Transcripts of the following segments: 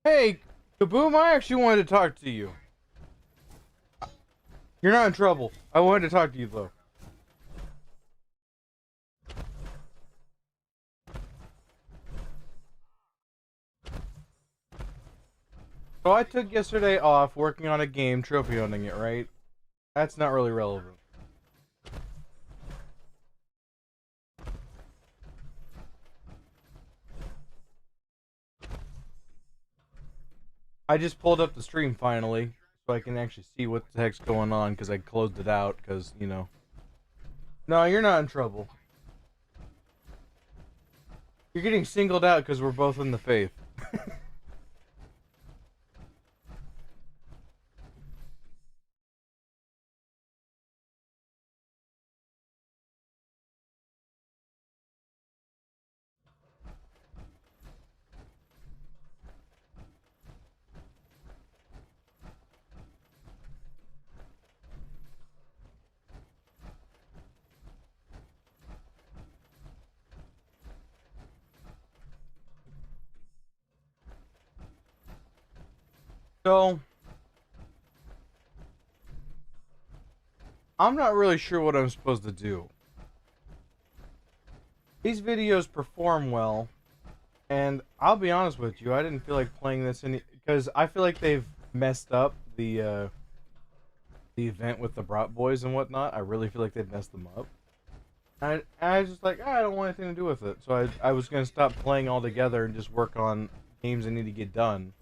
Hey, Kaboom, I actually wanted to talk to you. You're not in trouble. I wanted to talk to you, though. So I took yesterday off working on a game, trophy hunting it, right? That's not really relevant. I just pulled up the stream finally, so I can actually see what the heck's going on, because I closed it out, because, you know. No, you're not in trouble. You're getting singled out because we're both in the faith. So, I'm not really sure what I'm supposed to do. These videos perform well, and I'll be honest with you, I didn't feel like playing this any because I feel like they've messed up the event with the Brat Boys and whatnot. I really feel like they've messed them up. I was just like, I don't want anything to do with it. So I was gonna stop playing altogether and just work on games I need to get done.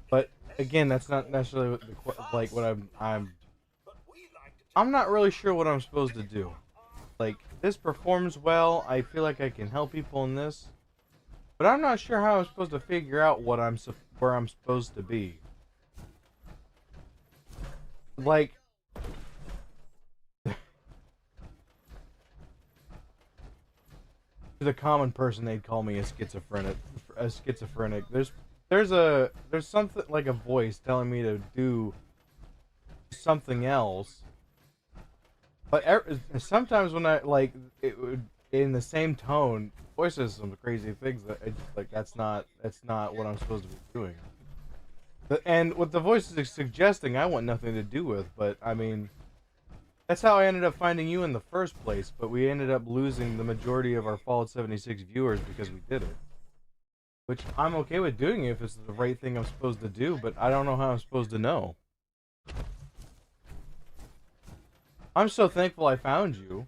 But again, that's not necessarily what like what I'm not really sure what I'm supposed to do. Like, this performs well. I feel like I can help people in this, but I'm not sure how I'm supposed to figure out where I'm supposed to be. Like, to the common person, they'd call me a schizophrenic. A schizophrenic. There's something like a voice telling me to do something else. But sometimes when I like it would in the same tone, voice says some crazy things that I just like. That's not what I'm supposed to be doing. And what the voice is suggesting, I want nothing to do with. But I mean, that's how I ended up finding you in the first place. But we ended up losing the majority of our Fallout 76 viewers because we did it. Which I'm okay with doing if it's the right thing I'm supposed to do. But I don't know how I'm supposed to know. I'm so thankful I found you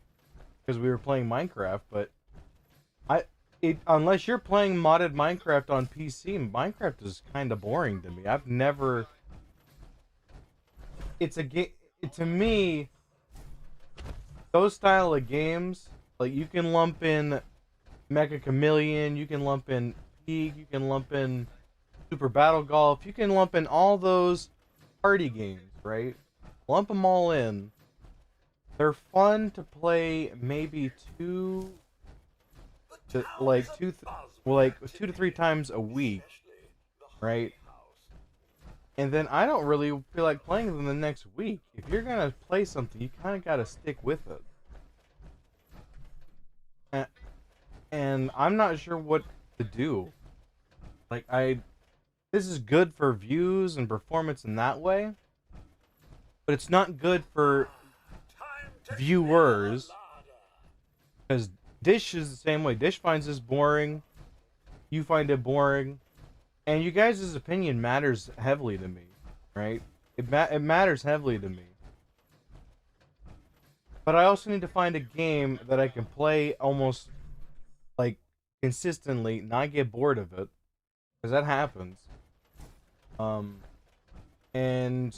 because we were playing Minecraft, but unless you're playing modded Minecraft on PC, Minecraft is kind of boring to me. I've never. It's a game to me. Those style of games, like you can lump in Mecha Chameleon, you can lump in Peak, you can lump in Super Battle Golf, you can lump in all those party games, right? Lump them all in. They're fun to play maybe two to three times a week, right? And then I don't really feel like playing them the next week. If you're gonna play something, you kind of gotta stick with it. And I'm not sure what to do. Like this is good for views and performance in that way, but it's not good for viewers because Dish is the same way. Dish finds this boring. You find it boring, and you guys' opinion matters heavily to me, right? It matters heavily to me. But I also need to find a game that I can play almost like consistently, not get bored of it, because that happens. Um, and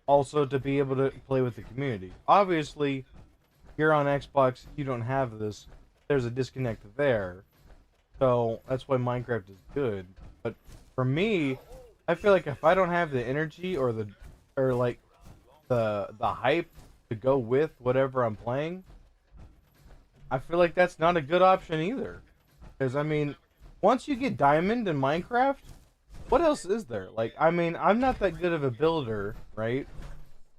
also to be able to play with the community. Obviously, you're on Xbox, you don't have this. There's a disconnect there. So that's why Minecraft is good. But for me, I feel like if I don't have the energy or like the hype to go with whatever I'm playing, I feel like that's not a good option either. Because I mean, once you get diamond in Minecraft, what else is there? Like, I mean, I'm not that good of a builder, right?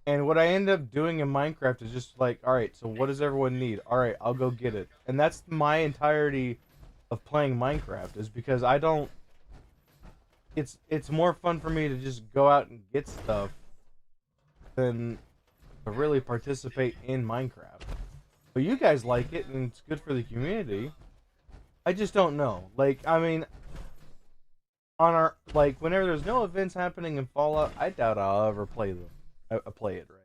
And what I end up doing in Minecraft is just like, all right, so what does everyone need? All right, I'll go get it. And that's my entirety of playing Minecraft is because it's more fun for me to just go out and get stuff than to really participate in Minecraft. But you guys like it, and it's good for the community. I just don't know. Like, I mean, on our like, whenever there's no events happening in Fallout, I doubt I'll ever play them. Play it right,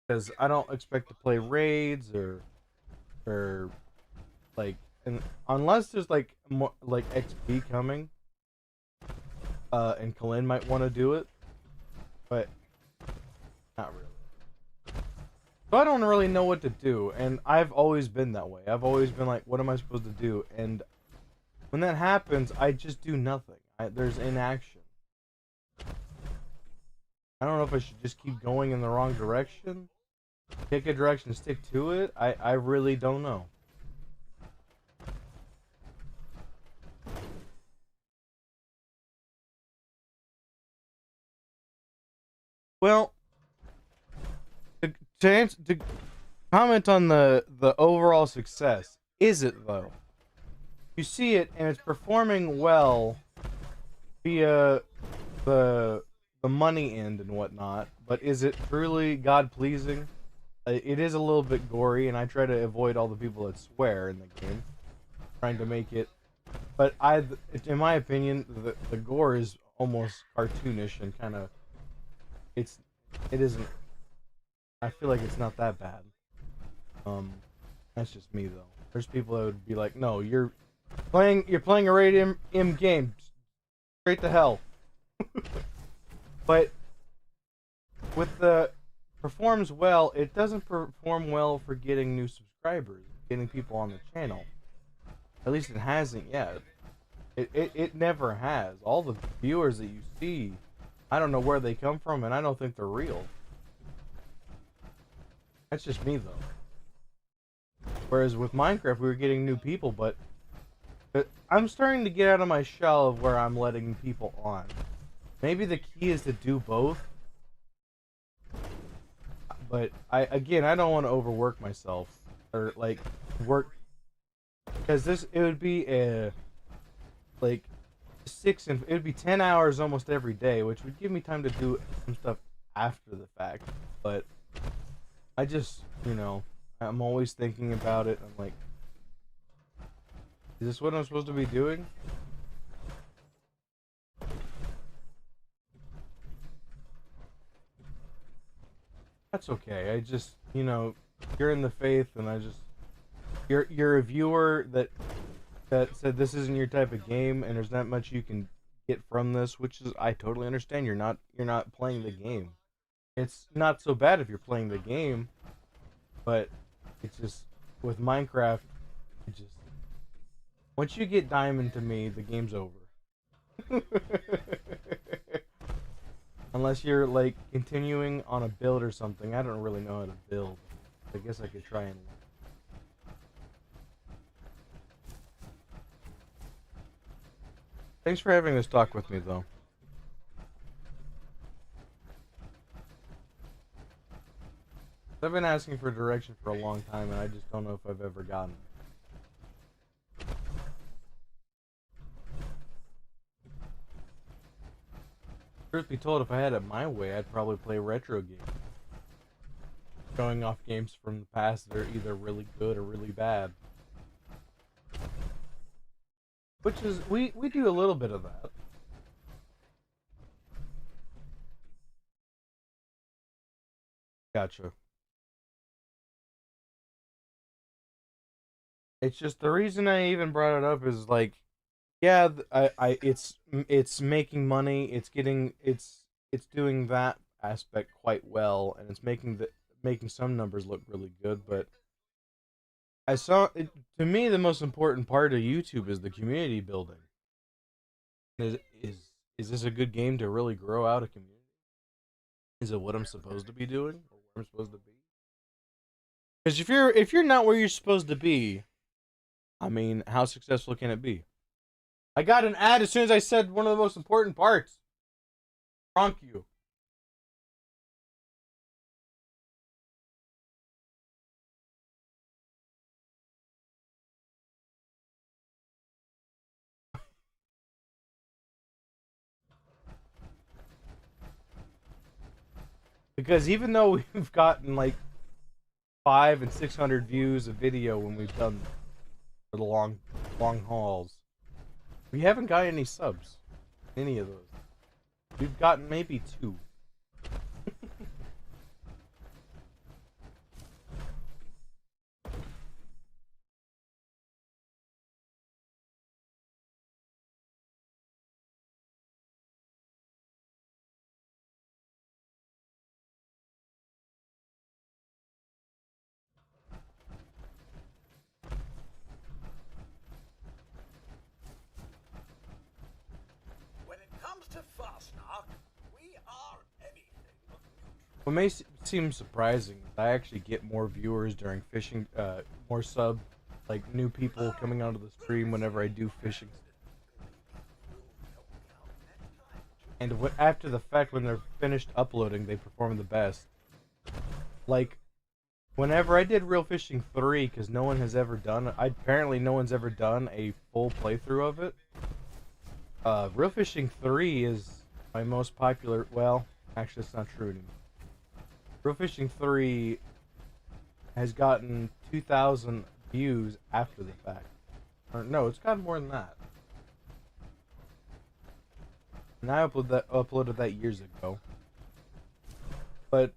because I don't expect to play raids or like, and unless there's like more like XP coming, and Kalin might want to do it, but not really. So I don't really know what to do, and I've always been that way. I've always been like, what am I supposed to do? And when that happens, I just do nothing. There's inaction. I don't know if I should just keep going in the wrong direction, pick a direction, stick to it. I really don't know. Well, to comment on the overall success, is it though? You see it and it's performing well via the money end and whatnot, but is it truly God pleasing? It is a little bit gory, and I try to avoid all the people that swear in the game, trying to make it. But in my opinion, the gore is almost cartoonish and kind of it isn't. I feel like it's not that bad. That's just me though. There's people that would be like, no, you're playing a rated M game, straight to hell. But with the performs well, it doesn't perform well for getting new subscribers, getting people on the channel. At least it hasn't yet. It never has. All the viewers that you see, I don't know where they come from, and I don't think they're real. That's just me though. Whereas with Minecraft, we were getting new people, but I'm starting to get out of my shell of where I'm letting people on. Maybe the key is to do both. But I don't want to overwork myself or like work, because it would be a like it would be 10 hours almost every day, which would give me time to do some stuff after the fact. But I just, I'm always thinking about it. I'm like, is this what I'm supposed to be doing? That's okay. I just, you're in the faith, and you're a viewer that said this isn't your type of game, and there's not much you can get from this, which is, I totally understand. You're not playing the game. It's not so bad if you're playing the game, but it's just with Minecraft, it just once you get diamond to me, the game's over. Unless you're like continuing on a build or something. I don't really know how to build. I guess I could try and learn. Thanks for having this talk with me, though. I've been asking for direction for a long time, and I just don't know if I've ever gotten it. Truth be told, if I had it my way, I'd probably play retro games. Showing off games from the past that are either really good or really bad. Which is, we do a little bit of that. Gotcha. It's just the reason I even brought it up is like, yeah, it's making money. It's doing that aspect quite well, and it's making some numbers look really good. But I saw it, to me, the most important part of YouTube is the community building. Is is is this a good game to really grow out a community? Is it what I'm supposed to be doing, or where I'm supposed to be? Because if you're not where you're supposed to be, I mean, how successful can it be? I got an ad as soon as I said one of the most important parts. Pronk you. Because even though we've gotten like 500 and 600 views of video when we've done for the long hauls, we haven't got any subs. Any of those. We've gotten maybe 2. When it comes to Fastnacht, we are anything but neutral. What may seem surprising is I actually get more viewers during fishing, more like new people coming onto the stream whenever I do fishing. And after the fact, when they're finished uploading, they perform the best. Like, whenever I did Real Fishing 3, because no one has ever done it, apparently no one's ever done a full playthrough of it. Real Fishing 3 is my most popular, well, actually it's not true anymore. Real Fishing 3 has gotten 2,000 views after the fact. Or, no, it's gotten more than that. And I uploaded that years ago. But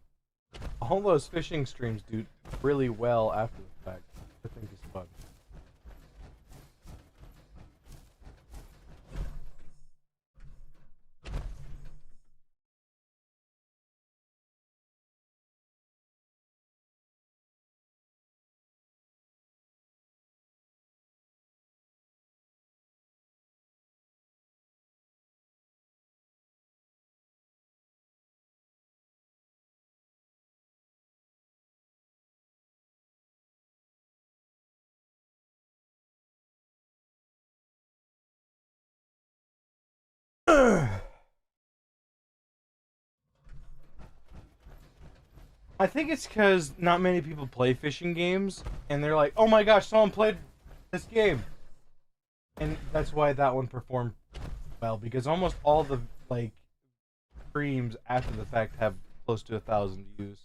all those fishing streams do really well after the fact. I think it's fun. I think it's because not many people play fishing games, and they're like, "Oh my gosh, someone played this game," and that's why that one performed well. Because almost all the like streams after the fact have close to 1,000 views.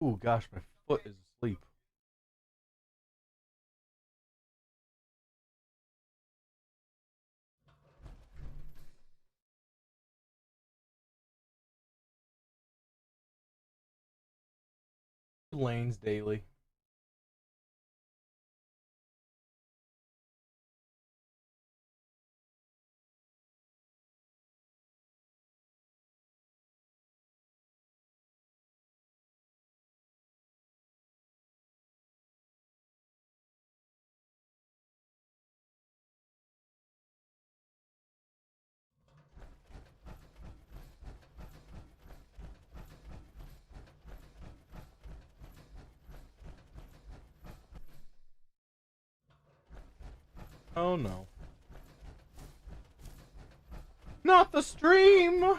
Ooh, gosh, my foot is asleep. Lanes daily. Oh no. Not the stream!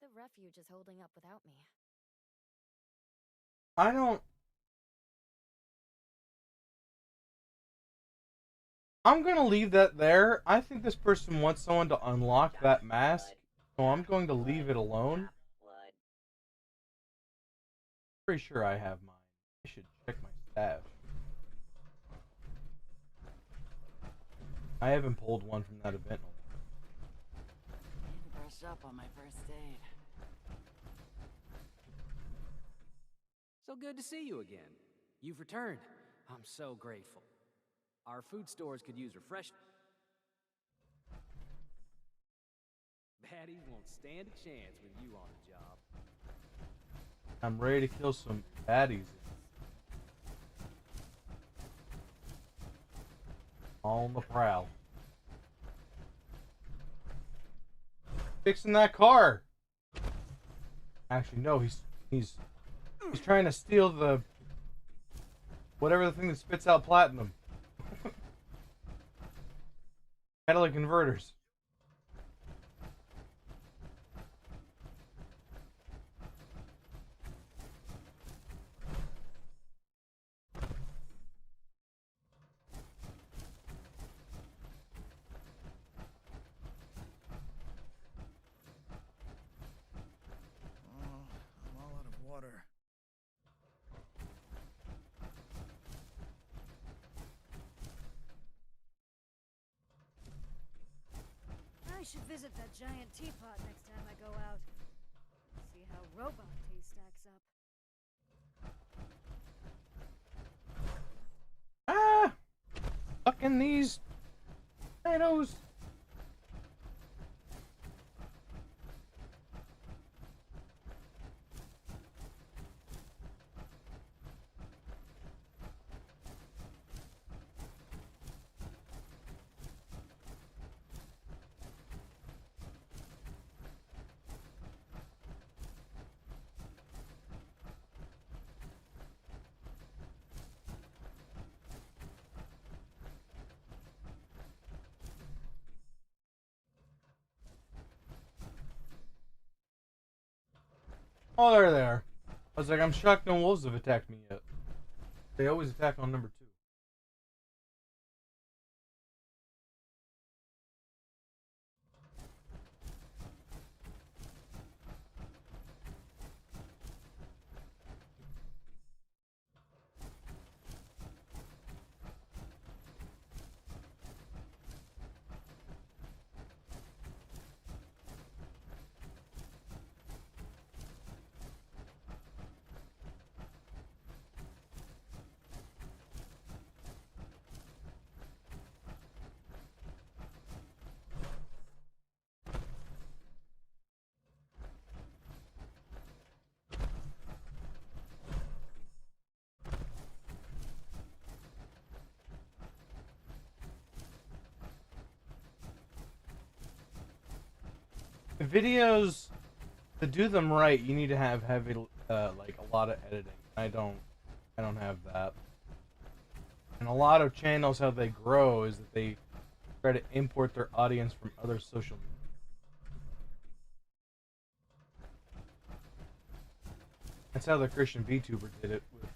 The refuge is holding up without me. I don't. I'm gonna leave that there. I think this person wants someone to unlock that mask, so I'm going to leave it alone. Pretty sure I have mine. I should check my stash. I haven't pulled one from that event in a while. Need to brush up on my first aid. So good to see you again. You've returned. I'm so grateful. Our food stores could use refreshment. Baddies won't stand a chance with you on the job. I'm ready to kill some baddies. On the prowl. Fixing that car. Actually, no, he's trying to steal the whatever the thing that spits out platinum. Catalytic converters. I'm all out of water. I should visit that giant teapot next time I go out. See how robot tea stacks up. Ah! Fucking these tomatoes. Oh, there they are. I was like, I'm shocked no wolves have attacked me yet. They always attack on number 2. Videos, to do them right, you need to have heavy, like a lot of editing. I don't have that. And a lot of channels, how they grow is that they try to import their audience from other social media. That's how the Christian VTuber did it with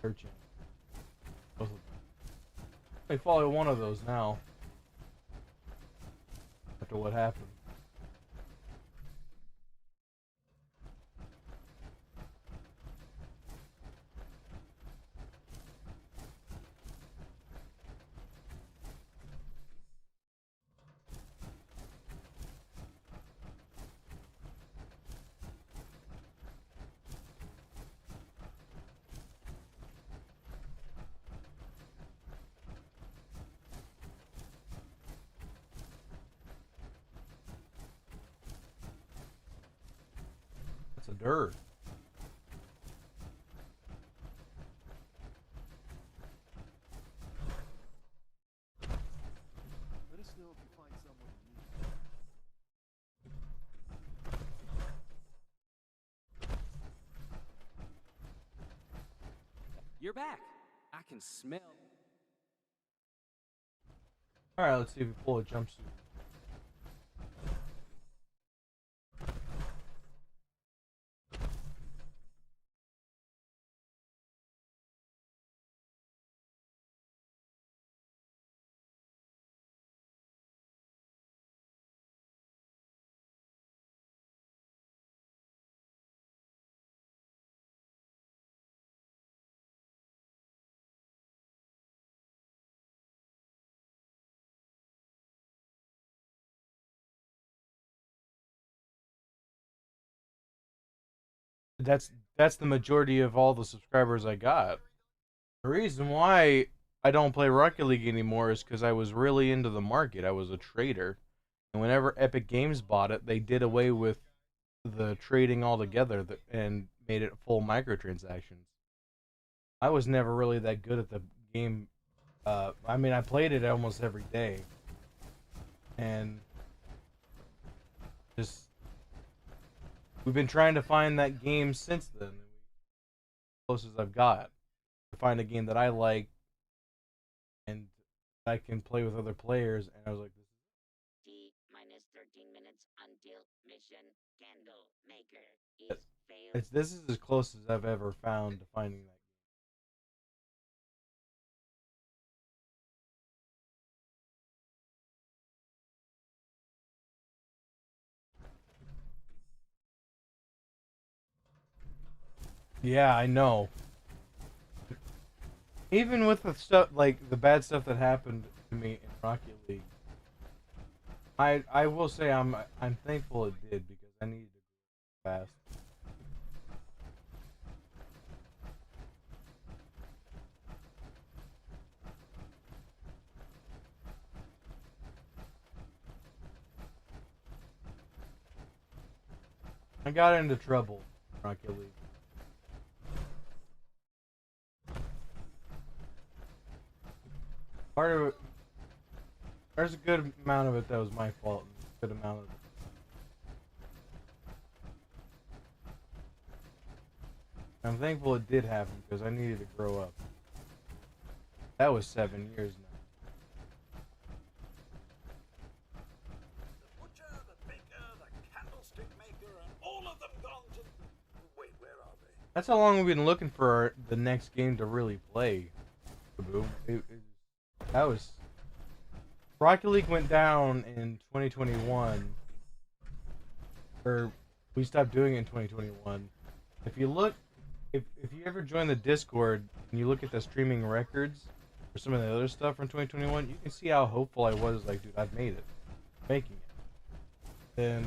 her channel. Both of them. They follow one of those now. After what happened. That's a dirt. Let us know if you find someone you need. You're back. I can smell. Alright, let's see if we pull a jumpsuit. that's the majority of all the subscribers I got. The reason why I don't play Rocket League anymore is because I was really into the market. I was a trader, and whenever Epic Games bought it, they did away with the trading altogether and made it full microtransactions. I was never really that good at the game. I mean, I played it almost every day, and just we've been trying to find that game since then. Close as I've got to find a game that I like and I can play with other players. And I was like, T minus 13 minutes until mission candle maker is Yes. failed. this is as close as I've ever found to finding that. Yeah, I know. Even with the stuff like the bad stuff that happened to me in Rocket League, I will say I'm thankful it did because I needed to grow fast. I got into trouble in Rocket League. Part of it, there's a good amount of it that was my fault, and a good amount of it. I'm thankful it did happen because I needed to grow up. That was 7 years now. The butcher, the baker, the candlestick maker, and all of them gone to... Wait, where are they? That's how long we've been looking for the next game to really play. Boom. That was Rocket League went down in 2021, or we stopped doing it in 2021. If you look, if you ever join the Discord and you look at the streaming records for some of the other stuff from 2021, you can see how hopeful I was. Like, dude, I've made it, making it. Then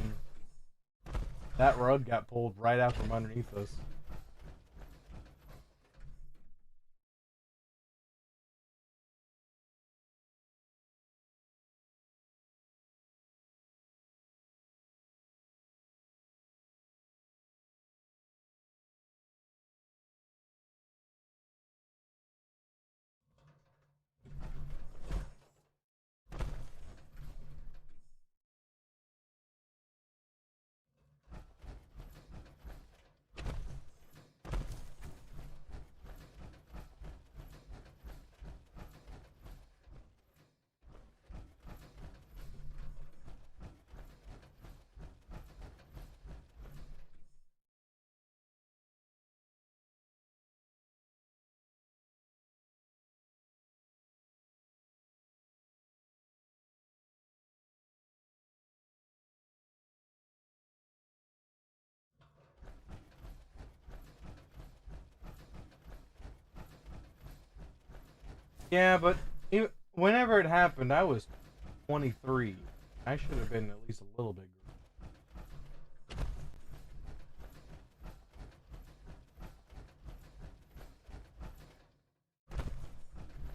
that rug got pulled right out from underneath us. Yeah, but whenever it happened, I was 23. I should have been at least a little bit.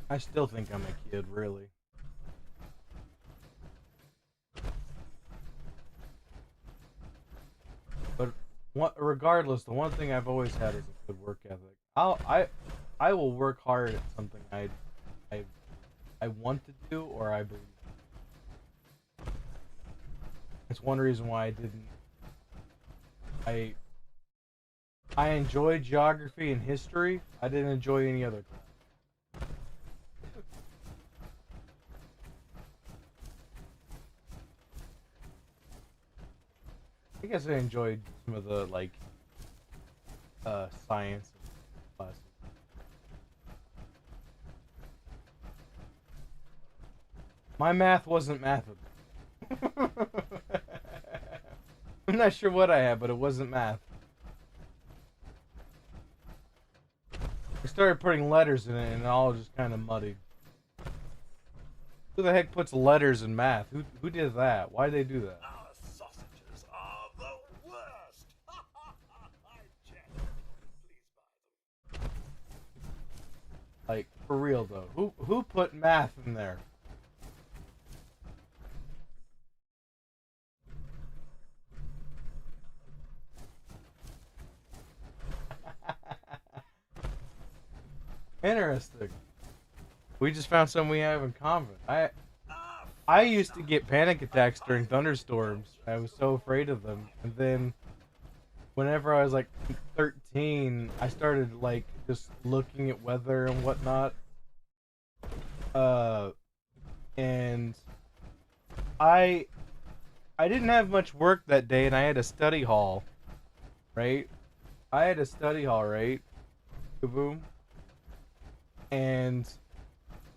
I still think I'm a kid, really. But regardless, the one thing I've always had is a good work ethic. I will work hard at something I want to do or I believe. It's one reason why I didn't. I enjoyed geography and history. I didn't enjoy any other class. I guess I enjoyed some of the science classes. My math wasn't math. I'm not sure what I had, but it wasn't math. I started putting letters in it, and it all just kind of muddied. Who the heck puts letters in math? Who did that? Why'd they do that? Our sausages are the worst! I jest. Like, for real though. Who put math in there? Interesting. We just found something we have in common. I used to get panic attacks during thunderstorms. I was so afraid of them. And then whenever I was like 13, I started like just looking at weather and whatnot. And I didn't have much work that day, and I had a study hall, right? I had a study hall, right? Kaboom. And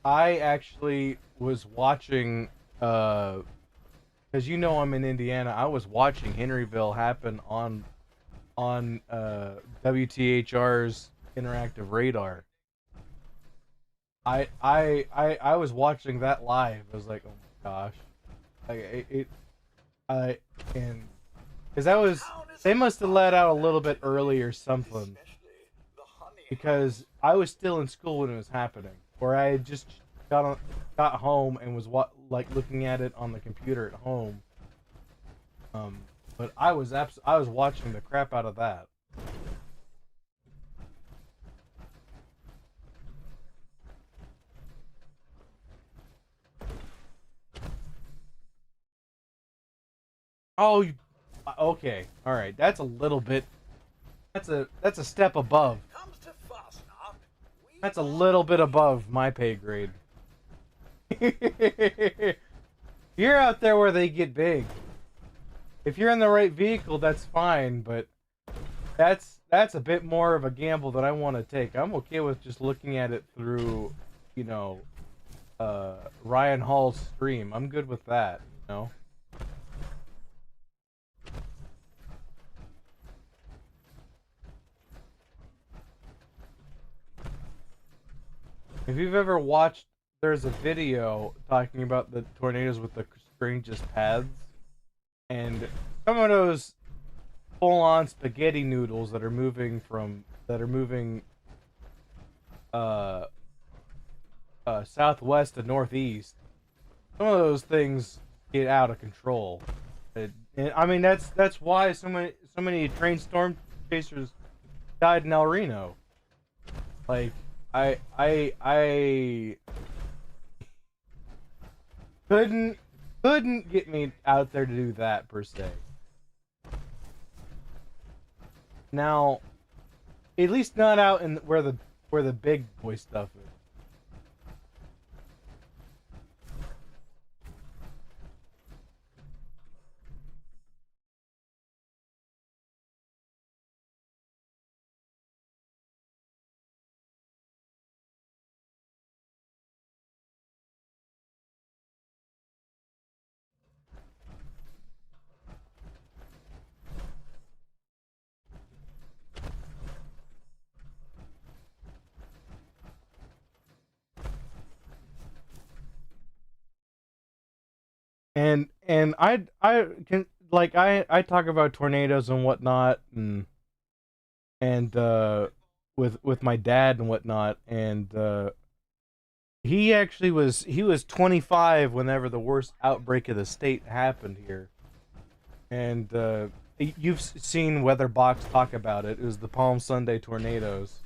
I actually was watching, because you know I'm in Indiana. I was watching Henryville happen on WTHR's interactive radar. I was watching that live. I was like, oh my gosh, and because that was, they must have let out a little bit early or something, because I was still in school when it was happening, or I had just got home and was looking at it on the computer at home. But I was watching the crap out of that. Oh, okay, all right. That's a little bit. That's a step above. That's a little bit above my pay grade. You're out there where they get big. If you're in the right vehicle, that's fine, but that's a bit more of a gamble that I want to take. I'm okay with just looking at it through, you know, Ryan Hall's stream. I'm good with that, you know. If you've ever watched, there's a video talking about the tornadoes with the strangest paths, and some of those full-on spaghetti noodles that are moving southwest to northeast. Some of those things get out of control. And I mean, that's why so many train storm chasers died in El Reno. Like, I couldn't get me out there to do that per se. Now, at least not out in where the big boy stuff is. And I can, like, I talk about tornadoes and whatnot, and with my dad and whatnot, and he was 25 whenever the worst outbreak of the state happened here, and you've seen Weatherbox talk about it. It was the Palm Sunday tornadoes,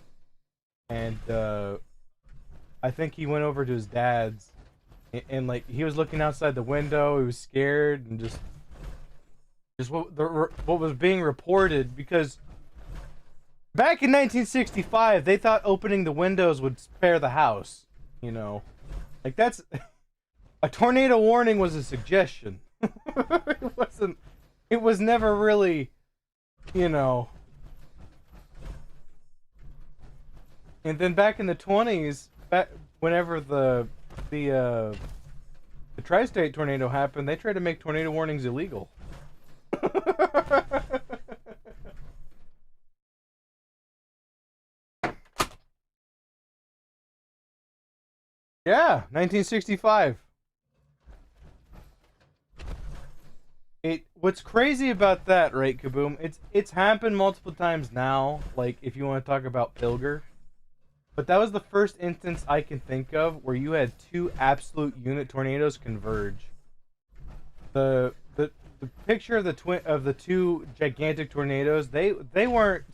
and I think he went over to his dad's. And like, he was looking outside the window, he was scared, and just what was being reported, because back in 1965 they thought opening the windows would spare the house, you know, like, that's a tornado warning was a suggestion. It was never really, you know. And then back in the 20s, whenever the tri-state tornado happened, they tried to make tornado warnings illegal. Yeah, 1965. What's crazy about that, right, Kaboom? It's happened multiple times now. Like, if you want to talk about Pilger, but that was the first instance I can think of where you had two absolute unit tornadoes converge. The picture of the two gigantic tornadoes, they weren't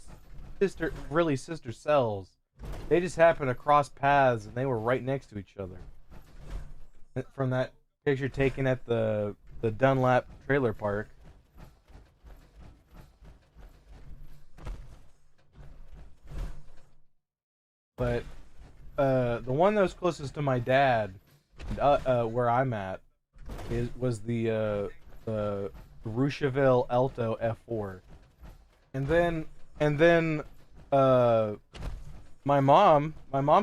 sister cells. They just happened to cross paths and they were right next to each other. From that picture taken at the Dunlap trailer park. But the one that was closest to my dad, where I'm at, was the Rocheville Alto F4, and then my mom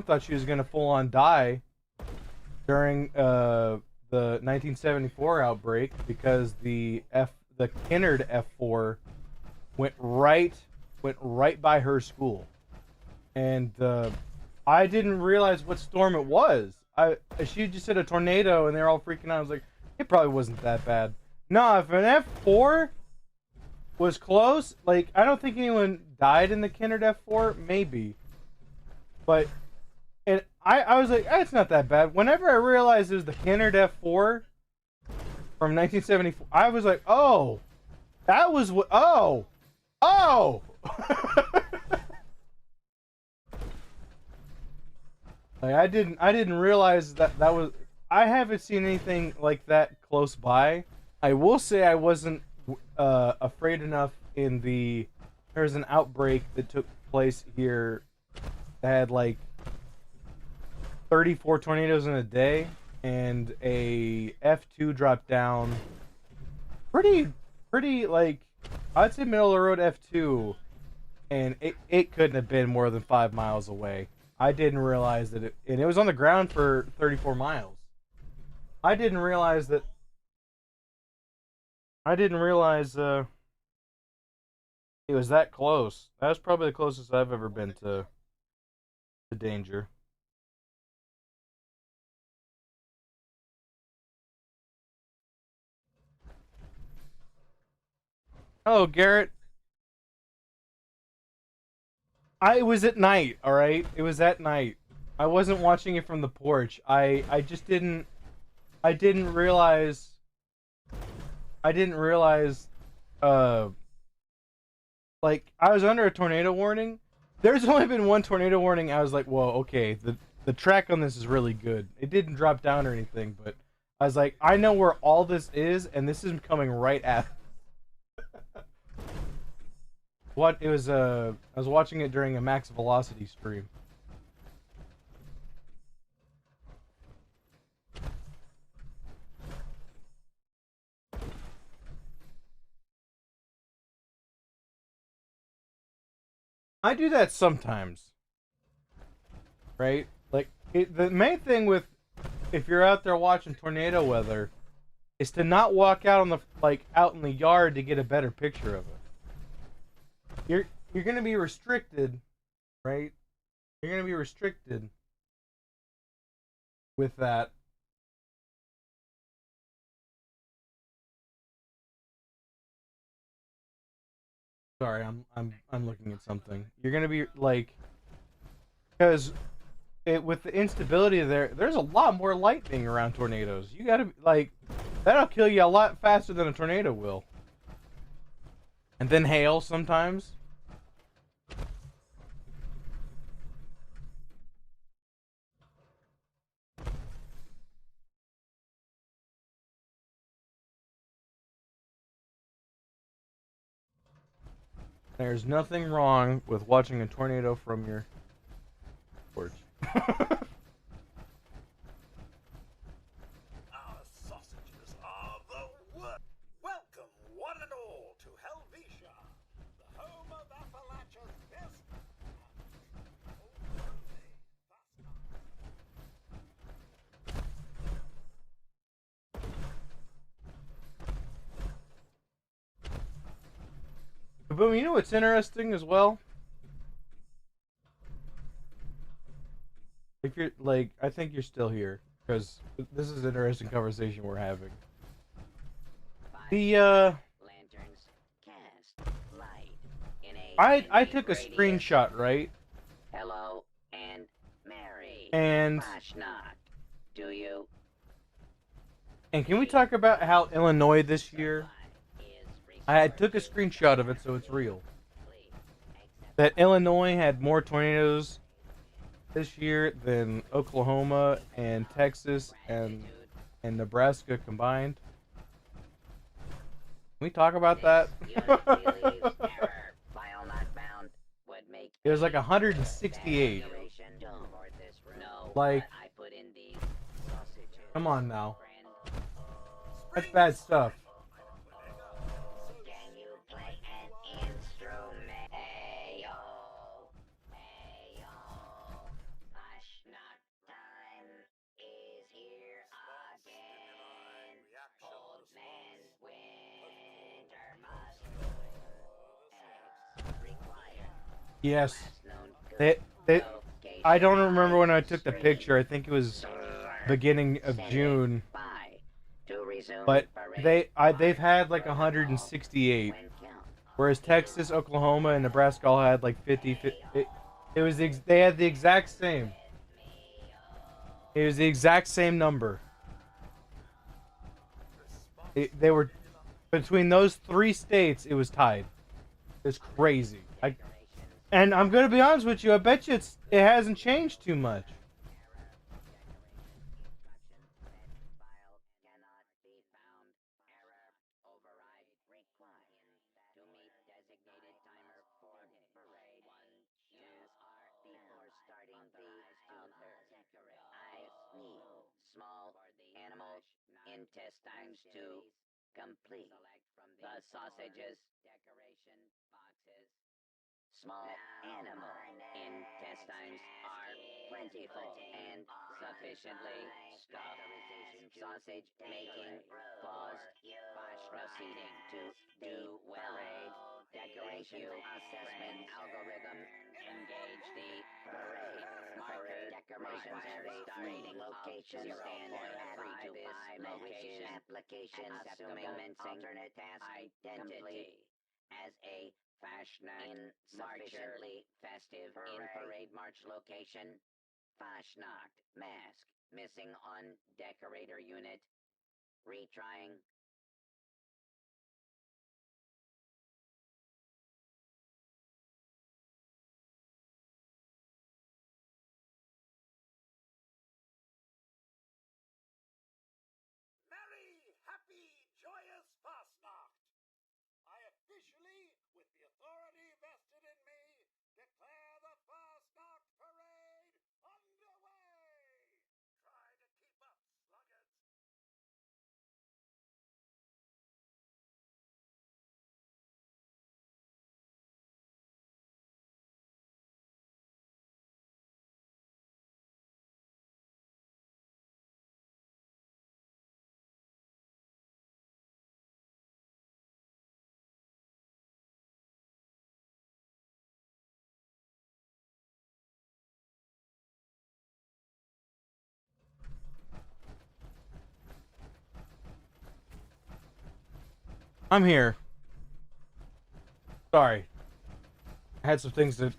thought she was gonna full on die during the 1974 outbreak because the Kinnard F4 went right by her school, and I didn't realize what storm it was. She just said a tornado, and they were all freaking out. I was like, it probably wasn't that bad. No, if an F4 was close, like, I don't think anyone died in the Kinnard F4, maybe. But, and I was like, it's not that bad. Whenever I realized it was the Kinnard F4 from 1974, I was like, oh, that was what, oh. Like, I didn't realize that was. I haven't seen anything like that close by. I will say I wasn't afraid enough in there's an outbreak that took place here that had like 34 tornadoes in a day, and a F2 dropped down pretty like, I'd say middle of the road F2, and it couldn't have been more than 5 miles away. I didn't realize that and it was on the ground for 34 miles. I didn't realize it was that close. That was probably the closest I've ever been to danger. Hello, Garrett. It was at night, alright? It was at night. I wasn't watching it from the porch. I just didn't realize like, I was under a tornado warning. There's only been one tornado warning. I was like, whoa, okay, the track on this is really good. It didn't drop down or anything, but I was like, I know where all this is, and this is coming right at what it was. I was watching it during a max velocity stream. I do that sometimes, right? Like, the main thing with, if you're out there watching tornado weather, is to not walk out on out in the yard to get a better picture of it. You're gonna be restricted, right? You're gonna be restricted with that. Sorry, I'm looking at something. You're gonna be like, because with the instability there's a lot more lightning around tornadoes. You gotta, like, that'll kill you a lot faster than a tornado will. And then hail sometimes. There's nothing wrong with watching a tornado from your porch. Our sausages are the worst. Welcome, one and all, to Helvetia, the home of Appalachia's best and only Boom, you know what's interesting as well? If you're, like, I think you're still here, because this is an interesting conversation we're having. The, Lanterns cast light in a I took a screenshot, right? Hello and And BRATSNACHT, do you? can we talk about how Illinois this year? I took a screenshot of it, so it's real. That Illinois had more tornadoes this year than Oklahoma and Texas and Nebraska combined. Can we talk about that? It was like 168. Like, come on now. That's bad stuff. Can you play an instrument? Hey-yo, hey-yo. BRATSNACHT time is here again. Old man winter must eggs required. Yes. Last known They, good I location don't remember when I took the stream. picture. I think it was beginning of Standing June. by to resume But parade they've had like protocol 168. when count. Whereas Texas, Oklahoma, and Nebraska all had like 50. It was they had the exact same. It was the exact same number. They were between those three states. It was tied. It's crazy. And I'm gonna be honest with you. I bet you it hasn't changed too much. Small animal intestines to complete. The sausages, decoration boxes. Small animal intestines are plentiful and sufficiently stuffed. Sausage making paused. Proceeding to do well. Decoration assessment algorithm. Engage the parade marker. Decorations have a starting location. Stand at this location. Application assuming alternate task identity as a BRATSNACHT insufficiently festive in parade march location. BRATSNACHT mask missing on decorator unit. Retrying. Merry, happy, joyous Fastnacht! I officially, with the authority vested in me, declare the Fastnacht parade underway! Try to keep up, sluggards! I'm here. Sorry. I had some things to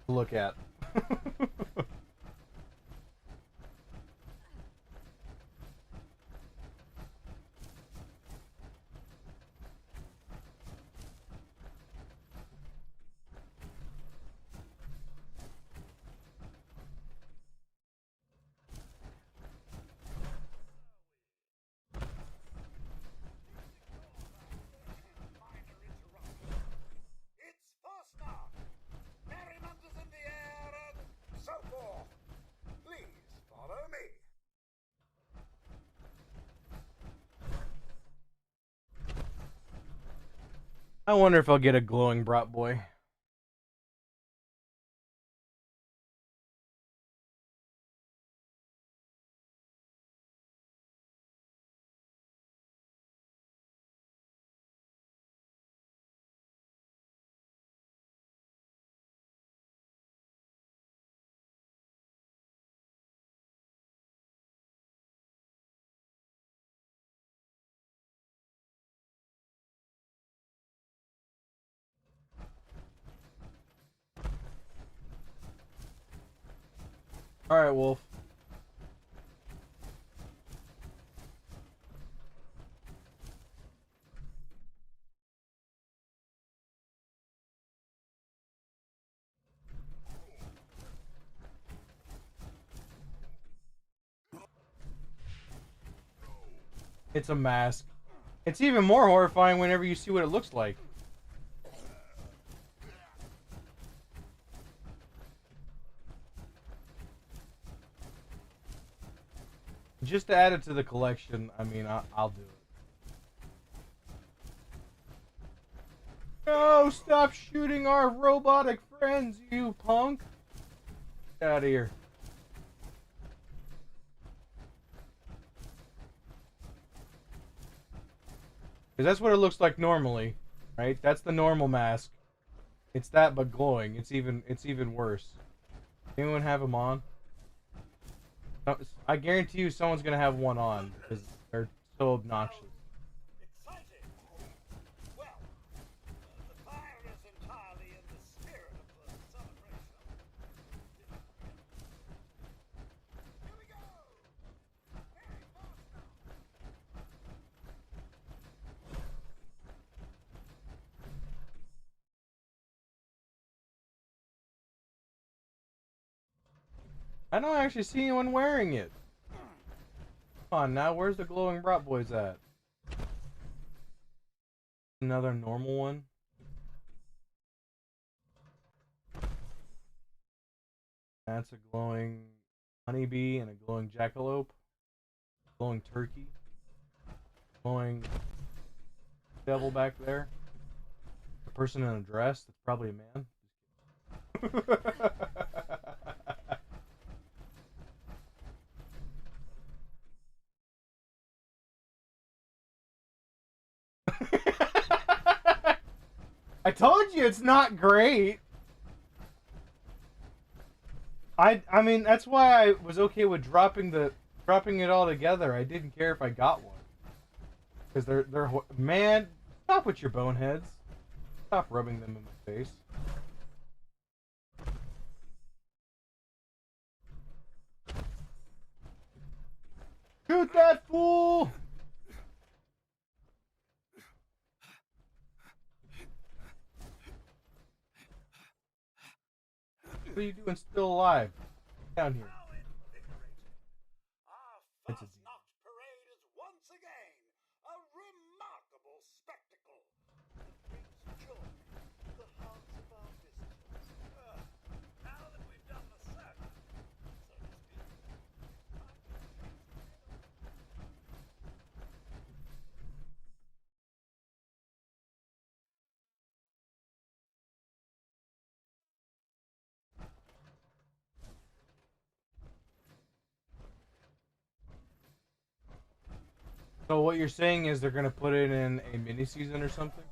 look at. Minor interruption. It's Fastnacht! Merriment is in the air and so forth. Please follow me. I wonder if I'll get a glowing brat boy. All right, Wolf. It's a mask. It's even more horrifying whenever you see what it looks like. Just to add it to the collection, I mean, I'll do it. No, stop shooting our robotic friends, you punk! Get out of here. Because that's what it looks like normally, right? That's the normal mask. It's that but glowing. It's even worse. Anyone have them on? I guarantee you someone's gonna have one on because they're so obnoxious. Exciting! Well, the fire is entirely in the spirit of the celebration. Here we go! Very fast now! I don't actually see anyone wearing it. Come on now, where's the glowing brat boys at? Another normal one. That's a glowing honeybee and a glowing jackalope. Glowing turkey. Glowing devil back there. A person in a dress. That's probably a man. I told you it's not great. I mean that's why I was okay with dropping it all together. I didn't care if I got one. Cuz they're man, stop with your boneheads. Stop rubbing them in my face. Shoot that fool! What are you doing still alive? Down here. How invigorating! Our It's a Fastnacht parade is once again a remarkable spectacle that brings joy to the hearts of our visitors. Now that we've done the circuit, so to speak, it's time to chase the middle. So what you're saying is they're gonna put it in a mini season or something?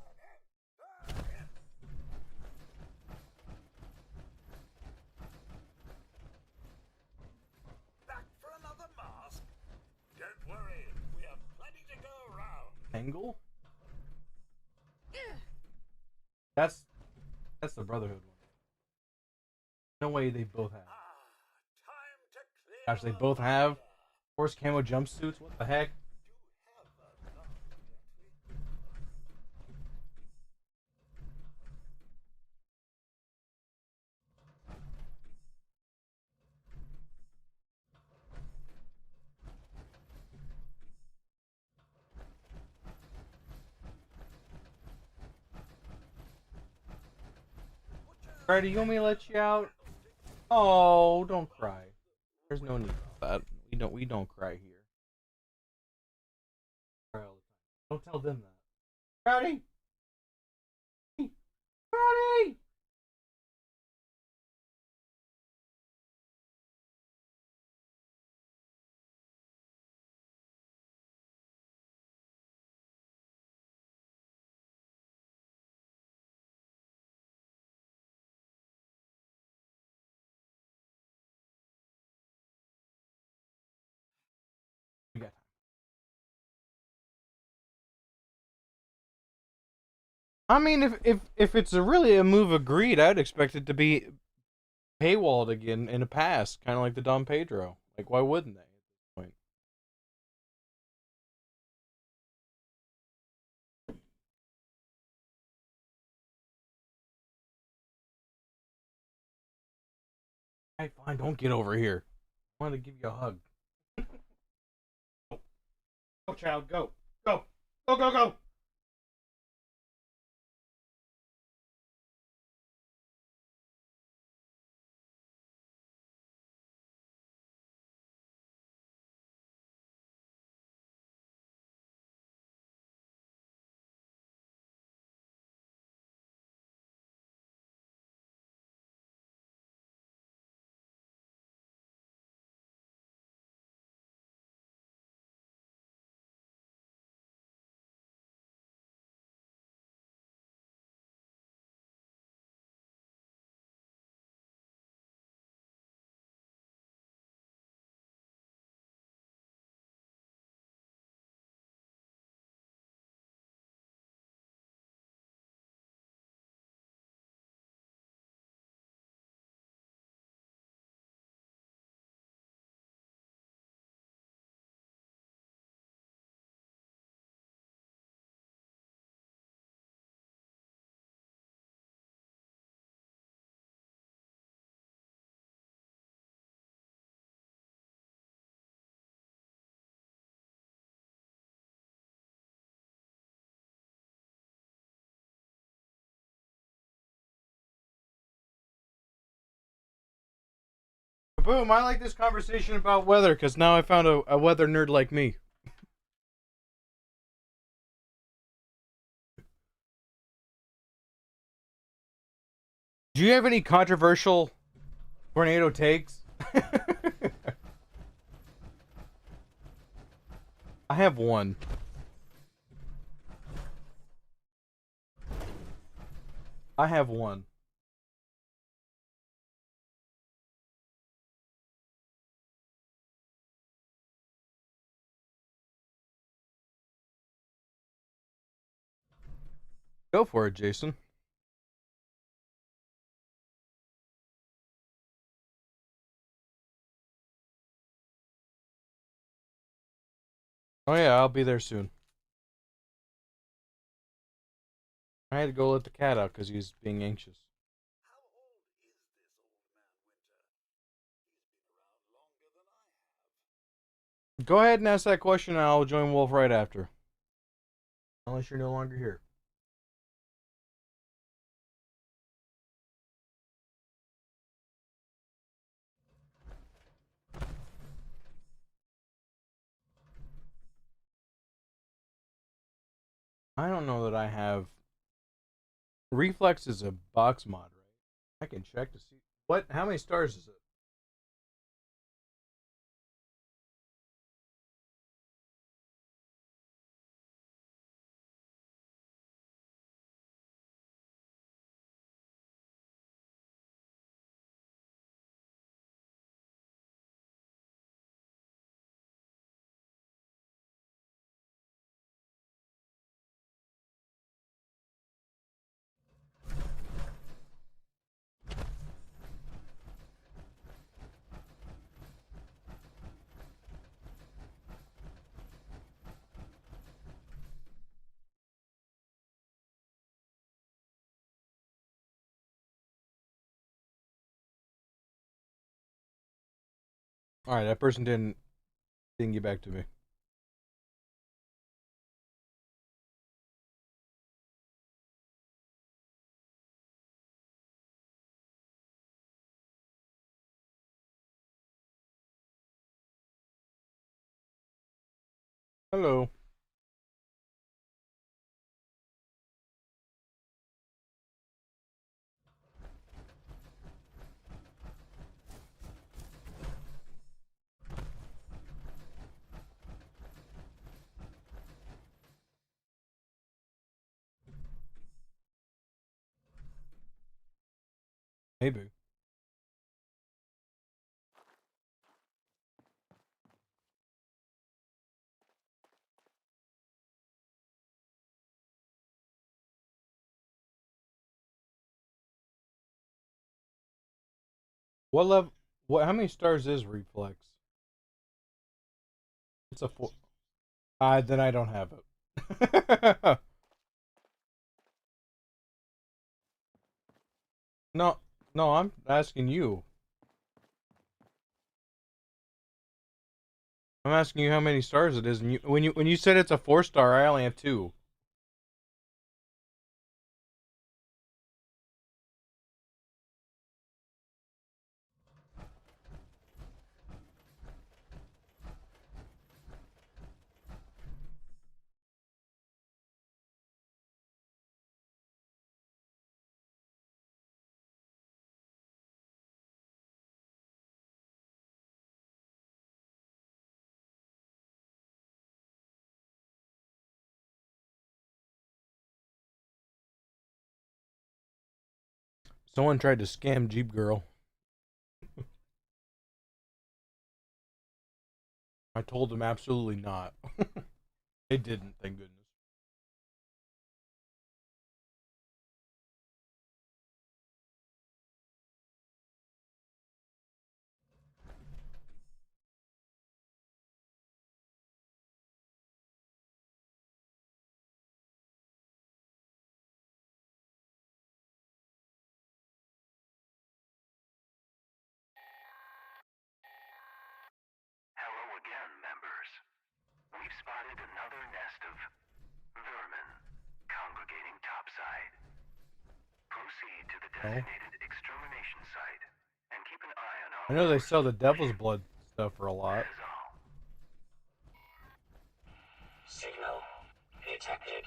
Back for another mask? Don't worry, we have plenty to go around. Angle? That's the Brotherhood one. No way they both have. Time to clear Gosh, they the both have fire. horse camo jumpsuits. What the heck? Do have a laugh, don't we? Freddy, you want me to let you out? Oh, don't cry. There's no need for that. We don't cry here. Cry all the time. Don't tell them that. Freddy! Freddy! We got time. I mean, if it's really a move of greed, I'd expect it to be paywalled again in the past, kind of like the Don Pedro. Like, why wouldn't they at this point? Hey, fine, don't get over here. I want to give you a hug. Go, child, go. Go. Go, go, go. Boom, I like this conversation about weather because now I found a weather nerd like me. Do you have any controversial tornado takes? I have one. I have one. Go for it, Jason. Oh yeah, I'll be there soon. I had to go let the cat out because he's being anxious. How old is this old man Winter? He's been around longer than I have. Go ahead and ask that question and I'll join Wolf right after. Unless you're no longer here. I don't know that I have. Reflex is a box mod, right? I can check to see. What? How many stars is it? All right, that person didn't get back to me. Hello. Maybe. What level? What? How many stars is reflex? It's a 4. Then I don't have it. No, no, I'm asking you. I'm asking you how many stars it is, and when you said it's a 4-star, I only have 2. Someone tried to scam Jeep Girl. I told them absolutely not. They didn't, thank goodness. Hello again, members. We've spotted another nest of vermin congregating topside. Proceed to the designated extermination site and keep an eye on our I know they sell the devil's blood stuff for a lot. That is all. Signal detected.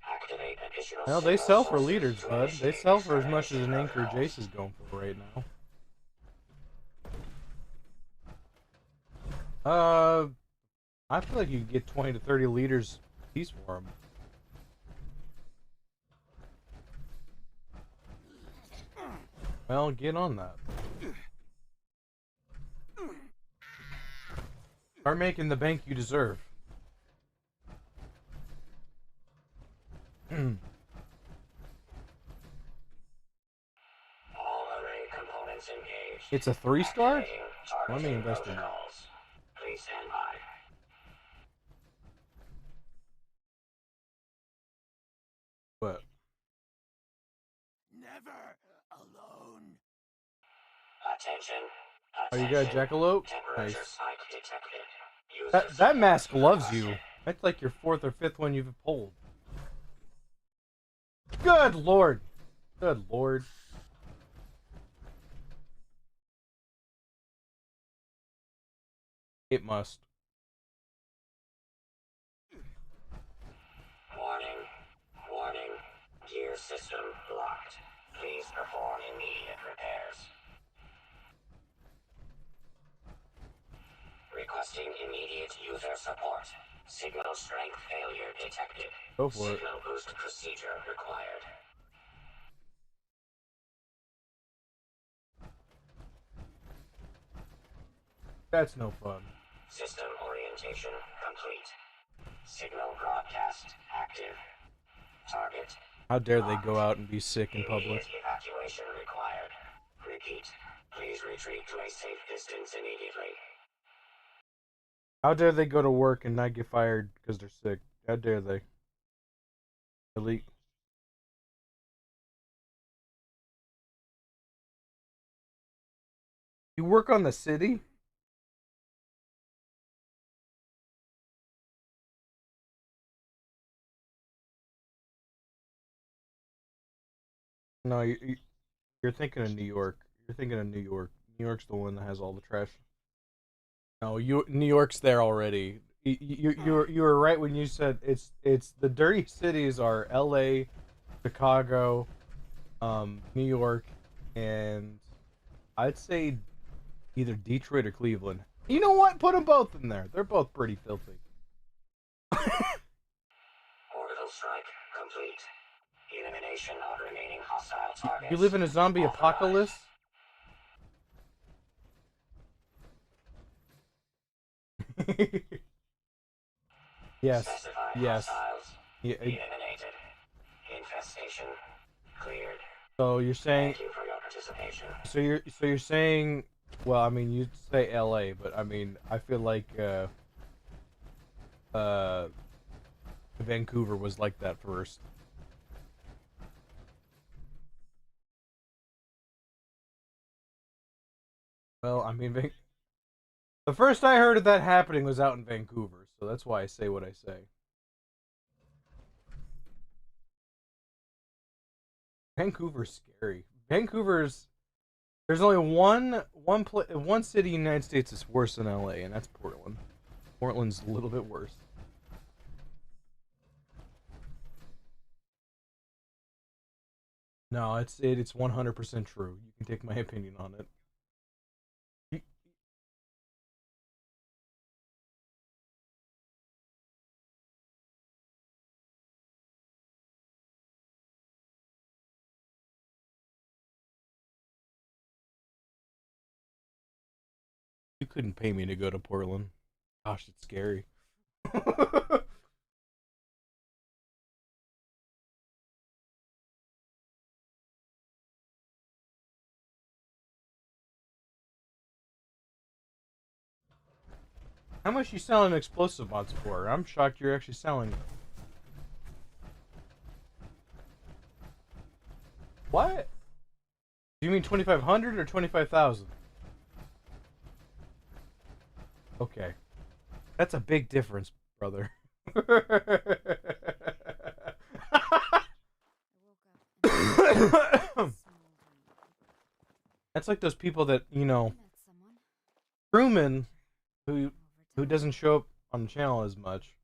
Activate additional No, they signal sell for sources liters, to bud. They initiate sell for as much as an extermination Anchor protocols. Jace is going for right now. I feel like you could get 20 to 30 liters piece for them. Well, get on that. Start making the bank you deserve. All array components engaged. It's a 3-star? Activating Let me targeting invest in that. protocols. Please stand by. But Never alone. Attention. oh, you got a jackalope? Temperature Nice. spike detected. Use That mask loves caution. you. That's like your 4th or 5th one you've pulled. Good lord. Good lord. It must. Warning. Warning. Gear system locked. Please perform immediate repairs. Requesting immediate user support. Signal strength failure detected. Go for it. Signal boost procedure required. That's no fun. System orientation complete. Signal broadcast active. Target. How dare they go out and be sick in public? Immediate evacuation required. Repeat. Please retreat to a safe distance immediately. How dare they go to work and not get fired because they're sick? How dare they? Elite. You work on the city? No, you're thinking of New York. You're thinking of New York. New York's the one that has all the trash. No, New York's there already. You were right when you said it's the dirty cities are L.A., Chicago, New York, and I'd say either Detroit or Cleveland. You know what? Put them both in there. They're both pretty filthy. Orbital strike complete. Elimination of remaining hostile targets. You live in a zombie authorized. apocalypse? Yes. Specified Yes. hostiles Yeah. eliminated. Infestation cleared. So you're saying Thank you for your participation. so you're saying Well, I mean, you'd say LA, but I mean, I feel like uh, Vancouver was like that first. Well, I mean, the first I heard of that happening was out in Vancouver, so that's why I say what I say. Vancouver's scary. Vancouver's there's only one city in the United States that's worse than LA, and that's Portland. Portland's a little bit worse. No, it's 100% true. You can take my opinion on it. You, you couldn't pay me to go to Portland. Gosh, it's scary. How much you selling explosive mods for? I'm shocked you're actually selling. What? Do you mean 2,500 or 25,000? Okay, that's a big difference, brother. I woke up and That's like those people that that's someone. Truman, who Overtime. doesn't show up on the channel as much.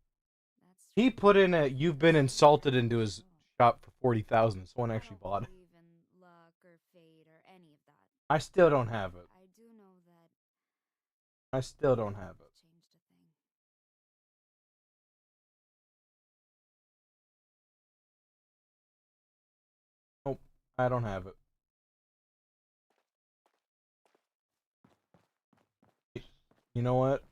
That's He true. put in a "You've been insulted" into his shop for 40,000. Someone I actually don't bought it. believe in luck or fate or any of that. I still don't have it. I do know that I still don't have it. changed a thing. Nope, I don't have it. You know what?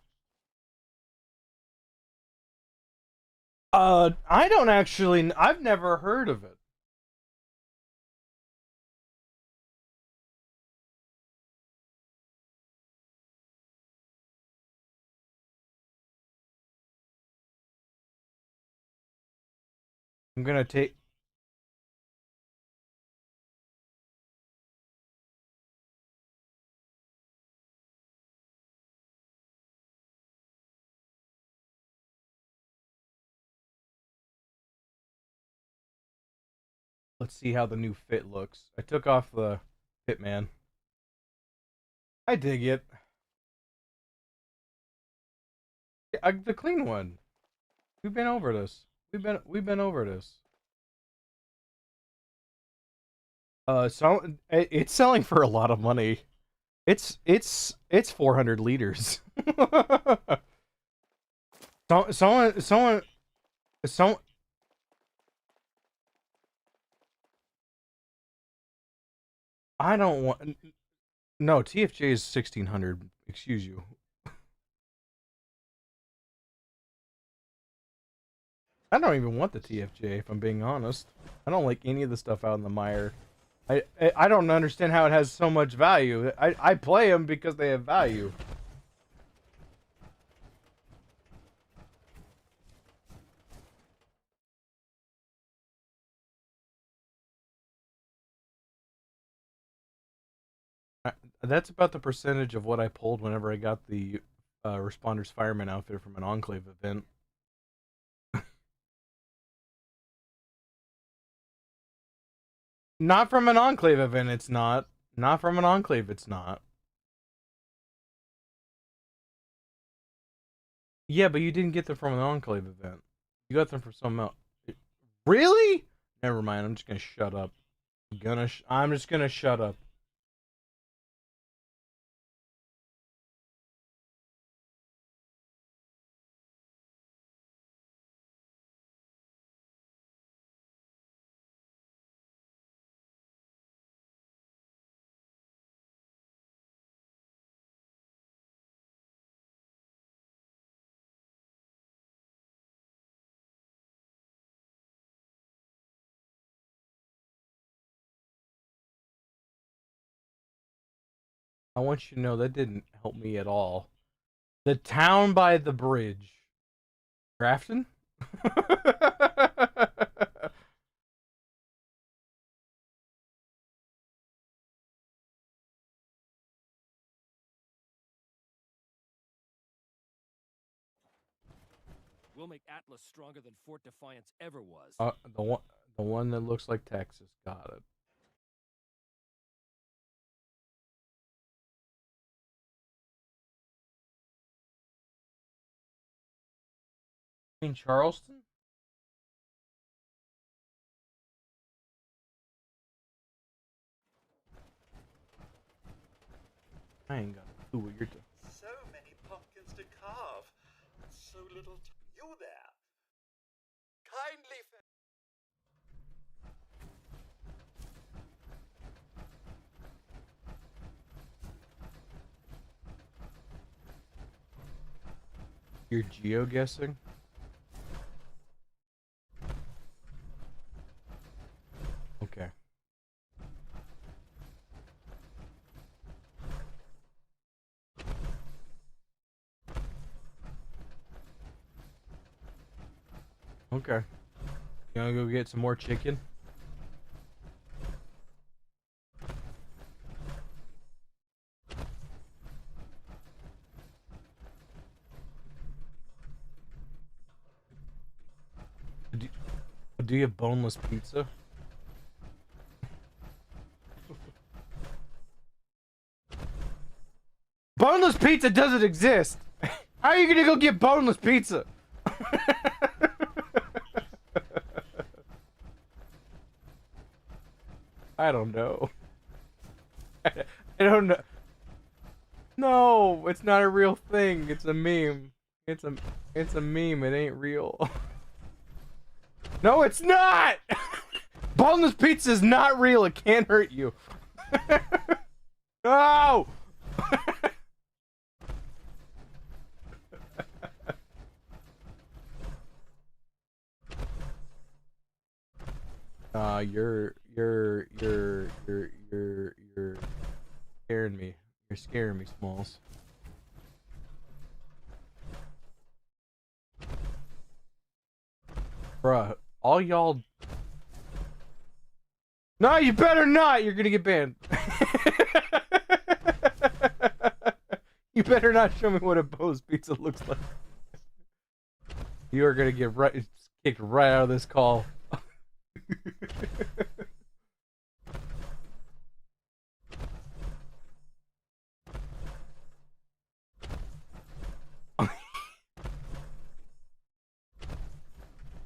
I don't actually. I've never heard of it. I'm gonna take. Let's see how the new fit looks. I took off the Pitman. I dig it. The clean one. We've been over this. We've been over this. So it's selling for a lot of money. It's 400 liters. Someone. I don't want. No, TFJ is 1,600. Excuse you. I don't even want the TFJ if I'm being honest. I don't like any of the stuff out in the mire. I don't understand how it has so much value. I play them because they have value. That's about the percentage of what I pulled whenever I got the Responders Fireman outfit from an Enclave event. Not from an Enclave event, it's not. Not from an Enclave, it's not. Yeah, but you didn't get them from an Enclave event. You got them from something else. Really? Never mind, I'm just gonna shut up. I'm just gonna shut up. I want you to know that didn't help me at all. The town by the bridge. Grafton? We'll make Atlas stronger than Fort Defiance ever was. The one that looks like Texas. Got it. In Charleston? I ain't got a clue what you're doing. So many pumpkins to carve. So little you there. Kindly You're geo-guessing? Okay. Okay. You wanna go get some more chicken? Do you have boneless pizza? Boneless pizza doesn't exist! How are you gonna go get boneless pizza? I don't know. I don't know. No, it's not a real thing. It's a meme. It's a meme. It ain't real. No, it's not! Boneless pizza is not real. It can't hurt you. No! You're scaring me. You're scaring me, Smalls. Bruh, all y'all... No, you better not! You're gonna get banned. You better not show me what a Bo's pizza looks like. You are gonna get kicked right out of this call.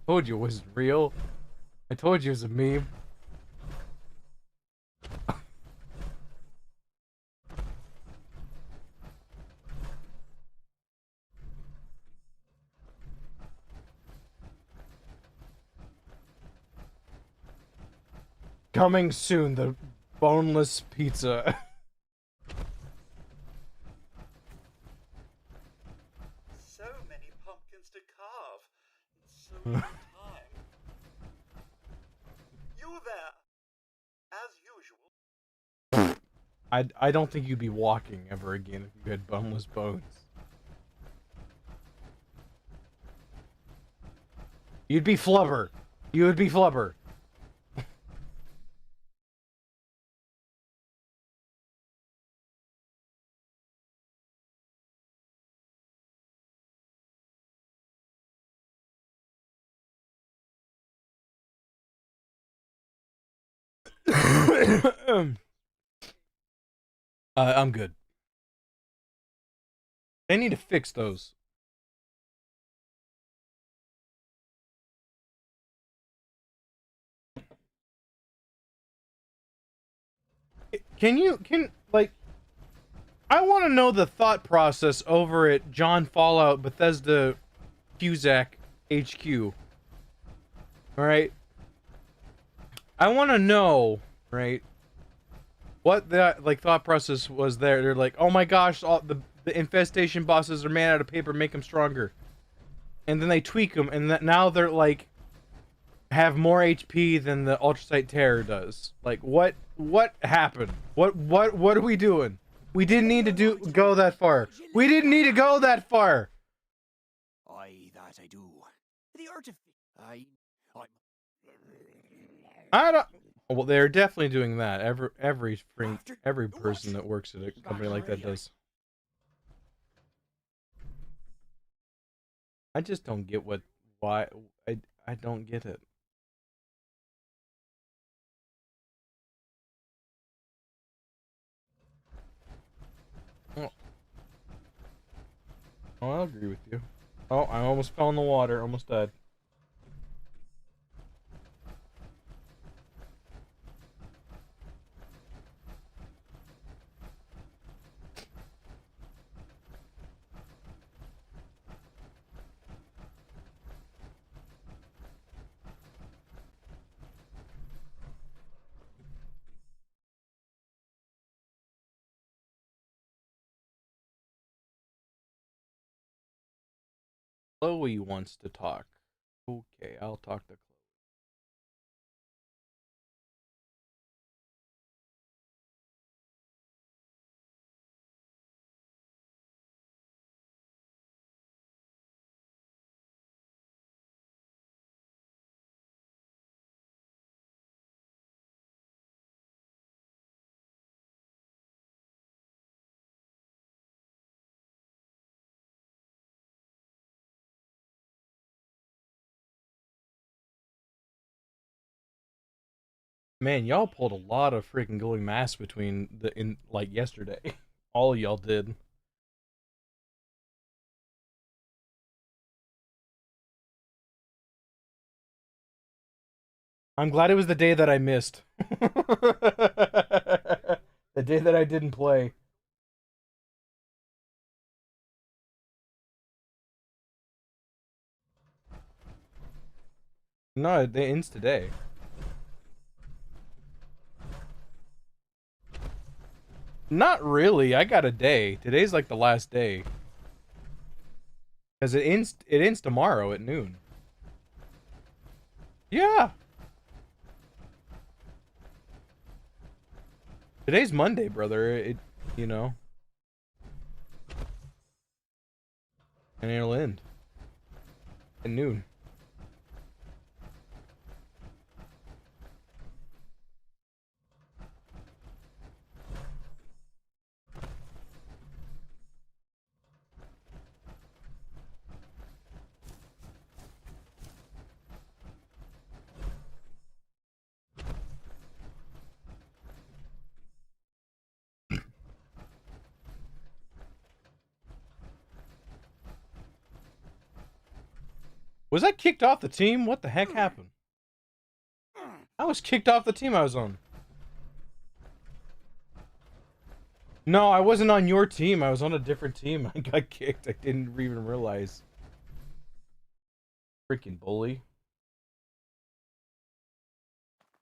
Told you it wasn't real. I told you it was a meme. Coming soon, the boneless pizza. so many pumpkins to carve. So little time. You there. As usual. I don't think you'd be walking ever again if you had boneless bones. You'd be flubber. You would be flubber. I'm good. They need to fix those. I want to know the thought process over at John Fallout Bethesda Cusack HQ. Alright? I want to know, right, what that, like, thought process was there. They're like, oh my gosh, all the infestation bosses are made out of paper, make them stronger. And then they tweak them, and now they're, like, have more HP than the Ultrasight Terror does. Like, what happened? What are we doing? We didn't need to go that far. We didn't need to go that far. Aye, that I do. The artifice. I'm. I don't. Well, they're definitely doing that. Every person that works at a company like that does. I just don't get why. I don't get it. Oh, I agree with you. Oh, I almost fell in the water. Almost died. Chloe wants to talk. Okay, I'll talk to Chloe. Man, y'all pulled a lot of freaking going mass between like yesterday. All y'all did. I'm glad it was the day that I missed. The day that I didn't play. No, it ends today. Not really. I got a day. Today's like the last day. Because it ends tomorrow at noon. Yeah. Today's Monday, brother. You know. And it'll end at noon. Was I kicked off the team? What the heck happened? I was kicked off the team I was on. No, I wasn't on your team. I was on a different team. I got kicked. I didn't even realize. Freaking bully.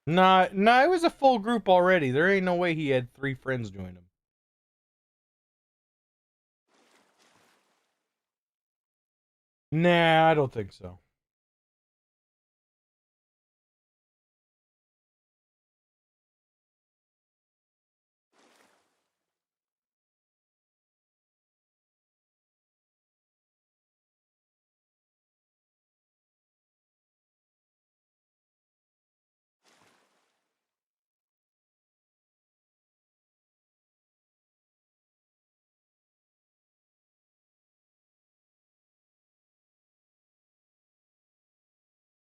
Nah, it was a full group already. There ain't no way he had 3 friends join him. Nah, I don't think so.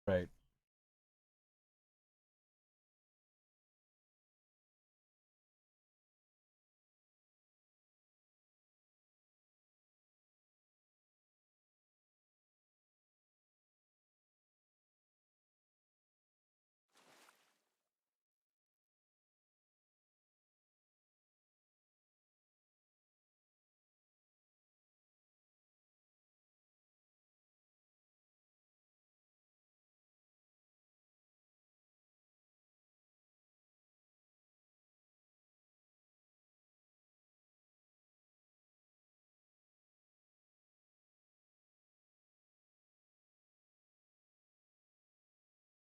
Right.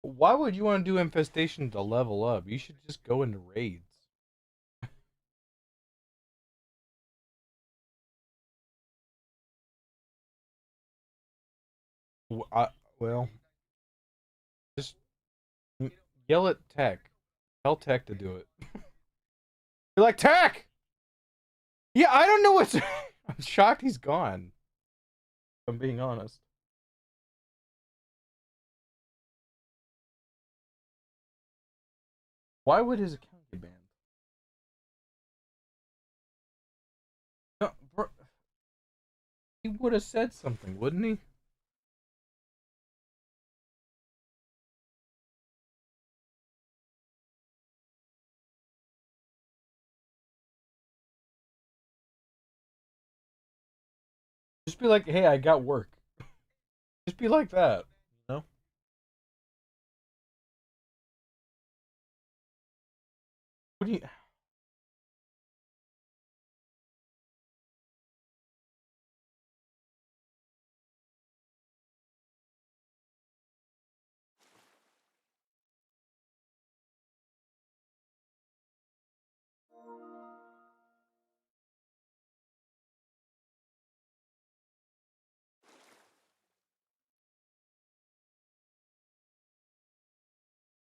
Why would you want to do infestation to level up? You should just go into raids. Well, just yell at Tech. Tell Tech to do it. You're like, Tech! Yeah, I don't know what's. I'm shocked he's gone. If I'm being honest. Why would his account get banned? No, bro, he would have said something, wouldn't he? Just be like, hey, I got work. Just be like that. You know? What do you.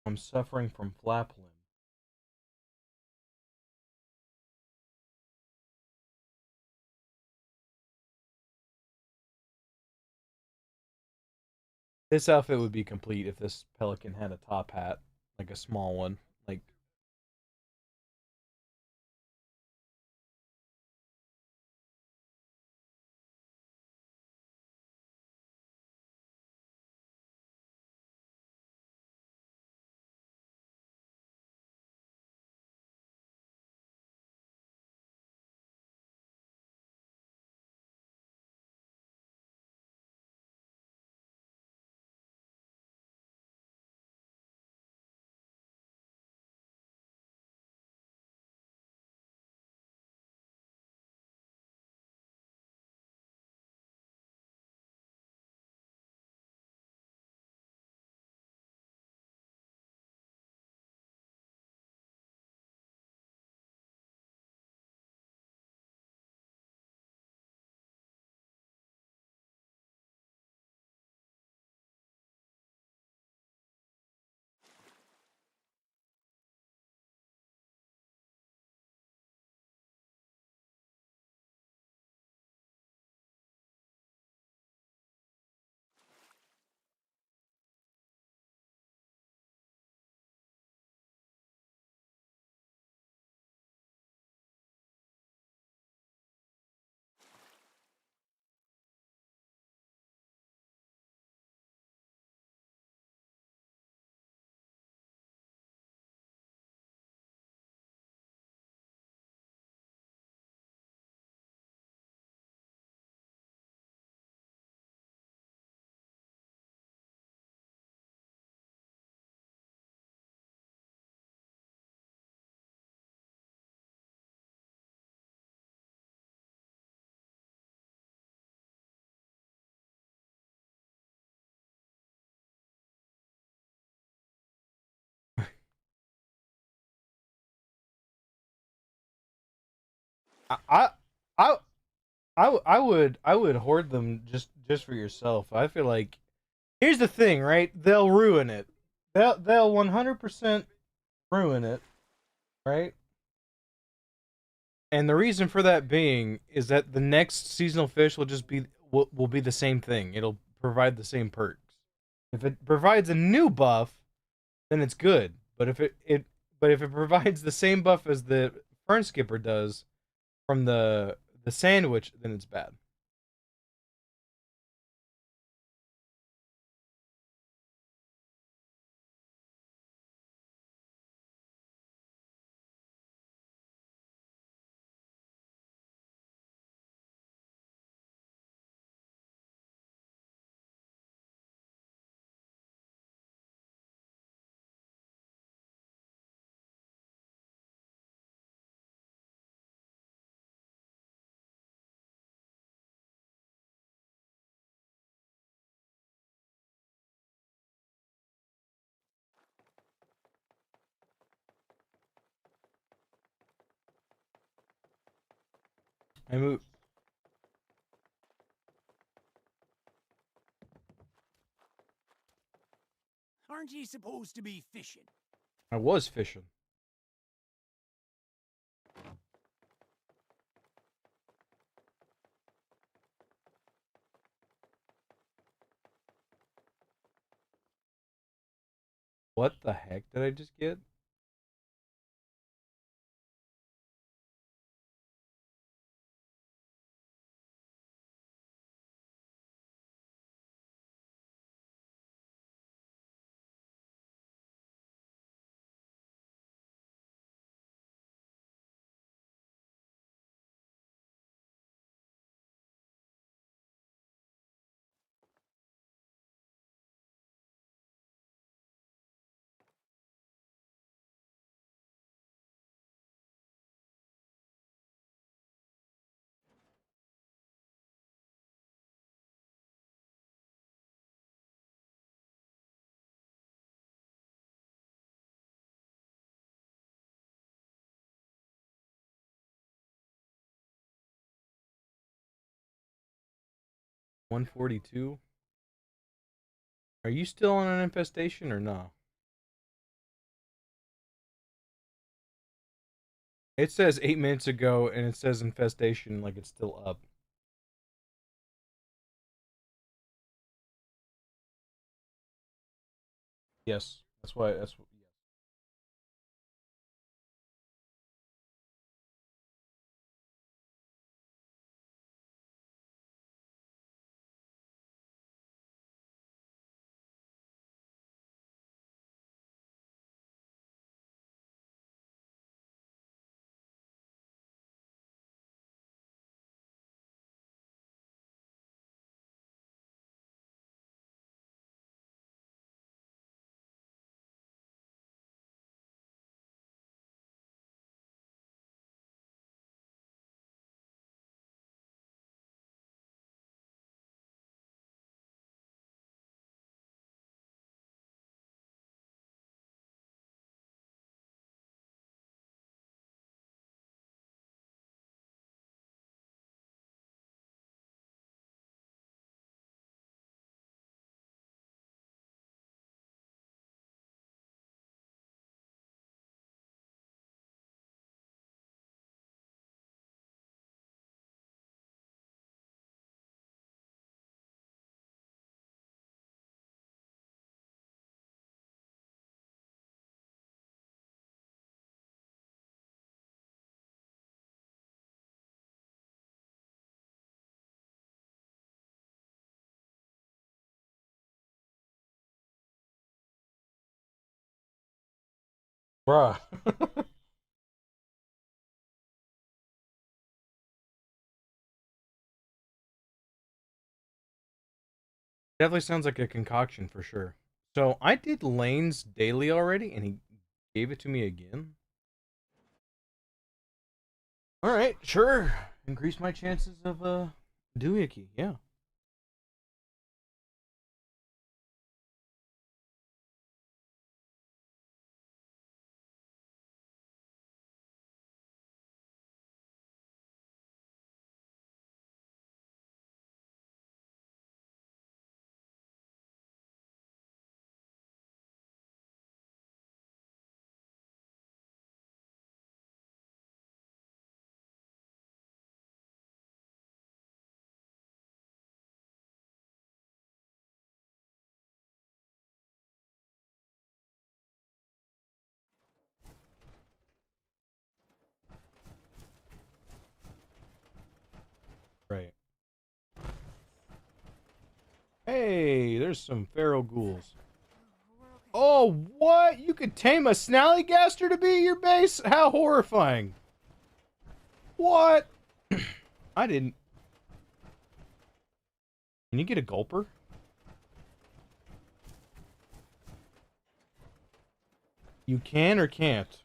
I'm suffering from flap limb. This outfit would be complete if this pelican had a top hat, like a small one. Like, I, I, I, I would hoard them just for yourself. I feel like here's the thing, right? They'll ruin it. They'll 100% ruin it, right? And the reason for that being is that the next seasonal fish will be the same thing. It'll provide the same perks. If it provides a new buff, then it's good. But if it provides the same buff as the Fern Skipper does from the sandwich, then it's bad. I move. Aren't ye supposed to be fishing? I was fishing. What the heck did I just get? $142. Are you still on an infestation or no? It says 8 minutes ago, and it says infestation like it's still up. Yes, that's why. That's what. Yes. Bruh. Definitely sounds like a concoction for sure. So I did lanes daily already, and he gave it to me again. All right, sure. Increase my chances of doohickey. Yeah. Right. Hey, there's some feral ghouls. Oh, what? You could tame a snallygaster to be your base? How horrifying. What? I didn't. Can you get a gulper? You can or can't?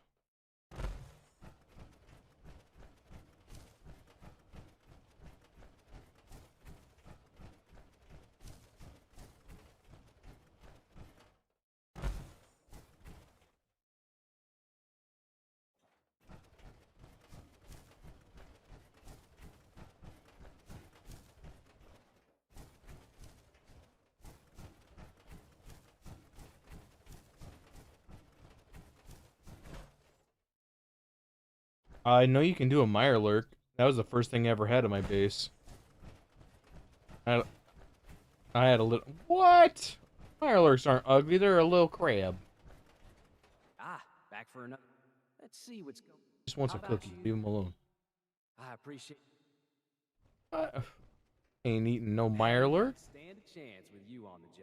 I know you can do a Mirelurk. That was the first thing I ever had at my base. I had a little... What? Mirelurks aren't ugly. They're a little crab. Ah, back for another. Let's see what's going. Just wants How a about cookie. you? Leave him alone. I appreciate. Ain't eating no Hey, Mirelurk. don't stand a chance with you on the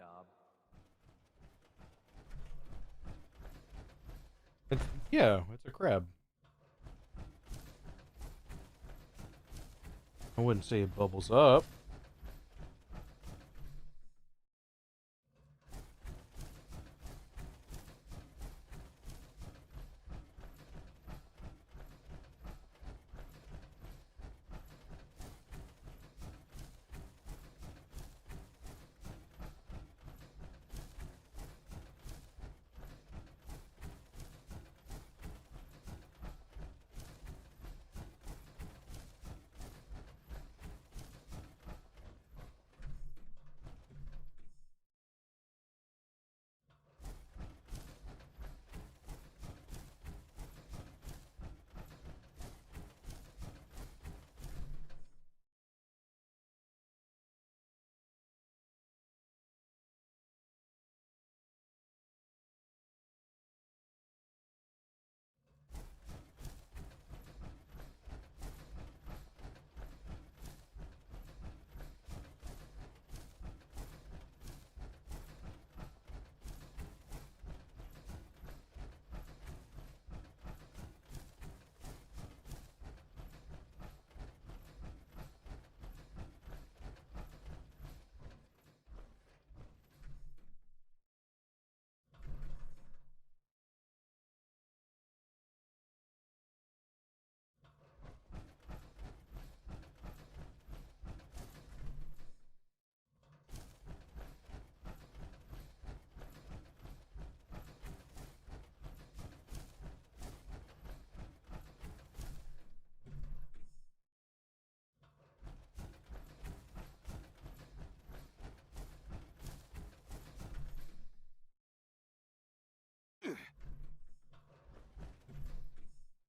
job. Yeah, it's a crab. I wouldn't say it bubbles up.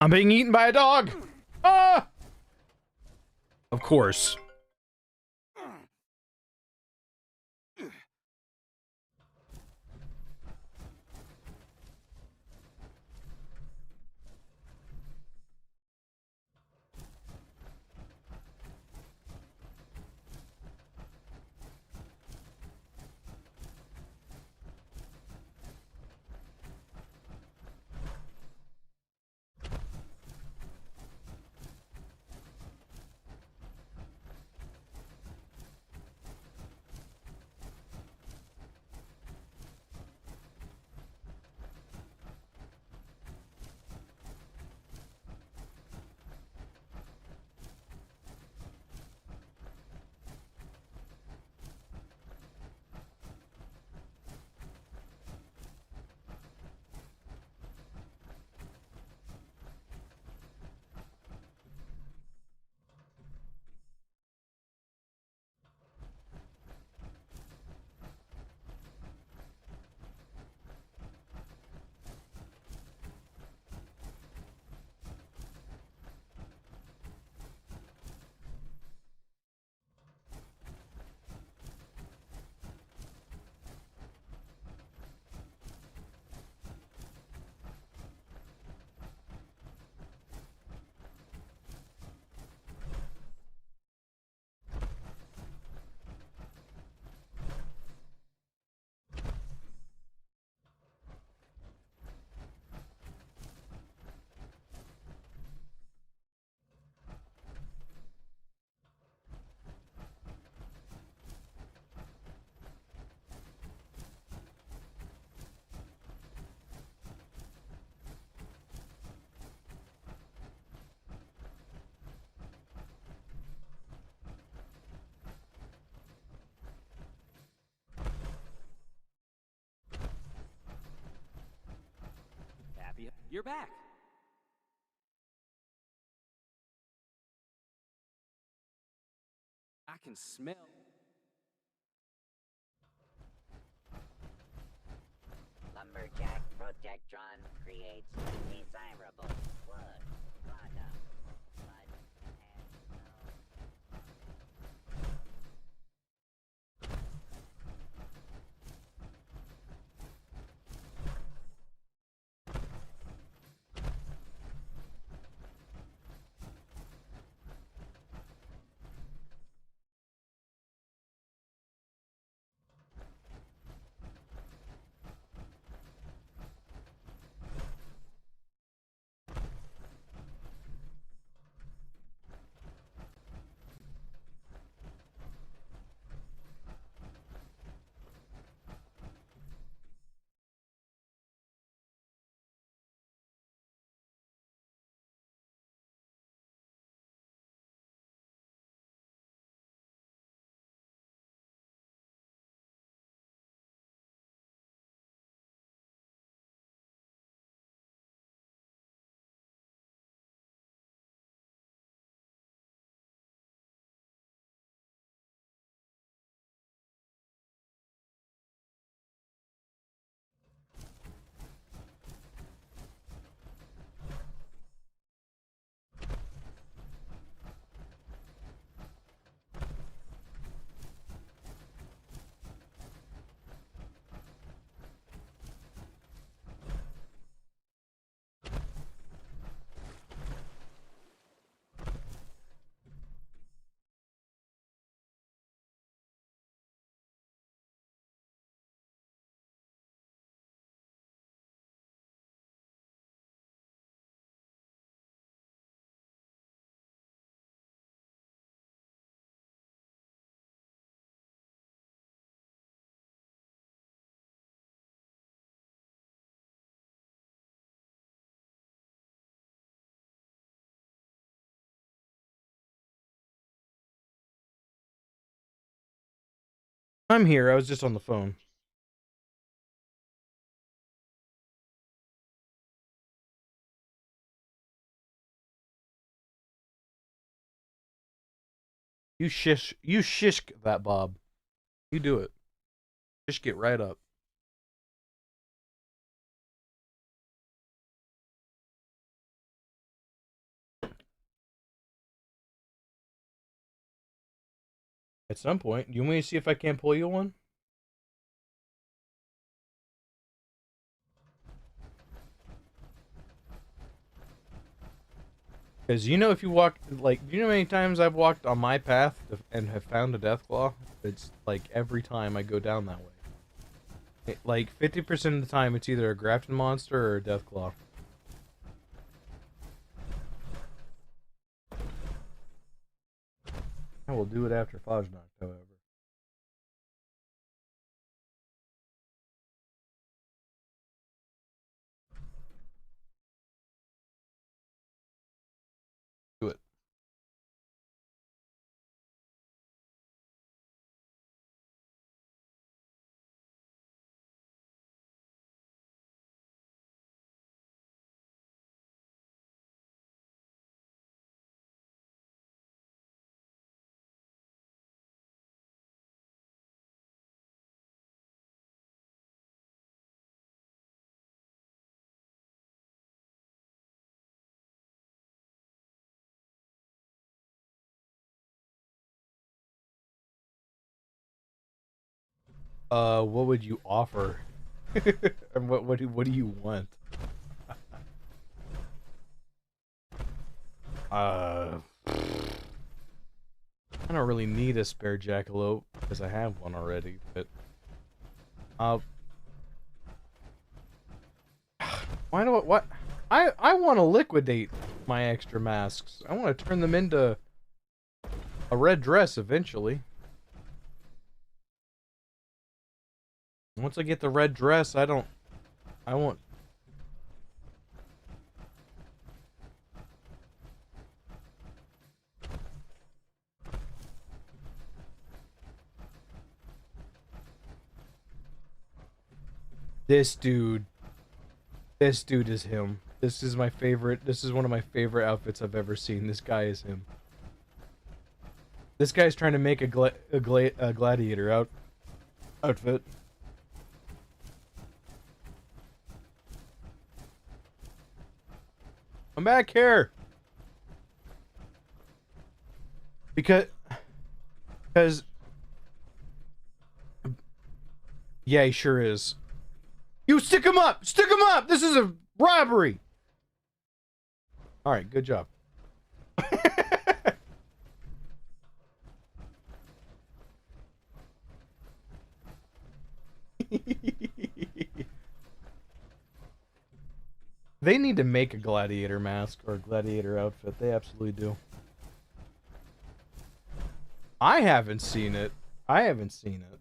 I'm being eaten by a dog! Ah! Of course. Happy you're back. I can smell. Lumberjack Protectron creates desirable wood products. I'm here. I was just on the phone. You shishk that, Bob. You do it. Just get right up. At some point, you want me to see if I can't pull you one? Because you know, if you walk, like, you know how many times I've walked on my path and have found a Deathclaw? It's like every time I go down that way. Like 50% of the time, it's either a Grafton monster or a Deathclaw. I will do it after Fajnacht, however. Do it. What would you offer? And what do you want? I don't really need a spare jackalope because I have one already, but why do I, what? I want to liquidate my extra masks. I want to turn them into a red dress eventually. Once I get the red dress, I won't. This dude is him. This is my favorite. This is one of my favorite outfits I've ever seen. This guy is him. This guy's trying to make a gladiator outfit. Come back here. Because yeah, he sure is. You stick him up! Stick him up! This is a robbery! Alright, good job. They need to make a gladiator mask or a gladiator outfit. They absolutely do. I haven't seen it. I haven't seen it.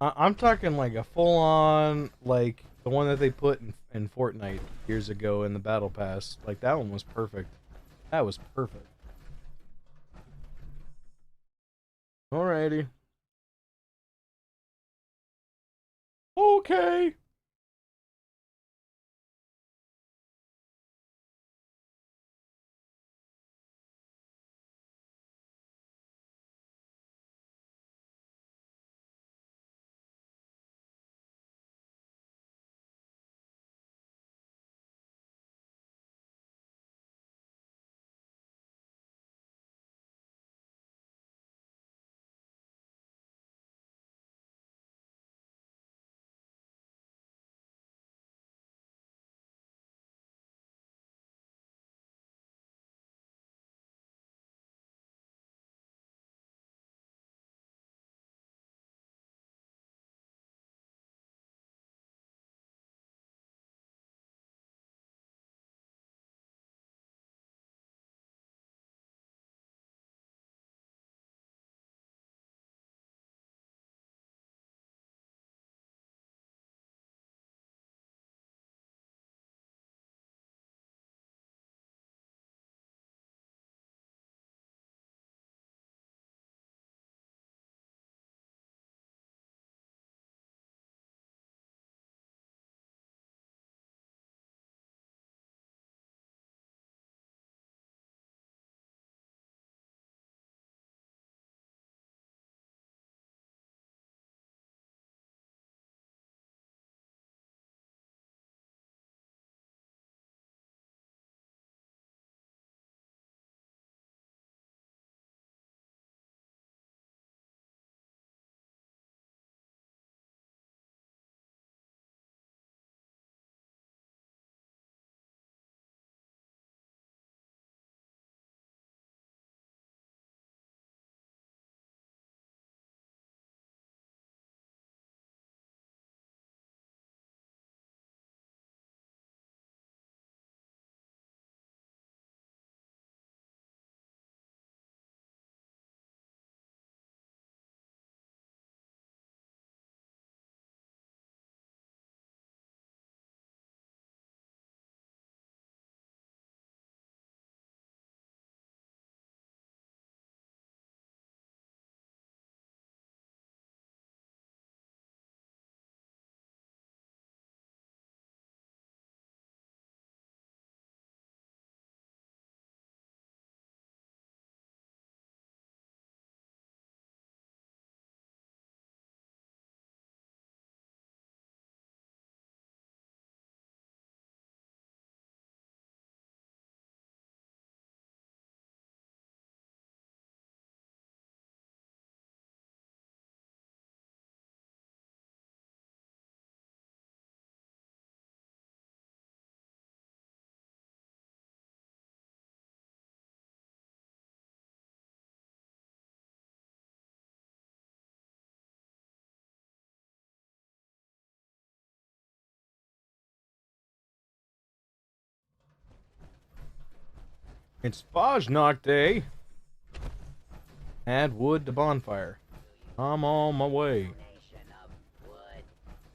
I'm talking like a full-on, like the one that they put in Fortnite years ago in the Battle Pass. Like that one was perfect. That was perfect. Alrighty. Okay. It's BRATSNACHT Day. Add wood to bonfire. I'm on my way. Donation of wood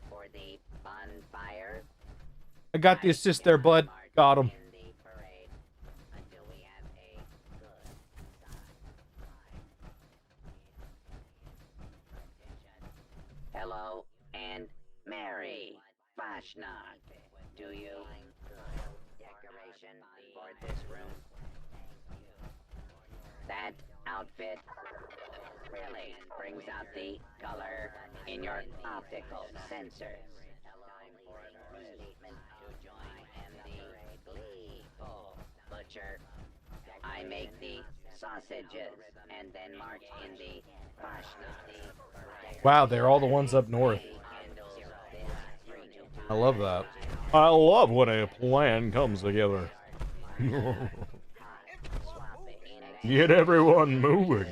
for the bonfire. I got the assist there, bud. Got him. In the parade until we have a good time. Hello and Merry Fashnacht. Do you decoration for this room? That outfit really brings out the color in your optical sensors. Time for a statement to join in the gleeful butcher. I make the sausages and then march in the Fashnacht. Wow, they're all the ones up north. I love that. I love when a plan comes together. Get everyone moving.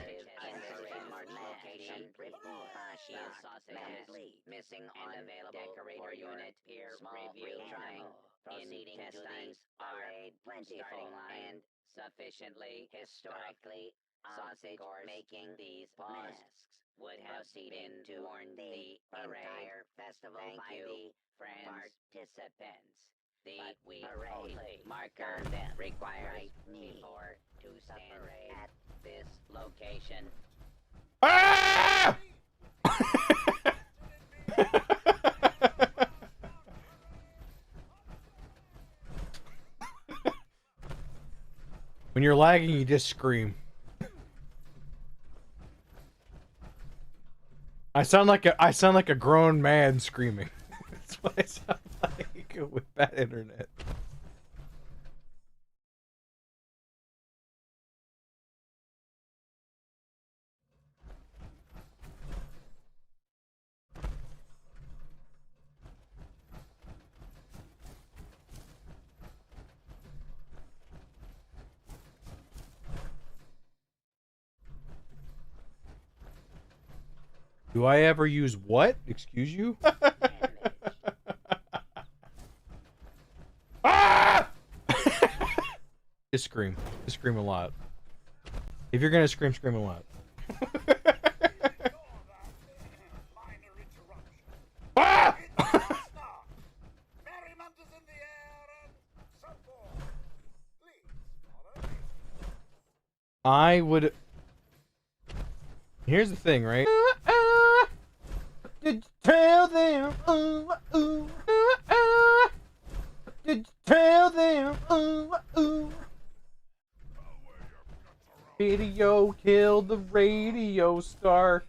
Missing unavailable decorator unit. Small review trying. Proceeding intestines are plentiful and sufficiently historically sausage making these masks would have been to warn the entire festival by the participants. The only marker requires before to stand at this location. Ah! When you're lagging, you just scream. I sound like a grown man screaming. That's what I sound like with bad internet. Do I ever use what? Excuse you? Ah! Just scream. Just scream a lot. If you're gonna scream, scream a lot. Minor interruption. Ah! Merriment is in the air and so forth. Please follow me. I would. Here's the thing, right? Did you tell them? Did you tell them? Video killed the radio star.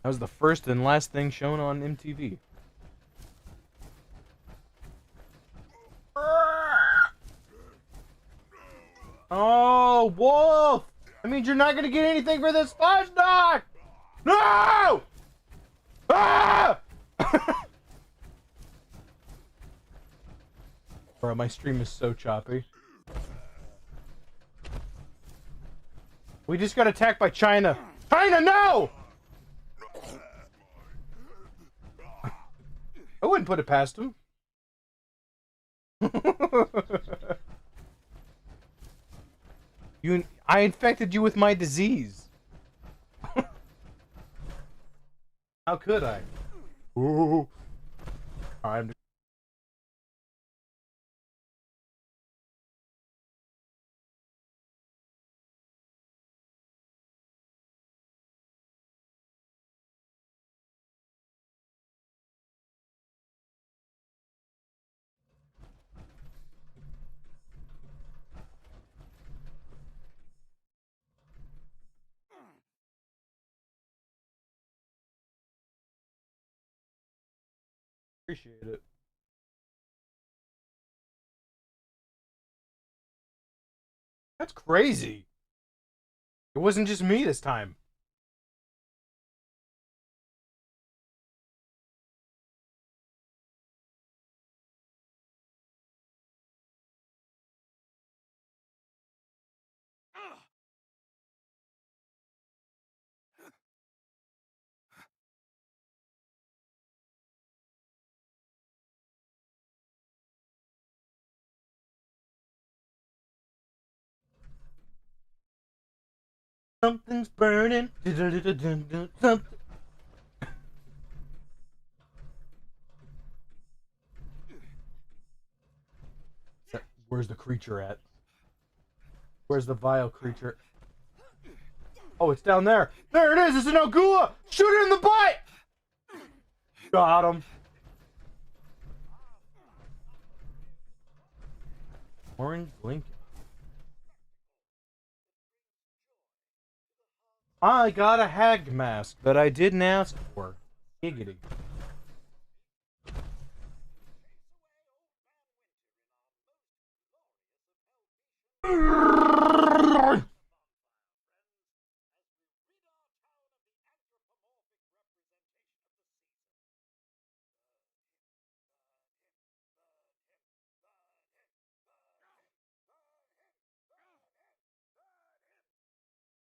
That was the first and last thing shown on MTV. Oh, Wolf! That means you're not gonna get anything for this flashback! No! Ah! Bro, my stream is so choppy. We just got attacked by China. China, no! I wouldn't put it past him. I infected you with my disease. How could I? Ooh. I'm appreciate it. That's crazy. It wasn't just me this time. Something's burning. Something. Where's the creature at? Where's the vile creature? Oh, it's down there. There it is. It's an Ogula. Shoot it in the butt. Got him. Orange blinking. I got a hag mask that I didn't ask for. Giggity.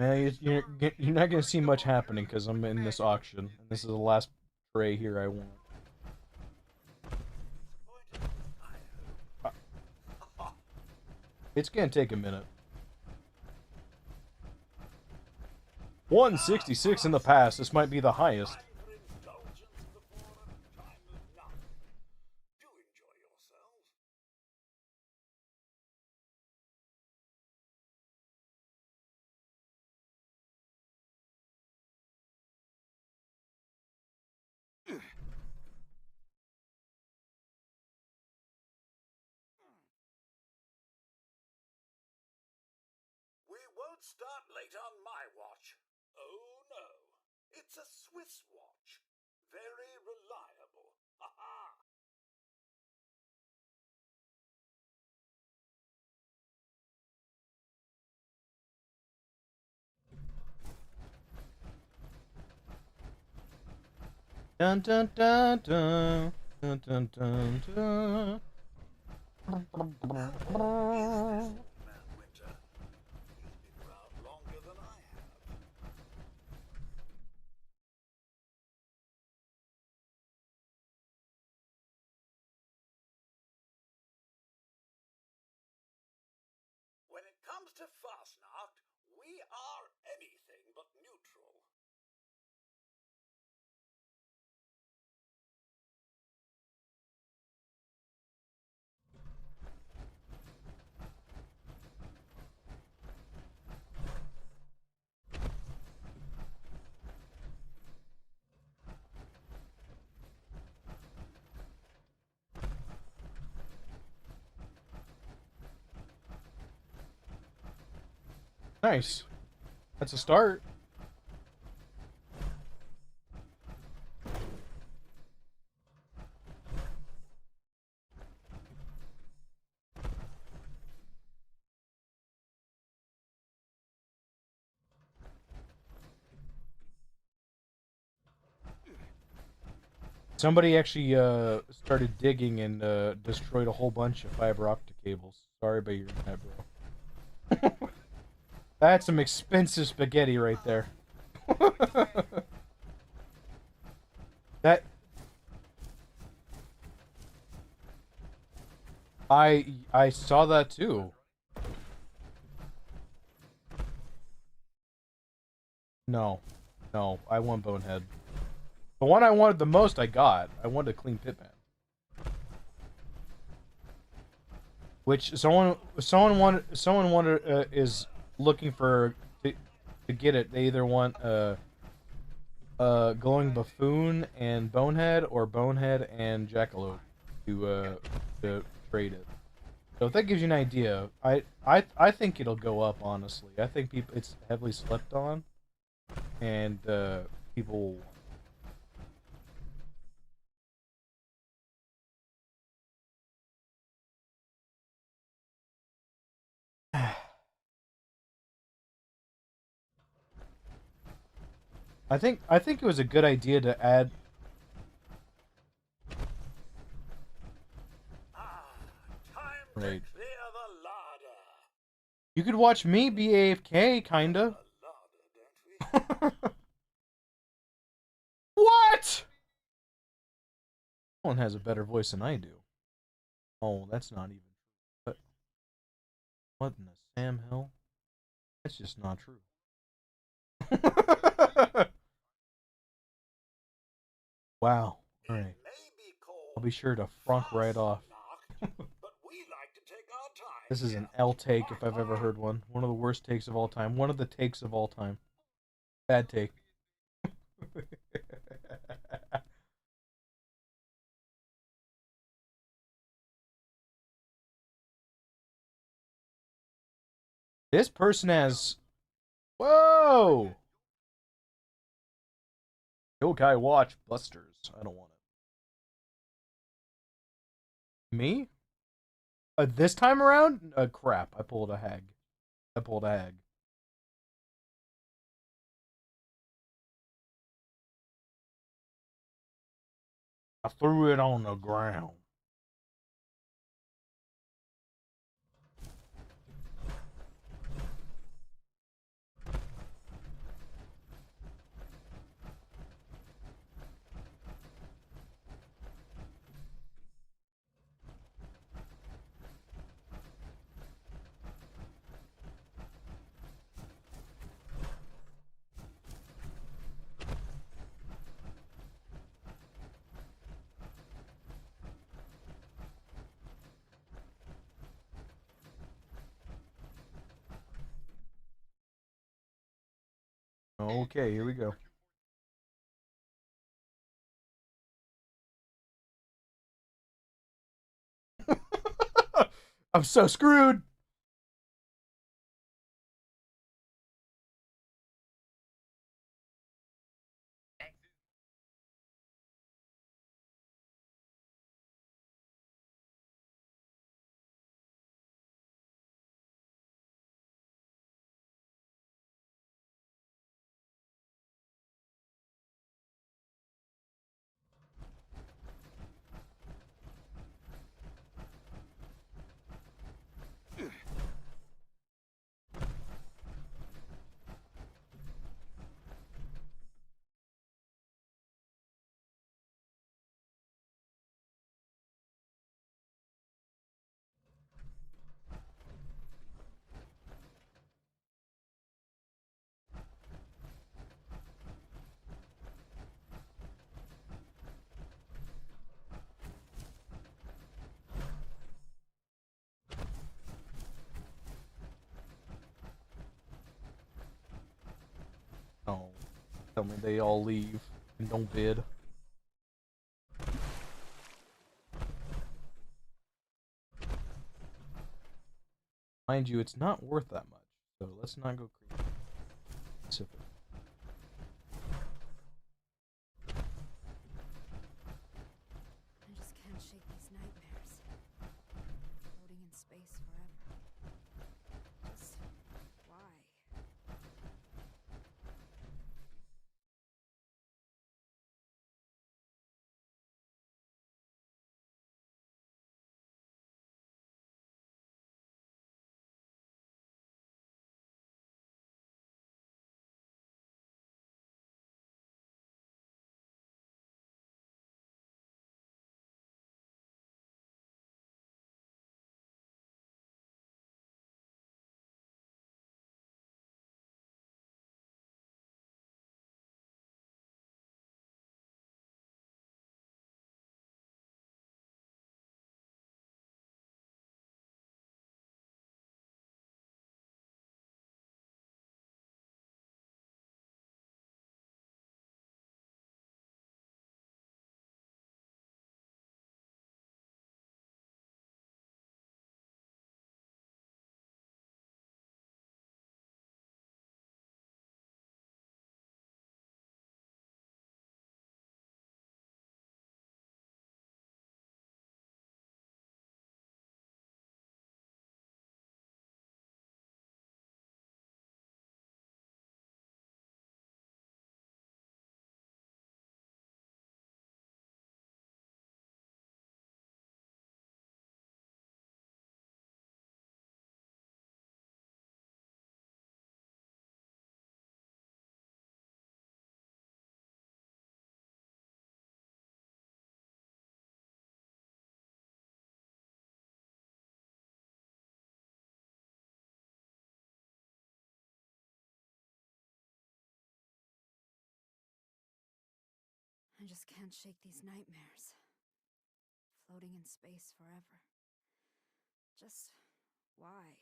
Man, you're not gonna see much happening because I'm in this auction, and this is the last tray here I want. It's gonna take a minute. 166 in the past. This might be the highest. We won't start late on my watch. Oh no. It's a Swiss watch. Very reliable. Ha ha. Dun dun dun dun dun dun dun dun. When it comes to Fastnacht, we are anything but neutral. Nice. That's a start. Somebody actually started digging and destroyed a whole bunch of fiber optic cables. Sorry about your internet, bro. That's some expensive spaghetti right there. That I saw that too. No. No, I want Bonehead. The one I wanted the most I got. I wanted a clean Pitman. Which someone wanted is looking for to get it. They either want Glowing Buffoon and Bonehead, or Bonehead and Jackalope to trade it. So if that gives you an idea, I think it'll go up, honestly. I think it's heavily slept on, and people. I think it was a good idea to add. Time Right. to clear the larder. You could watch me be AFK, kinda. A larder, don't we? What? One has a better voice than I do. Oh, that's not even true. What in the Sam Hill? That's just not true. Wow. It Alright. may be called I'll be sure to front right off. Fastnacht, but we like to take our time. This is an here. L take if I've ever heard one. One of the worst takes of all time. One of the takes of all time. Bad take. This person has... Whoa! Yokai Watch Busters. I don't want it. Me? This time around? Crap. I pulled a hag. I pulled a hag. I threw it on the ground. Okay, here we go. I'm so screwed. Oh, tell me they all leave and don't bid. Mind you, it's not worth that much, so let's not go crazy. Specific. I just can't shake these nightmares. Floating in space forever. Just why? I just can't shake these nightmares. Floating in space forever. Just why?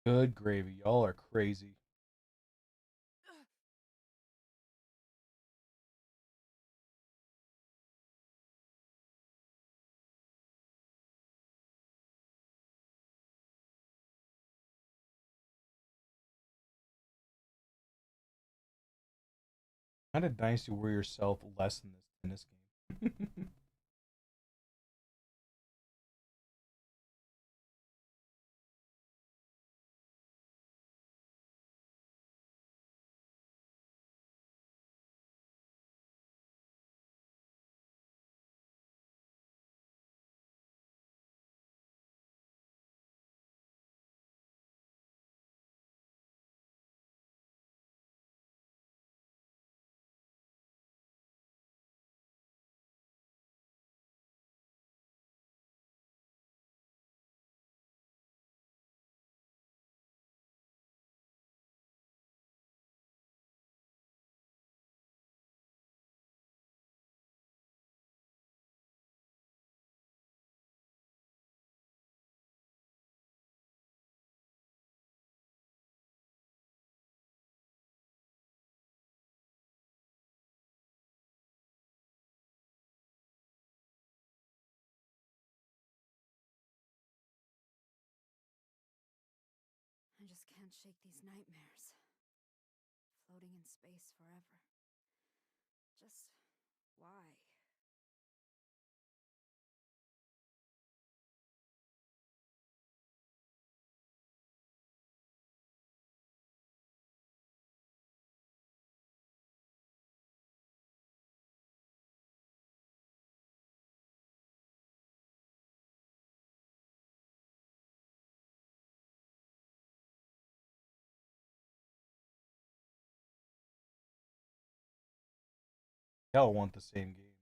Good gravy. Y'all are crazy. How did Dynasty Warrior yourself less than this in this game? I just can't shake these nightmares. Floating in space forever. Just why? Y'all want the same game.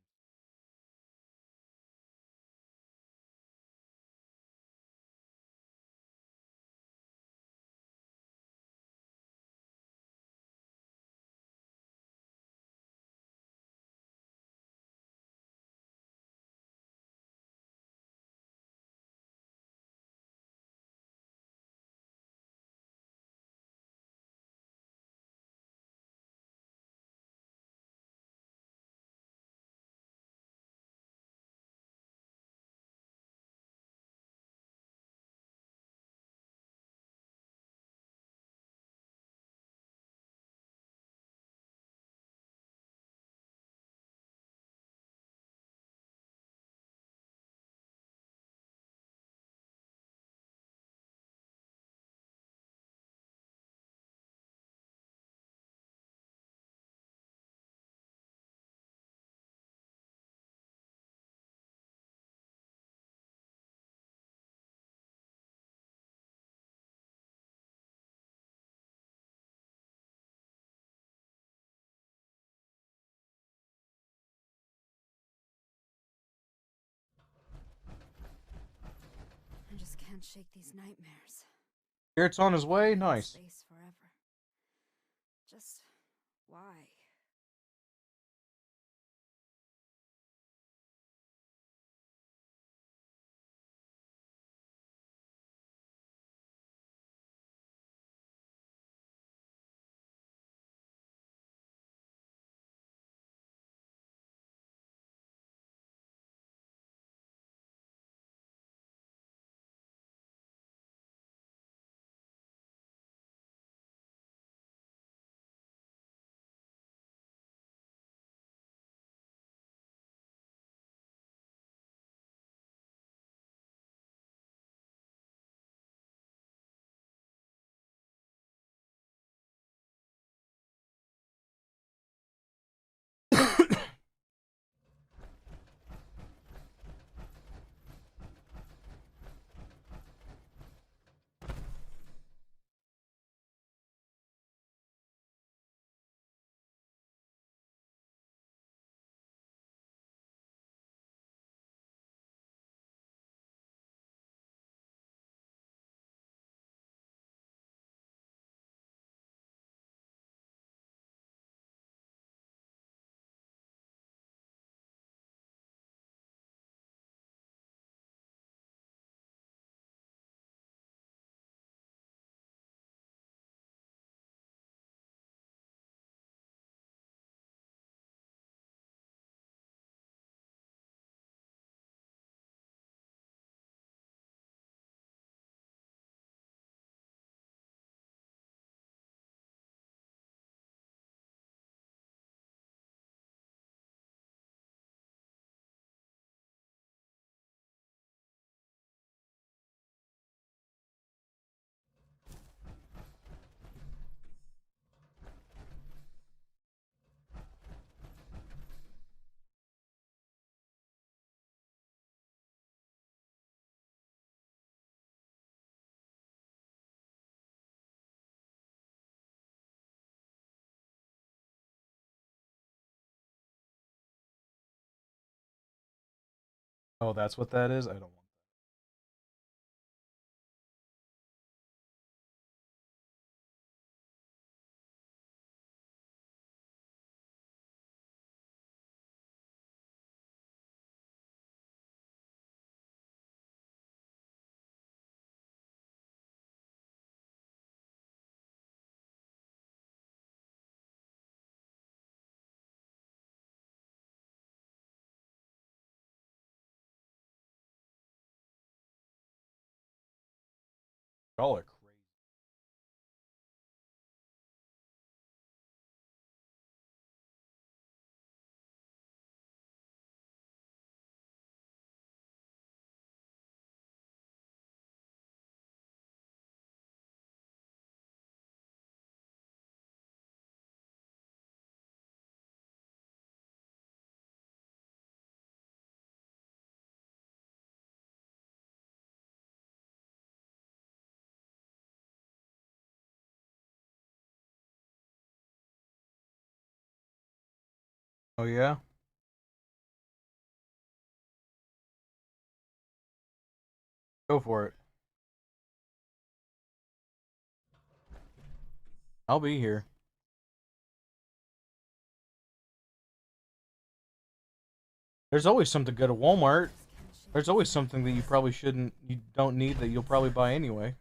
I just can't shake these nightmares. Garrett's on his way. Floating in Nice. space forever. Just why? Oh, that's what that is? I don't want y'all are crazy. Oh yeah? Go for it. I'll be here. There's always something good at Walmart. There's always something that you probably shouldn't, you don't need that you'll probably buy anyway.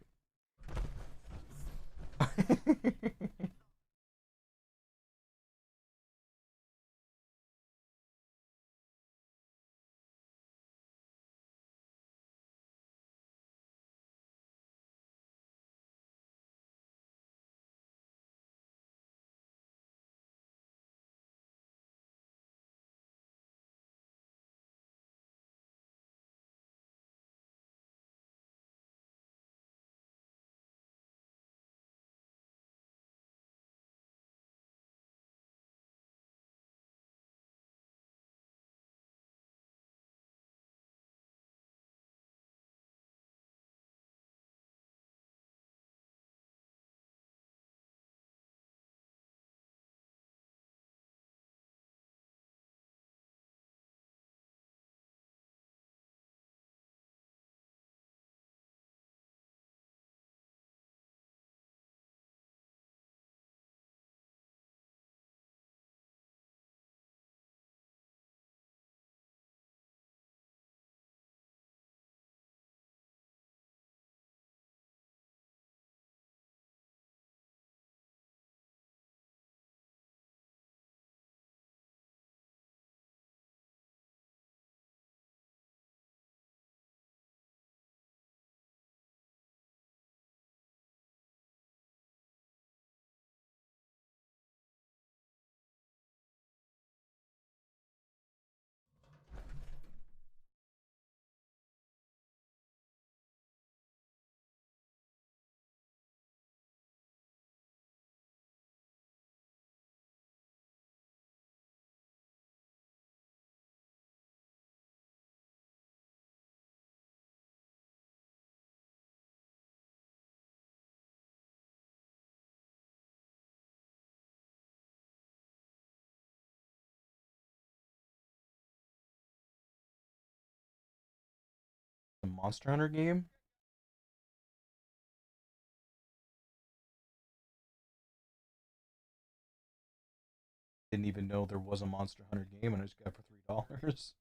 The Monster Hunter game? Didn't even know there was a Monster Hunter game and I just got it for $3.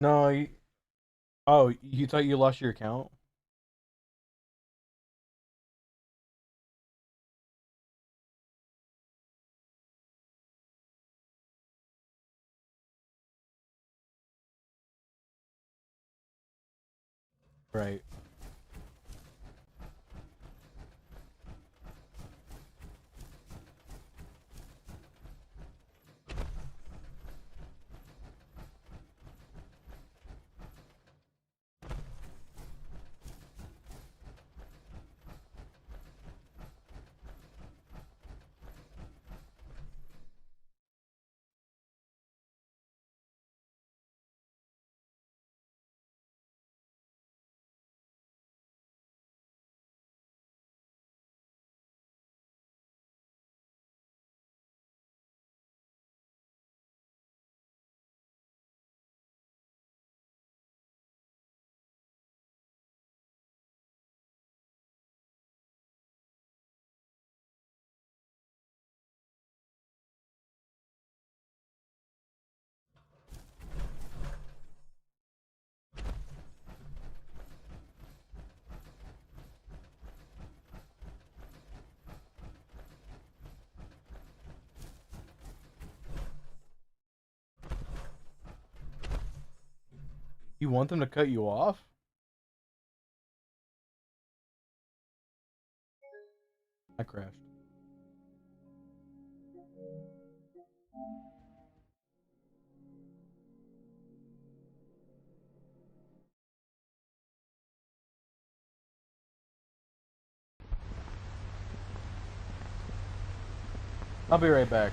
No, oh, you thought you lost your account? Right. You want them to cut you off? I crashed. I'll be right back.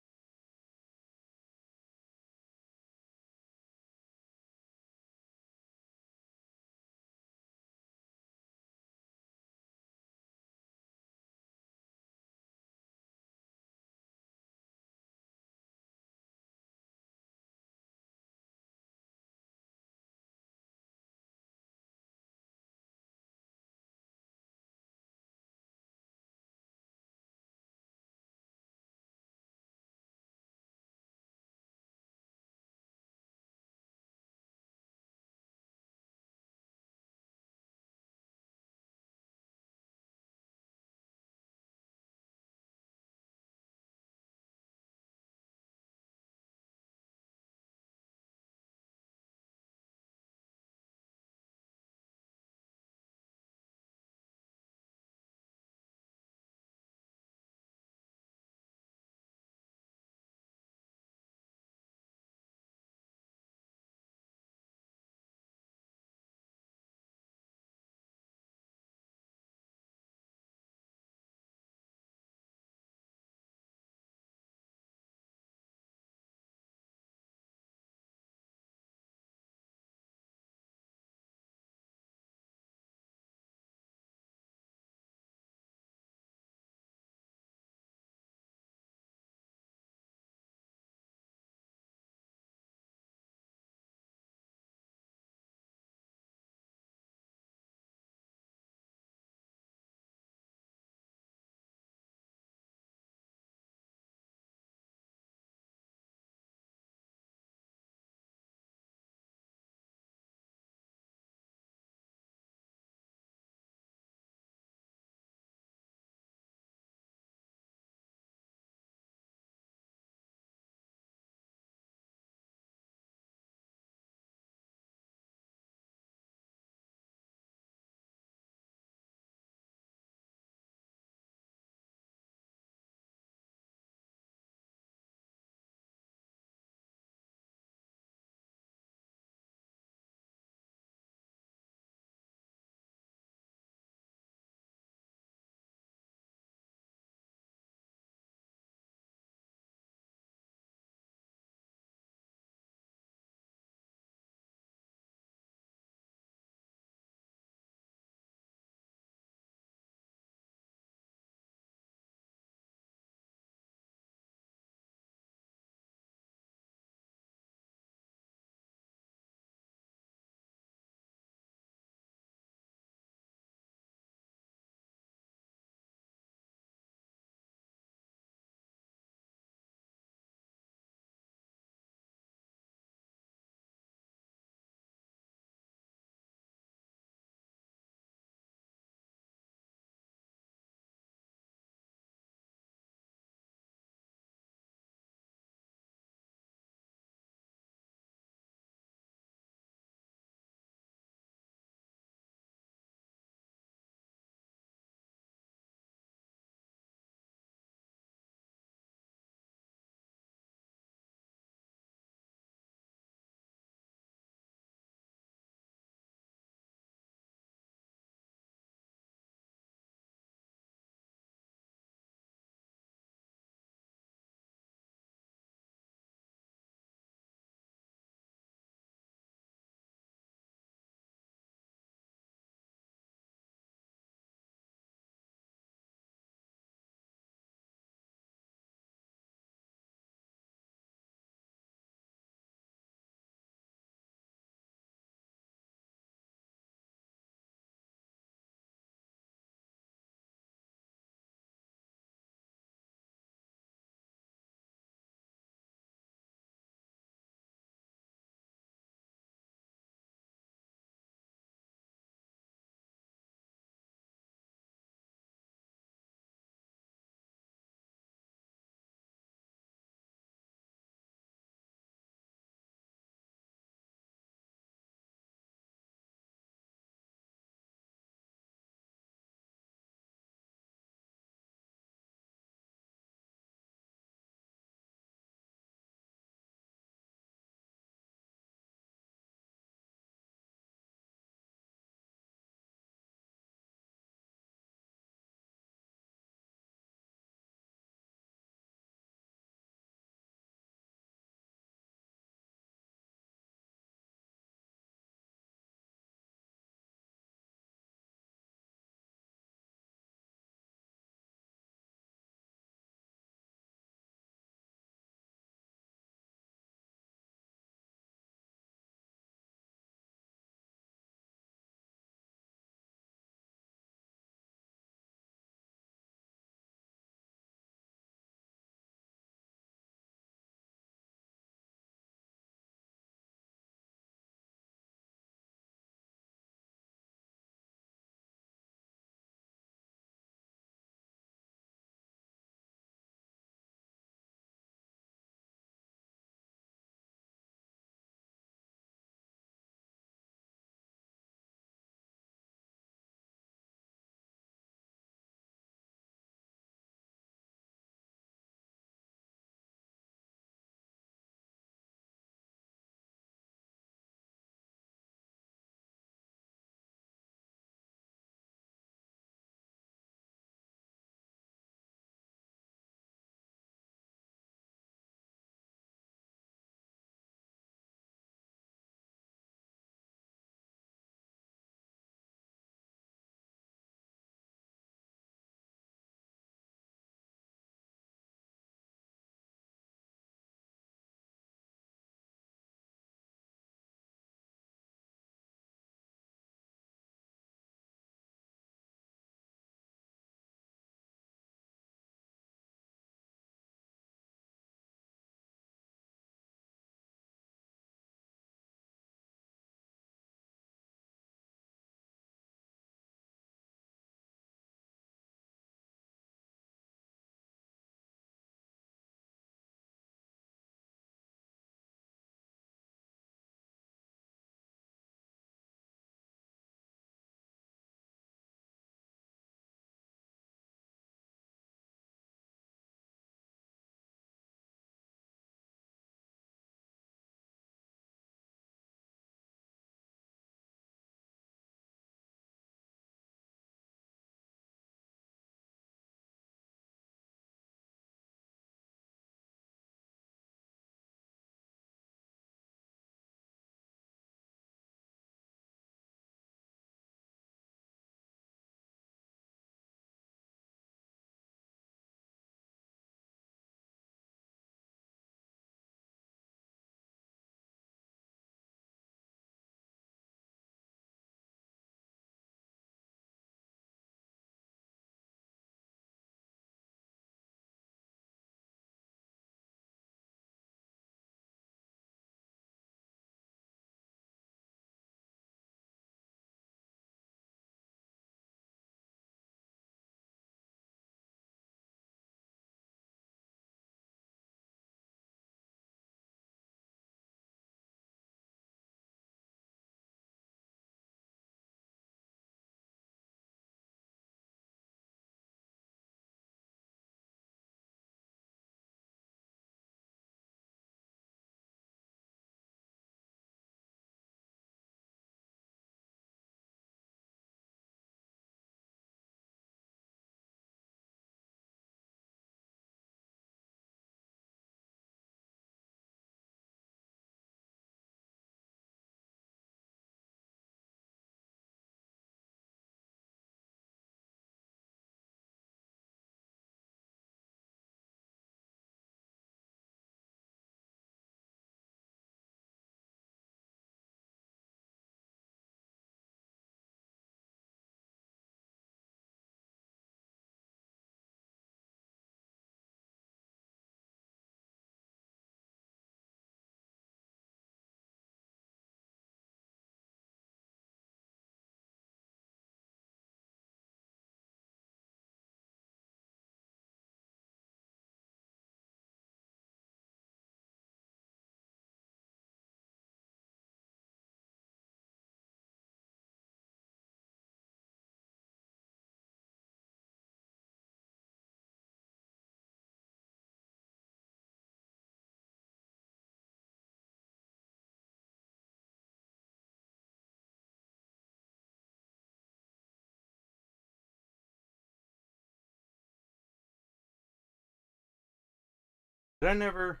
Did I never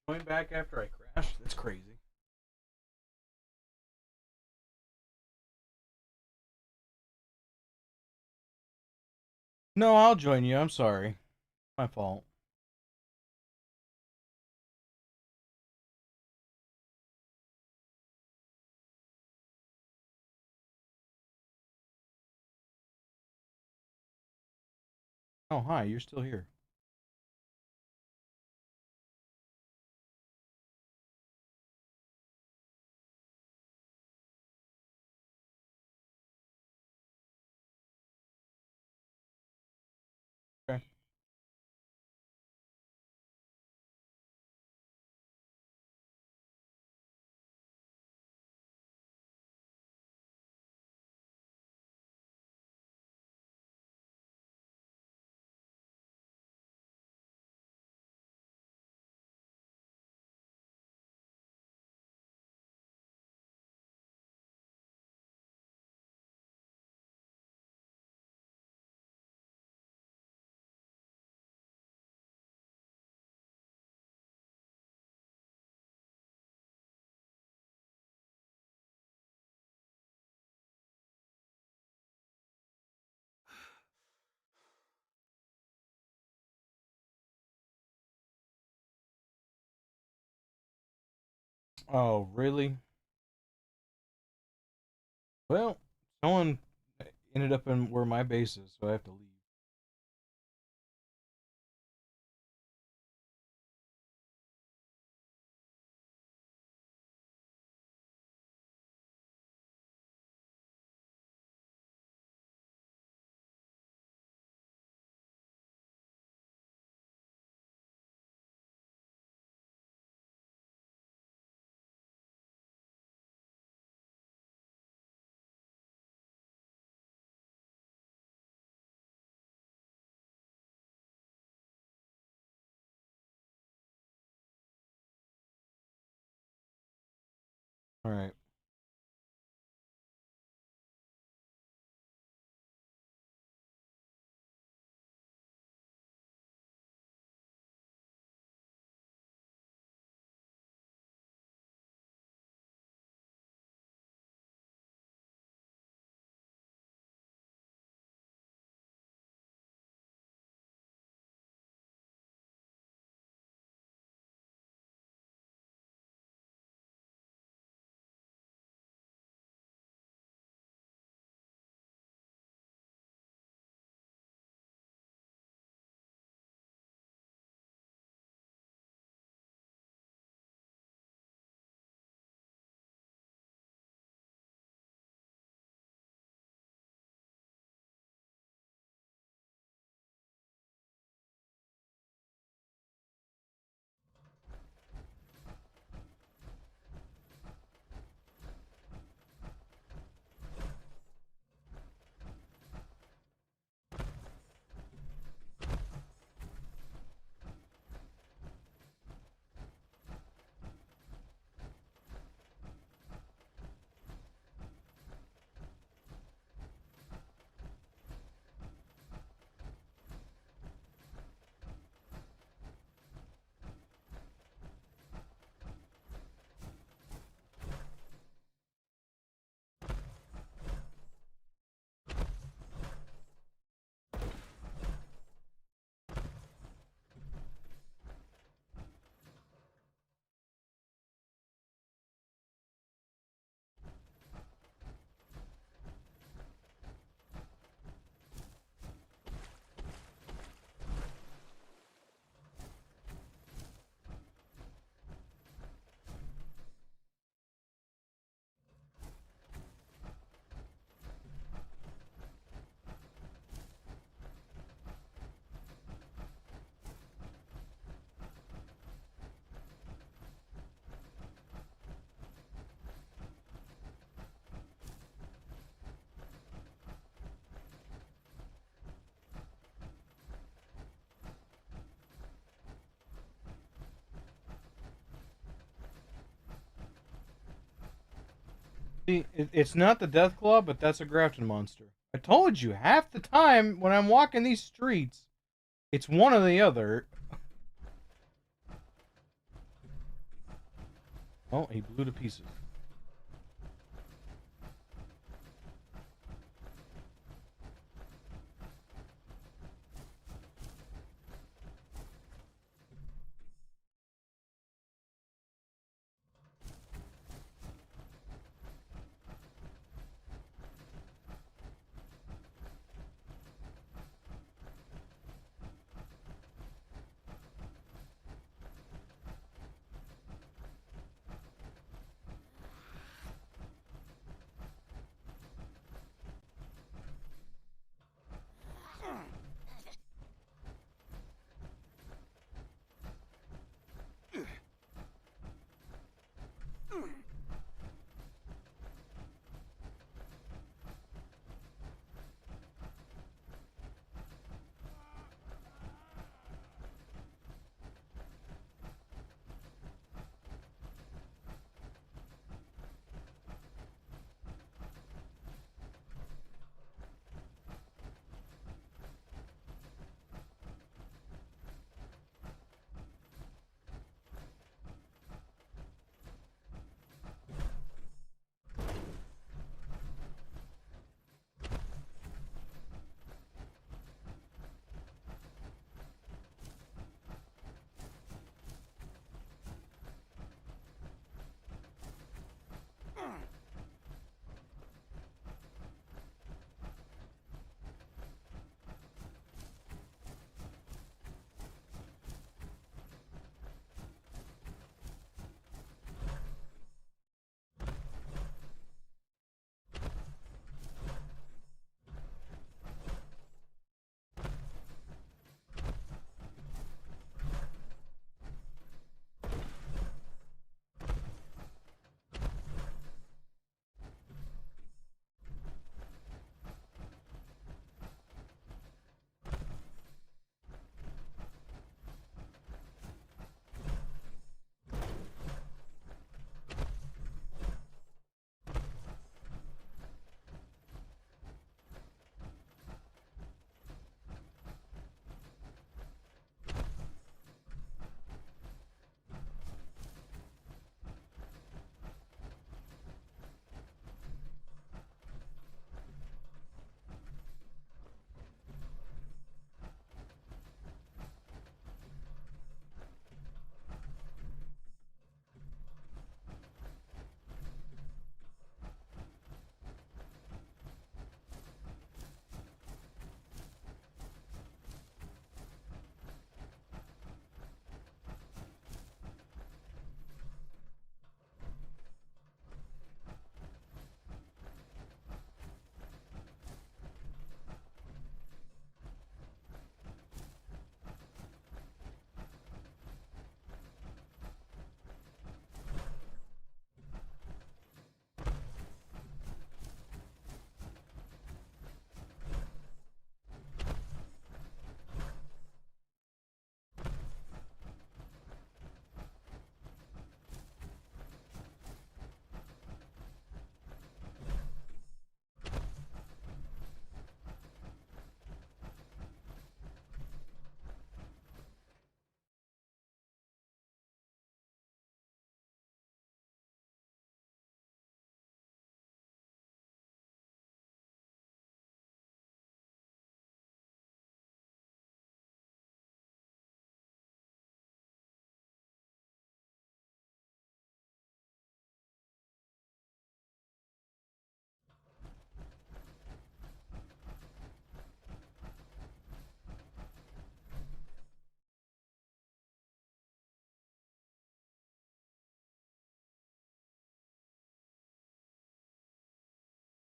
join back after I crashed? That's crazy. No, I'll join you. I'm sorry. My fault. Oh, hi. You're still here. Okay. Oh, really? Well, someone ended up in where my base is, so I have to leave. All right. See, it's not the Death Claw, but that's a Grafton monster. I told you, half the time when I'm walking these streets, it's one or the other. Oh, he blew to pieces.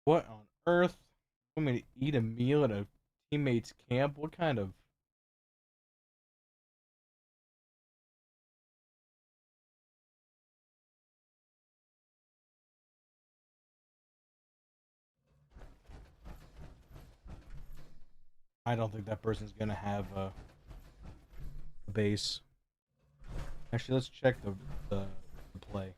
What on earth? Want me to eat a meal at a teammate's camp? What kind of... I don't think that person's gonna have a base. Actually, let's check the play.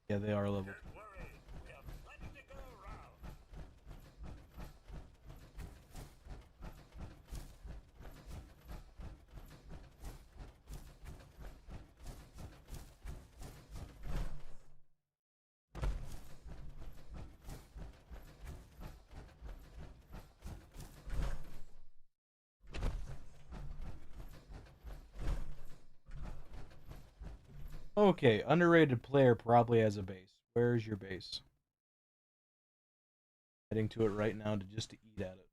Yeah, they are level. Don't worry, we have plenty to go around. Okay, underrated player probably has a base. Where's your base? Heading to it right now to just to eat at it.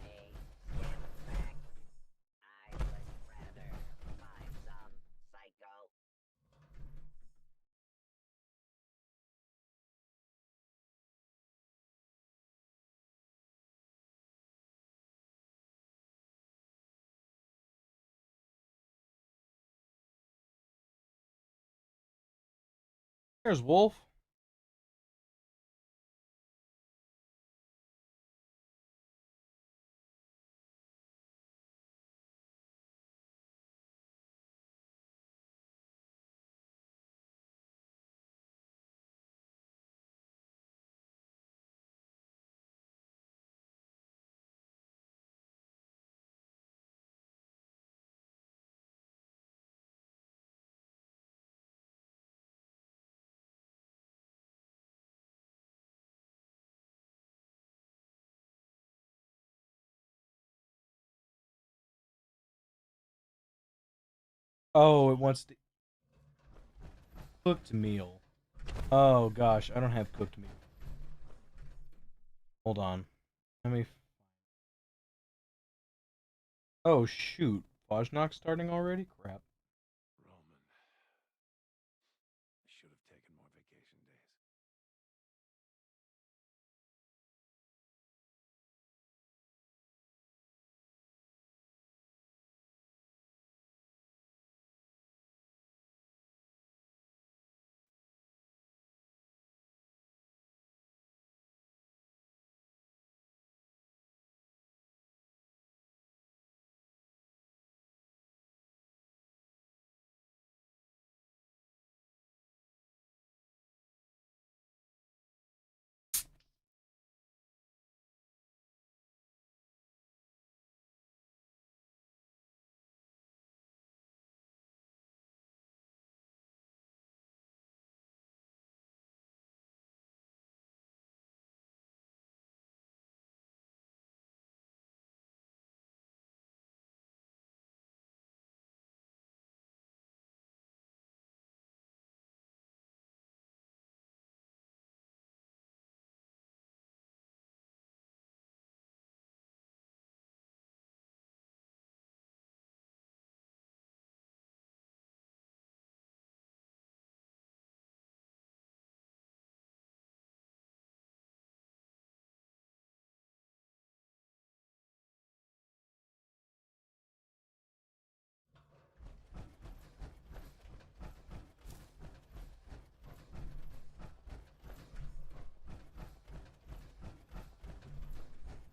Hey, stand back. I would rather find some psycho. There's Wolf. Oh, it wants to cooked meal. Oh gosh, I don't have cooked meal. Hold on. Let me. Oh shoot, Fajnok starting already? Crap. Roman, I should have taken more vacation days.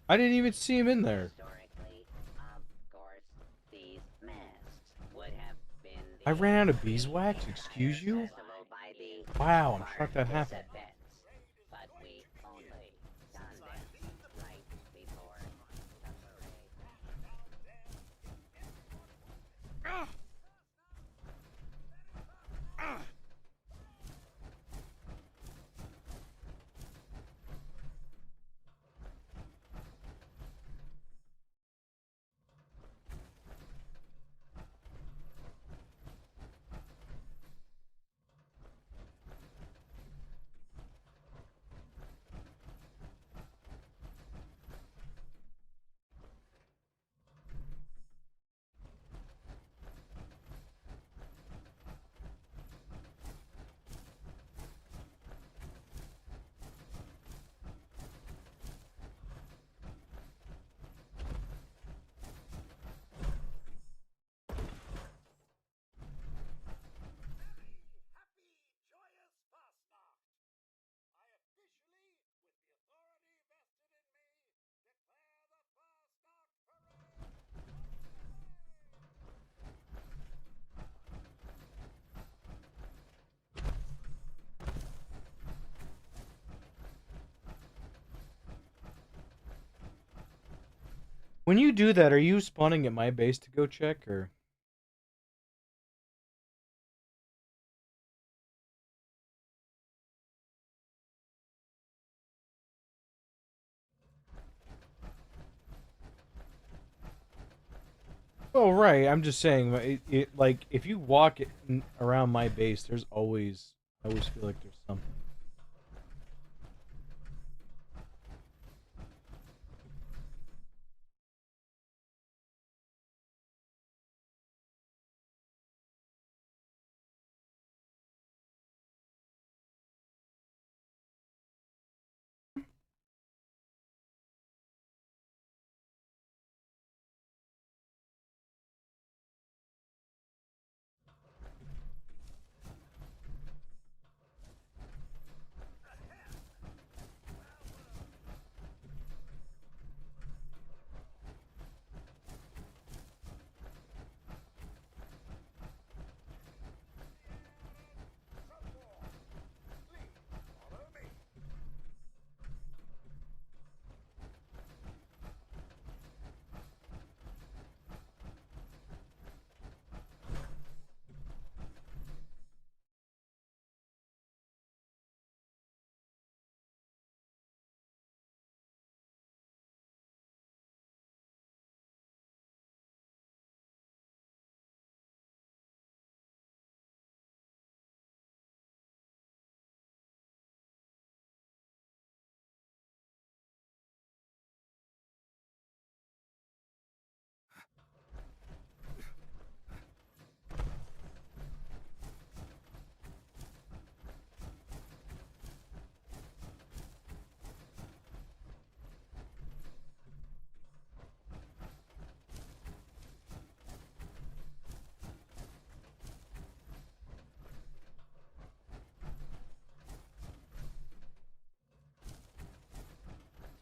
I didn't even see him in there. Historically, of course, these masks would have been the I ran out of beeswax, excuse you? festival by the Wow, I'm shocked that happened. participants. But we only done this right before the parade. When you do that, are you spawning at my base to go check, or? Oh, right. I'm just saying, like, if you walk around my base, there's always, I always feel like there's something. Follow me.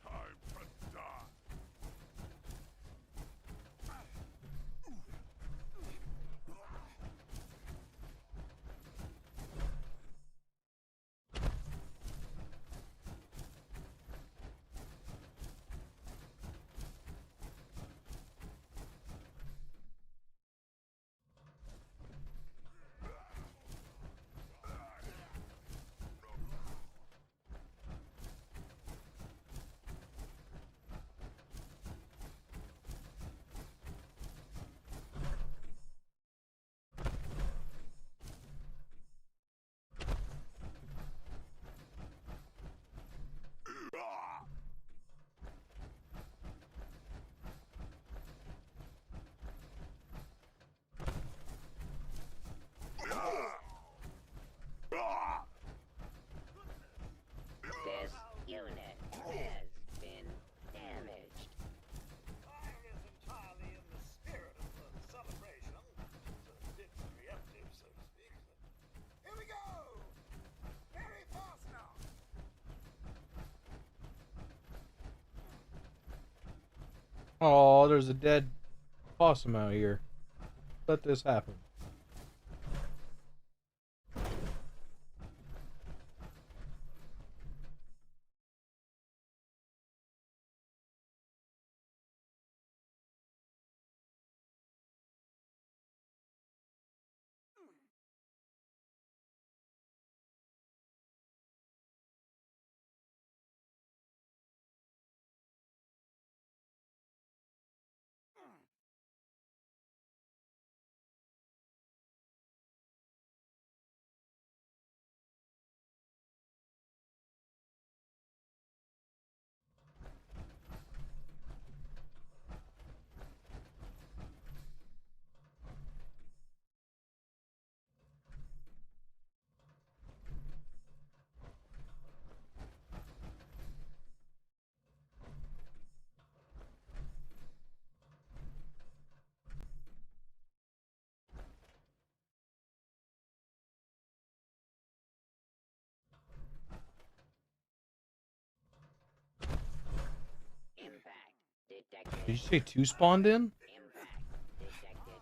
Time to die. This unit has been damaged. Fire is entirely in the spirit of the celebration. It's a bit preemptive, so to speak. Here we go! Very fast now! Oh, there's a dead possum out here. Let this happen. Impact detected. Did you say two spawned in? Impact detected.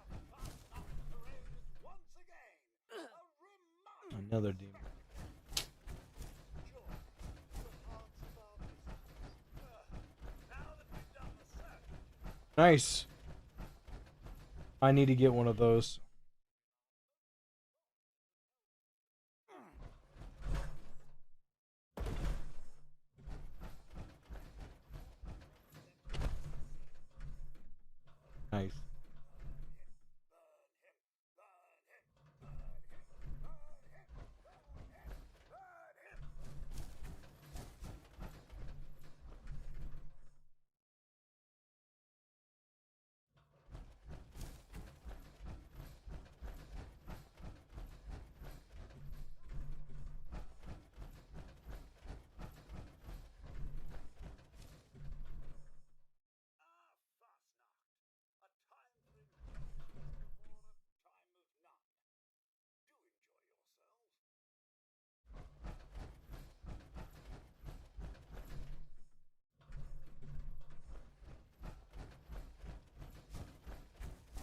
Once again, a remarkable Another demon. joy. The hearts of our visitors. Now that we've done the search, Nice. I need to get one of those. Nice.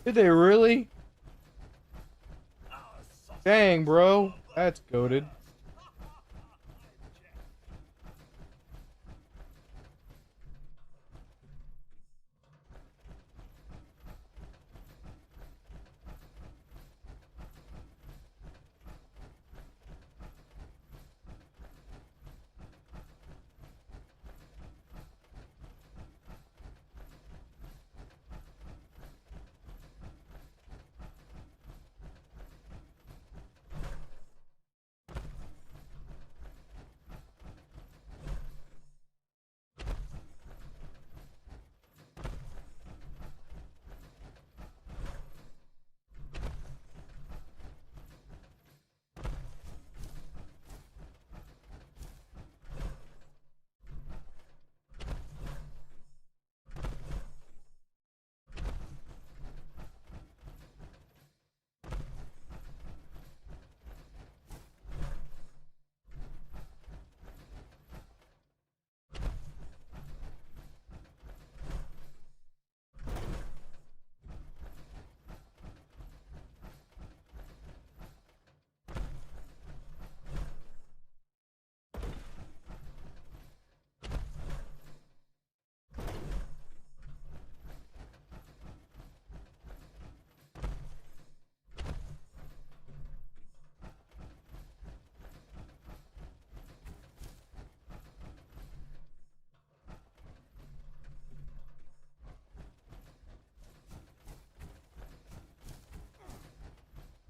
Did they really? Dang, bro. That's goated.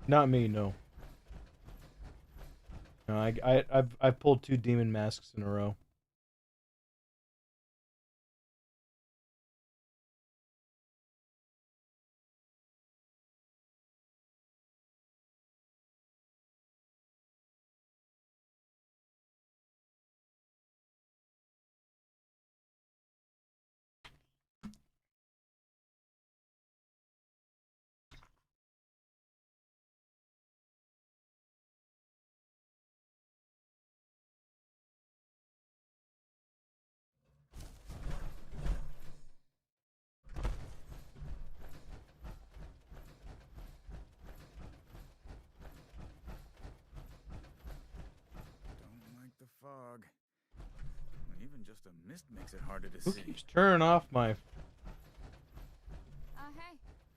Not me, no. No, I've pulled 2 demon masks in a row. Don't like the fog. Even just a mist makes it harder to Who see. keeps turning off my... Hey.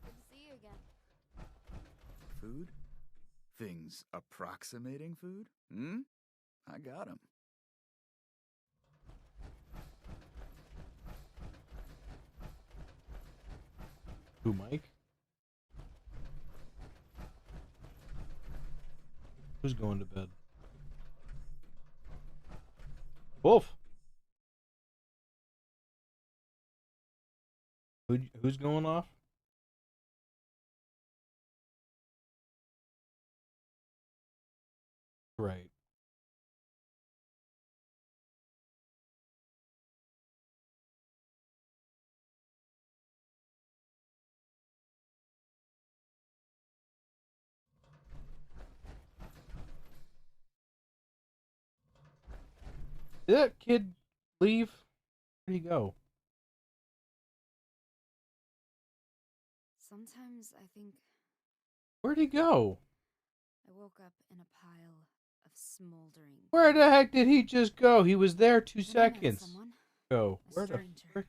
Good to see you again. Food? Things approximating food? Hmm? I got 'em. Who, Mike? Who's going to bed? Wolf! Who's going off? Right. Did that kid leave? Where'd he go? Sometimes I think Where'd he go? I woke up in a pile of smoldering. Where the heck did he just go? He was there 2 Then I met seconds someone, ago. a Where the stranger. frick?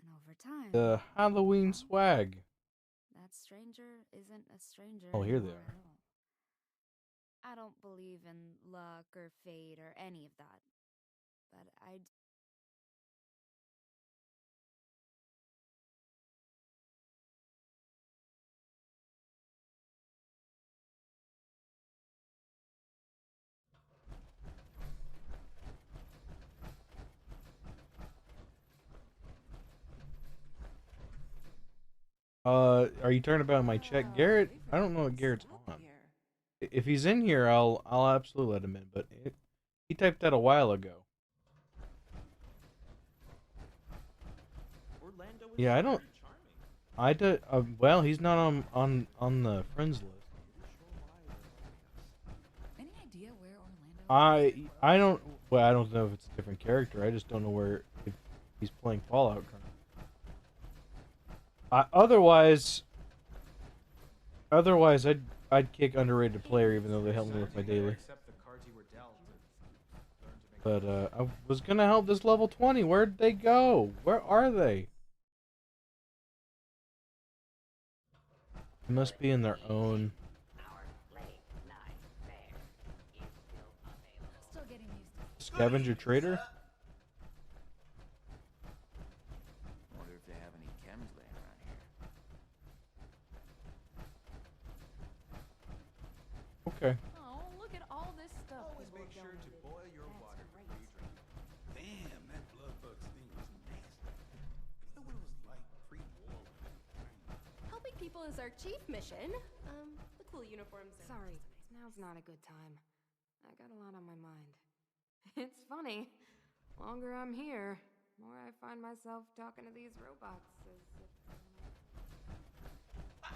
And over time, The Halloween swag. That stranger isn't a stranger. Oh, here they anymore are. at all. I don't believe in luck or fate or any of that. But I Are you talking about my check, Garrett? I don't know what Garrett's on. If he's in here, I'll absolutely let him in. But he typed that a while ago. Yeah, I don't. I do. Well, he's not on the friends list. Any idea where Orlando I don't. Well, I don't know if it's a different character. I just don't know where if he's playing Fallout currently. Otherwise, I'd kick underrated player even though they help me with my daily. But I was gonna help this level 20. Where'd they go? Where are they? They must be in their own. still getting used to Scavenger trader? Wonder if they have any chems laying around here. Okay. Oh, look at all this stuff. Always make sure to boil your water before you drink it. Damn, that blood bug sting was nasty. You know what it was like pre-war? Helping people is our chief mission. The cool uniforms. Sorry, now's not a good time. I got a lot on my mind. It's funny. Longer I'm here, more I find myself talking to these robots as if...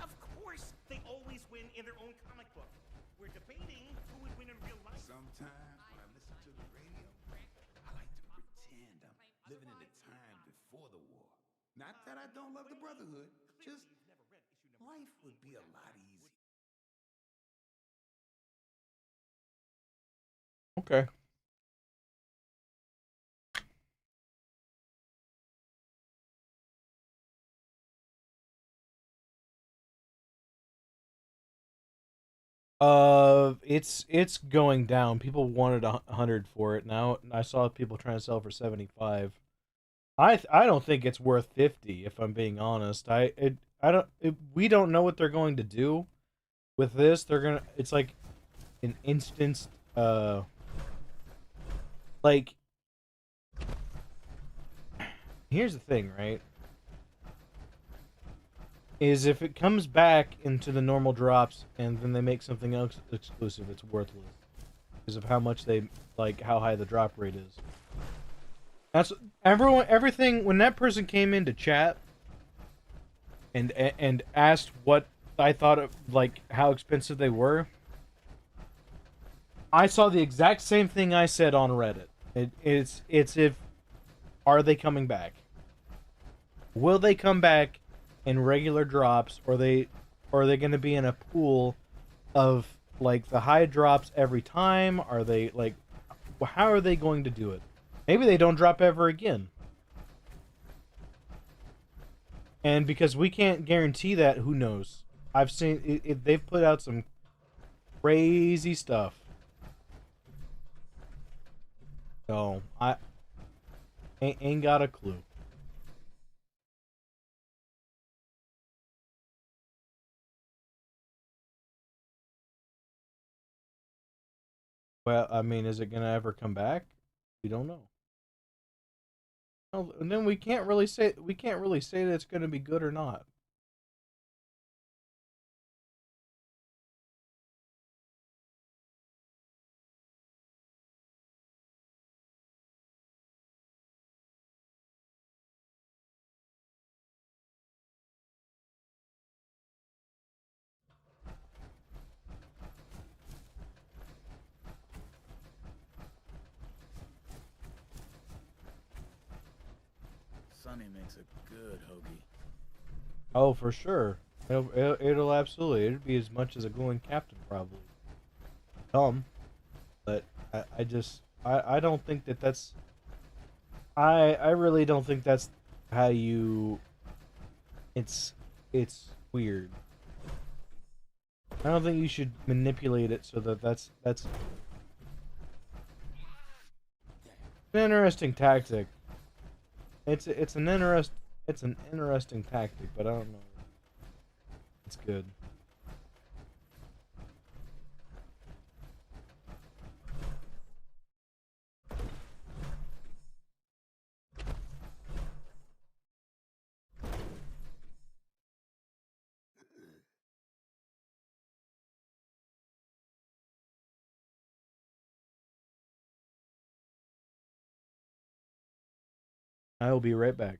Of course, they always win in their own comic book. We're debating who would win in real life. Sometimes when I listen to the radio, I like to pretend I'm living in the time before the war. Not that I don't love the Brotherhood, just life would be a lot easier. Okay. It's going down. People wanted 100 for it. Now I saw people trying to sell for 75. I don't think it's worth 50 if I'm being honest. We don't know what they're going to do with this. It's like an instanced like here's the thing, right? Is if it comes back into the normal drops and then they make something else exclusive, it's worthless because of how much how high the drop rate is. That's everything when that person came into chat and asked what I thought of how expensive they were. I saw the exact same thing I said on Reddit. It's if are they coming back? Will they come back in regular drops, or are they going to be in a pool of the high drops every time? Are they how are they going to do it? Maybe they don't drop ever again. And because we can't guarantee that, who knows? I've seen they've put out some crazy stuff. So I ain't got a clue. Well, I mean, is it gonna ever come back? We don't know. Well, and then we can't really say that it's gonna be good or not. Sonny makes a good hoagie. Oh, for sure. It'll absolutely. It'd be as much as a glowing captain probably. But I don't think that's. I really don't think that's how you It's weird. I don't think you should manipulate it so that that's an interesting tactic. It's an interesting tactic, but I don't know. It's good. I will be right back.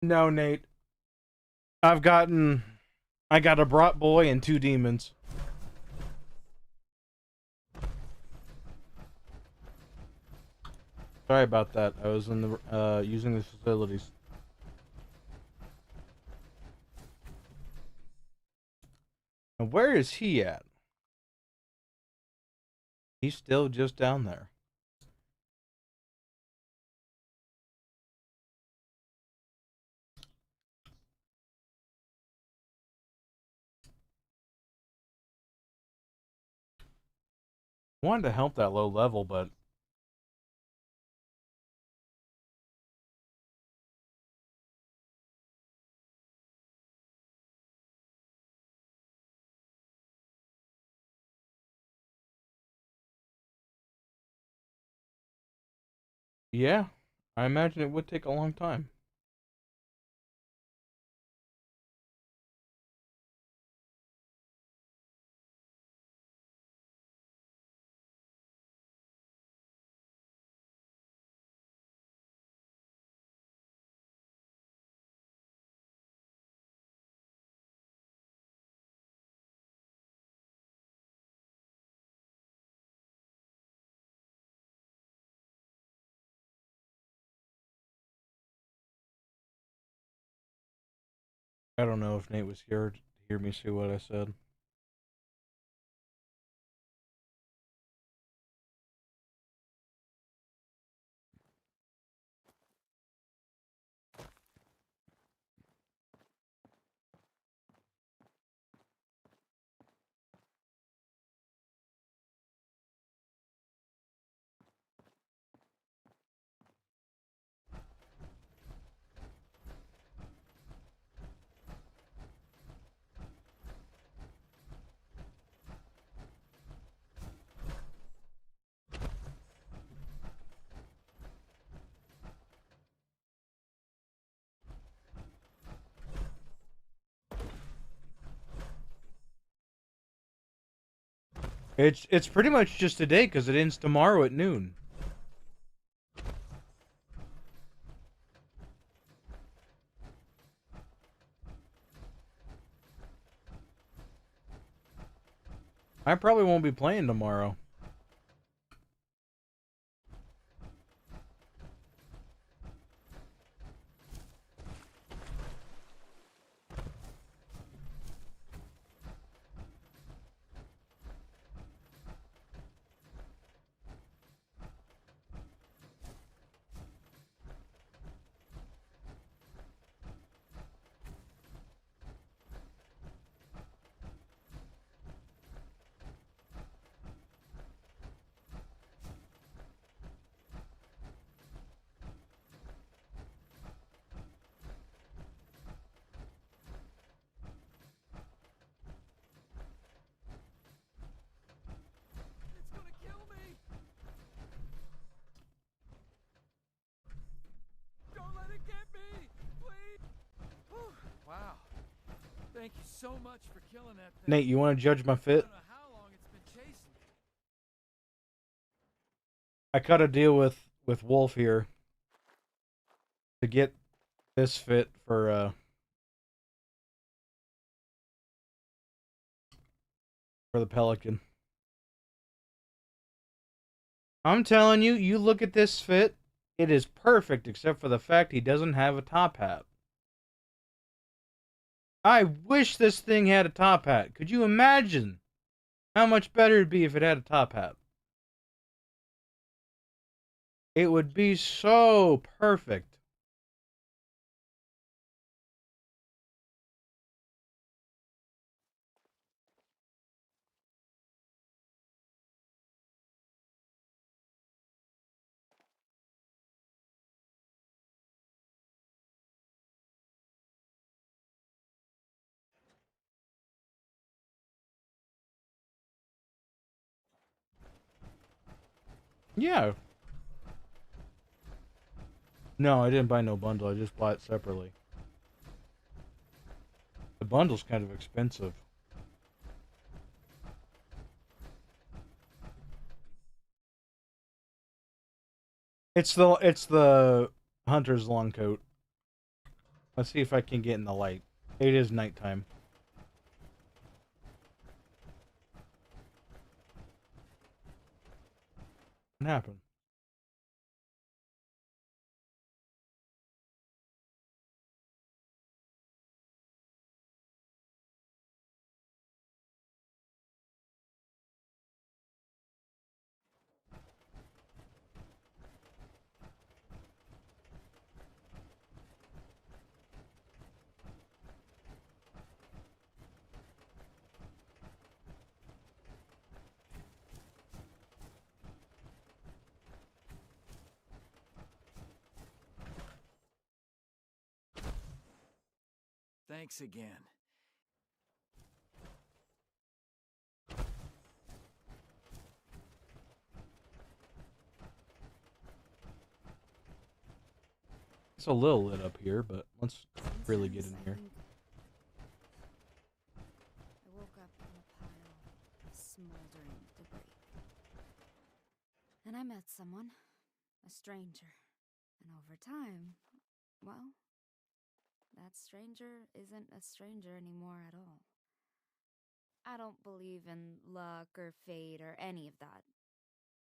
No, Nate. I got a brat boy and 2 demons. Sorry about that. I was in the using the facilities. And where is he at? He's still just down there. Wanted to help that low level, but yeah, I imagine it would take a long time. I don't know if Nate was here to hear me say what I said. It's pretty much just today because it ends tomorrow at noon. I probably won't be playing tomorrow. It's gonna kill me! Don't let it get me! Please! Whew. Wow. Thank you so much for killing that thing. Nate, you want to judge my I fit? don't know how long it's been chasing me. I cut a deal with Wolf here to get this fit for the Pelican. I'm telling you, you look at this fit, it is perfect except for the fact he doesn't have a top hat. I wish this thing had a top hat. Could you imagine how much better it'd be if it had a top hat? It would be so perfect. Yeah. No, I didn't buy no bundle. I just bought it separately. The bundle's kind of expensive. It's the hunter's long coat. Let's see if I can get in the light. It is nighttime. What happened? Thanks again. It's a little lit up here, but let's really get in here. I woke up in a pile of smoldering debris. And I met someone, a stranger. And over time, well, that stranger isn't a stranger anymore at all. I don't believe in luck or fate or any of that.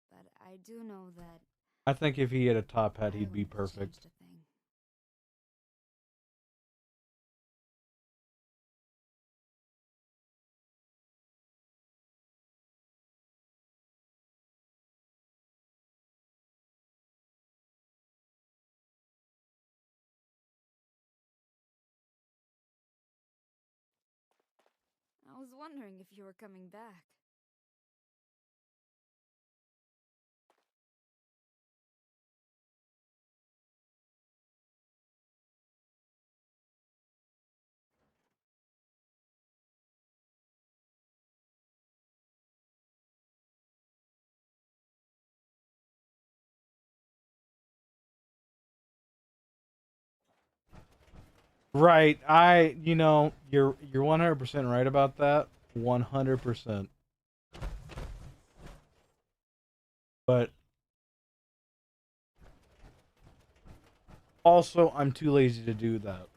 But I do know that I think if he had a top hat, I he'd be wouldn't have perfect. changed a thing. I was wondering if you were coming back. Right. You're 100% right about that. 100%. But also, I'm too lazy to do that.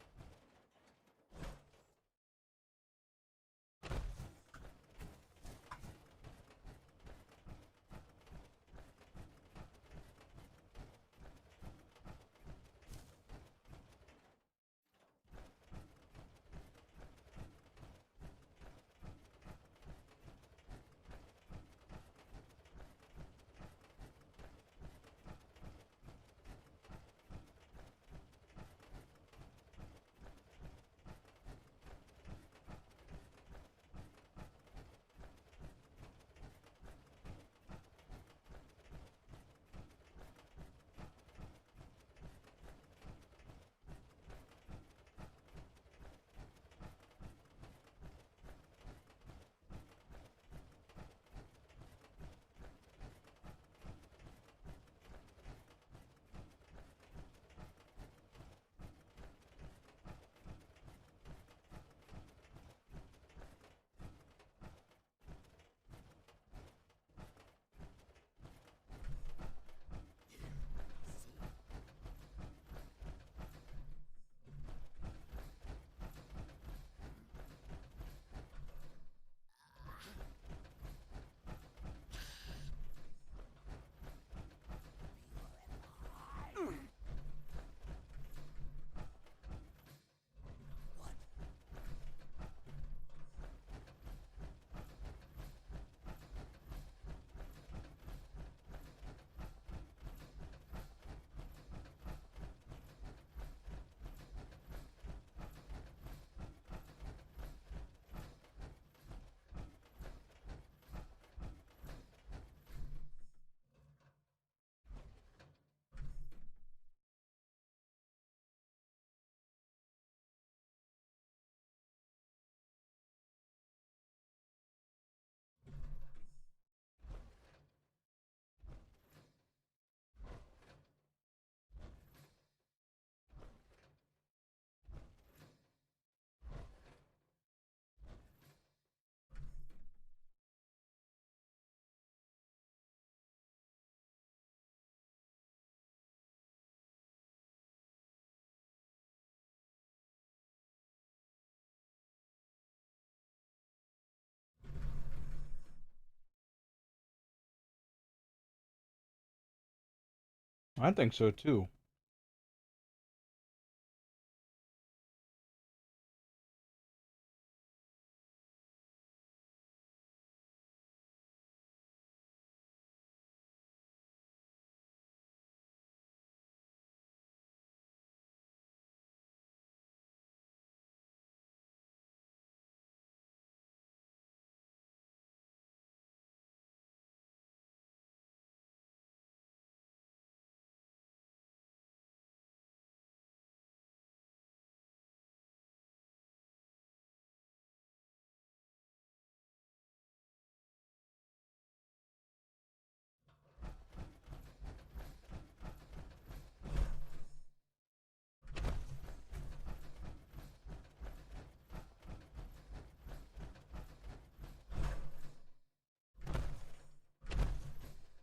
I think so too.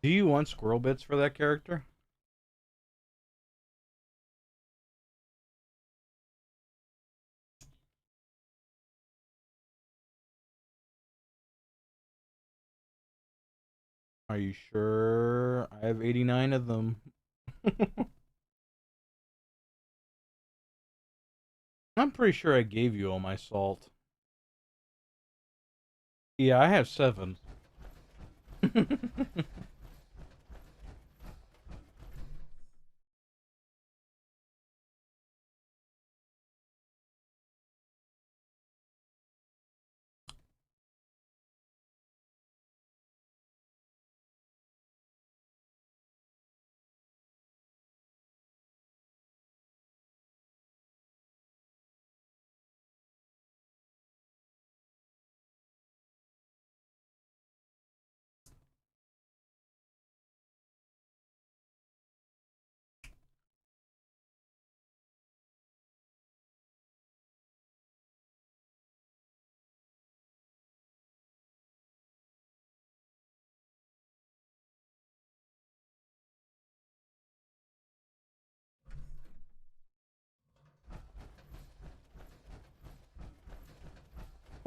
Do you want squirrel bits for that character? Are you sure? I have 89 of them. I'm pretty sure I gave you all my salt. Yeah, I have 7.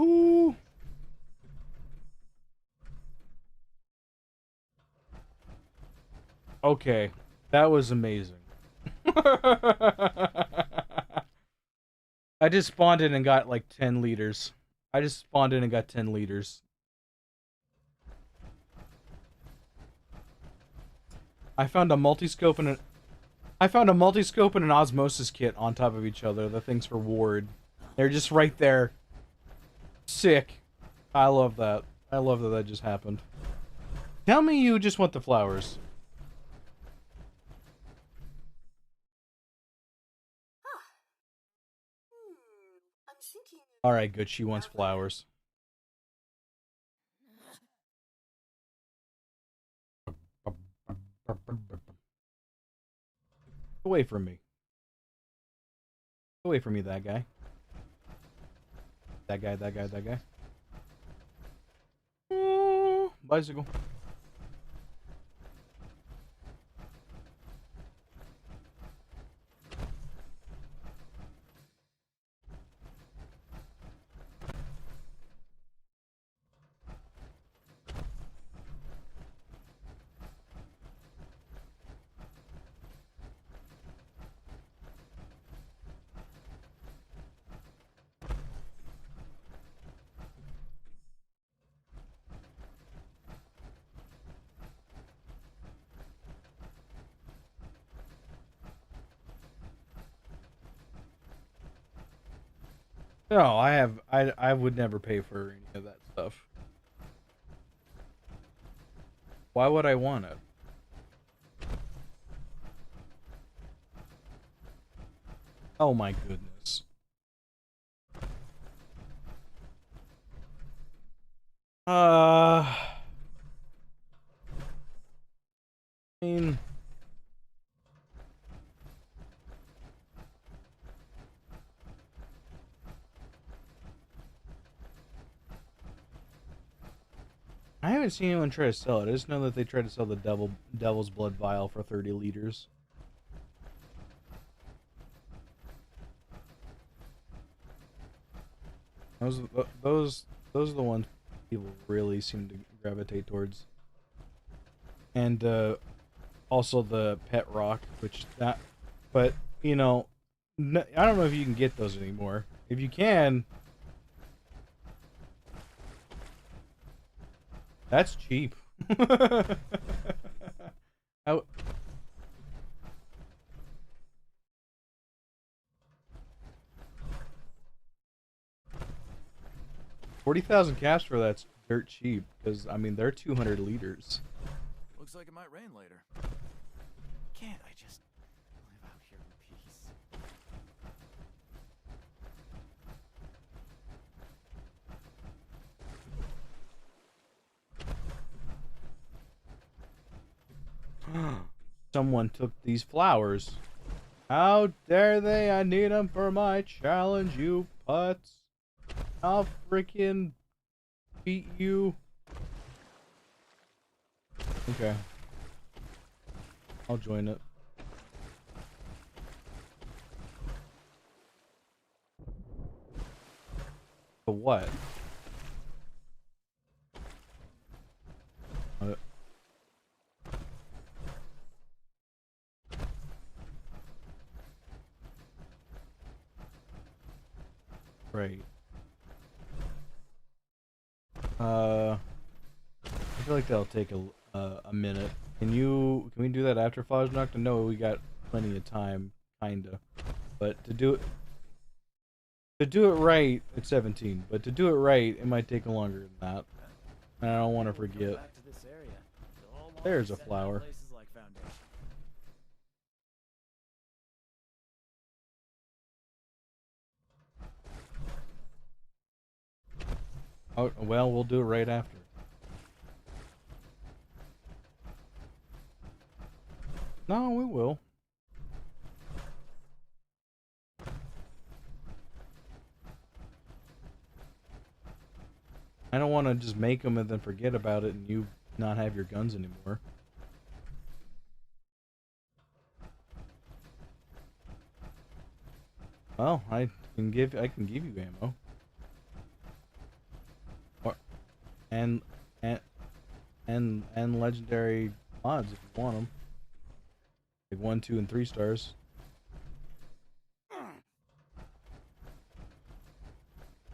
Ooh. Okay, that was amazing. I just spawned in and got like 10 liters. I just spawned in and got 10 liters. I found a multi-scope and an osmosis kit on top of each other. The things for ward. They're just right there. Sick. I love that. I love that just happened. Tell me you just want the flowers. Alright, good. She wants flowers. Away from me. Away from me, that guy. That guy, that guy, that guy. Oh, bicycle. No, I would never pay for any of that stuff. Why would I want it? Oh my goodness. I mean, I haven't seen anyone try to sell it. I just know that they tried to sell the Devil's Blood Vial for 30 liters. Those are the ones people really seem to gravitate towards. And Also the pet rock, which that, but you know, I don't know if you can get those anymore. If you can, that's cheap. I, 40,000 caps for that's dirt cheap because I mean they're 200 liters. Looks like it might rain later. Can't I just live out here in peace? Someone took these flowers. How dare they? I need them for my challenge, you putz. I'll freaking beat you. Okay. I'll join it. For what? Right. I feel like that'll take a minute. Can we do that after Fosnacht? I know we got plenty of time, kinda. But to do it right, it's 17. But to do it right, it might take longer than that. And I don't want to forget. Back to this area. You'll all want There's to a set up flower. Places like Foundation. Oh, well, we'll do it right after. No, we will. I don't want to just make them and then forget about it and you not have your guns anymore. Well, I can give you ammo. Or, and legendary mods if you want them. Like 1, 2, and 3 stars.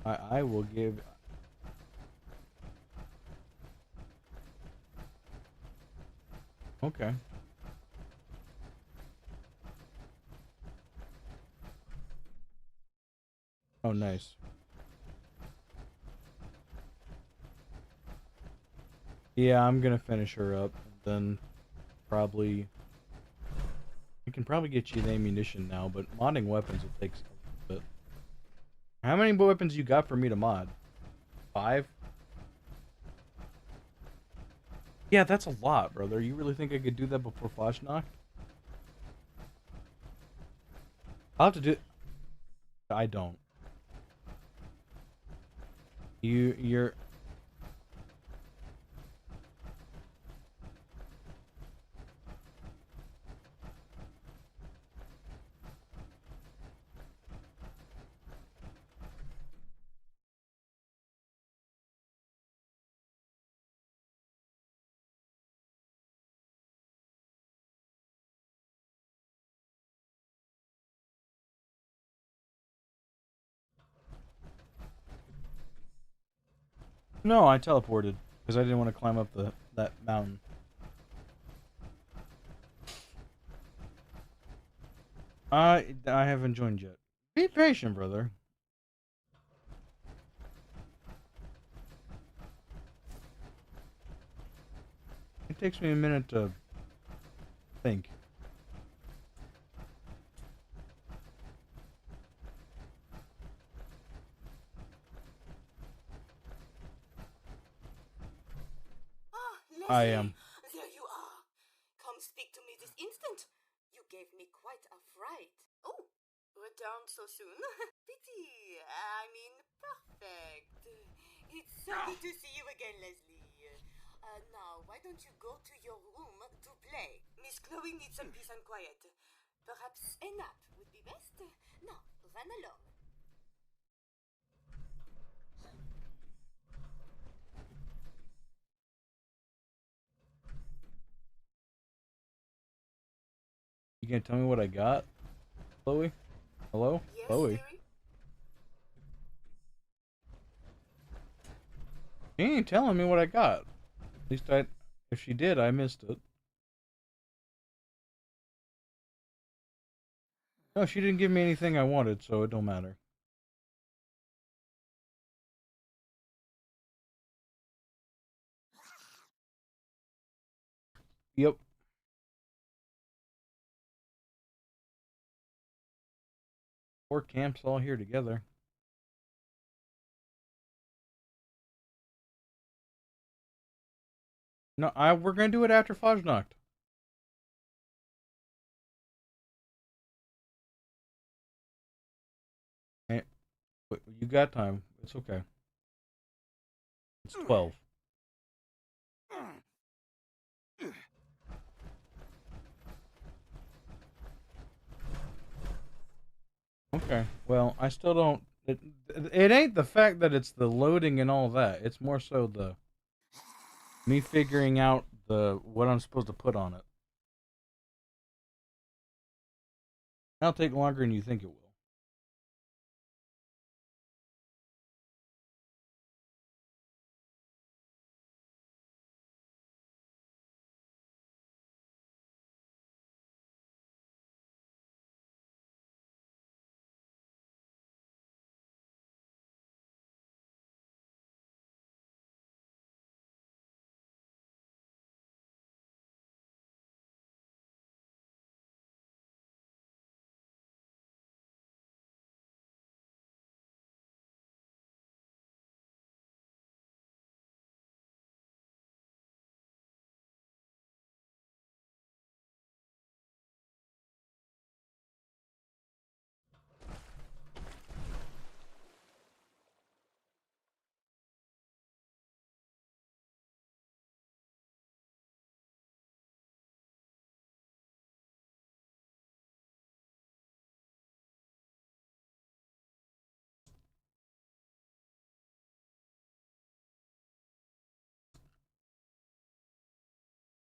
I will give. Okay. Oh, nice. Yeah, I'm gonna finish her up, and then probably we can probably get you the ammunition now, but modding weapons will take a little bit. How many weapons you got for me to mod? 5? Yeah, that's a lot, brother. You really think I could do that before Fosnacht? I'll have to do. I don't. You're. No, I teleported because I didn't want to climb up that mountain. I haven't joined yet. Be patient, brother. It takes me a minute to think. Ah, Leslie! I am. There you are. Come speak to me this instant. You gave me quite a fright. Oh, returned so soon? Pity. I mean, perfect. It's so good to see you again, Leslie. Now, why don't you go to your room to play? Miss Chloe needs some peace and quiet. Perhaps a nap would be best. Now, run along. You can tell me what I got, Chloe? Hello, Yes, Chloe. dearie? She ain't telling me what I got. At least if she did, I missed it. No, she didn't give me anything I wanted, so it don't matter. Yep. Four camps all here together. No, we're gonna do it after Fajnacht. Hey, you got time. It's okay. It's 12. Okay. Well, I still don't. It ain't the fact that it's the loading and all that. It's more so the me figuring out what I'm supposed to put on it. That'll take longer than you think it will.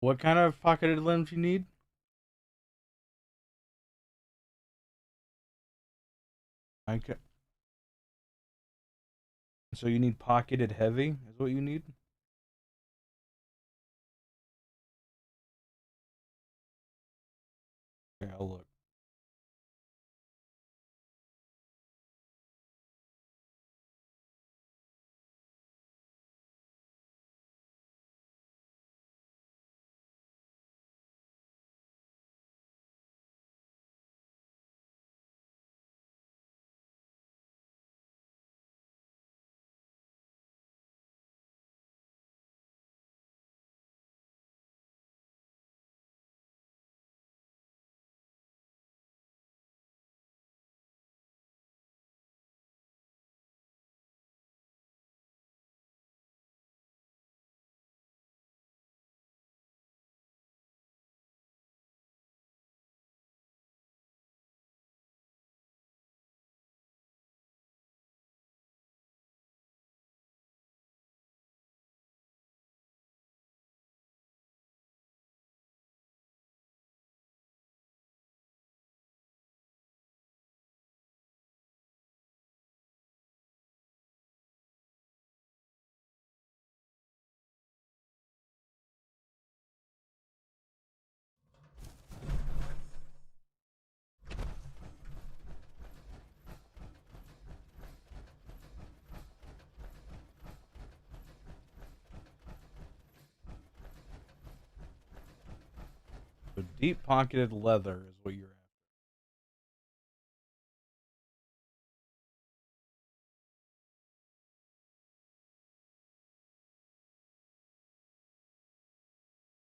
What kind of pocketed limbs you need? Okay. So you need pocketed heavy, is what you need? Okay, I'll look. So deep pocketed leather is what you're after.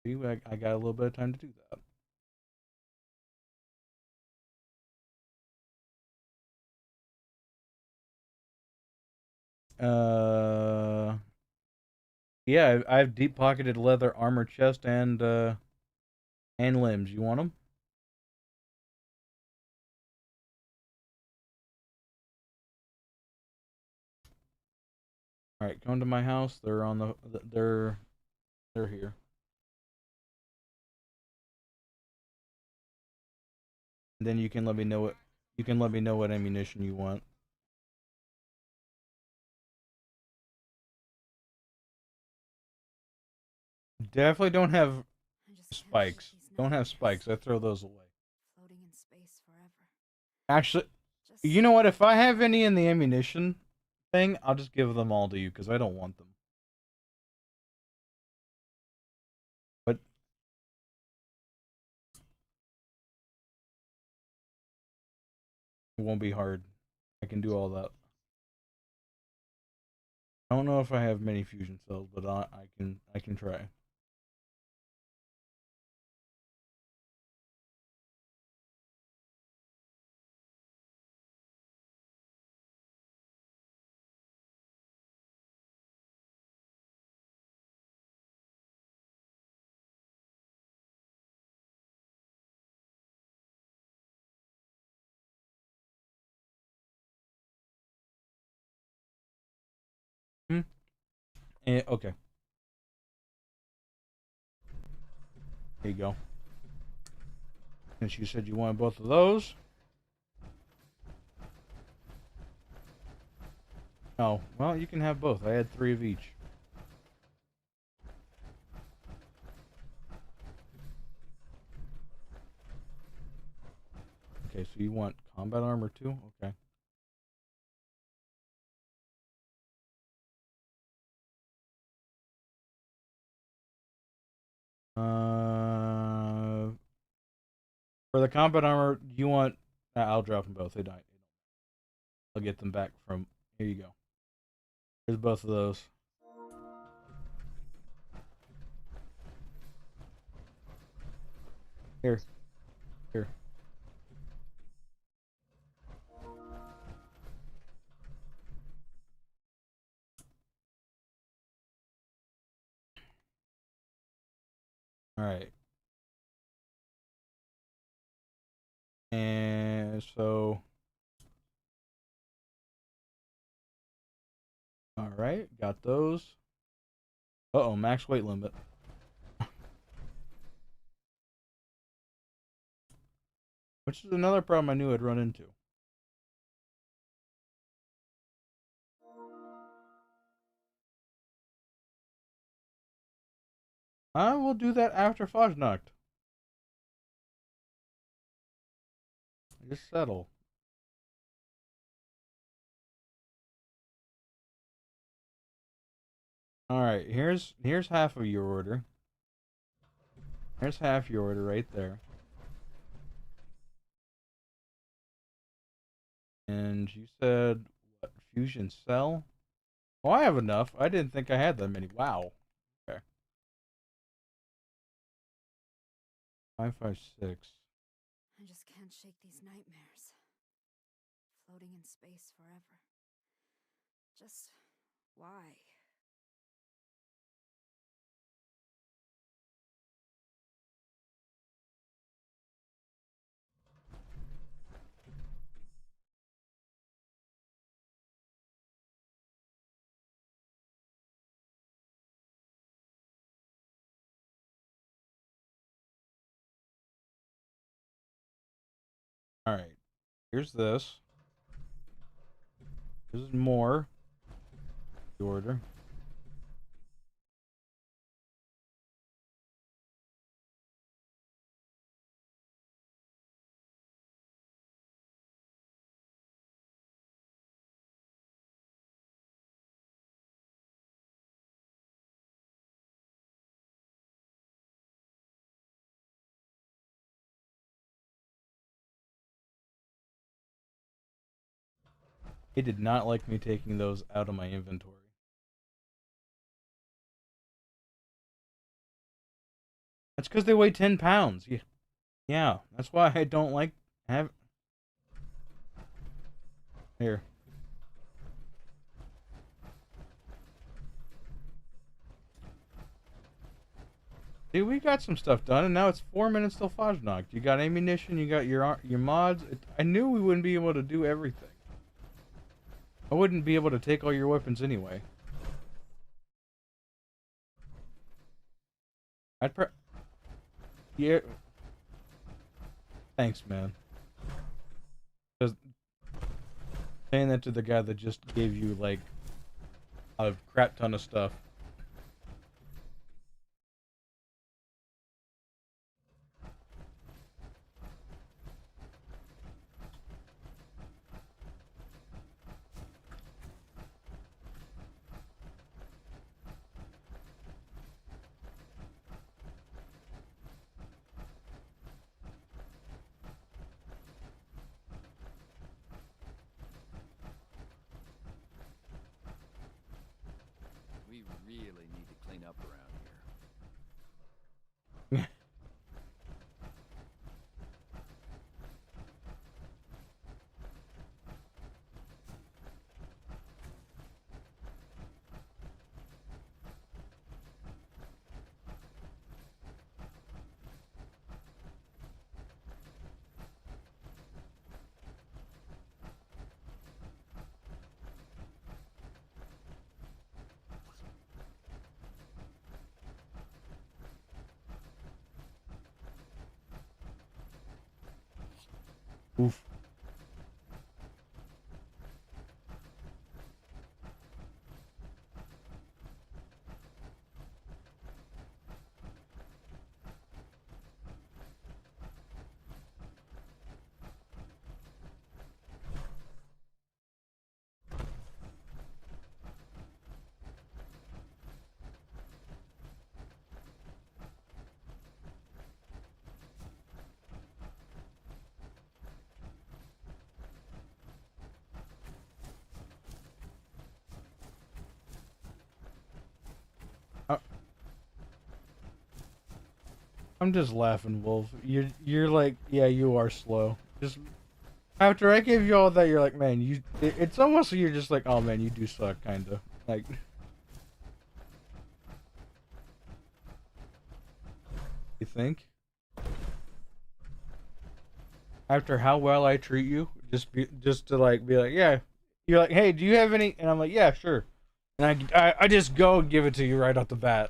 See, I got a little bit of time to do that. Yeah, I have deep pocketed leather armor chest and limbs. You want them? All right, come to my house. They're on they're here. And then you can let me know what ammunition you want. Definitely don't have spikes. Don't have spikes. I throw those away. Floating in space forever. Actually, you know what? If I have any in the ammunition thing, I'll just give them all to you because I don't want them. But it won't be hard. I can do all that. I don't know if I have many fusion cells, but I can try. Hmm. Okay. There you go. Since you said you wanted both of those. Oh, well, you can have both. I had 3 of each. Okay, so you want combat armor too? Okay. For the combat armor, you want... I'll drop them both. They die. I'll get them back from... Here you go. Here's both of those. Here. Here. Alright. And so... Alright, got those. Uh-oh, max weight limit. Which is another problem I knew I'd run into. I will do that after Fajnacht. Just settle. Alright, here's half of your order. Here's half your order right there. And you said, what, fusion cell? Oh, I have enough. I didn't think I had that many. Wow. Okay. 556. I just can't shake these nightmares. Floating in space forever. Just why? Alright. Here's this. This is more. The order. It did not like me taking those out of my inventory. That's because they weigh 10 pounds. Yeah, that's why I don't like have... Here. See, we got some stuff done, and now it's 4 minutes till Fajnacht. You got ammunition, you got your mods. I knew we wouldn't be able to do everything. I wouldn't be able to take all your weapons anyway. Yeah. Thanks, man. Just saying that to the guy that just gave you like a crap ton of stuff. We really need to clean up around here. Oof. I'm just laughing, Wolf. You're like, yeah, you are slow. Just after I gave you all that, you're like, man, it's almost like you're just like, oh man, you do suck, kinda. Like, you think? After how well I treat you, just to like be like, yeah, you're like, hey, do you have any? And I'm like, yeah, sure. And I just go and give it to you right off the bat.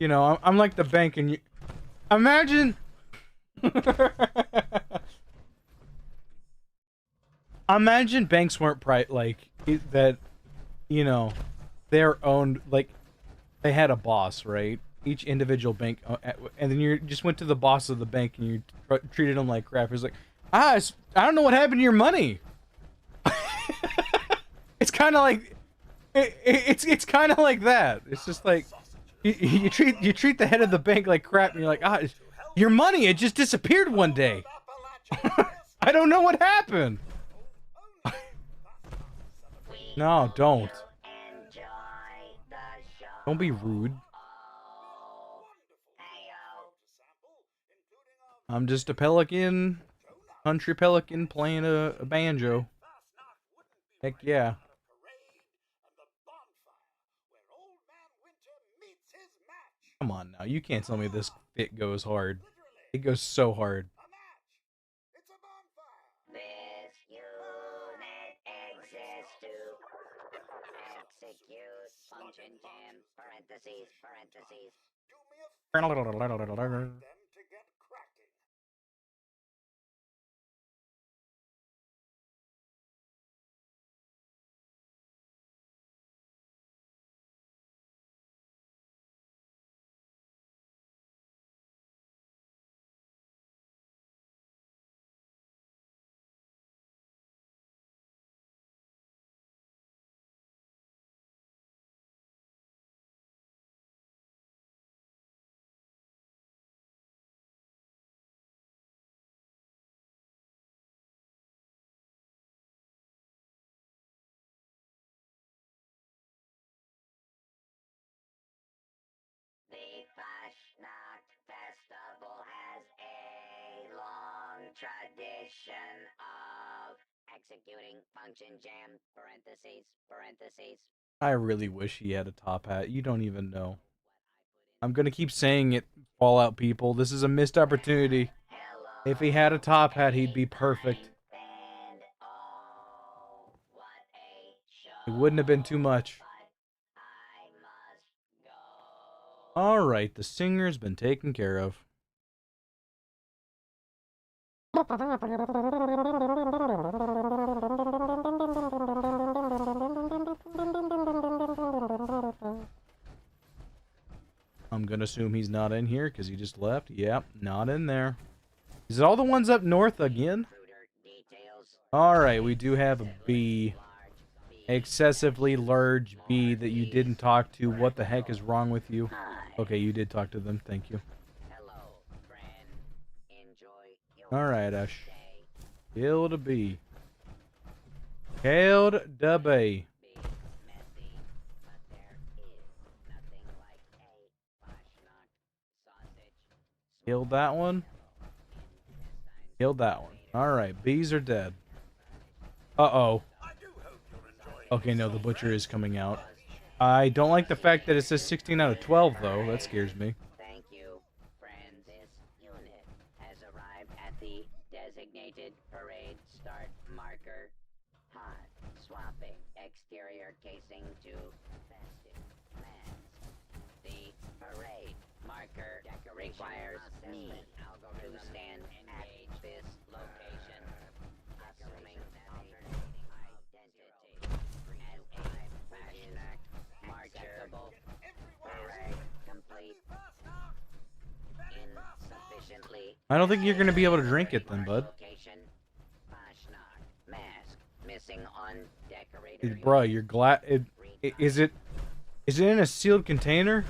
You know, I'm like the bank, and you imagine. Imagine banks weren't that, you know, they're owned, like, they had a boss, right? Each individual bank, and then you just went to the boss of the bank and you treated him like crap. He's like, I don't know what happened to your money. It's kind of like, it's kind of like that. It's just like, you treat the head of the bank like crap, and you're like, your money, it just disappeared one day. I don't know what happened. No, don't. Don't be rude. I'm just a pelican, country pelican playing a banjo. Heck yeah. Come on now, you can't tell me this bit goes hard. It goes so hard. This unit exists to execute function jam, parentheses. The BRATSNACHT festival has a long tradition of executing function jam, parentheses. I really wish he had a top hat. You don't even know. I'm gonna keep saying it, Fallout people. This is a missed opportunity. If he had a top hat, he'd be perfect. It wouldn't have been too much. Alright, the singer's been taken care of. I'm gonna assume he's not in here because he just left. Yep, not in there. Is it all the ones up north again? Alright, we do have a bee. Excessively large bee that you didn't talk to. What the heck is wrong with you? Okay, you did talk to them. Thank you. Alright, Ash. Killed a bee. Killed the bee. Killed that one. Killed that one. Alright, bees are dead. Uh-oh. Okay, no, the butcher is coming out. I don't like the fact that it says 16 out of 12, though. That scares me. Thank you, friends. This unit has arrived at the designated parade start marker. Hot swapping exterior casing to festive mask. The parade marker requires me to stand at this location, assuming alternating identity as a BRATSNACHT marketable. Parade complete. Insufficiently. I don't think you're going to be able to drink it then, bud. BRATSNACHT mask missing on decorator. Bruh, you're glad... Is it in a sealed container?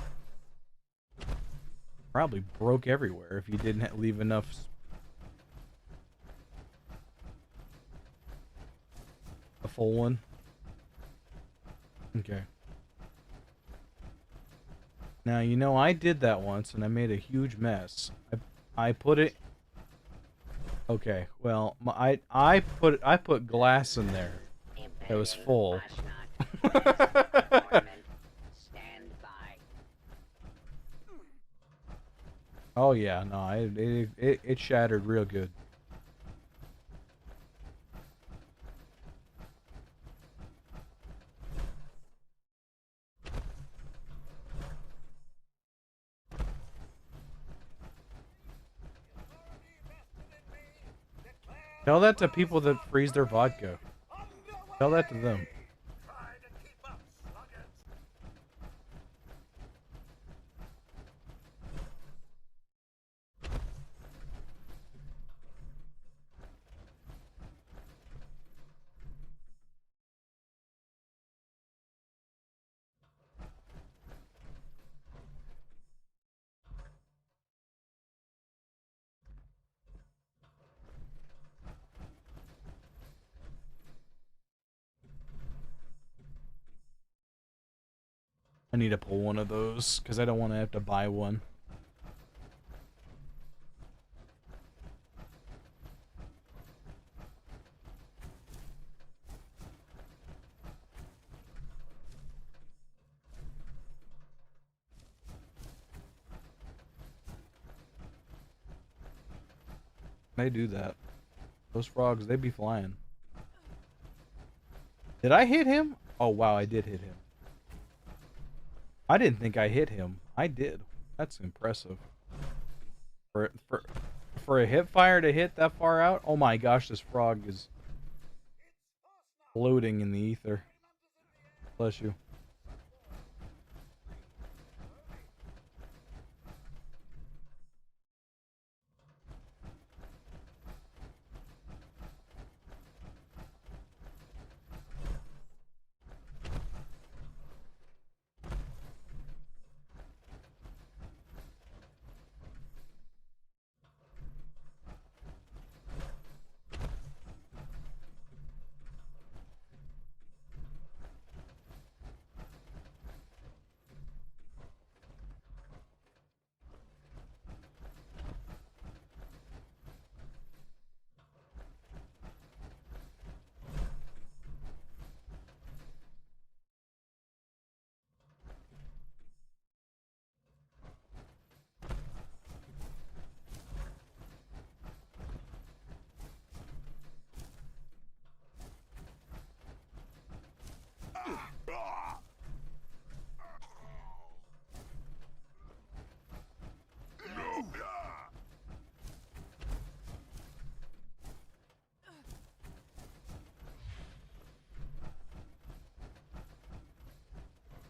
Probably broke everywhere if you didn't leave enough. A full one. Okay. Now, you know, I did that once and I made a huge mess. I put it... Okay, well, I put glass in there that was full. Oh yeah, no, it shattered real good. Tell that to people that freeze their vodka. Tell that to them. I need to pull one of those because I don't want to have to buy one. They do that. Those frogs, they be flying. Did I hit him? Oh wow, I did hit him. I didn't think I hit him. I did. That's impressive. For a hip fire to hit that far out? Oh my gosh, this frog is floating in the ether. Bless you.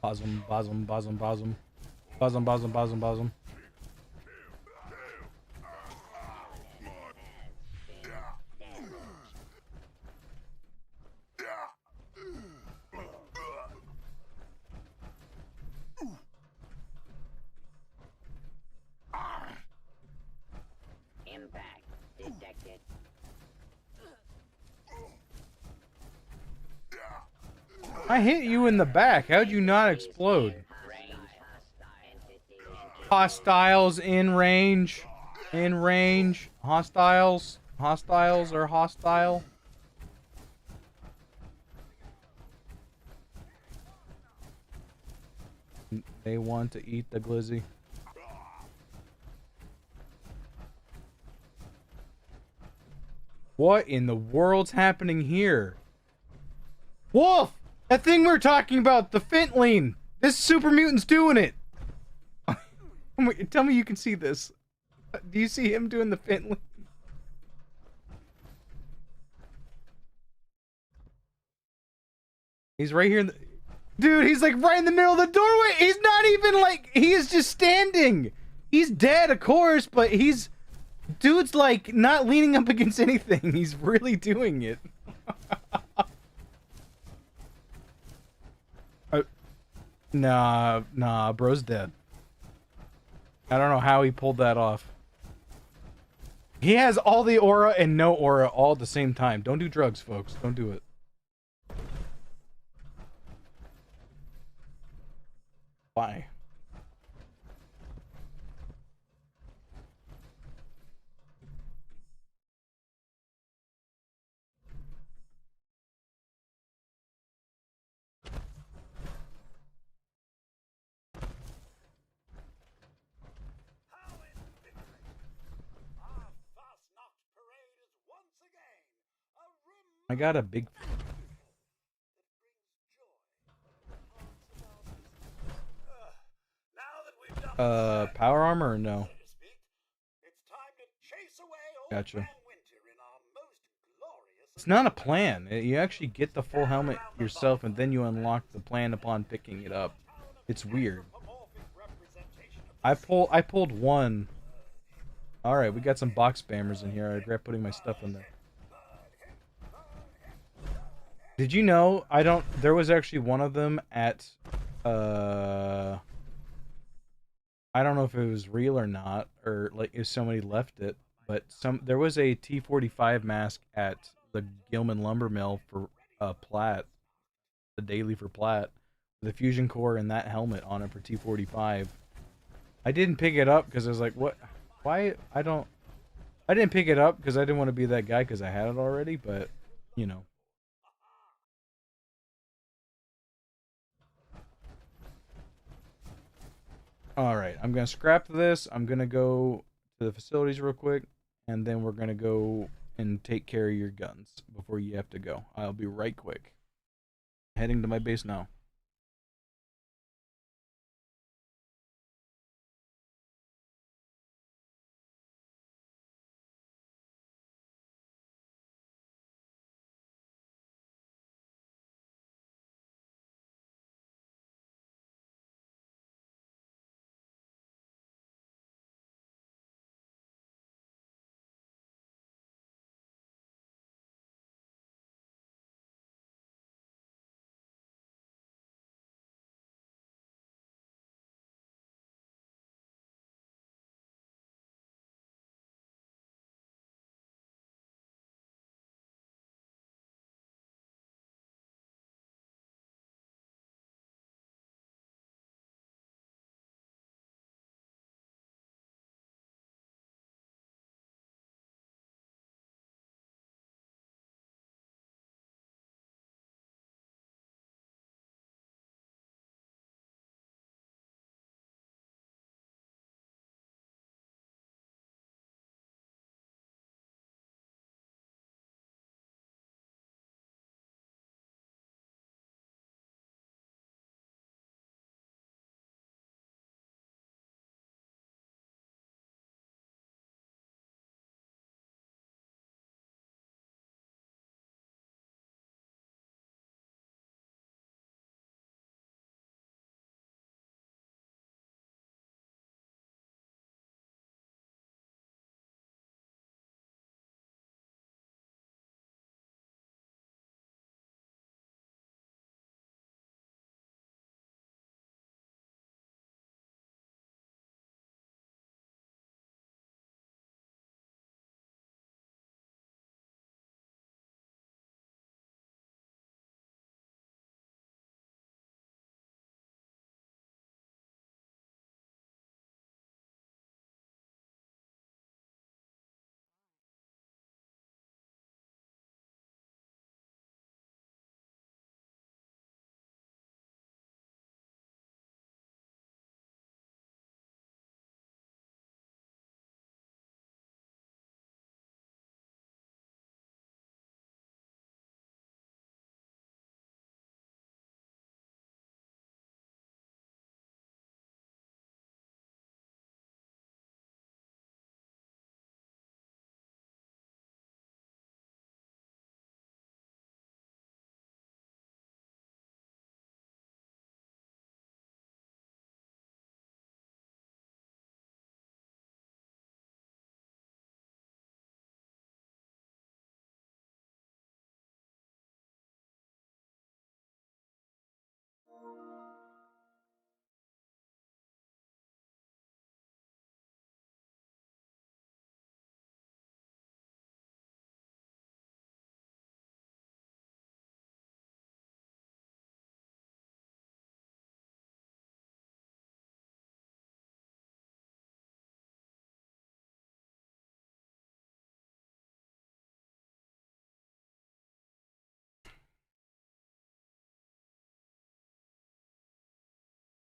Bosom, bosom, bosom, bosom. Bosom, bosom, bosom, bosom. Impact detected. I hit you in the back. How'd you not explode? Hostiles in range. In range. Hostiles. Hostiles are hostile. They want to eat the glizzy. What in the world's happening here? Wolf! That thing we were talking about, the Fentline! This super mutant's doing it! Tell me you can see this. Do you see him doing the Fentline? He's right here in the... Dude, he's like right in the middle of the doorway! He's not even like... He is just standing! He's dead, of course, but he's... Dude's like not leaning up against anything. He's really doing it. Nah, bro's dead. I don't know how he pulled that off. He has all the aura and no aura all at the same time. Don't do drugs, folks. Don't do it. Why? I got a big... power armor or no? Gotcha. It's not a plan. You actually get the full helmet yourself and then you unlock the plan upon picking it up. It's weird. I pulled one. Alright, we got some box spammers in here. I regret putting my stuff in there. Did you know there was actually one of them at I don't know if it was real or not, or like if somebody left it, but there was a T-45 mask at the Gilman Lumber Mill for Platt, the daily for Platt, the fusion core and that helmet on it for T-45. I didn't pick it up because I was like, what? Why? I didn't pick it up because I didn't want to be that guy because I had it already, but you know. Alright, I'm gonna scrap this. I'm gonna go to the facilities real quick, and then we're gonna go and take care of your guns before you have to go. I'll be right quick. Heading to my base now.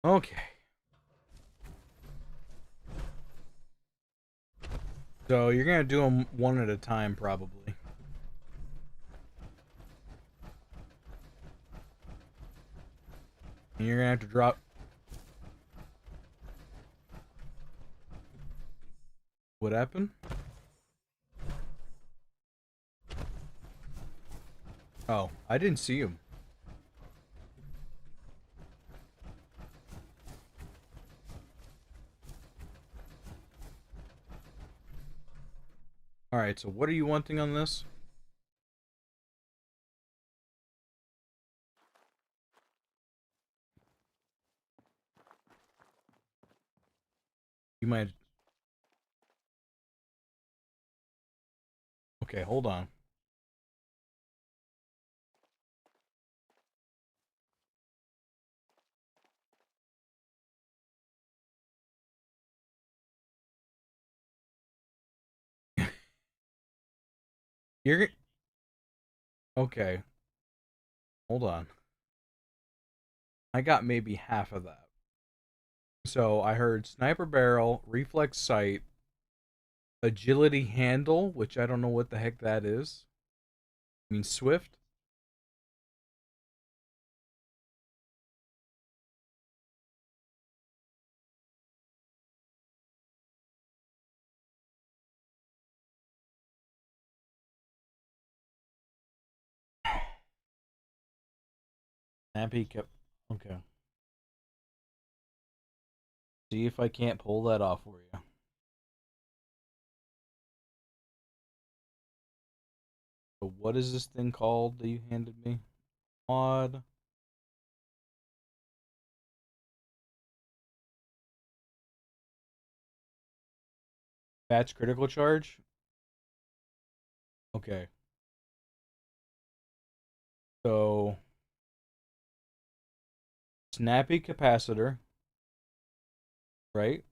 Okay. So you're gonna do them one at a time, probably. And you're gonna have to drop. What happened? Oh, I didn't see him. Alright, so what are you wanting on this? You might... Okay, hold on. You're... Okay. Hold on. I got maybe half of that. So I heard sniper barrel, reflex sight, agility handle, which I don't know what the heck that is. I mean swift. Snappy kept... Okay. See if I can't pull that off for you. So what is this thing called that you handed me? Mod. Batch critical charge? Okay. So snappy capacitor, right?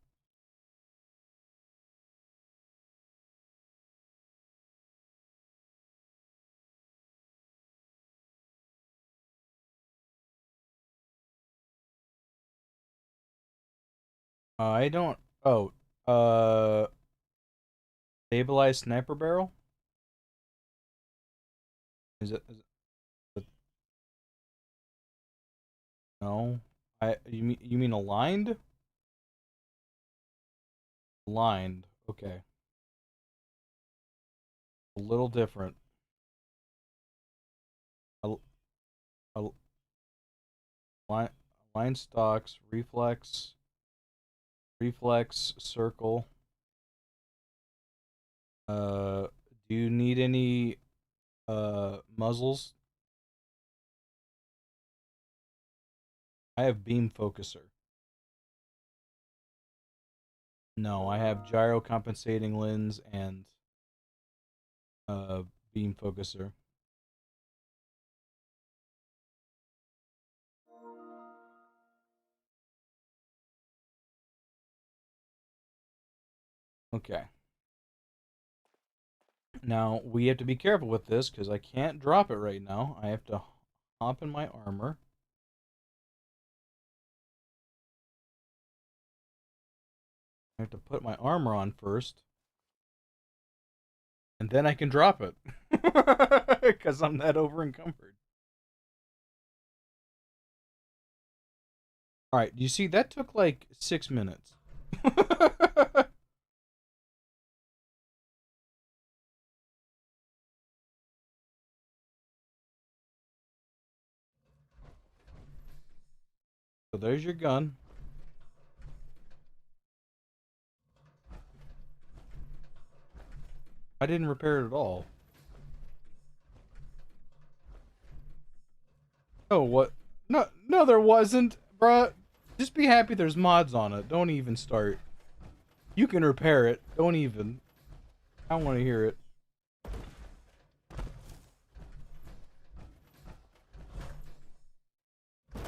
I don't... Oh, stabilized sniper barrel? Is it no? You mean aligned? Aligned. Okay. A little different. A, a, line stocks, reflex circle. Do you need any muzzles? I have beam focuser. No, I have gyro compensating lens and beam focuser. Okay. Now, we have to be careful with this because I can't drop it right now. I have to hop in my armor. I have to put my armor on first. And then I can drop it. Because I'm that over encumbered. Alright, you see, that took like 6 minutes. So there's your gun. I didn't repair it at all. Oh, what? No, no, there wasn't, bruh. Just be happy there's mods on it. Don't even start. You can repair it. Don't even. I don't want to hear it.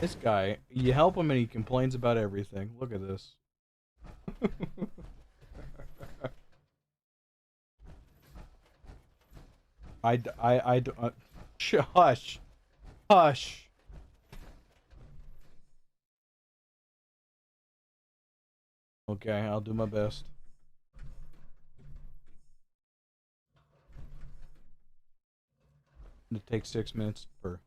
This guy, you help him and he complains about everything. Look at this. Hush. Hush. Okay, I'll do my best. It takes 6 minutes per.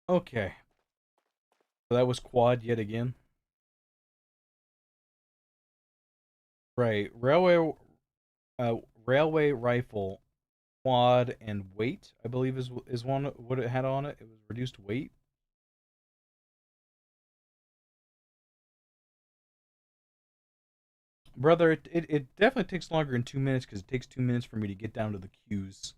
Okay. So that was quad yet again. Right. Railway rifle, quad, and weight, I believe is one what it had on it. It was reduced weight. Brother, it definitely takes longer than 2 minutes because it takes 2 minutes for me to get down to the queues.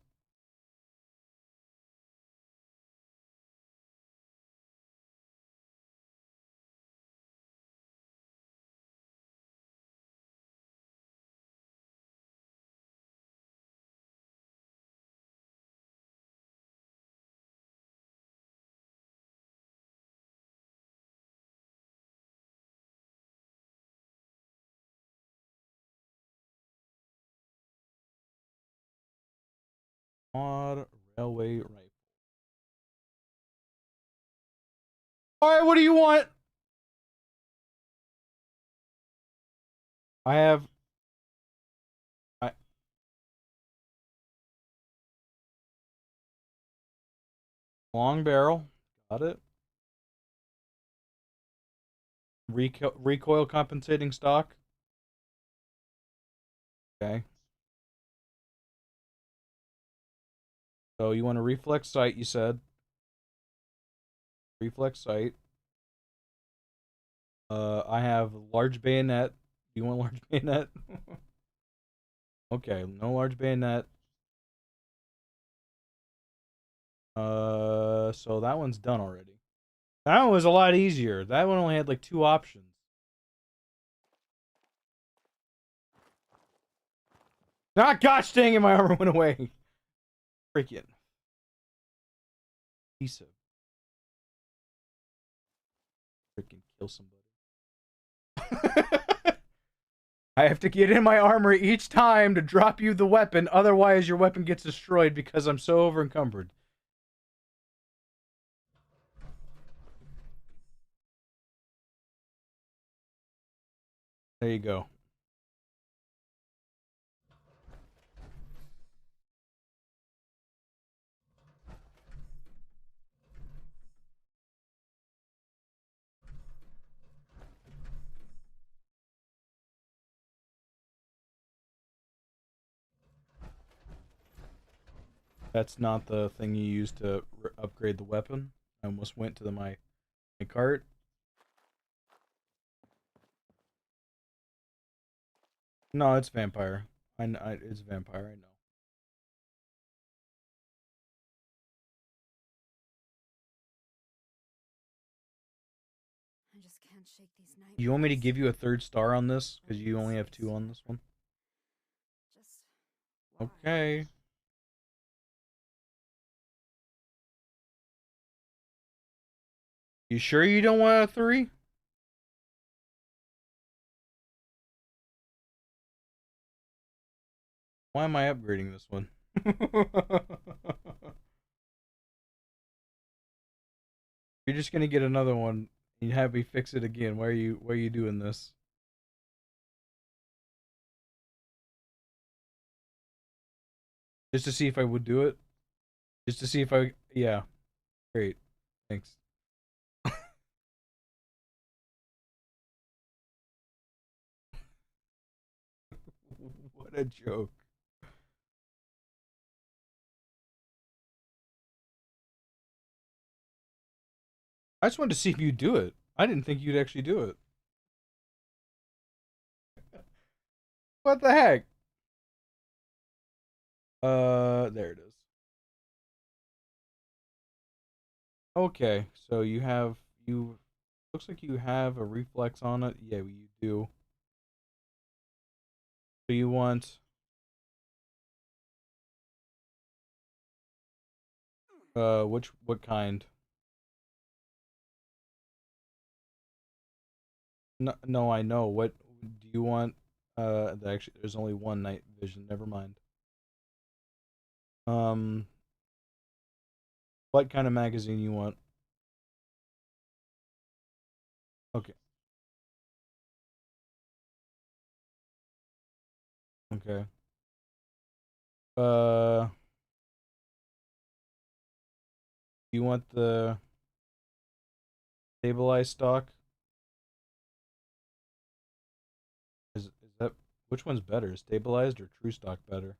Quad railway rifle. Alright, what do you want? I have long barrel. Got it. Recoil compensating stock. Okay. So you want a reflex sight, you said. Reflex sight. I have large bayonet. You want large bayonet? Okay, no large bayonet. So that one's done already. That one was a lot easier. That one only had like 2 options. Ah, gosh dang it, my armor went away. Freaking piece of freaking kill somebody. I have to get in my armor each time to drop you the weapon, otherwise your weapon gets destroyed because I'm so over encumbered. There you go. That's not the thing you use to upgrade the weapon. I almost went to my cart. No, it's vampire. It's vampire, I know. I just can't shake these nightmares. You want me to give you a 3rd star on this? Because you only have 2 on this one? Just okay. You sure you don't want a 3? Why am I upgrading this one? You're just gonna get another one and have me fix it again. Why are you doing this? Just to see if I would do it? Just to see if I... Yeah. Great. Thanks. What a joke. I just wanted to see if you'd do it. I didn't think you'd actually do it. What the heck? There it is. Okay, so looks like you have a reflex on it. Yeah, you do. So you want what kind? No, I know. What do you want? Actually, there's only one night vision. Never mind. What kind of magazine you want? Okay. Okay. You want the stabilized stock? Is that which one's better? Stabilized or true stock better?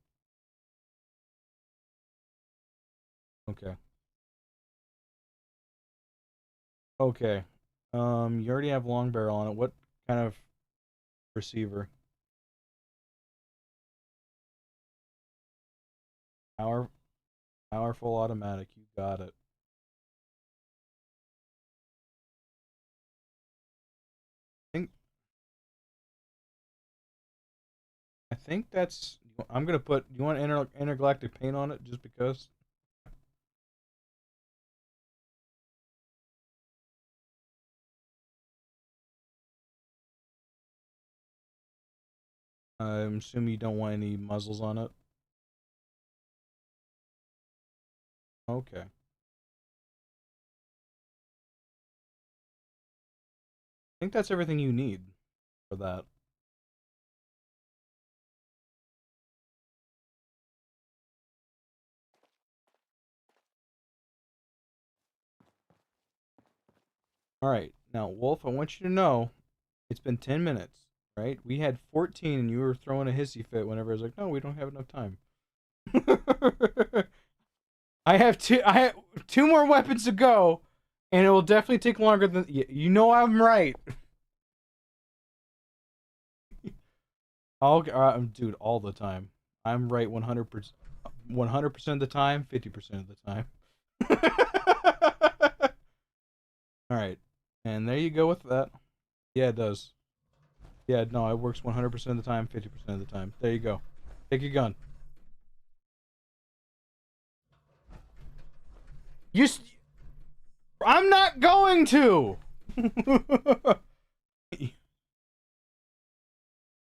Okay. Okay. You already have long barrel on it. What kind of receiver? Power, powerful automatic. You got it. think I think that's. I'm gonna put. You want intergalactic paint on it just because? I'm assuming you don't want any muzzles on it. Okay. I think that's everything you need for that. All right. Now, Wolf, I want you to know it's been 10 minutes, right? We had 14 and you were throwing a hissy fit whenever I was like, "No, we don't have enough time." I have two more weapons to go and it will definitely take longer than you know I'm right. Dude, all the time. I'm right 100%, 100% of the time, 50% of the time. All right. And there you go with that. Yeah, it does. Yeah, no, it works 100% of the time, 50% of the time. There you go. Take your gun. You I'm not going to.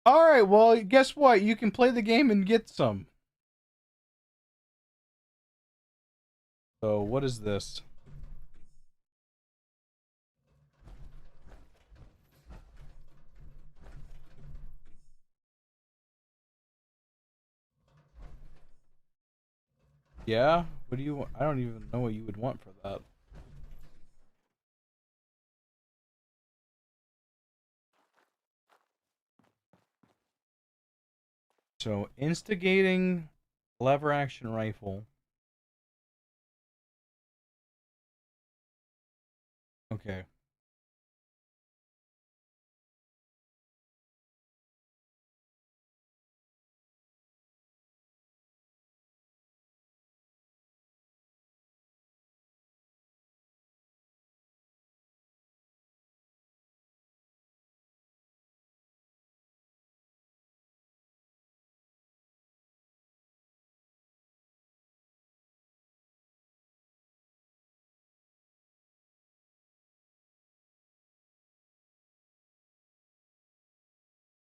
All right, well, guess what? You can play the game and get some. So, what is this? Yeah? What do you want? I don't even know what you would want for that. So, instigating lever action rifle. Okay.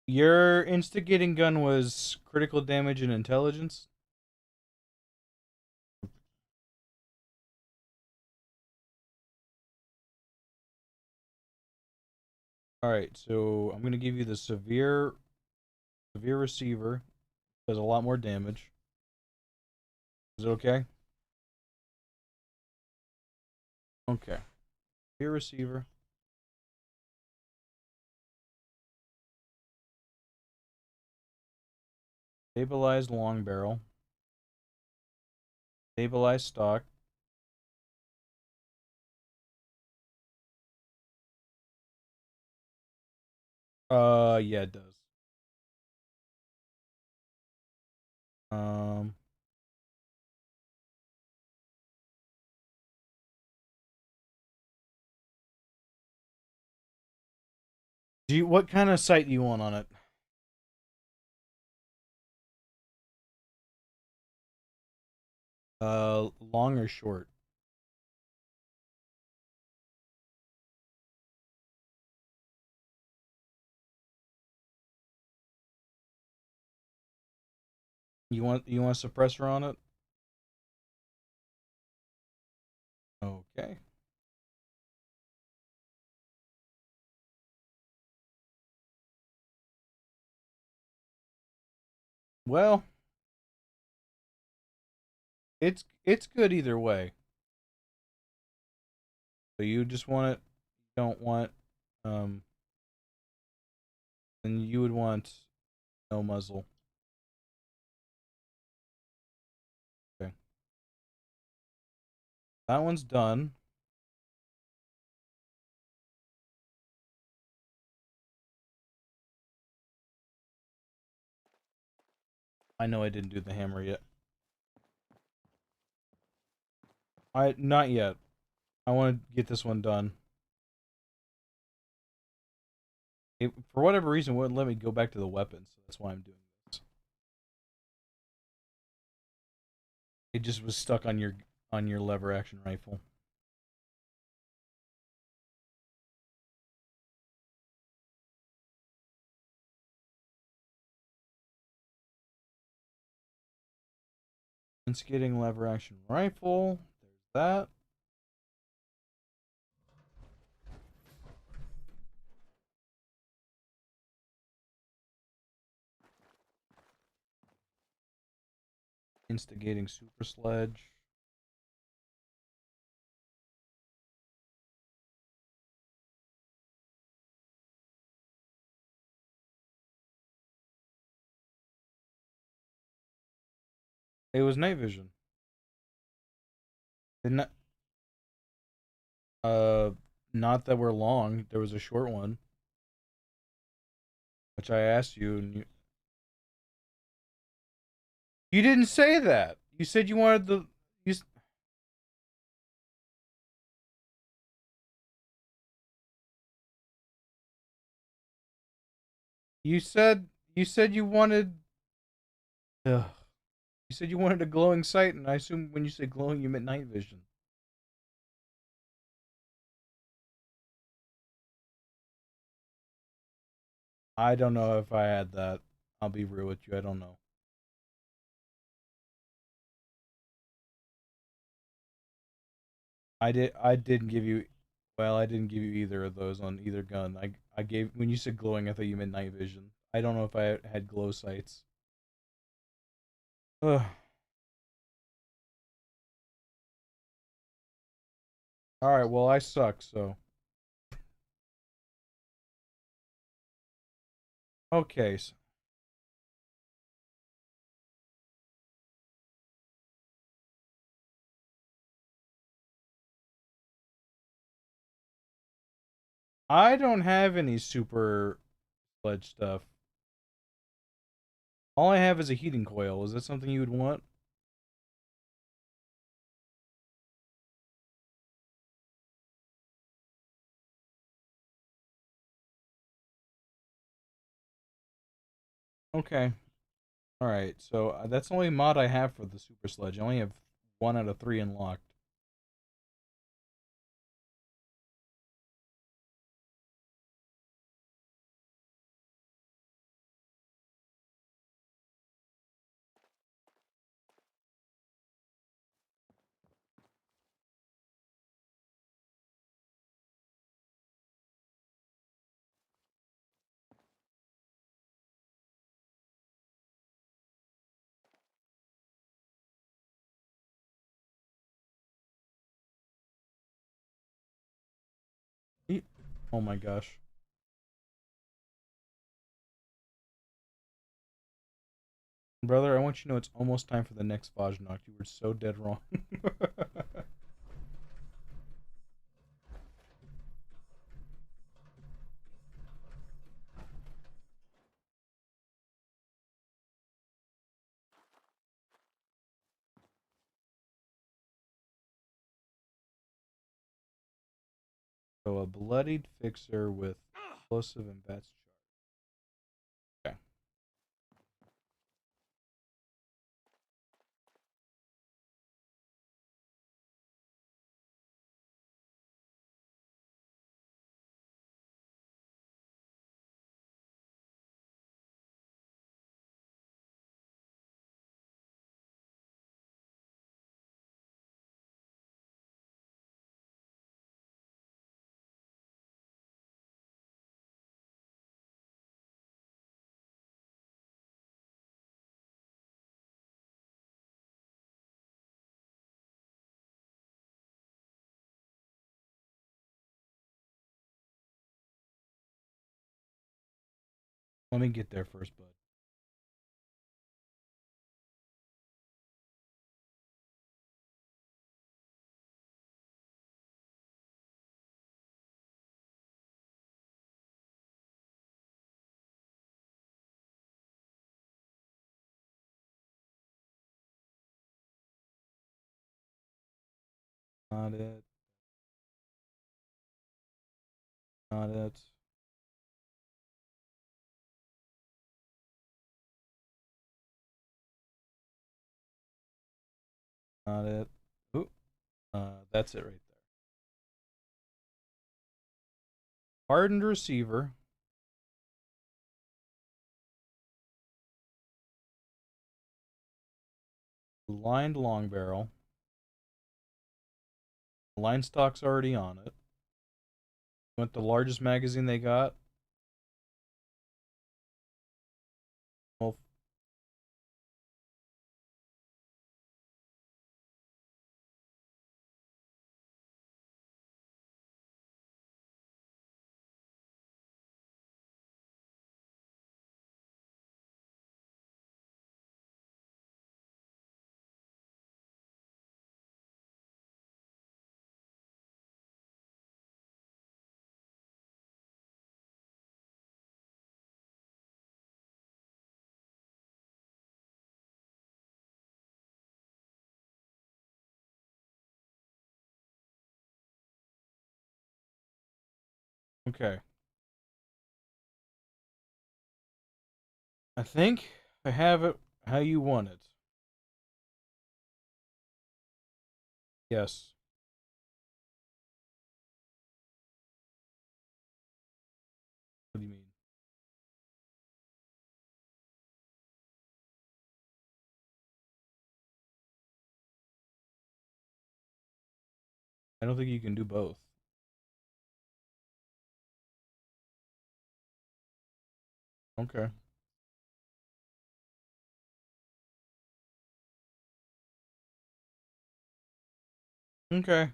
Your instigating gun was critical damage and intelligence? Alright, so I'm gonna give you the severe receiver. Does a lot more damage. Is it okay? Okay. Severe receiver. Stabilized long barrel. Stabilized stock. Yeah, it does. Um, what kind of sight do you want on it? Long or short? You want a suppressor on it? Okay. Well, it's good either way. So you just want it, don't want, um, then you would want no muzzle. Okay. That one's done. I know I didn't do the hammer yet. Not yet. I want to get this one done. It, for whatever reason, wouldn't let me go back to the weapons, so that's why I'm doing this. It just was stuck on your lever action rifle. Getting lever action rifle. There's that. Instigating super sledge. It was night vision. Didn't not that we're long. There was a short one, which I asked you, and you didn't say that. You said you wanted the you. You said you wanted. Ugh. You said you wanted a glowing sight, and I assume when you said glowing, you meant night vision. I don't know if I had that. I'll be real with you. I don't know. I didn't give you. Well, I didn't give you either of those on either gun. I gave when you said glowing, I thought you meant night vision. I don't know if I had glow sights. Ugh. All right. Well, I suck. So okay. So I don't have any super sledge stuff. All I have is a heating coil. Is that something you would want? Okay. All right. So that's the only mod I have for the super sledge. I only have 1 out of 3 unlocked. Oh my gosh. Brother, I want you to know it's almost time for the next Vajnacht. You were so dead wrong. So a bloodied fixer with explosive and bats charge. Okay. Let me get there first, bud. Not it. Not it. Not it. Ooh. That's it right there. Hardened receiver. Lined long barrel. Line stock's already on it. Want the largest magazine they got? Well, okay. I think I have it how you want it. Yes. What do you mean? I don't think you can do both. Okay. Okay. I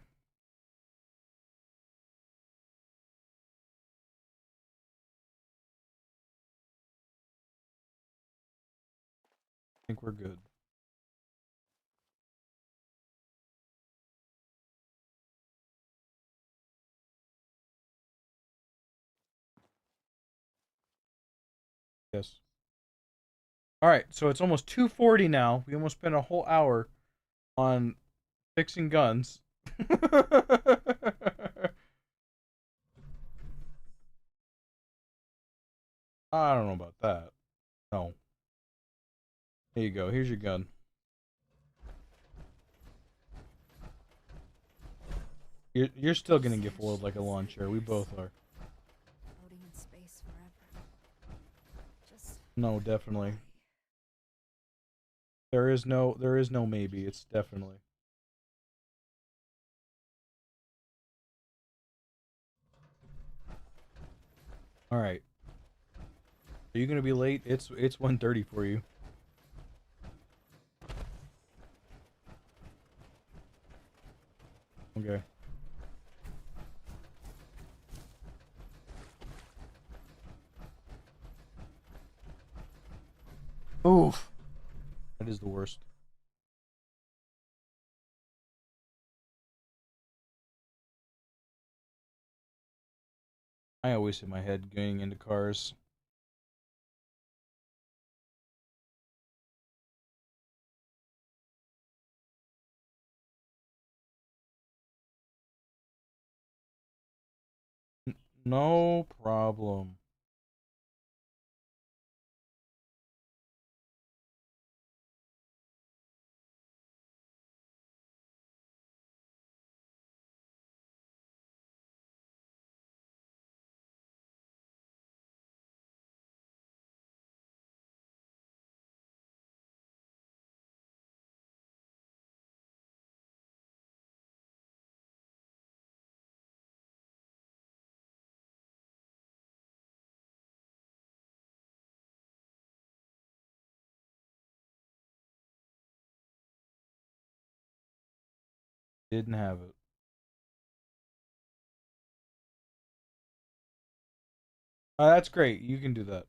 think we're good. Yes. All right, so it's almost 2:40 now. We almost spent a whole hour on fixing guns. I don't know about that. No. Here you go. Here's your gun. You're still gonna get foiled like a lawn chair. We both are. Floating in space forever. Just No, definitely. There is no maybe. It's definitely. All right. Are you gonna be late? It's 1:30 for you. Okay. Oof. That is the worst. I always hit my head going into cars. No problem. Didn't have it. That's great. You can do that.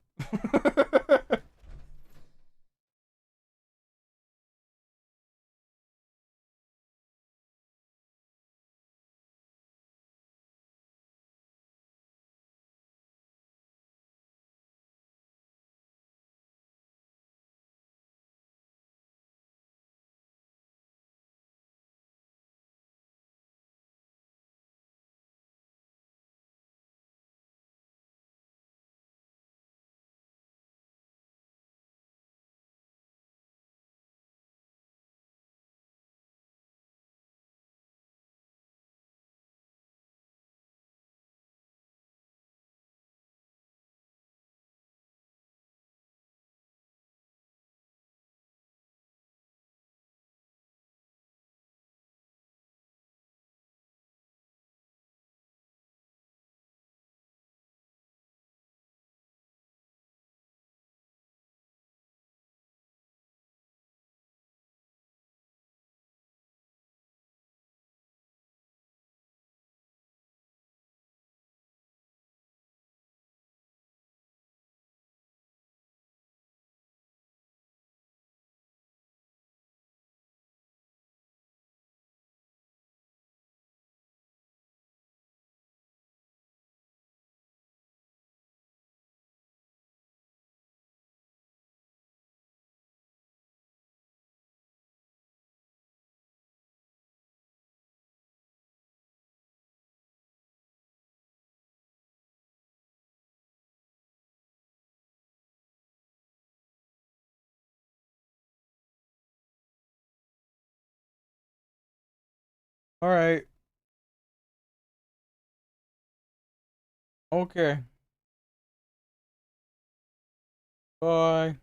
All right. Okay. Bye.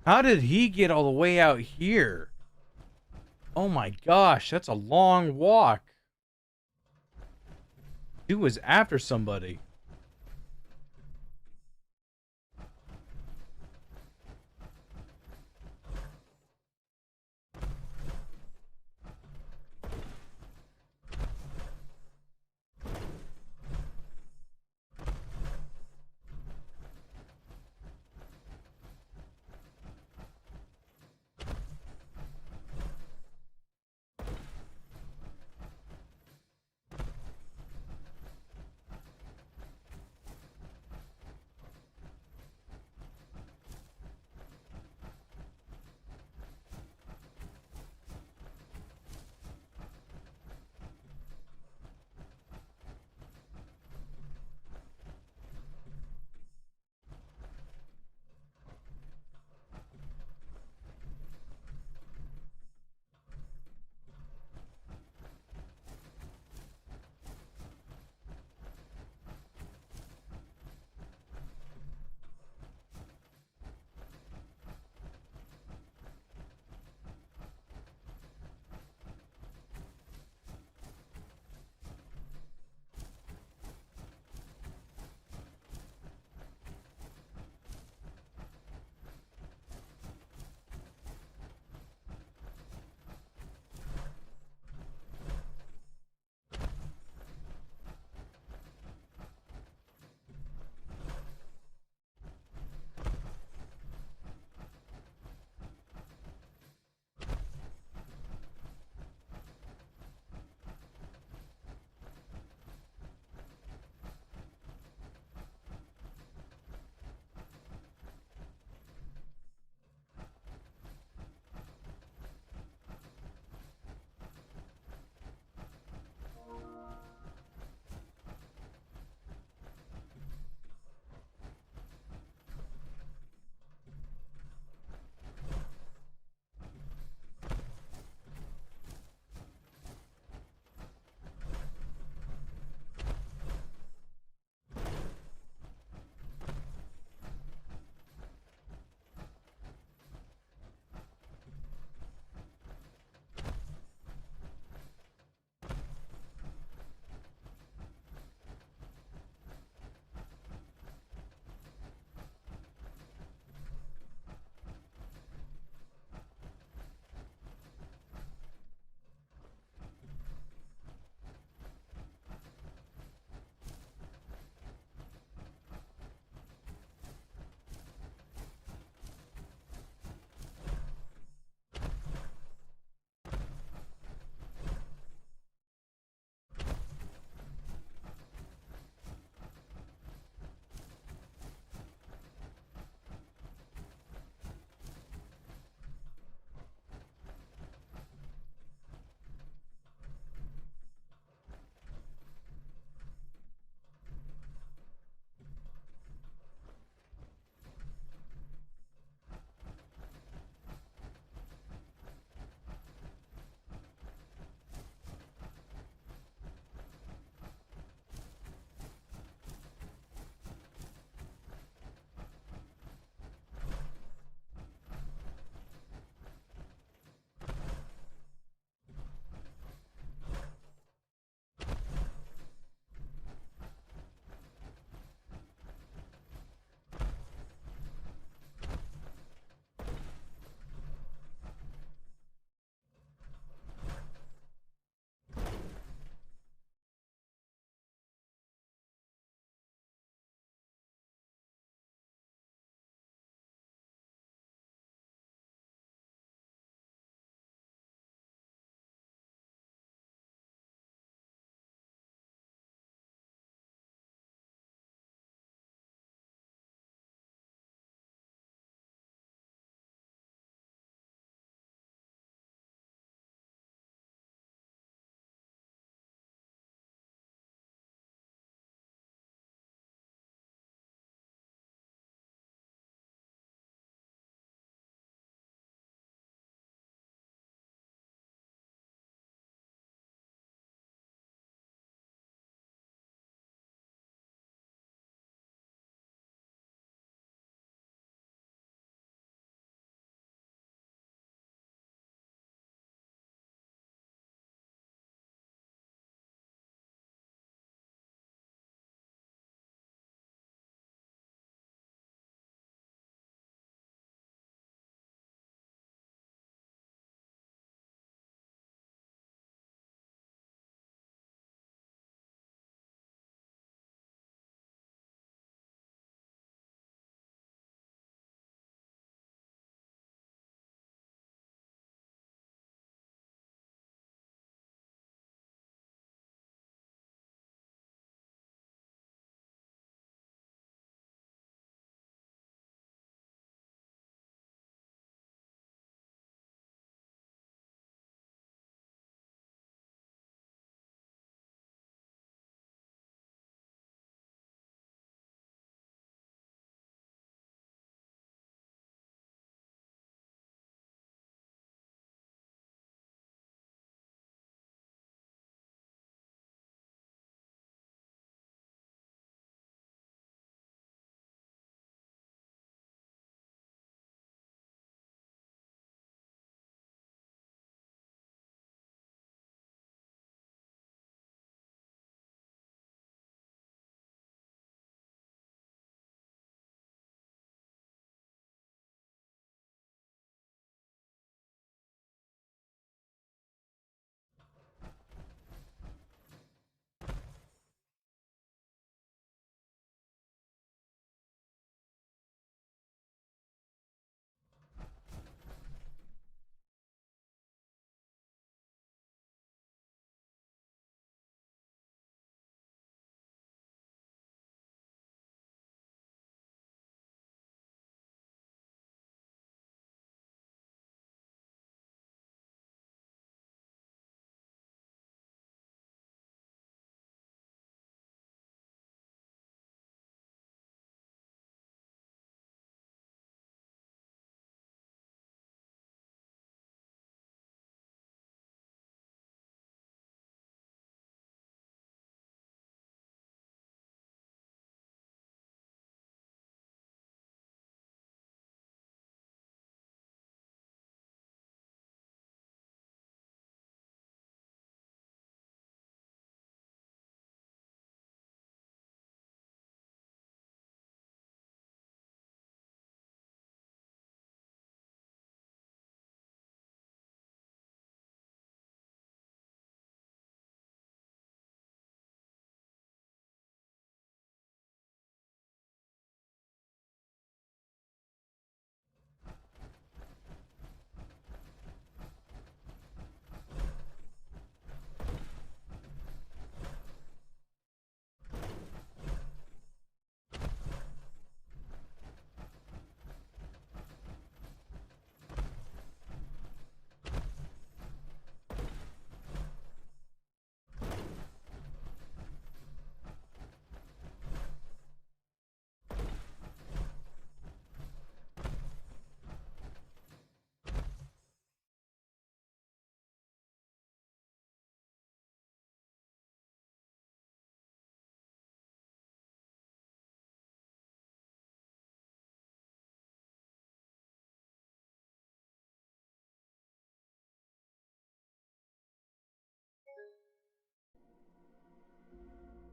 How did he get all the way out here? Oh my gosh, that's a long walk. Dude was after somebody.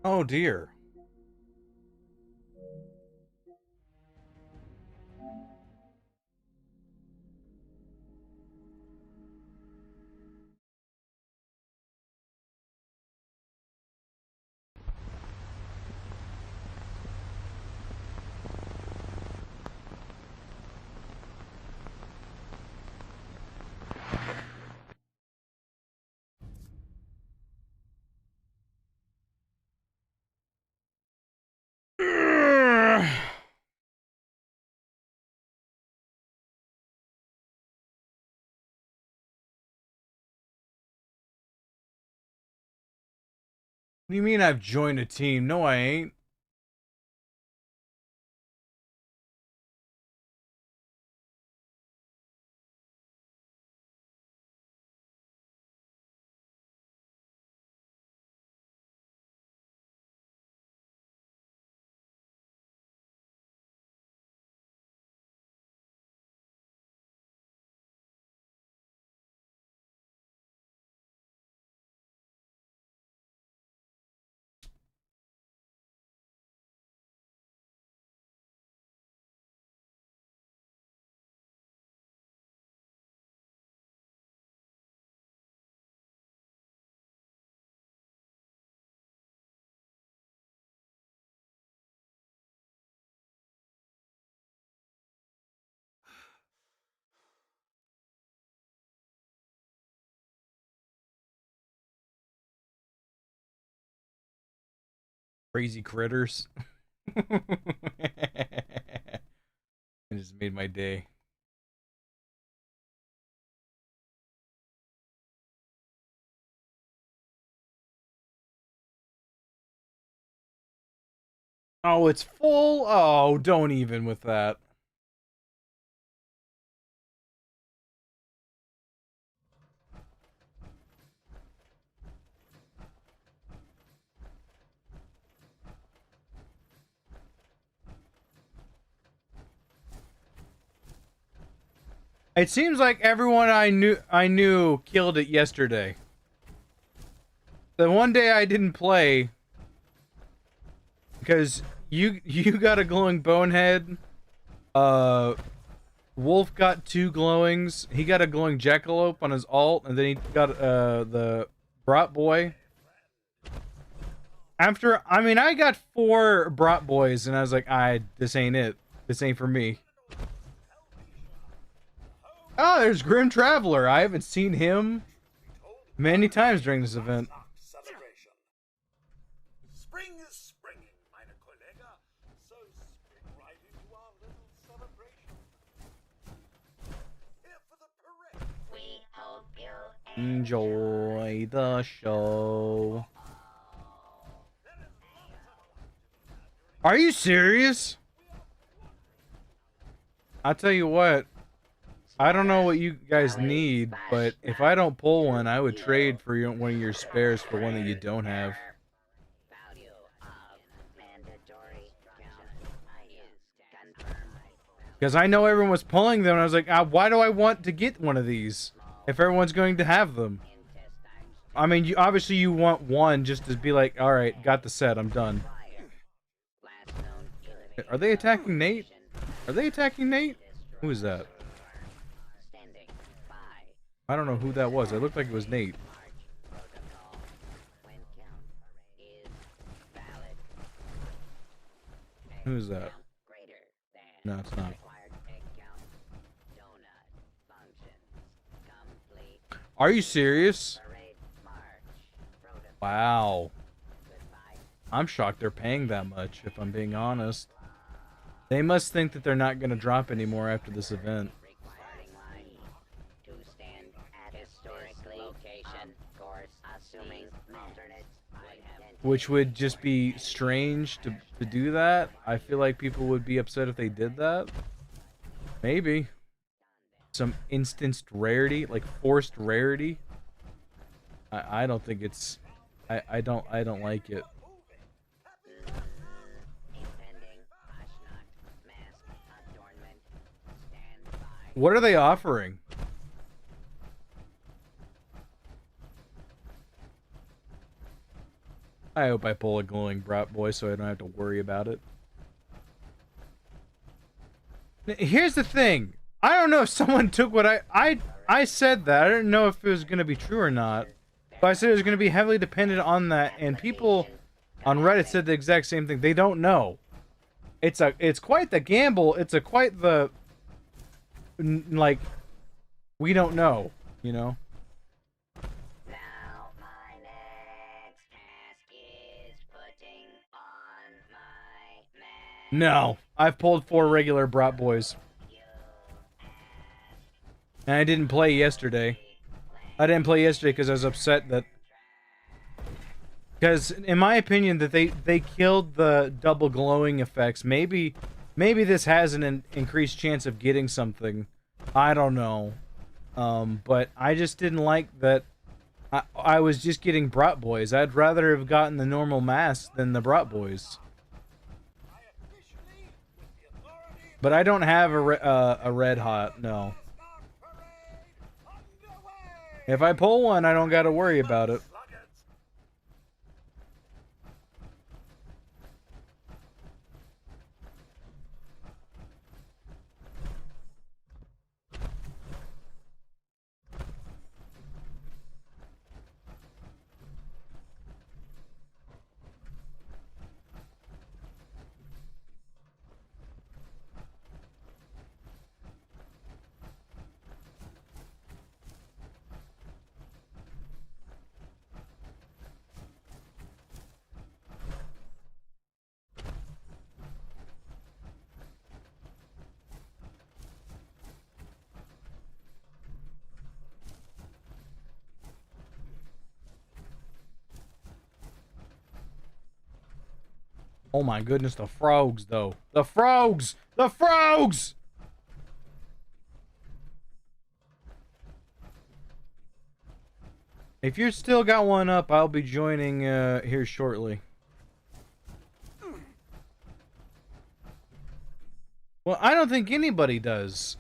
Oh dear. What do you mean I've joined a team? No, I ain't. Crazy critters. It just made my day. Oh, it's full? Oh, don't even with that. It seems like everyone I knew killed it yesterday. The one day I didn't play because you got a glowing bonehead. Wolf got 2 glowings. He got a glowing jackalope on his alt, and then he got the brat boy. After, I mean, I got 4 brat boys, and I was like, this ain't it. This ain't for me. Oh, there's Grim Traveler. I haven't seen him many times during this event. Spring is springing, meine Kollege. So spring right into our little celebration. Here for the parade. We hope you Enjoy the show. Are you serious? I'll tell you what. I don't know what you guys need, but if I don't pull one, I would trade for one of your spares for one that you don't have. Because I know everyone was pulling them, and I was like, why do I want to get one of these if everyone's going to have them? I mean, obviously you want one just to be like, alright, got the set, I'm done. Are they attacking Nate? Are they attacking Nate? Who is that? I don't know who that was. It looked like it was Nate. Who is that? No, it's not. Are you serious? Wow. I'm shocked they're paying that much, if I'm being honest. They must think that they're not going to drop anymore after this event. Which would just be strange to do that. I feel like people would be upset if they did that. Maybe. Some instanced rarity, like forced rarity. I don't think it's... I don't like it. What are they offering? I hope I pull a glowing brat boy so I don't have to worry about it. Here's the thing. I don't know if someone took what I said that. I didn't know if it was going to be true or not. But I said it was going to be heavily dependent on that, and people on Reddit said the exact same thing. They don't know. It's quite the gamble. It's quite the like we don't know, you know. Now my next task is putting on my mask. No, I've pulled 4 regular brat boys. And I didn't play yesterday. I didn't play yesterday because I was upset that... Because, in my opinion, that they killed the double glowing effects. Maybe this has an increased chance of getting something. I don't know. But I just didn't like that I was just getting brat boys. I'd rather have gotten the normal mask than the brat boys. But I don't have a red hot, no. If I pull one, I don't gotta worry about it. Oh my goodness, the frogs, though. The frogs! The frogs! If you're still got one up, I'll be joining here shortly. Well, I don't think anybody does.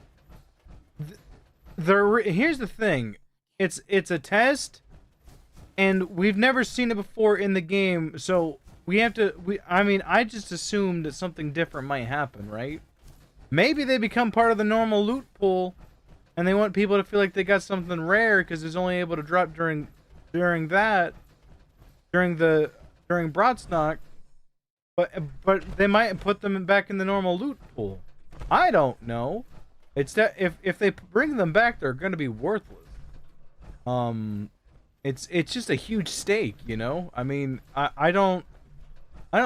Here's the thing. It's a test, and we've never seen it before in the game, so... We have to, I mean, I just assumed that something different might happen, right? Maybe they become part of the normal loot pool, and they want people to feel like they got something rare because it's only able to drop during BRATSNACHT, but they might put them back in the normal loot pool. I don't know. It's that if they bring them back, they're going to be worthless. It's just a huge stake, you know? I mean, I don't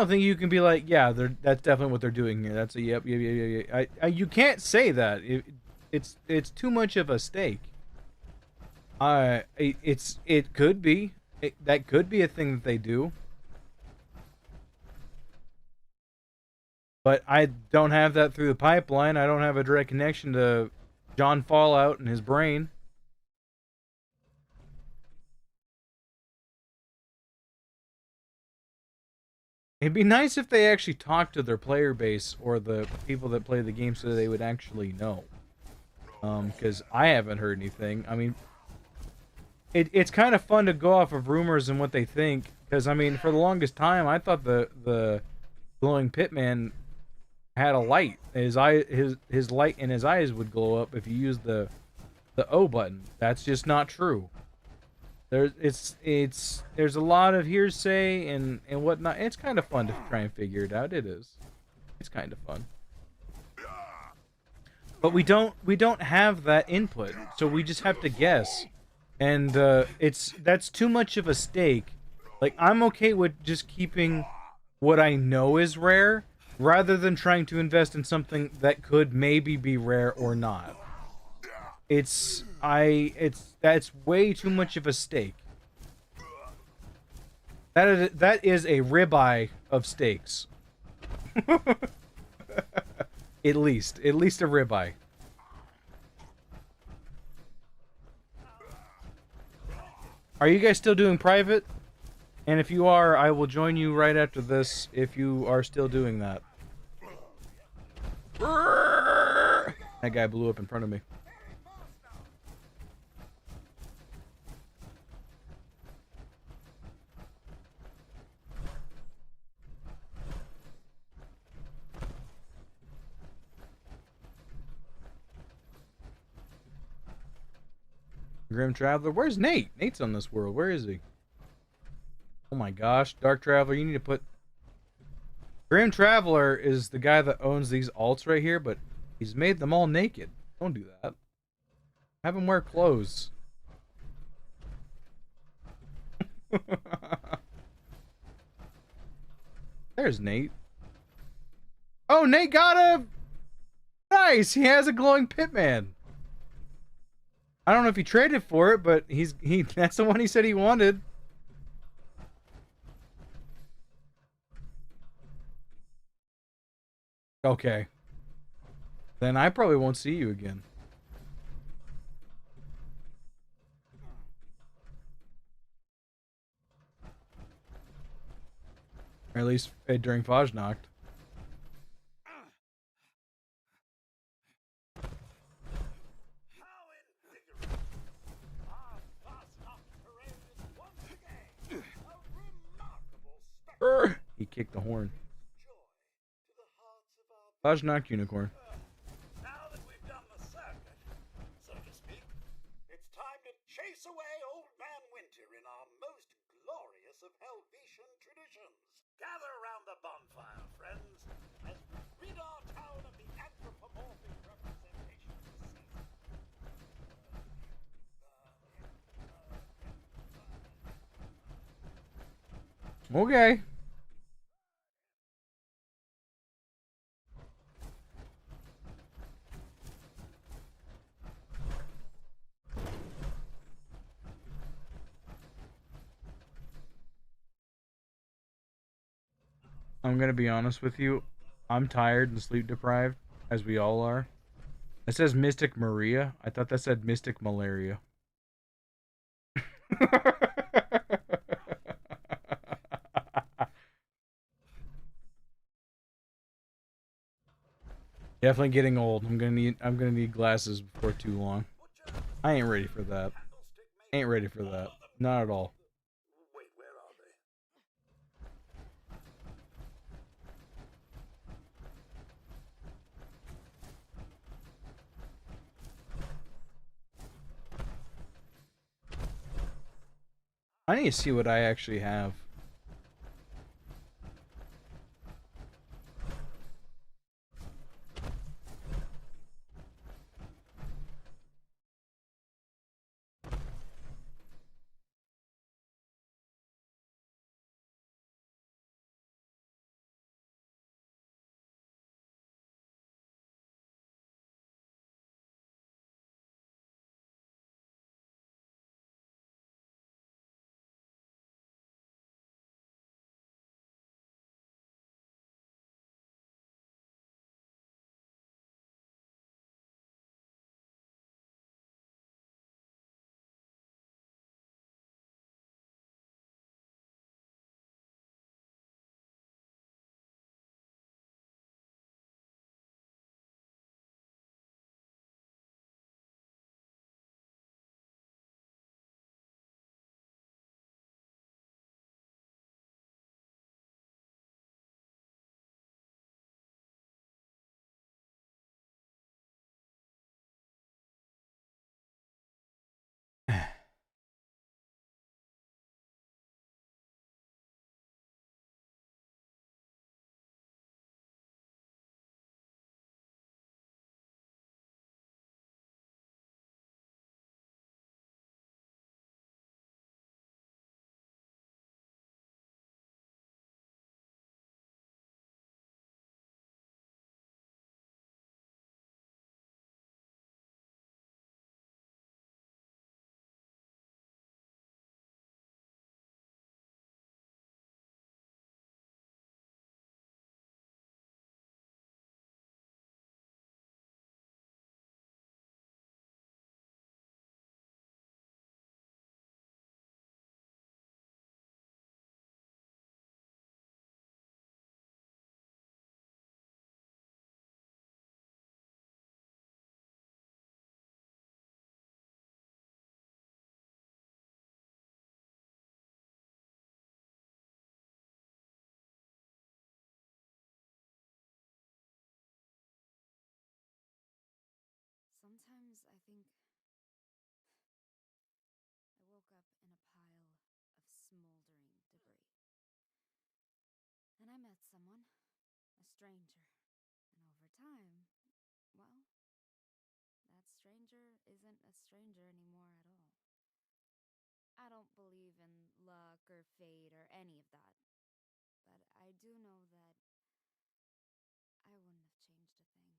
think you can be like, yeah, that's definitely what they're doing here. That's a yep. You can't say that. It's too much of a stake. It could be. That could be a thing that they do. But I don't have that through the pipeline. I don't have a direct connection to John Fallout and his brain. It'd be nice if they actually talked to their player base or the people that play the game so they would actually know. Because I haven't heard anything. I mean, it's kind of fun to go off of rumors and what they think. Because, I mean, for the longest time, I thought the glowing pitman had a light. His light in his eyes would glow up if you used the O button. That's just not true. There's a lot of hearsay and whatnot. It's kind of fun to try and figure it out. It is. It's kind of fun. But we don't have that input, so we just have to guess. And that's too much of a stake. Like, I'm okay with just keeping what I know is rare rather than trying to invest in something that could maybe be rare or not. That's way too much of a stake. That is a ribeye of steaks. At least a ribeye. Are you guys still doing private? And if you are, I will join you right after this if you are still doing that. That guy blew up in front of me. Grim Traveler. Where's Nate? Nate's on this world. Where is he? Oh my gosh, Dark Traveler, you need to put... Grim Traveler is the guy that owns these alts right here, but he's made them all naked. Don't do that. Have him wear clothes. There's Nate. Oh, Nate got a... Nice! He has a glowing pitman. I don't know if he traded for it, but that's the one he said he wanted. Okay. Then I probably won't see you again. Or at least during Fajnacht. He kicked the horn. Fajnacht unicorn. Now that we've done the circuit, so to speak, it's time to chase away Old Man Winter in our most glorious of Helvetian traditions. Gather around the bonfire, friends, as we rid our town of the anthropomorphic representation of the season. Okay. I'm gonna be honest with you. I'm tired and sleep deprived, as we all are. It says Mystic Maria. I thought that said Mystic Malaria. Definitely getting old. I'm gonna need glasses before too long. I ain't ready for that. Ain't ready for that. Not at all. Wait, where are they? I need to see what I actually have. Sometimes I think someone, a stranger. And over time, well, that stranger isn't a stranger anymore at all. I don't believe in luck or fate or any of that. But I do know that I wouldn't have changed a thing.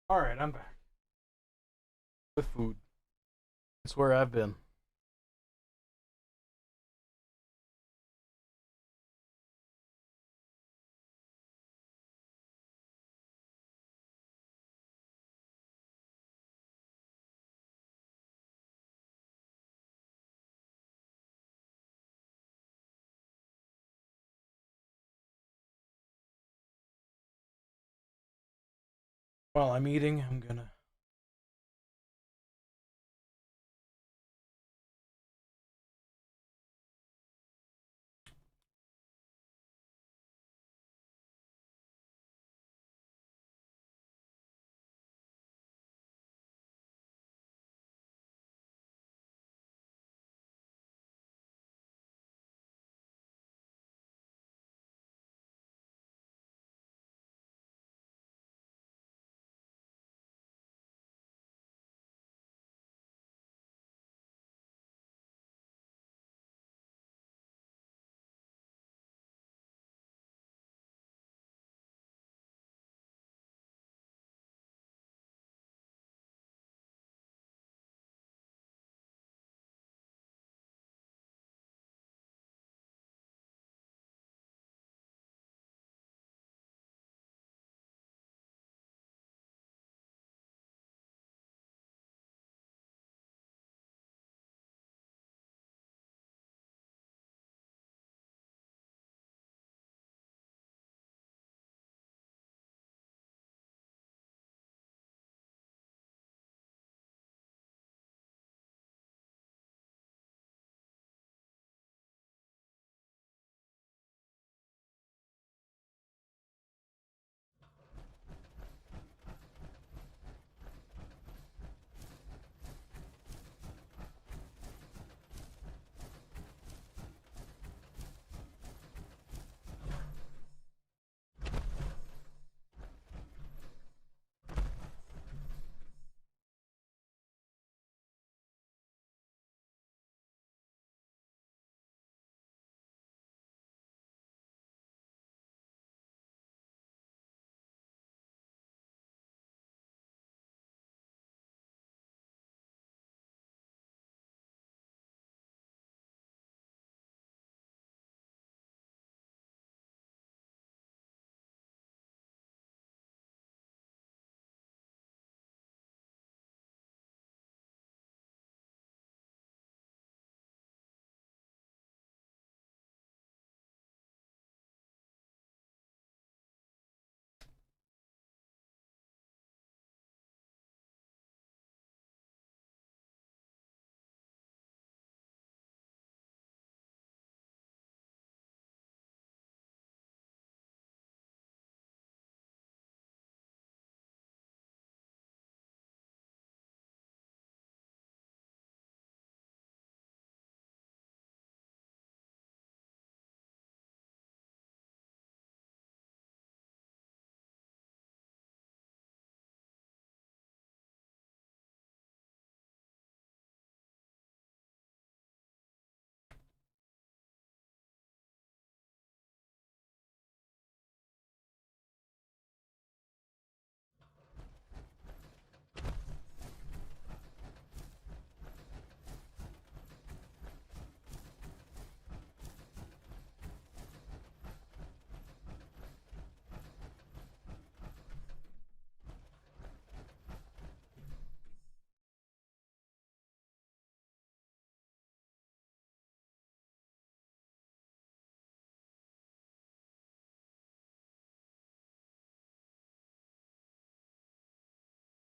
All right, I'm back with food. That's where I've been. While I'm eating, I'm gonna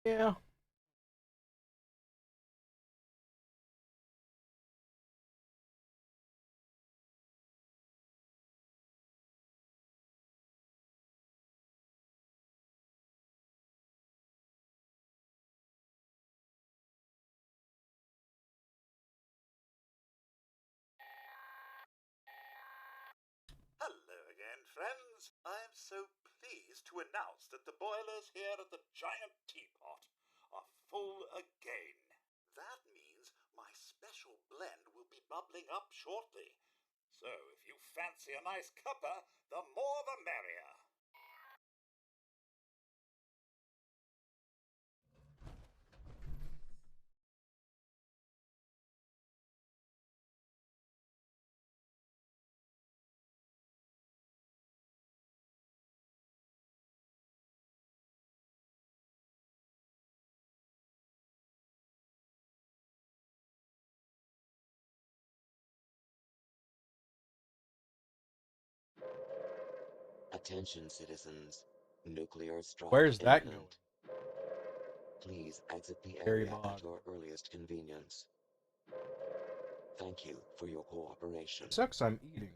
Yeah. Hello again, friends. I'm so pleased to announce that the boilers here at the giant teapot are full again. That means my special blend will be bubbling up shortly. So if you fancy a nice cuppa, the more the merrier. Attention, citizens. Nuclear strike Where's that going? imminent. Please exit the Very area bog. at your earliest convenience. Thank you for your cooperation. It sucks I'm eating.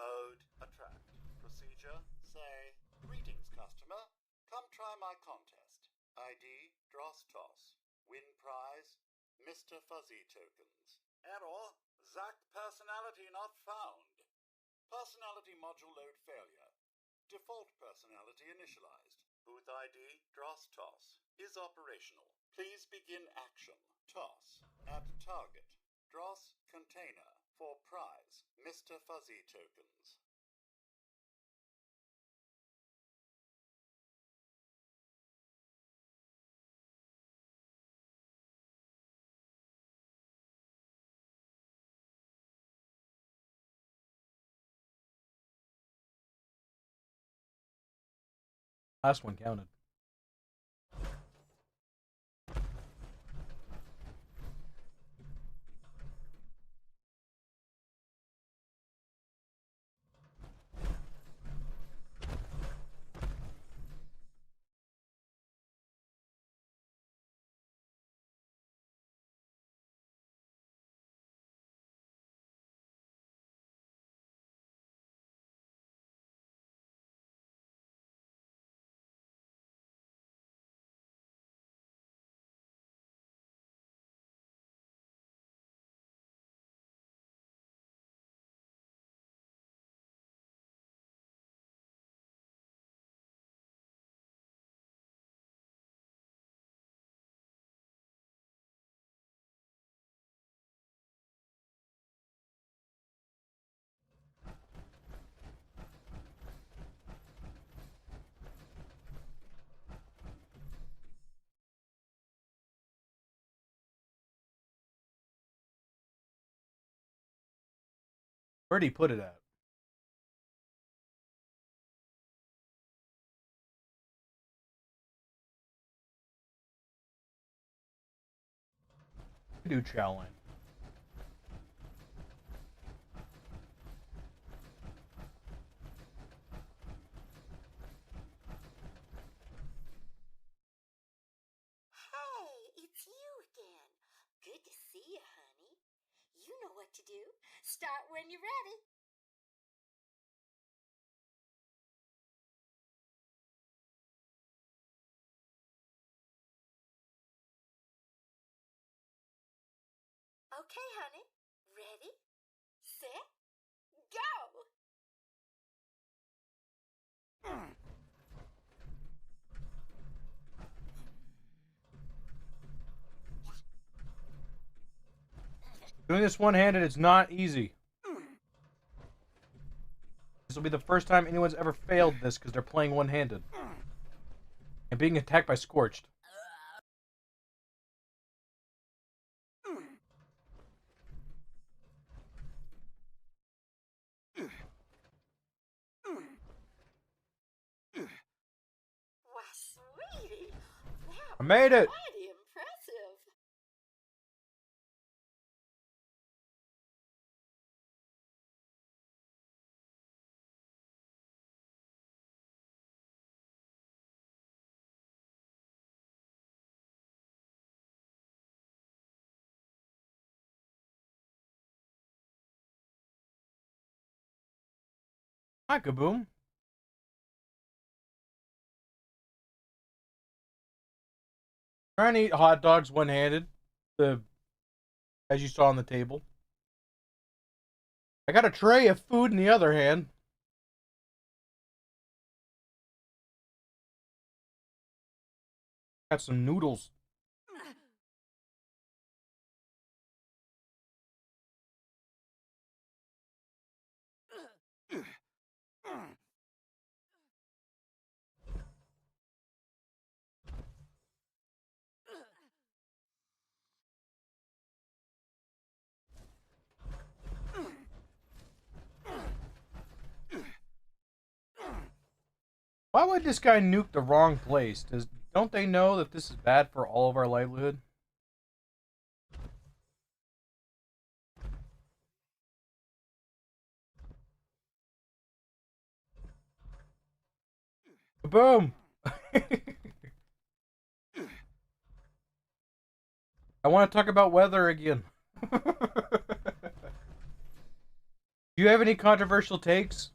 Mode, attract. Procedure, say, greetings, customer. Come try my contest. ID, dross toss. Win prize, Mr. Fuzzy tokens. Error, Zack personality not found. Personality module load failure. Default personality initialized. Booth ID, dross toss, is operational. Please begin action. Toss, at target. Dross container. For prize, Mr. Fuzzy tokens. Last one counted. Where'd he put it at? Do challenge. Hey, it's you again. Good to see you, honey. You know what to do. Start when you're ready. Okay, honey. Ready, set, go! Doing this one-handed is not easy. This will be the first time anyone's ever failed this because they're playing one-handed. And being attacked by Scorched. Why, sweetie, that I made it! was mighty impressive. Hi, Kaboom. Trying to eat hot dogs one-handed. As you saw on the table. I got a tray of food in the other hand. Got some noodles. Why would this guy nuke the wrong place? Don't they know that this is bad for all of our livelihood? Boom! I want to talk about weather again. Do you have any controversial takes?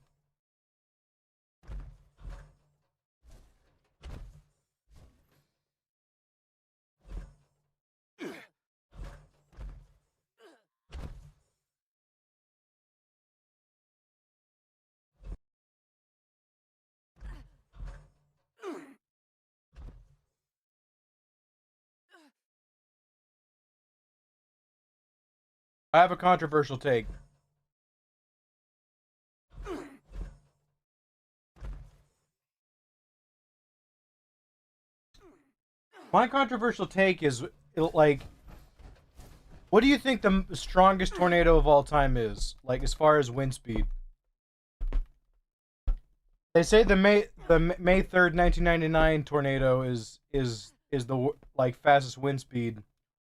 I have a controversial take. My controversial take is, like, what do you think the strongest tornado of all time is? Like, as far as wind speed? They say the May 3rd, 1999 tornado is the, like, fastest wind speed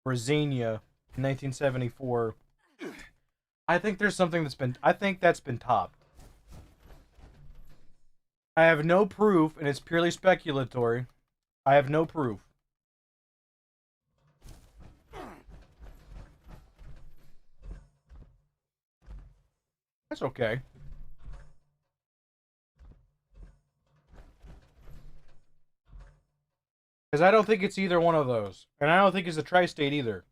for Xenia in 1974. I think there's something that's been topped. I have no proof, and it's purely speculatory. I have no proof. That's okay. Because I don't think it's either one of those. And I don't think it's a tri-state either.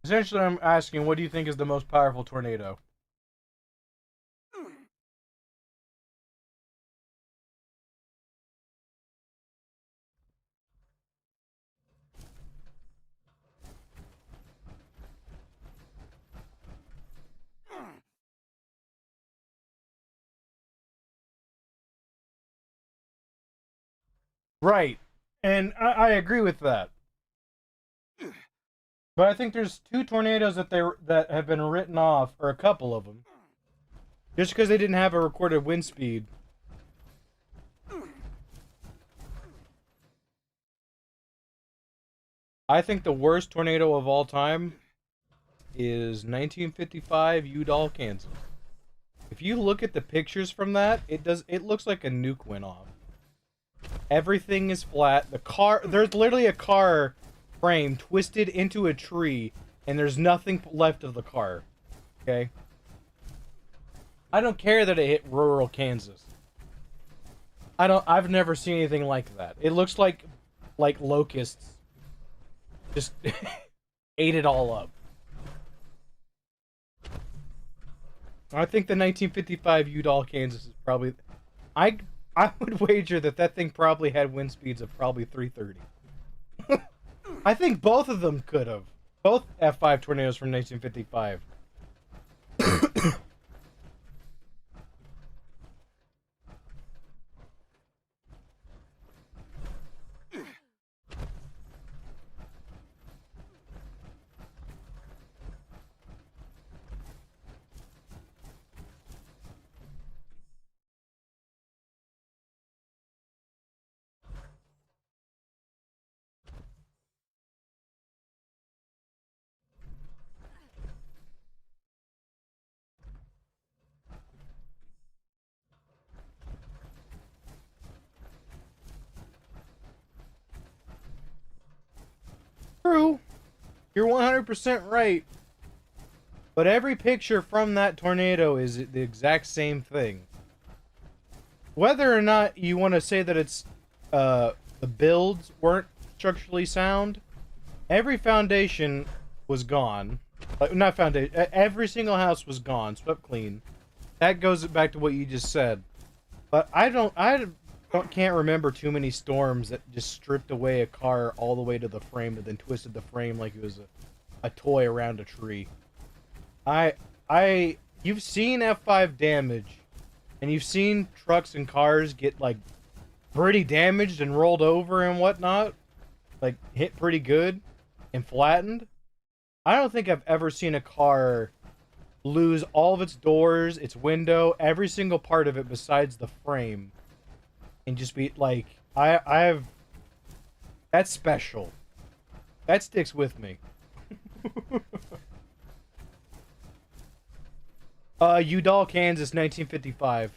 Essentially, I'm asking, what do you think is the most powerful tornado? Right. And I agree with that. But I think there's two tornadoes that have been written off, or a couple of them, just because they didn't have a recorded wind speed. I think the worst tornado of all time is 1955 Udall, Kansas. If you look at the pictures from that, it looks like a nuke went off. Everything is flat. There's literally a car frame twisted into a tree, and there's nothing left of the car. Okay? I don't care that it hit rural Kansas. I've never seen anything like that. It looks like like locusts just ate it all up. I think the 1955 Udall, Kansas is probably... I would wager that thing probably had wind speeds of probably 330. I think both of them could have. Both F5 tornadoes from 1955. True. You're 100% right. But every picture from that tornado is the exact same thing. Whether or not you want to say that it's the builds weren't structurally sound, every foundation was gone. Like, not foundation, every single house was gone, swept clean. That goes back to what you just said. But I can't remember too many storms that just stripped away a car all the way to the frame and then twisted the frame like it was a toy around a tree. You've seen F5 damage, and you've seen trucks and cars get like pretty damaged and rolled over and whatnot, like hit pretty good and flattened. I don't think I've ever seen a car lose all of its doors, its window, every single part of it besides the frame, and just be like, I've that's special. That sticks with me. Udall, Kansas, 1955.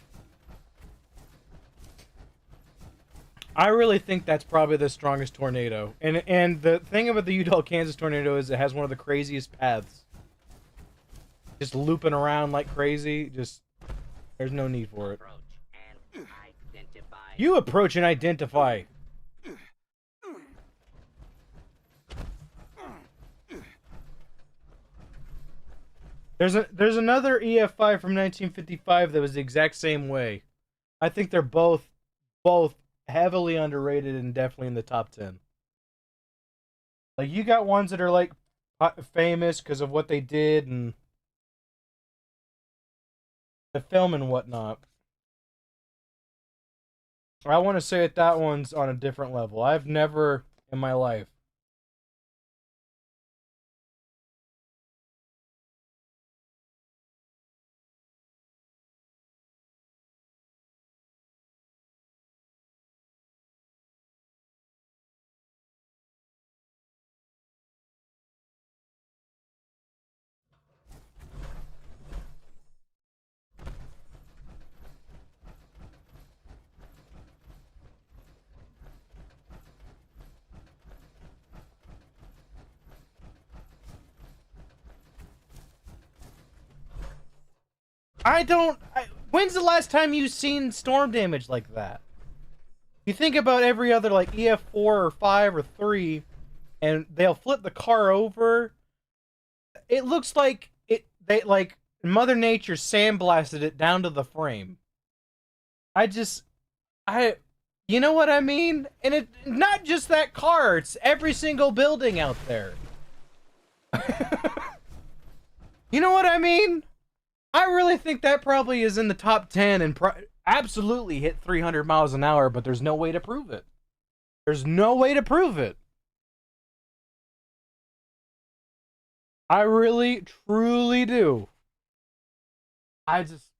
I really think that's probably the strongest tornado. And the thing about the Udall, Kansas tornado is it has one of the craziest paths. Just looping around like crazy. Just, there's no need for it. You approach and identify. There's another EF5 from 1955 that was the exact same way. I think they're both heavily underrated and definitely in the top 10. Like, you got ones that are like famous because of what they did and the film and whatnot. I want to say that one's on a different level. I've never in my life when's the last time you've seen storm damage like that? You think about every other, like, EF4 or 5 or 3, and they'll flip the car over. It looks like like, Mother Nature sandblasted it down to the frame. You know what I mean? And it's not just that car, it's every single building out there. You know what I mean? I really think that probably is in the top 10 and absolutely hit 300 miles an hour, but there's no way to prove it. There's no way to prove it. I really, truly do. I just...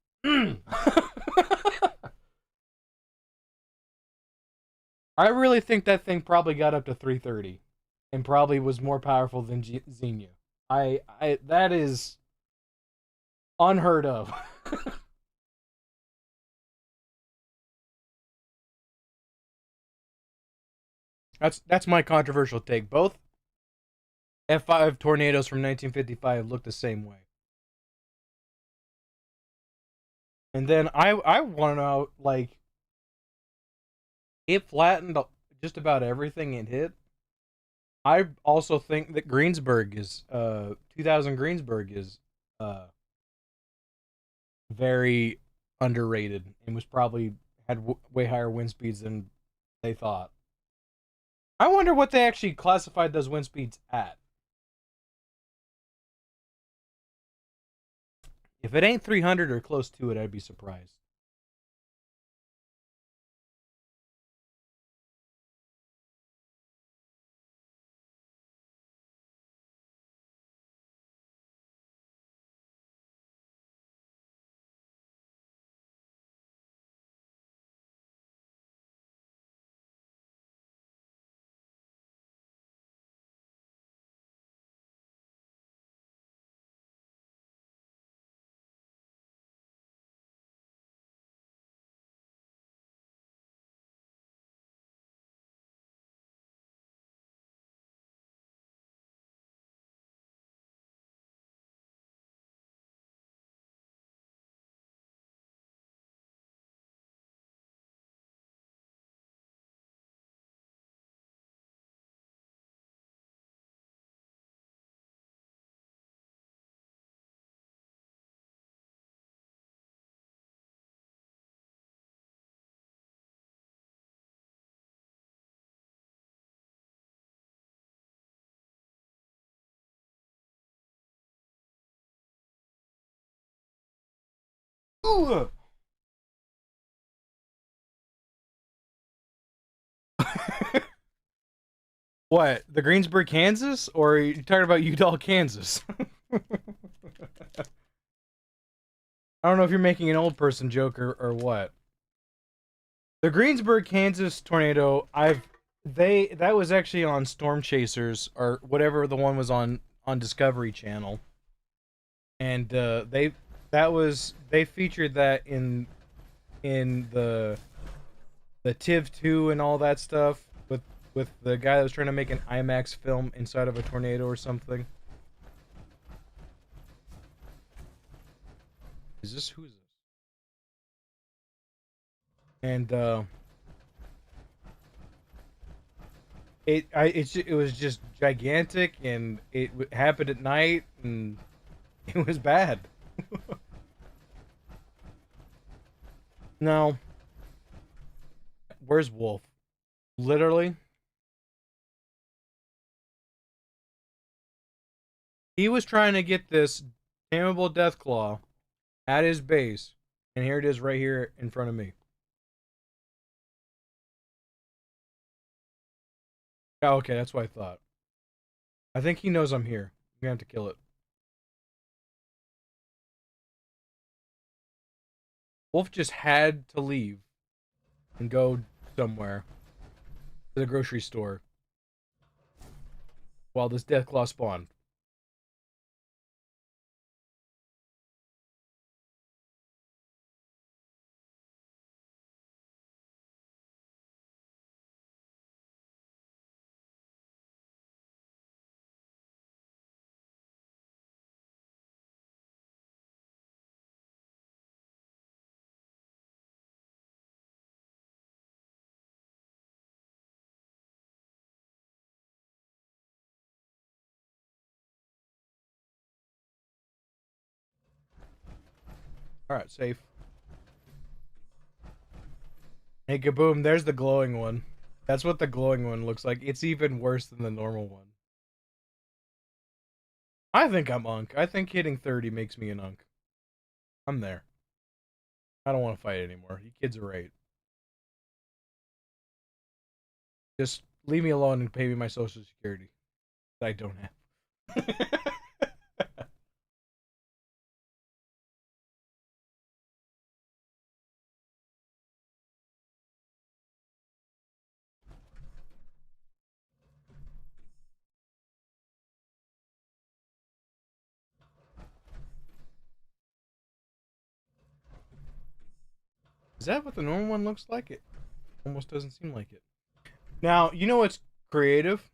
I really think that thing probably got up to 330 and probably was more powerful than Xenia. That is unheard of. That's my controversial take. Both F5 tornadoes from 1955 look the same way. And then I want to know, like, it flattened just about everything it hit. I also think that Greensburg is 2000 Greensburg is very underrated and was probably had way higher wind speeds than they thought. I wonder what they actually classified those wind speeds at. If it ain't 300 or close to it, I'd be surprised. Ooh. What? The Greensburg, Kansas? Or are you talking about Udall, Kansas? I don't know if you're making an old person joke or what. The Greensburg, Kansas tornado, that was actually on Storm Chasers or whatever the one was on Discovery Channel. And they featured that in the TIV 2 and all that stuff with the guy that was trying to make an IMAX film inside of a tornado or something. Who's this? And it was just gigantic, and it happened at night, and it was bad. No. Where's Wolf? Literally. He was trying to get this tameable Deathclaw at his base, and here it is right here in front of me. Oh, okay, that's what I thought. I think he knows I'm here. I'm gonna have to kill it. Wolf just had to leave and go somewhere to the grocery store while this Deathclaw spawned. Alright, safe. Hey, Kaboom, there's the glowing one. That's what the glowing one looks like. It's even worse than the normal one. I think I'm Unk. I think hitting 30 makes me an Unk. I'm there. I don't want to fight anymore. You kids are right. Just leave me alone and pay me my social security that I don't have. Is that what the normal one looks like? It almost doesn't seem like it. Now, you know what's creative?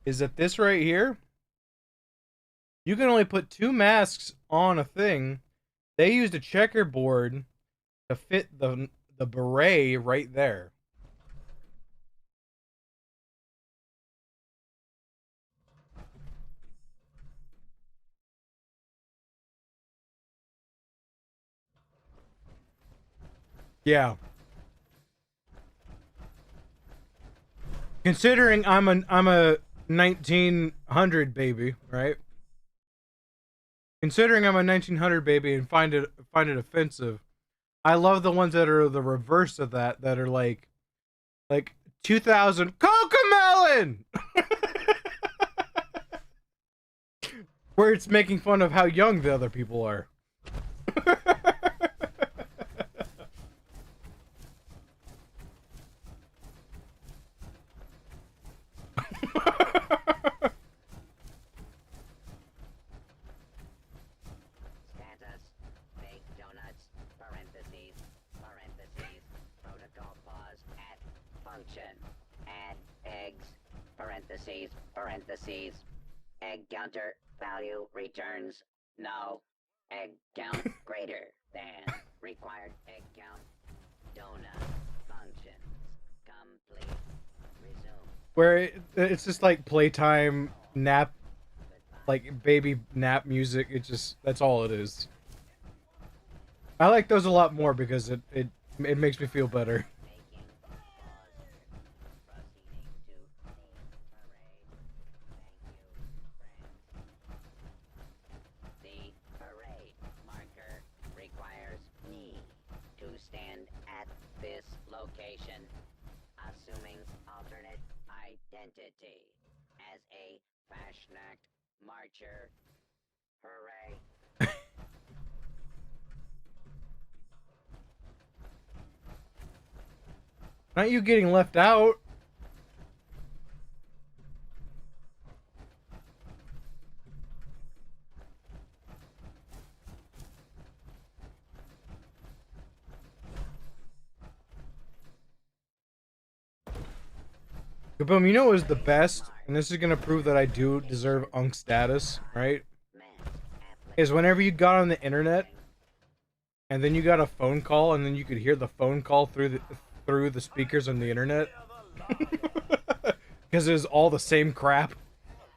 Is that this right here? You can only put 2 masks on a thing. They used a checkerboard to fit the beret right there. Yeah. Considering I'm a 1900 baby, right? Considering I'm a 1900 baby and find it offensive, I love the ones that are the reverse of that are like 2000 Cocomelon, where it's making fun of how young the other people are. Status, fake donuts, parentheses, protocol pause at function, add eggs, parentheses, egg counter, value returns, no, egg count greater than required egg count, donut, functions, complete, resume. Where it's just like playtime nap, like baby nap music. It just, that's all it is. I like those a lot more because it makes me feel better. The parade marker requires me to stand at this location, assuming alternate identity as a Fashnacht marcher. Hooray. Not you getting left out. Kaboom, you know what was the best? And this is gonna prove that I do deserve Unk status, right? Is whenever you got on the internet, and then you got a phone call, and then you could hear the phone call through the speakers on the internet. Because it was all the same crap.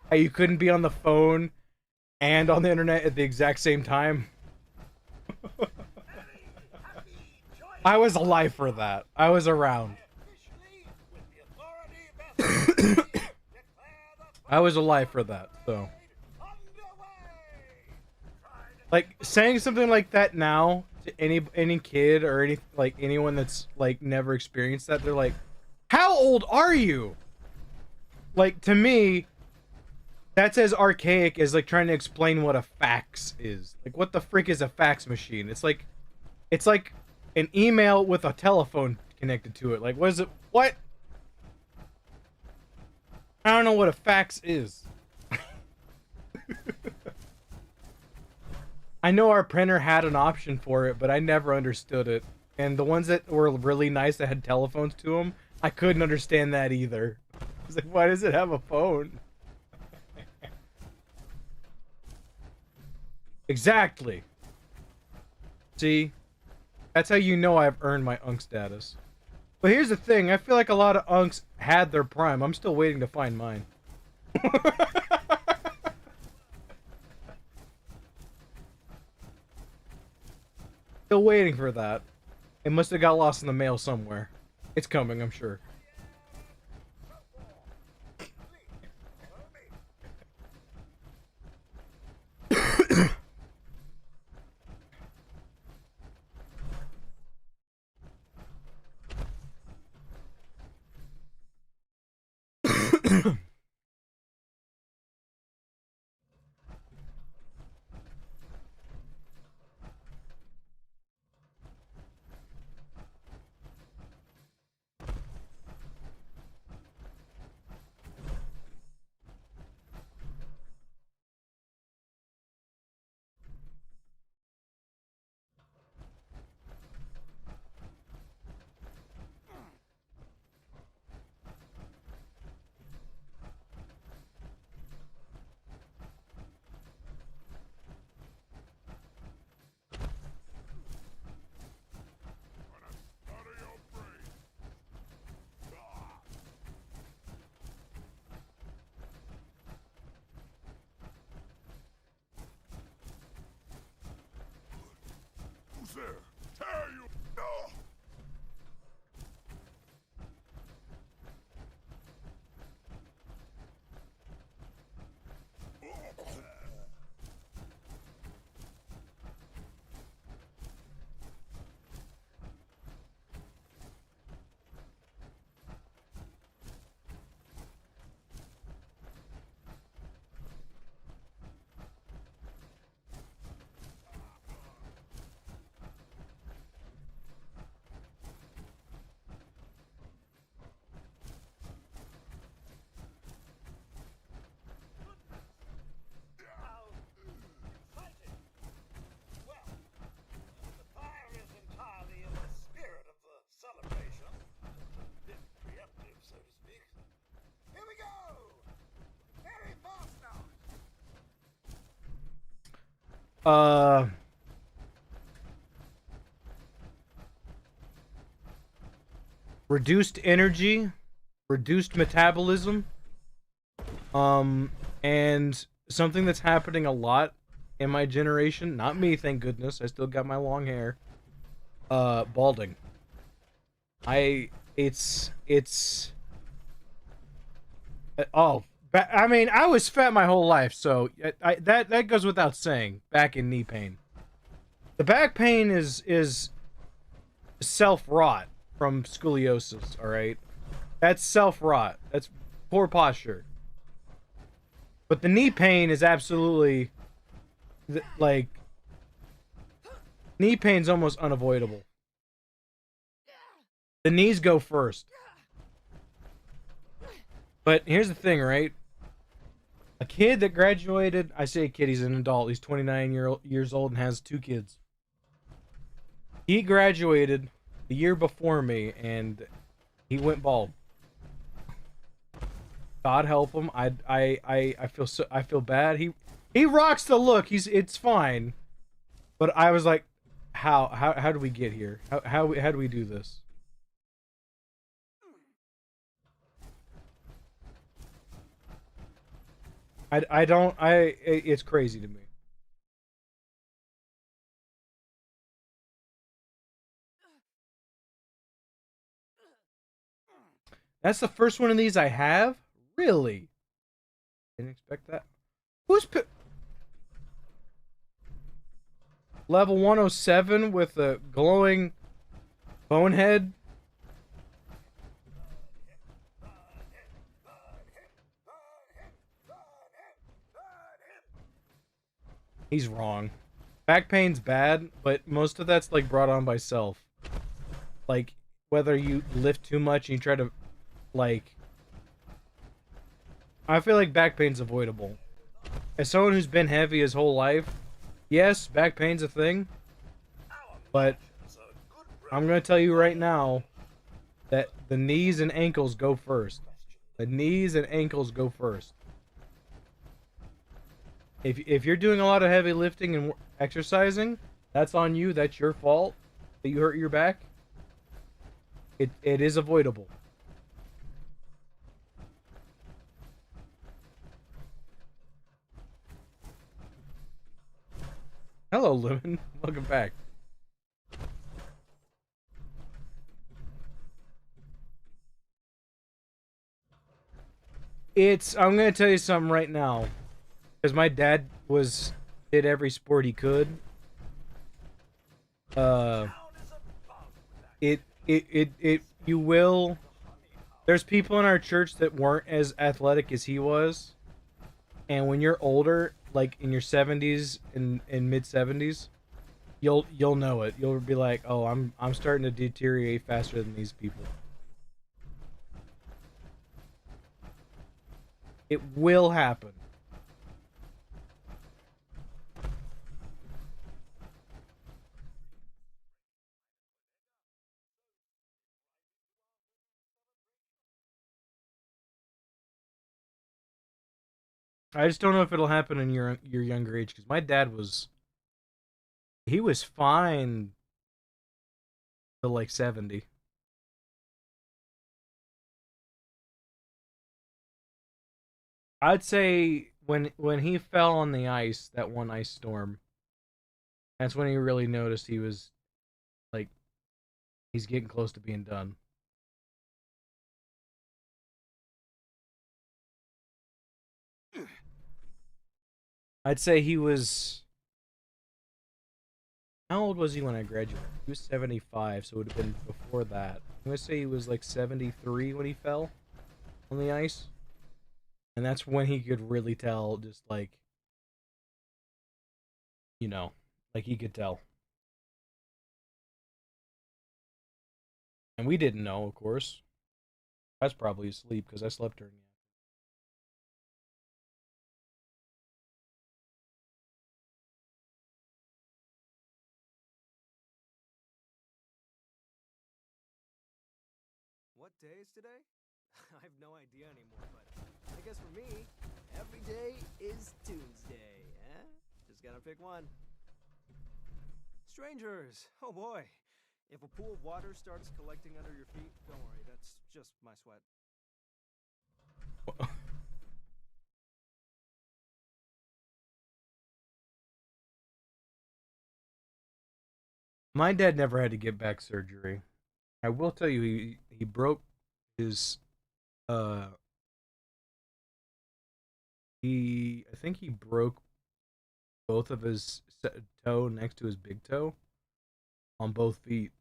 How you couldn't be on the phone and on the internet at the exact same time. I was alive for that. I was around. I was alive for that, so. Like, saying something like that now to any kid or anyone that's like never experienced that, they're like, how old are you? Like, to me, that's as archaic as like trying to explain what a fax is. Like, what the frick is a fax machine? It's like an email with a telephone connected to it. Like, what is it? What? I don't know what a fax is. I know our printer had an option for it, but I never understood it. And the ones that were really nice that had telephones to them, I couldn't understand that either. I was like, why does it have a phone? Exactly. See? That's how you know I've earned my Unk status. But here's the thing, I feel like a lot of Unks had their prime. I'm still waiting to find mine. Still waiting for that. It must have got lost in the mail somewhere. It's coming, I'm sure. Who's there? Tear you! No! Reduced energy, reduced metabolism, and something that's happening a lot in my generation, not me, thank goodness, I still got my long hair, balding. It's I mean, I was fat my whole life, so that goes without saying. Back and knee pain. The back pain is self-wrought from scoliosis, all right? That's self-wrought. That's poor posture. But the knee pain is absolutely like knee pain's almost unavoidable. The knees go first. But here's the thing, right? A kid that graduated, I say a kid, he's an adult. He's 29 years old and has 2 kids. He graduated the year before me and he went bald. God help him. I feel bad. He rocks the look. It's fine. But I was like, how do we get here? How do we do this? It's crazy to me. That's the first one of these I have? Really? Didn't expect that. Who's level 107 with a glowing bonehead? He's wrong. Back pain's bad, but most of that's like brought on by self. Like whether you lift too much and you try to like I feel like back pain's avoidable. As someone who's been heavy his whole life, yes, back pain's a thing. But I'm going to tell you right now that the knees and ankles go first. The knees and ankles go first. If you're doing a lot of heavy lifting and exercising, that's on you. That's your fault that you hurt your back. It is avoidable. Hello, Lemon. Welcome back. I'm gonna tell you something right now. Because my dad did every sport he could. You will. There's people in our church that weren't as athletic as he was. And when you're older, like in your 70s and mid 70s, you'll know it. You'll be like, "Oh, I'm starting to deteriorate faster than these people." It will happen. I just don't know if it'll happen in your younger age, because my dad was fine till like 70. I'd say when he fell on the ice, that one ice storm, that's when he really noticed he was like he's getting close to being done. I'd say he was. How old was he when I graduated? He was 75, so it would have been before that. I'm gonna say he was like 73 when he fell on the ice. And that's when he could really tell, just like, you know, like he could tell. And we didn't know, of course. I was probably asleep because I slept during the What day is today? I have no idea anymore, but I guess for me, every day is Tuesday, eh? Just gotta pick one. Strangers! Oh boy. If a pool of water starts collecting under your feet, don't worry, that's just my sweat. My dad never had to get back surgery. I will tell you, he broke his I think he broke both of his toe next to his big toe on both feet.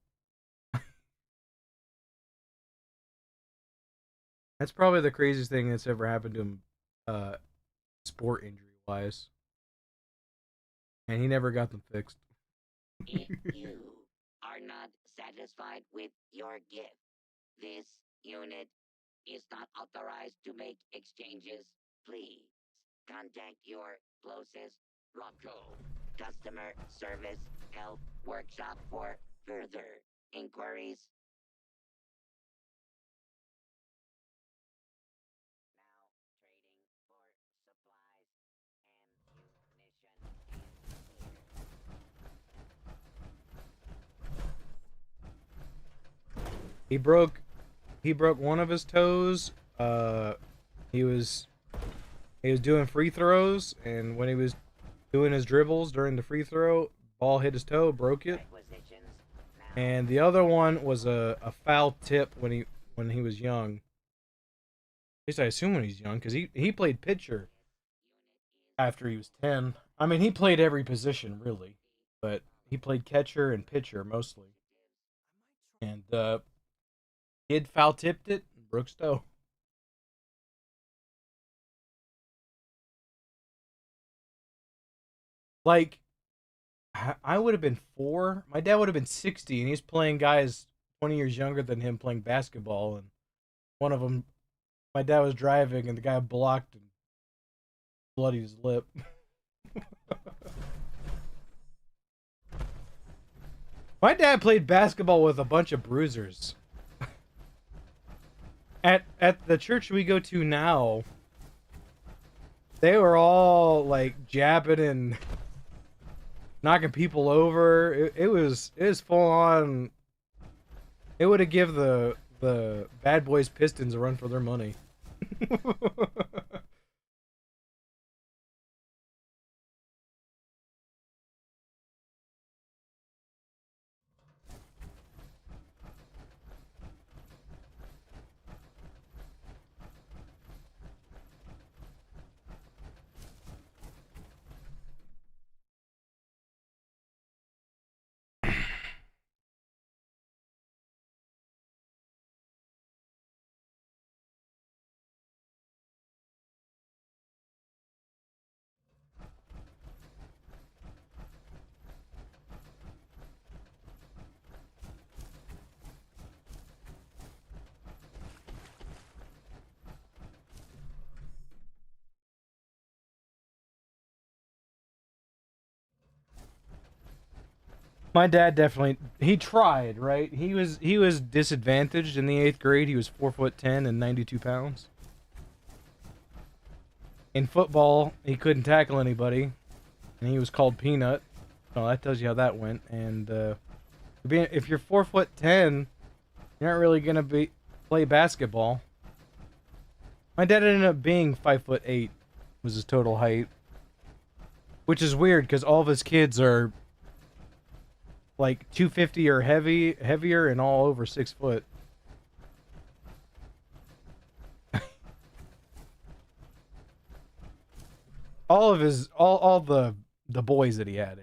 That's probably the craziest thing that's ever happened to him, sport injury wise. And he never got them fixed. If you are not satisfied with your gift, this unit is not authorized to make exchanges. Please contact your closest Rocco customer service help workshop for further inquiries. He broke one of his toes. He was doing free throws, and when he was doing his dribbles during the free throw, ball hit his toe, broke it. And the other one was a foul tip when he was young. At least I assume when he's young, because he played pitcher after he was 10. I mean, he played every position really, but he played catcher and pitcher mostly. And kid foul tipped it and broke his toe. Like, I would have been 4. My dad would have been 60, and he's playing guys 20 years younger than him playing basketball. And one of them, my dad was driving, and the guy blocked and bloodied his lip. My dad played basketball with a bunch of bruisers. At the church we go to now, they were all like jabbing and knocking people over. It was full on. It would have give the Bad Boys Pistons a run for their money. My dad definitely, he tried, right? He was disadvantaged in the 8th grade. He was 4'10" and 92 pounds. In football, he couldn't tackle anybody, and he was called Peanut. So that tells you how that went. And if you're 4'10", you're not really gonna play basketball. My dad ended up being 5'8", was his total height, which is weird because all of his kids are like 250 or heavier, and all over 6 foot. All of his all the boys that he had anyway.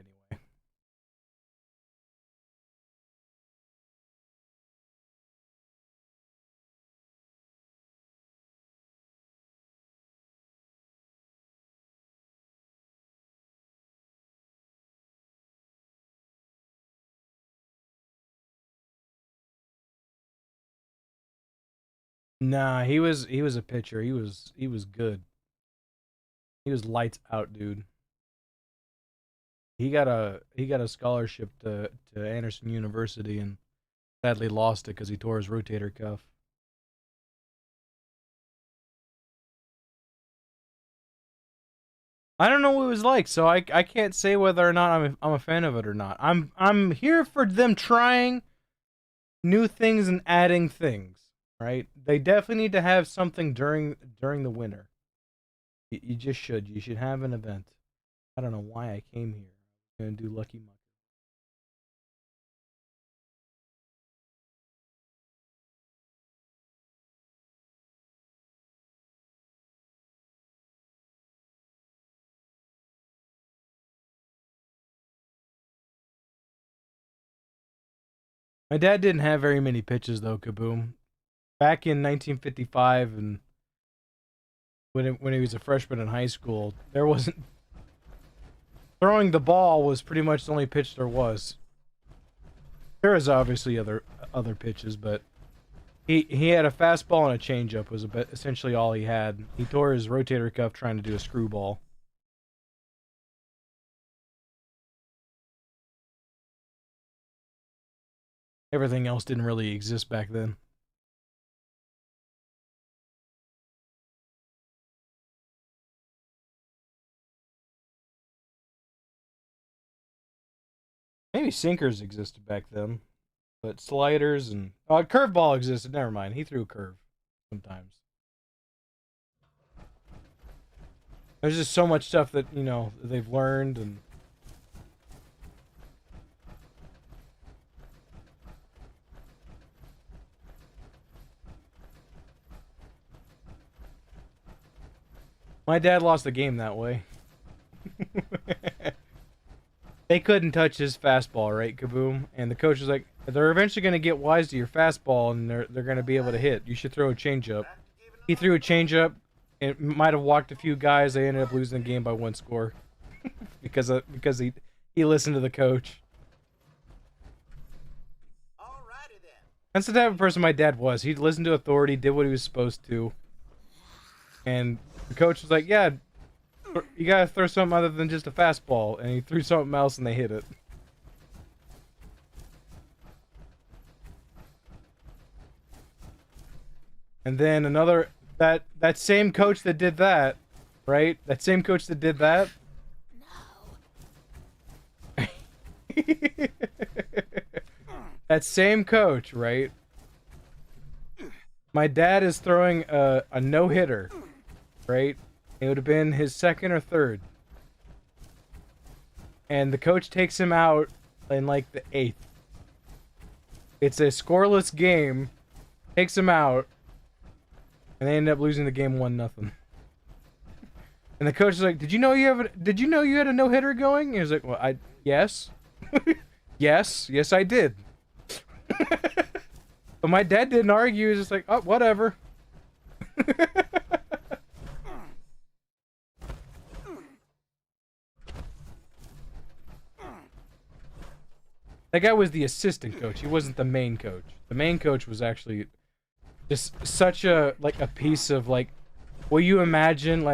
Nah, he was a pitcher. He was good. He was lights out, dude. He got a scholarship to Anderson University and sadly lost it because he tore his rotator cuff. I don't know what it was like, so I can't say whether or not I'm a fan of it or not. I'm here for them trying new things and adding things, right? They definitely need to have something during the winter. You just should. You should have an event. I don't know why I came here. I'm gonna do Lucky Muck. My dad didn't have very many pitches though, Kaboom. Back in 1955 and when he was a freshman in high school, there wasn't throwing the ball was pretty much the only pitch there was. There was obviously other pitches, but he had a fastball and a changeup was essentially all he had. He tore his rotator cuff trying to do a screwball. Everything else didn't really exist back then. Maybe sinkers existed back then, but sliders and curveball existed. Never mind. He threw a curve sometimes. There's just so much stuff that they've learned and. My dad lost the game that way. They couldn't touch his fastball, right, Kaboom? And the coach was like, they're eventually going to get wise to your fastball and they're going to be able to hit. You should throw a changeup. He threw a changeup. It might have walked a few guys. They ended up losing the game by 1 score. because he listened to the coach. That's the type of person my dad was. He'd listen to authority, did what he was supposed to. And the coach was like, yeah, you gotta throw something other than just a fastball. And he threw something else and they hit it. And then another, that same coach that did that, right? That same coach that did that. No. That same coach, right? My dad is throwing a no-hitter, right? It would have been his second or third. And the coach takes him out in like the 8th. It's a scoreless game. Takes him out. And they end up losing the game 1-0. And the coach is like, "Did you know you had a no-hitter going?" And he was like, "Well, yes." yes, I did. But my dad didn't argue. He was just like, "Oh, whatever." That guy was the assistant coach. He wasn't the main coach. The main coach was actually just such a piece of what you imagine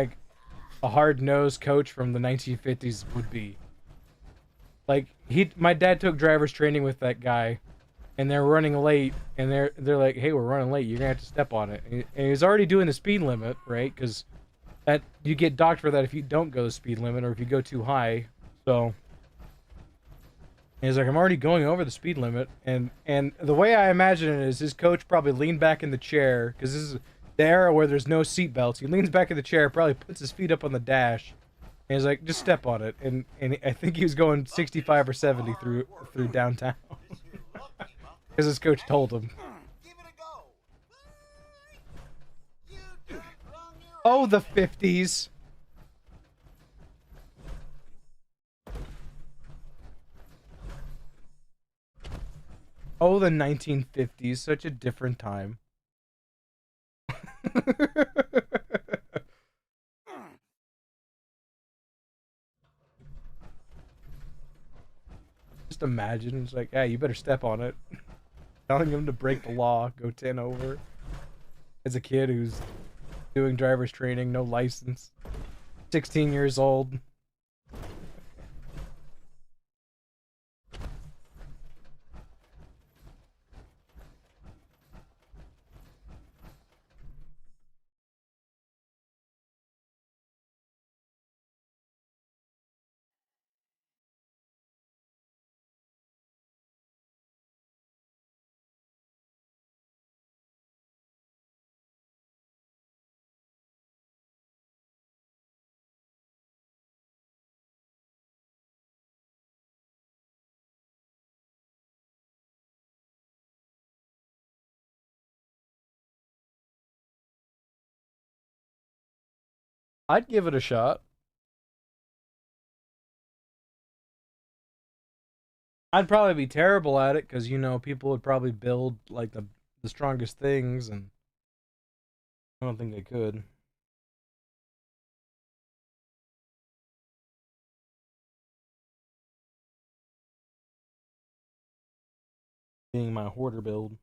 a hard-nosed coach from the 1950s would be. My dad took driver's training with that guy, and they're running late, and they're like, "Hey, we're running late. You're gonna have to step on it." And he was already doing the speed limit, right? Because that you get docked for that if you don't go the speed limit or if you go too high. So. And he's like, "I'm already going over the speed limit," and the way I imagine it is his coach probably leaned back in the chair because this is the era where there's no seat belts. He leans back in the chair, probably puts his feet up on the dash, and he's like, "Just step on it." And I think he was going 65 or 70 through downtown because his coach told him. Oh, the 50s. Oh, the 1950s, such a different time. Just imagine, it's like, "Yeah, you better step on it." Telling him to break the law, go 10 over. As a kid who's doing driver's training, no license, 16 years old. I'd give it a shot. I'd probably be terrible at it because, you know, people would probably build like the strongest things, and I don't think they could. Being my hoarder build.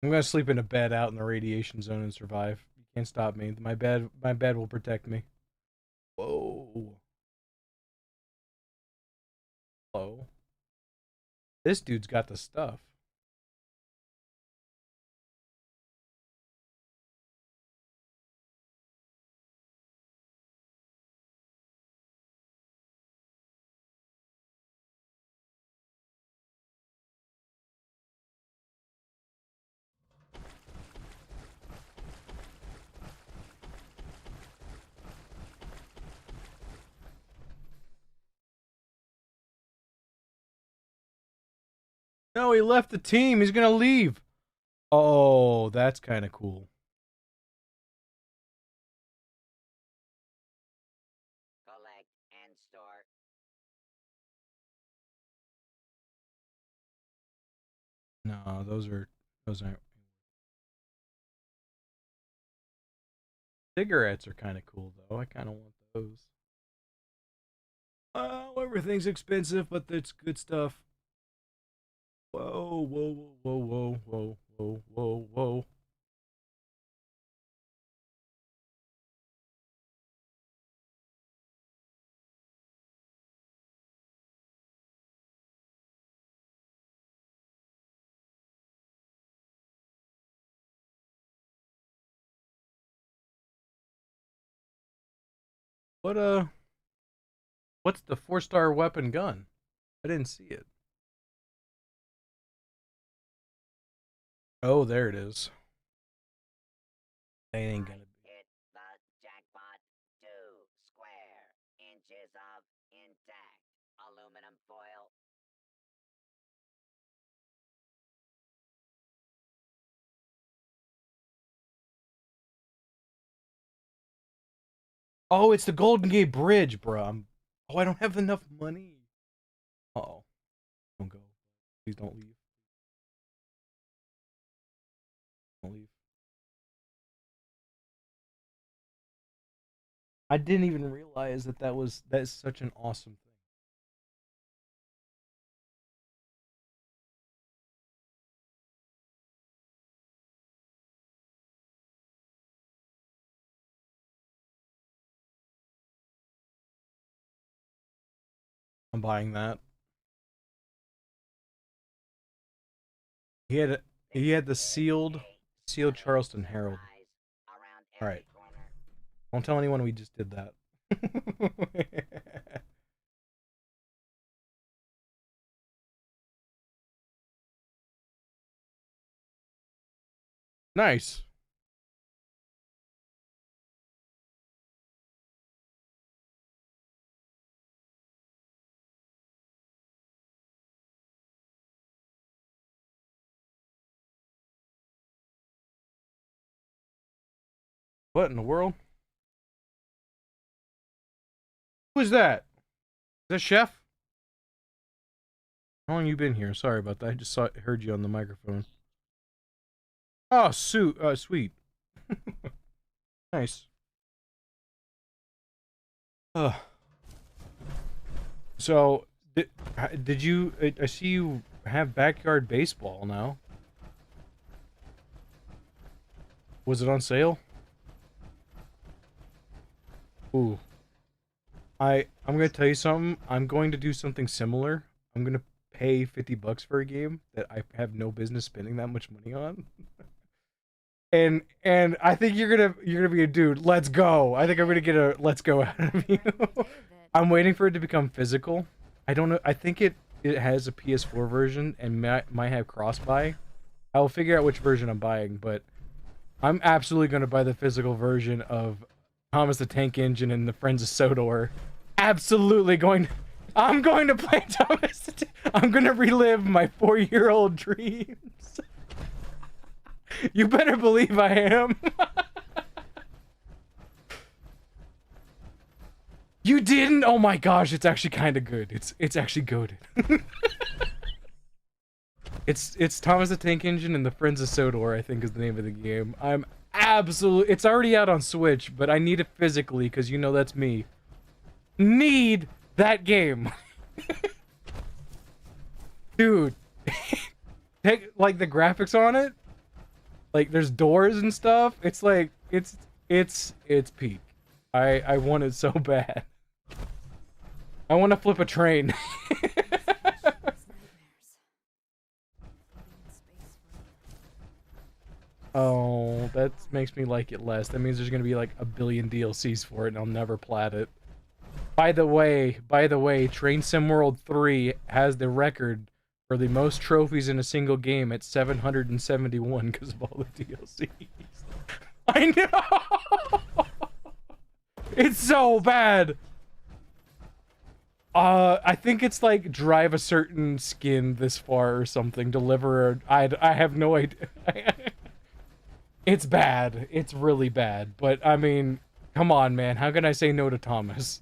I'm gonna sleep in a bed out in the radiation zone and survive. You can't stop me. My bed will protect me. Whoa. Hello. This dude's got the stuff. No, he left the team. He's gonna leave. Oh, that's kind of cool. Collect and store. No, those aren't. Cigarettes are kind of cool though. I kind of want those. Oh, everything's expensive, but it's good stuff. Whoa, whoa, whoa, whoa, whoa, whoa, whoa, whoa. What what's the 4-star weapon gun? I didn't see it. Oh, there it is. They ain't gonna be. Hit the jackpot. 2 square inches of intact aluminum foil. Oh, it's the Golden Gate Bridge, bro. Oh, I don't have enough money. Uh-oh. Don't go. Please don't leave. Don't leave. I didn't even realize that's such an awesome thing. I'm buying that. He had the sealed Charleston Herald. All right. Don't tell anyone we just did that. Nice. What in the world? Who is that? Is that Chef? How long you been here? Sorry about that. I just heard you on the microphone. Oh, sweet. Nice. So, did you? I see you have backyard baseball now. Was it on sale? Ooh. I'm gonna tell you something. I'm going to do something similar. I'm gonna pay $50 for a game that I have no business spending that much money on. and I think you're gonna be a dude. Let's go. I think I'm gonna get a let's go out of you. I'm waiting for it to become physical. I don't know. I think it has a PS4 version and might have cross-buy. I will figure out which version I'm buying, but I'm absolutely gonna buy the physical version of Thomas the Tank Engine and the Friends of Sodor. Absolutely going. I'm going to play Thomas. I'm going to relive my 4-year-old dreams. You better believe I am. You didn't? Oh my gosh, it's actually kind of good. It's actually goated. It's Thomas the Tank Engine and the Friends of Sodor, I think is the name of the game. I'm absolutely. It's already out on Switch, but I need it physically because you know that's me. Need that game. Dude. Take like the graphics on it. Like there's doors and stuff. It's like it's peak. I want it so bad. I want to flip a train. Oh, that makes me like it less. That means there's gonna be like a billion DLCs for it and I'll never plat it. By the way, Train Sim World 3 has the record for the most trophies in a single game at 771 because of all the DLCs. I know! It's so bad! I think it's like drive a certain skin this far or something, deliver I have no idea. It's bad. It's really bad. But, I mean, come on, man. How can I say no to Thomas?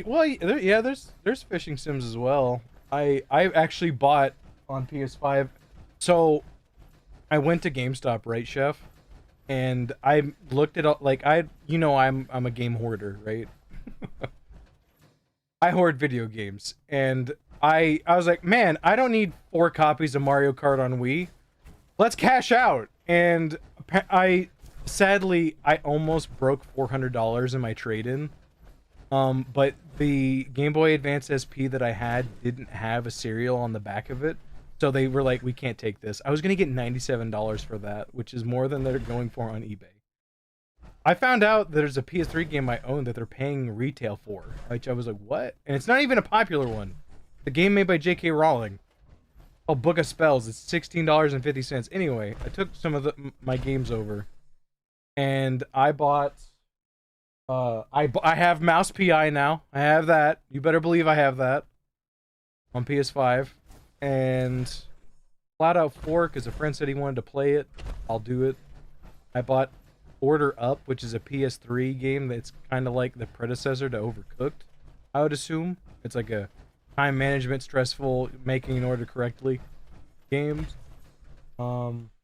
Well, yeah, there's fishing sims as well. I actually bought on PS5. So, I went to GameStop, right, Chef? And I looked at like I'm a game hoarder, right? I hoard video games, and I was like, man, I don't need 4 copies of Mario Kart on Wii. Let's cash out. And sadly I almost broke $400 in my trade-in. But the Game Boy Advance SP that I had didn't have a serial on the back of it. So they were like, we can't take this. I was going to get $97 for that, which is more than they're going for on eBay. I found out there's a PS3 game I own that they're paying retail for, which I was like, what? And it's not even a popular one. The game made by J.K. Rowling. Oh, Book of Spells. It's $16.50. Anyway, I took some of my games over. And I bought... I have Mouse PI now. I have that. You better believe I have that. On PS5. And Flat Out 4, because a friend said he wanted to play it. I'll do it. I bought Order Up, which is a PS3 game that's kind of like the predecessor to Overcooked, I would assume. It's like a time management, stressful, making an order correctly games. The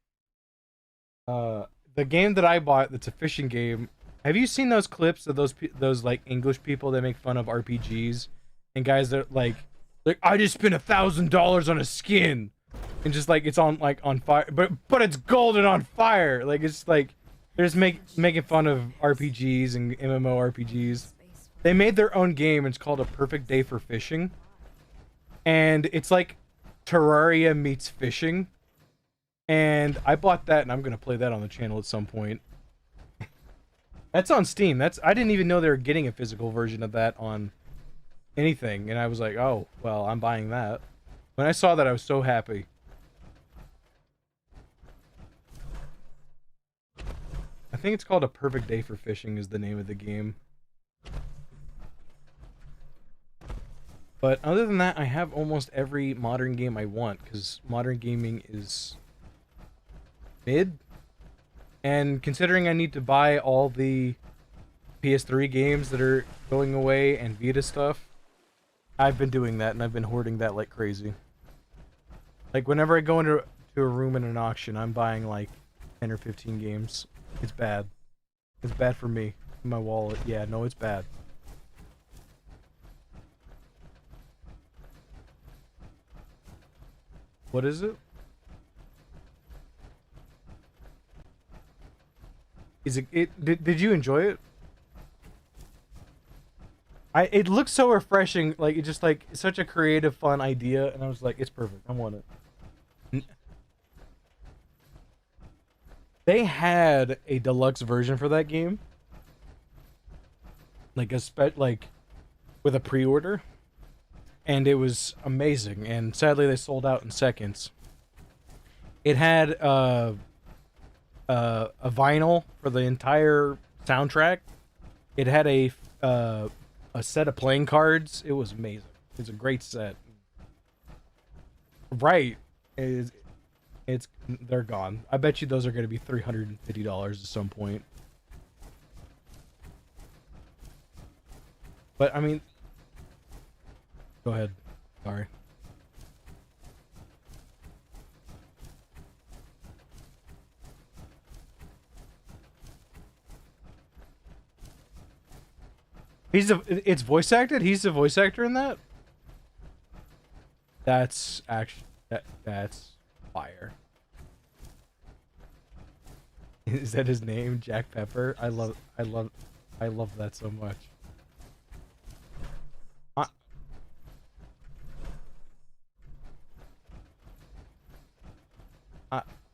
game that I bought that's a fishing game, have you seen those clips of those like English people that make fun of RPGs and guys that like I just spent $1,000 on a skin and just like it's on fire, but it's golden on fire. Like it's like they're just making fun of RPGs and MMORPGs. They made their own game. It's called A Perfect Day for Fishing, and it's like Terraria meets fishing. And I bought that, and I'm gonna play that on the channel at some point. That's on Steam. I didn't even know they were getting a physical version of that on anything, and I was like, oh, well, I'm buying that. When I saw that, I was so happy. I think it's called A Perfect Day for Fishing is the name of the game. But other than that, I have almost every modern game I want, because modern gaming is mid. And considering I need to buy all the PS3 games that are going away and Vita stuff, I've been doing that, and I've been hoarding that like crazy. Like, whenever I go into a room in an auction, I'm buying like 10 or 15 games. It's bad. It's bad for me. My wallet. Yeah, no, it's bad. What is it? Is it did you enjoy it? It looks so refreshing, like it just like such a creative, fun idea, and I was like, it's perfect. I want it. They had a deluxe version for that game, like like with a pre-order, and it was amazing. And sadly, they sold out in seconds. It had a vinyl for the entire soundtrack. It had a set of playing cards. It was amazing. It's a great set. Right. They're gone. I bet you those are going to be $350 at some point. But I mean, go ahead. Sorry. It's voice acted? He's the voice actor in that? That's actually that's fire. Is that his name? Jack Pepper? I love that so much.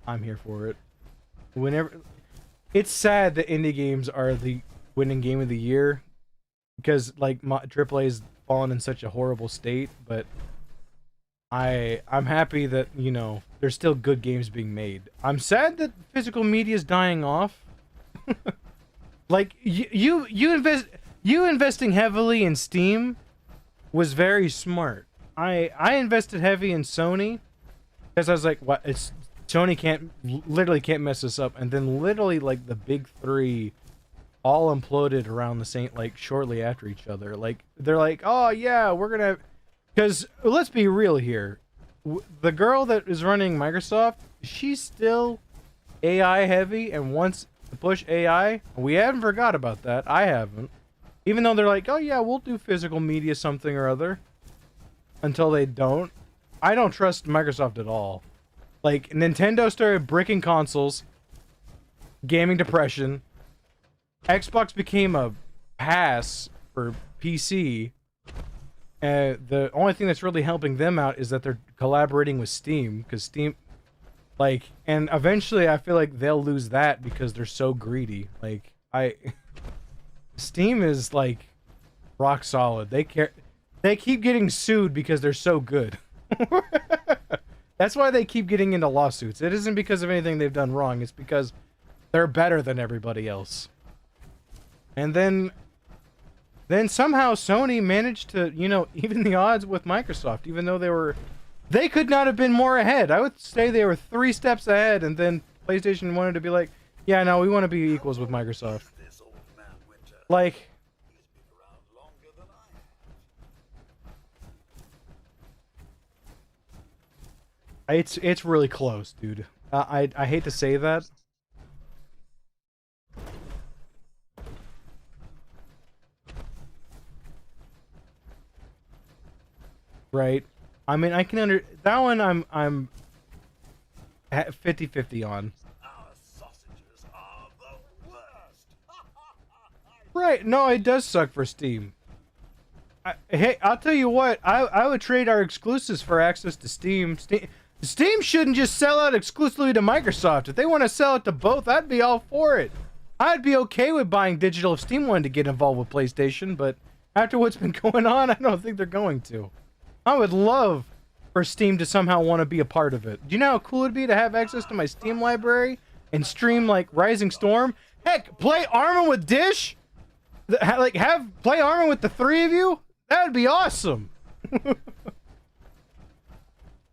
I'm here for it. Whenever it's sad that indie games are the winning game of the year, because like AAA's fallen in such a horrible state, but I'm happy that, you know, there's still good games being made. I'm sad that physical media is dying off. Like you investing heavily in Steam was very smart. I invested heavy in Sony because I was like, what? It's Sony literally can't mess this up, and then literally like the big three all imploded around the same, like shortly after each other. Like they're like, oh yeah, we're gonna, because let's be real here, the girl that is running Microsoft, she's still AI heavy and wants to push AI. We haven't forgot about that. I haven't, even though they're like, oh yeah, we'll do physical media something or other, until they don't. I don't trust Microsoft at all. Like, Nintendo started bricking consoles, gaming depression. Xbox became a pass for PC. The only thing that's really helping them out is that they're collaborating with Steam, because Steam, like, and eventually I feel like they'll lose that because they're so greedy. Like, Steam is like rock solid. They keep getting sued because they're so good. That's why they keep getting into lawsuits. It isn't because of anything they've done wrong. It's because they're better than everybody else. And then somehow Sony managed to, you know, even the odds with Microsoft, even though they could not have been more ahead. I would say they were 3 steps ahead, and then PlayStation wanted to be like, yeah, no, we want to be equals with Microsoft. Like, it's really close, dude. I hate to say that. Right. I mean, I can that one I'm 50-50 on. Right. No, it does suck for Steam. Hey, I'll tell you what. I would trade our exclusives for access to Steam. Steam shouldn't just sell out exclusively to Microsoft. If they want to sell it to both, I'd be all for it. I'd be okay with buying digital if Steam wanted to get involved with PlayStation, but After what's been going on, I don't think they're going to. I would love for Steam to somehow want to be a part of it. Do you know how cool it'd be to have access to my Steam library and stream like Rising Storm? Heck, play Arma with Dish? Like, play Arma with the three of you? That'd be awesome.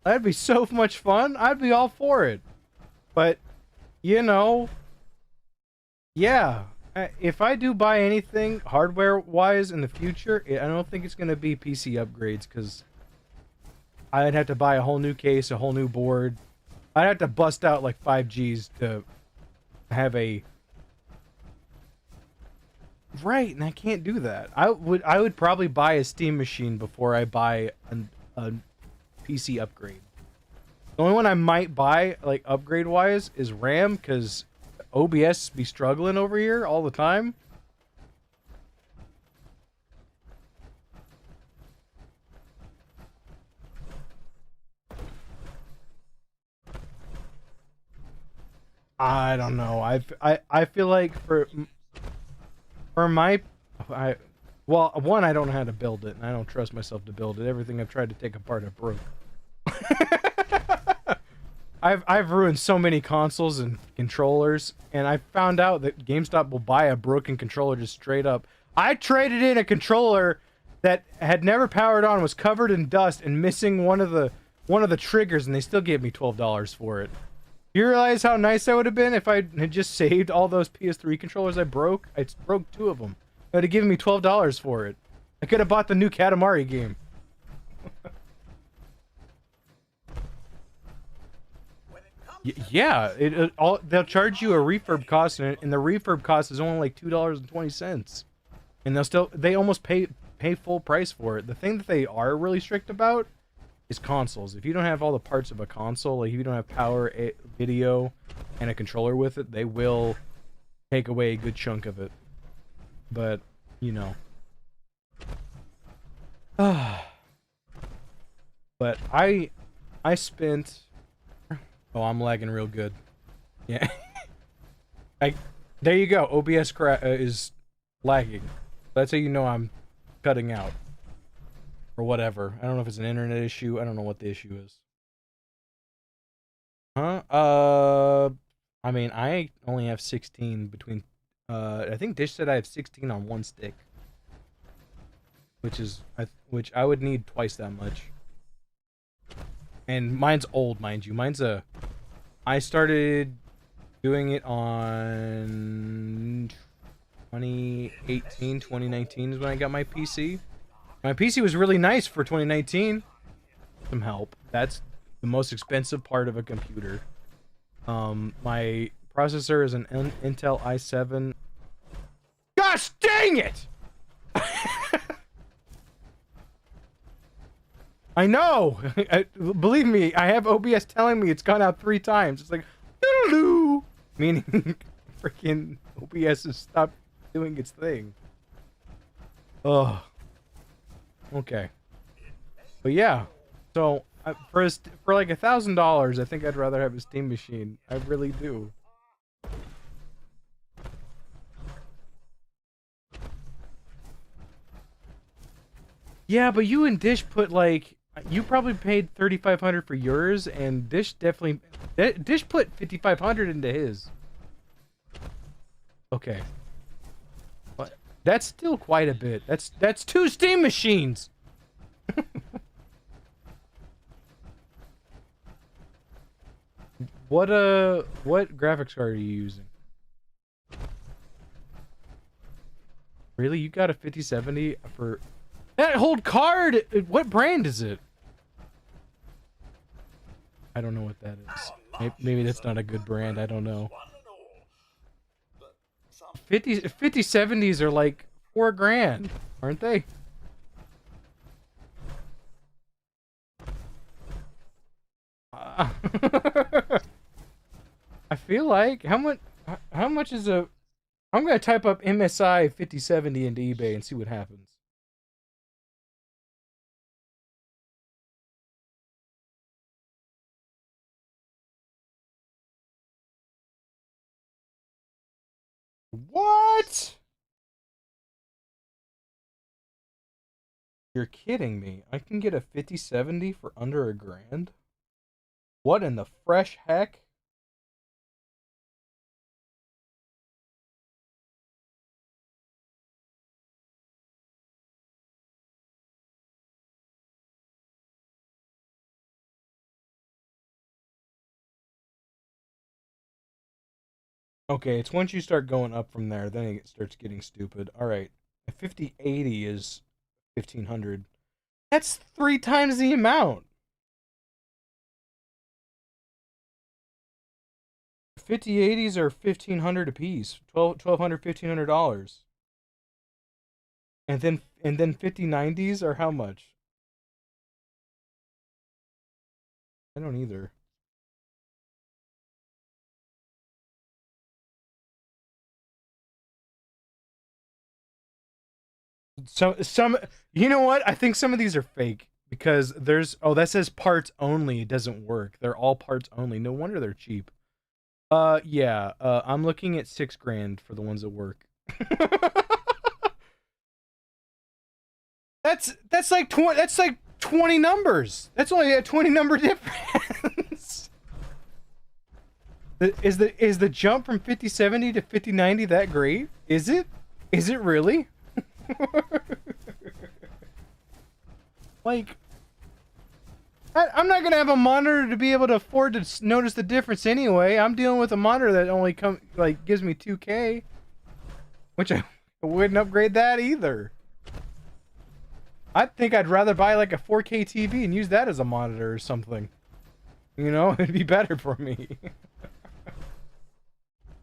That'd be so much fun. I'd be all for it. But, you know, yeah. If I do buy anything hardware-wise in the future, I don't think it's going to be PC upgrades, because I'd have to buy a whole new case, a whole new board. I'd have to bust out like 5Gs to have a... Right, and I can't do that. I would probably buy a Steam machine before I buy a PC upgrade. The only one I might buy, like, upgrade-wise, is RAM, because OBS be struggling over here all the time. I don't know. I feel like for my... well, one, I don't know how to build it, and I don't trust myself to build it. Everything I've tried to take apart, I broke. I've ruined so many consoles and controllers, and I found out that GameStop will buy a broken controller just straight up. I traded in a controller that had never powered on, was covered in dust, and missing one of the triggers, and they still gave me $12 for it. You realize how nice that would have been if I had just saved all those PS3 controllers I broke? I broke 2 of them. They would have given me $12 for it. I could have bought the new Katamari game. Yeah, they'll charge you a refurb cost, and the refurb cost is only like $2.20, and they almost pay full price for it. The thing that they are really strict about is consoles. If you don't have all the parts of a console, like if you don't have power, video, and a controller with it, they will take away a good chunk of it. But you know, but I spent. Oh, I'm lagging real good. Yeah. There you go. OBS is lagging. That's how you know I'm cutting out. Or whatever. I don't know if it's an internet issue. I don't know what the issue is. Huh? I mean, I only have 16 between... I think Dish said I have 16 on one stick. Which I would need twice that much. And mine's old, mind you. I started doing it on 2018, 2019 is when I got my PC. My PC was really nice for 2019. Some help. That's the most expensive part of a computer. My processor is an Intel i7. Gosh dang it! I know! Believe me, I have OBS telling me it's gone out 3 times. It's like, doo-doo-doo! Meaning, freaking OBS has stopped doing its thing. Ugh. Okay. But yeah. So, for like $1,000, I think I'd rather have a Steam machine. I really do. Yeah, but you and Dish put like... You probably paid $3,500 for yours, and Dish definitely... Dish put $5,500 into his. Okay. But that's still quite a bit. That's 2 Steam machines! What graphics card are you using? Really? You got a 5070 for... That whole card! What brand is it? I don't know what that is. Maybe that's not a good brand. I don't know. 5070s are like $4 grand, aren't they? I feel like how much is a... I'm gonna type up MSI 5070 into eBay and see what happens. What? You're kidding me. I can get a 5070 for under $1,000? What in the fresh heck? Okay, it's once you start going up from there, then it starts getting stupid. Alright. A 5080 is 1,500. That's 3 times the amount. 5080s are 1,500 apiece. $1,200, $1,500. And then 5090s are how much? I don't either. Some you know what? I think some of these are fake because there's that says parts only. It doesn't work. They're all parts only. No wonder they're cheap. Yeah. I'm looking at $6,000 for the ones that work. That's like 20 numbers. That's only a 20 number difference. Is the jump from 5070 to 5090 that great? Is it? Is it really? Like, I'm not gonna have a monitor to be able to afford to notice the difference anyway. I'm dealing with a monitor that only gives me 2K, which I wouldn't upgrade that either. I think I'd rather buy like a 4K TV and use that as a monitor or something. You know, it'd be better for me.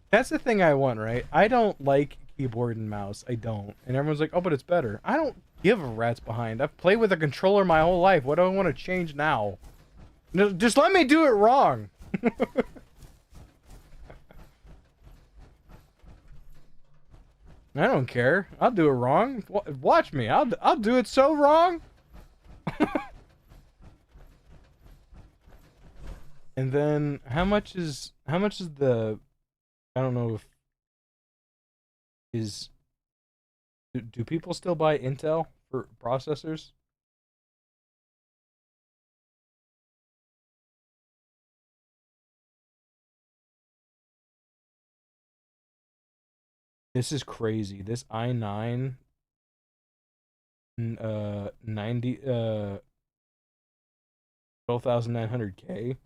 That's the thing I want, right? I don't like keyboard and mouse. I don't. And everyone's like, oh, but it's better. I don't give a rat's behind. I've played with a controller my whole life. What do I want to change now? No, just let me do it wrong. I don't care. I'll do it wrong. Watch me. I'll do it so wrong. And then how much is the I don't know if do people still buy Intel for processors? This is crazy. This i9 12,900K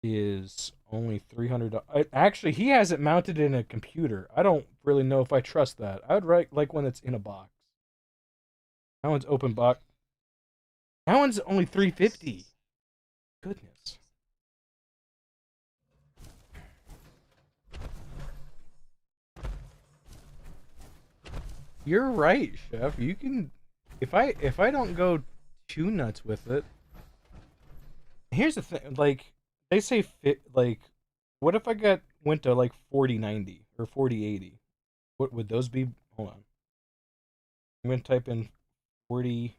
is only $300. Actually, he has it mounted in a computer. I don't really know if I trust that. I would like one that's in a box. That one's open box. That one's only $350. Goodness. You're right, Chef. You can if I don't go too nuts with it. Here's the thing, like they say what if I went to like 4090 or 4080? What would those be? Hold on. I'm going to type in 4080.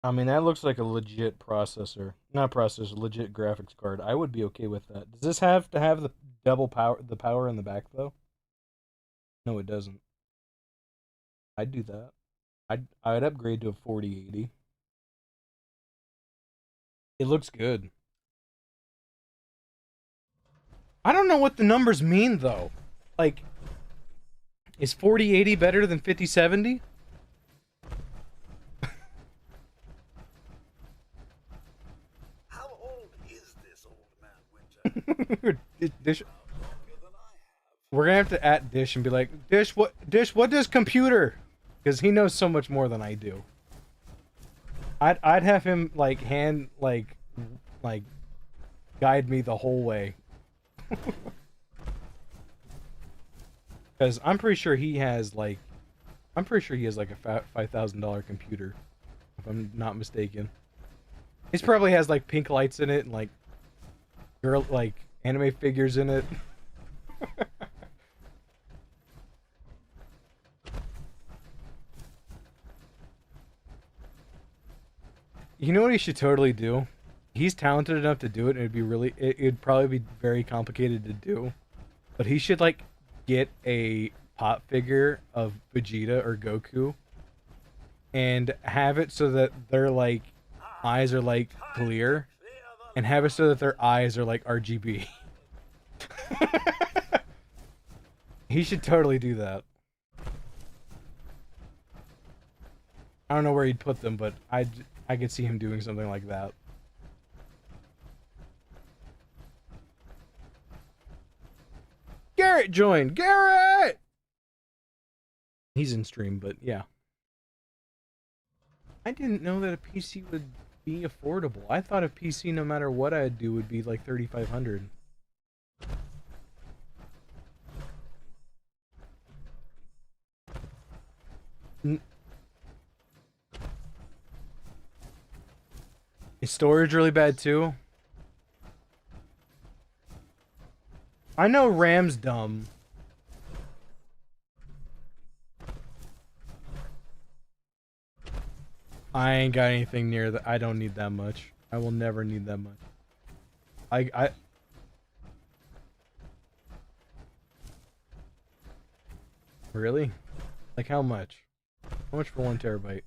I mean, that looks like a legit processor. Not processor, legit graphics card. I would be okay with that. Does this have to have the the power in the back, though? No, it doesn't. I'd do that. I'd upgrade to a 4080. It looks good. I don't know what the numbers mean, though. Like, is 4080 better than 5070? Dish, we're gonna have to at Dish and be like, Dish, what does computer? Because he knows so much more than I do. I'd have him like guide me the whole way. Because I'm pretty sure he has like a $5,000 computer, if I'm not mistaken. He probably has like pink lights in it and like anime figures in it. You know what he should totally do? He's talented enough to do it, and it'd probably be very complicated to do. But he should, like, get a pop figure of Vegeta or Goku and have it so that their, like, eyes are, like, clear, and have it so that their eyes are, like, RGB. He should totally do that. I don't know where he'd put them, but I could see him doing something like that. Garrett joined! Garrett! He's in stream, but yeah. I didn't know that a PC would be affordable. I thought a PC, no matter what I'd do, would be like $3,500. Is storage really bad too? I know RAM's dumb. I ain't got anything near that. I don't need that much. I will never need that much. I Really? Like how much? How much for 1 terabyte?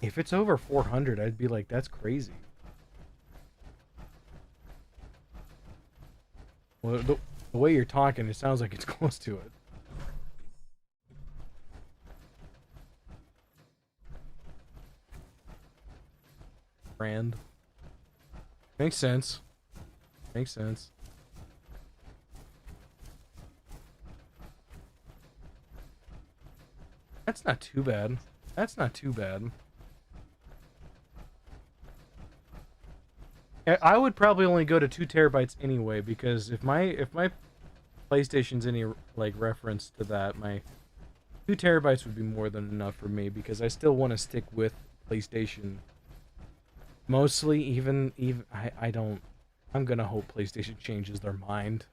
If it's over 400, I'd be like, that's crazy. Well, the way you're talking, it sounds like it's close to it. Brand. Makes sense. Makes sense. That's not too bad. That's not too bad. I would probably only go to 2 terabytes anyway, because if my PlayStation's any like reference to that, my 2 terabytes would be more than enough for me, because I still want to stick with PlayStation. Mostly, even I don't. I'm gonna hope PlayStation changes their mind.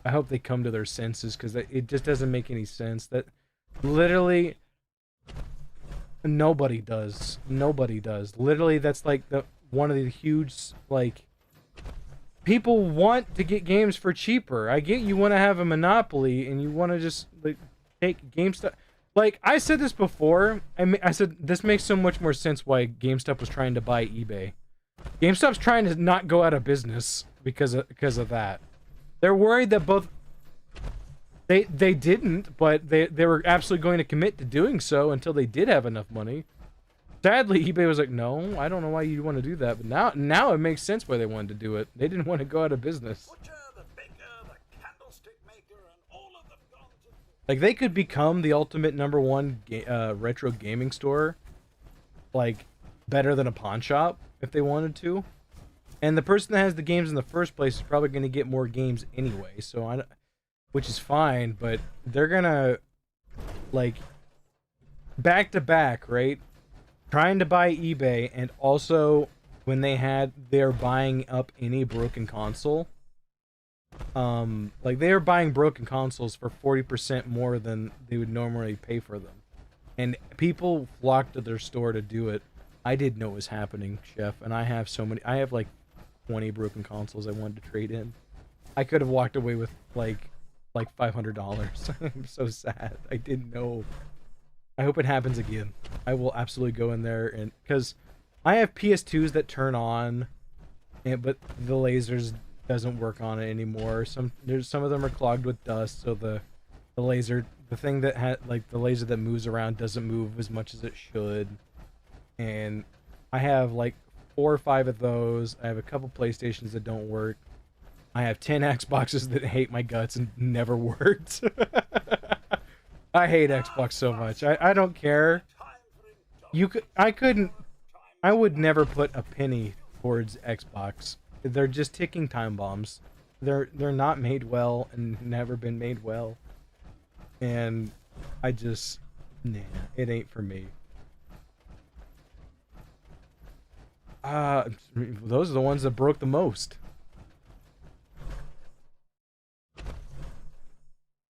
I hope they come to their senses, because it just doesn't make any sense. That literally nobody does. Nobody does. Literally, that's like one of the huge, like, people want to get games for cheaper. I get you want to have a monopoly and you want to just like take GameStop. Like I said this before, I said this makes so much more sense why GameStop was trying to buy eBay. GameStop's trying to not go out of business because of that. They're worried that both they didn't, but they were absolutely going to commit to doing so until they did have enough money. Sadly, eBay was like, no, I don't know why you want to do that, but now it makes sense why they wanted to do it. They didn't want to go out of business. Like, they could become the ultimate #1 retro gaming store, like, better than a pawn shop if they wanted to. And the person that has the games in the first place is probably going to get more games anyway, so which is fine, but they're gonna, like, back to back, right? Trying to buy eBay, and also when they're buying up any broken console. Like they were buying broken consoles for 40% more than they would normally pay for them. And people flocked to their store to do it. I didn't know it was happening, Chef, and I have like 20 broken consoles I wanted to trade in. I could have walked away with like $500. I'm so sad. I didn't know. I hope it happens again. I will absolutely go in there, and because I have PS2s that turn on, but the lasers doesn't work on it anymore. Some of them are clogged with dust, so the laser, the thing that had like the laser that moves around doesn't move as much as it should. And I have like 4 or 5 of those. I have a couple PlayStations that don't work. I have 10 Xboxes that hate my guts and never worked. I hate Xbox so much. I don't care. I would never put a penny towards Xbox. They're just ticking time bombs. They're not made well and never been made well. And I just, nah, it ain't for me. Those are the ones that broke the most.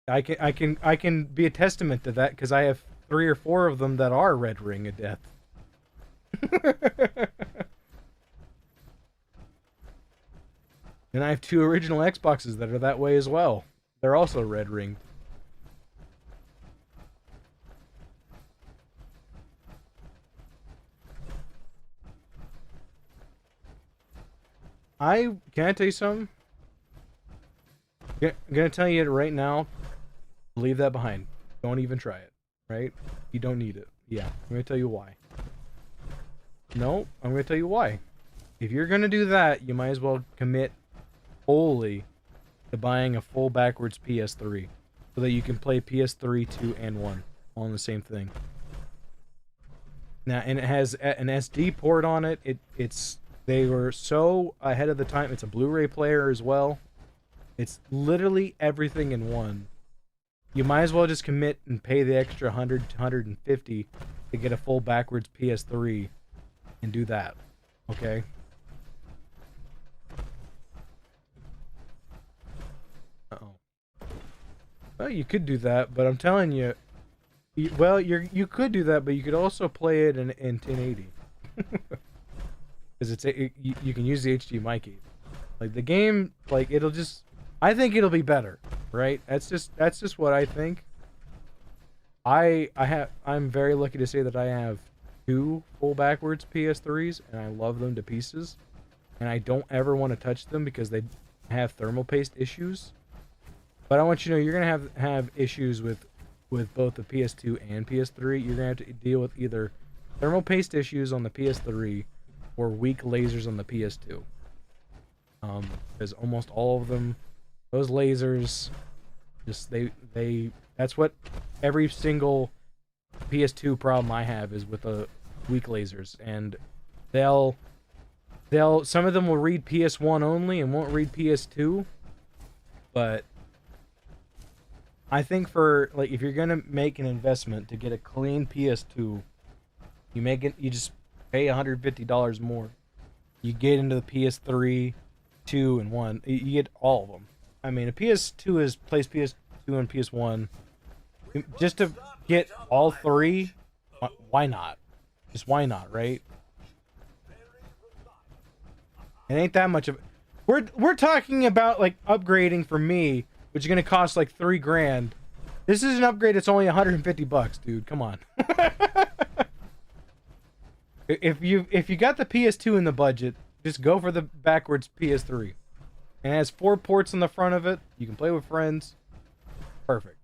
I can be a testament to that because I have 3 or 4 of them that are Red Ring of Death. And I have 2 original Xboxes that are that way as well. They're also Red Ringed. Can I tell you something? I'm gonna tell you it right now. Leave that behind. Don't even try it. Right? You don't need it. Yeah, I'm gonna tell you why. No, I'm gonna tell you why. If you're gonna do that, you might as well commit wholly to buying a full backwards PS3 so that you can play PS3, 2, and 1 all in the same thing. Now, and it has an SD port on it. They were so ahead of the time. It's a Blu-ray player as well. It's literally everything in one. You might as well just commit and pay the extra 100 to 150 to get a full backwards PS3 and do that. Okay? Uh-oh. Well, you could do that, but I'm telling you, you could do that, but you could also play it in 1080. Because you can use the HDMI key. Like the game, like it'll just, I think it'll be better, right? That's just what I think. I'm very lucky to say that I have 2 full backwards PS3s, and I love them to pieces. And I don't ever want to touch them because they have thermal paste issues. But I want you to know you're gonna have issues with both the PS2 and PS3. You're gonna have to deal with either thermal paste issues on the PS3 or weak lasers on the PS2. Because almost all of them, those lasers, just that's what every single PS2 problem I have is with the weak lasers, and some of them will read PS1 only and won't read PS2, but I think for, like, if you're gonna make an investment to get a clean PS2, you just pay $150 more. You get into the PS3, 2, and 1. You get all of them. I mean, a PS2 plays PS2 and PS1. Just to get all 3, why not? Just why not, right? It ain't that much of. We're talking about like upgrading for me, which is gonna cost like $3,000. This is an upgrade that's only $150, dude. Come on. If you got the PS2 in the budget, just go for the backwards PS3. And it has 4 ports on the front of it. You can play with friends. Perfect.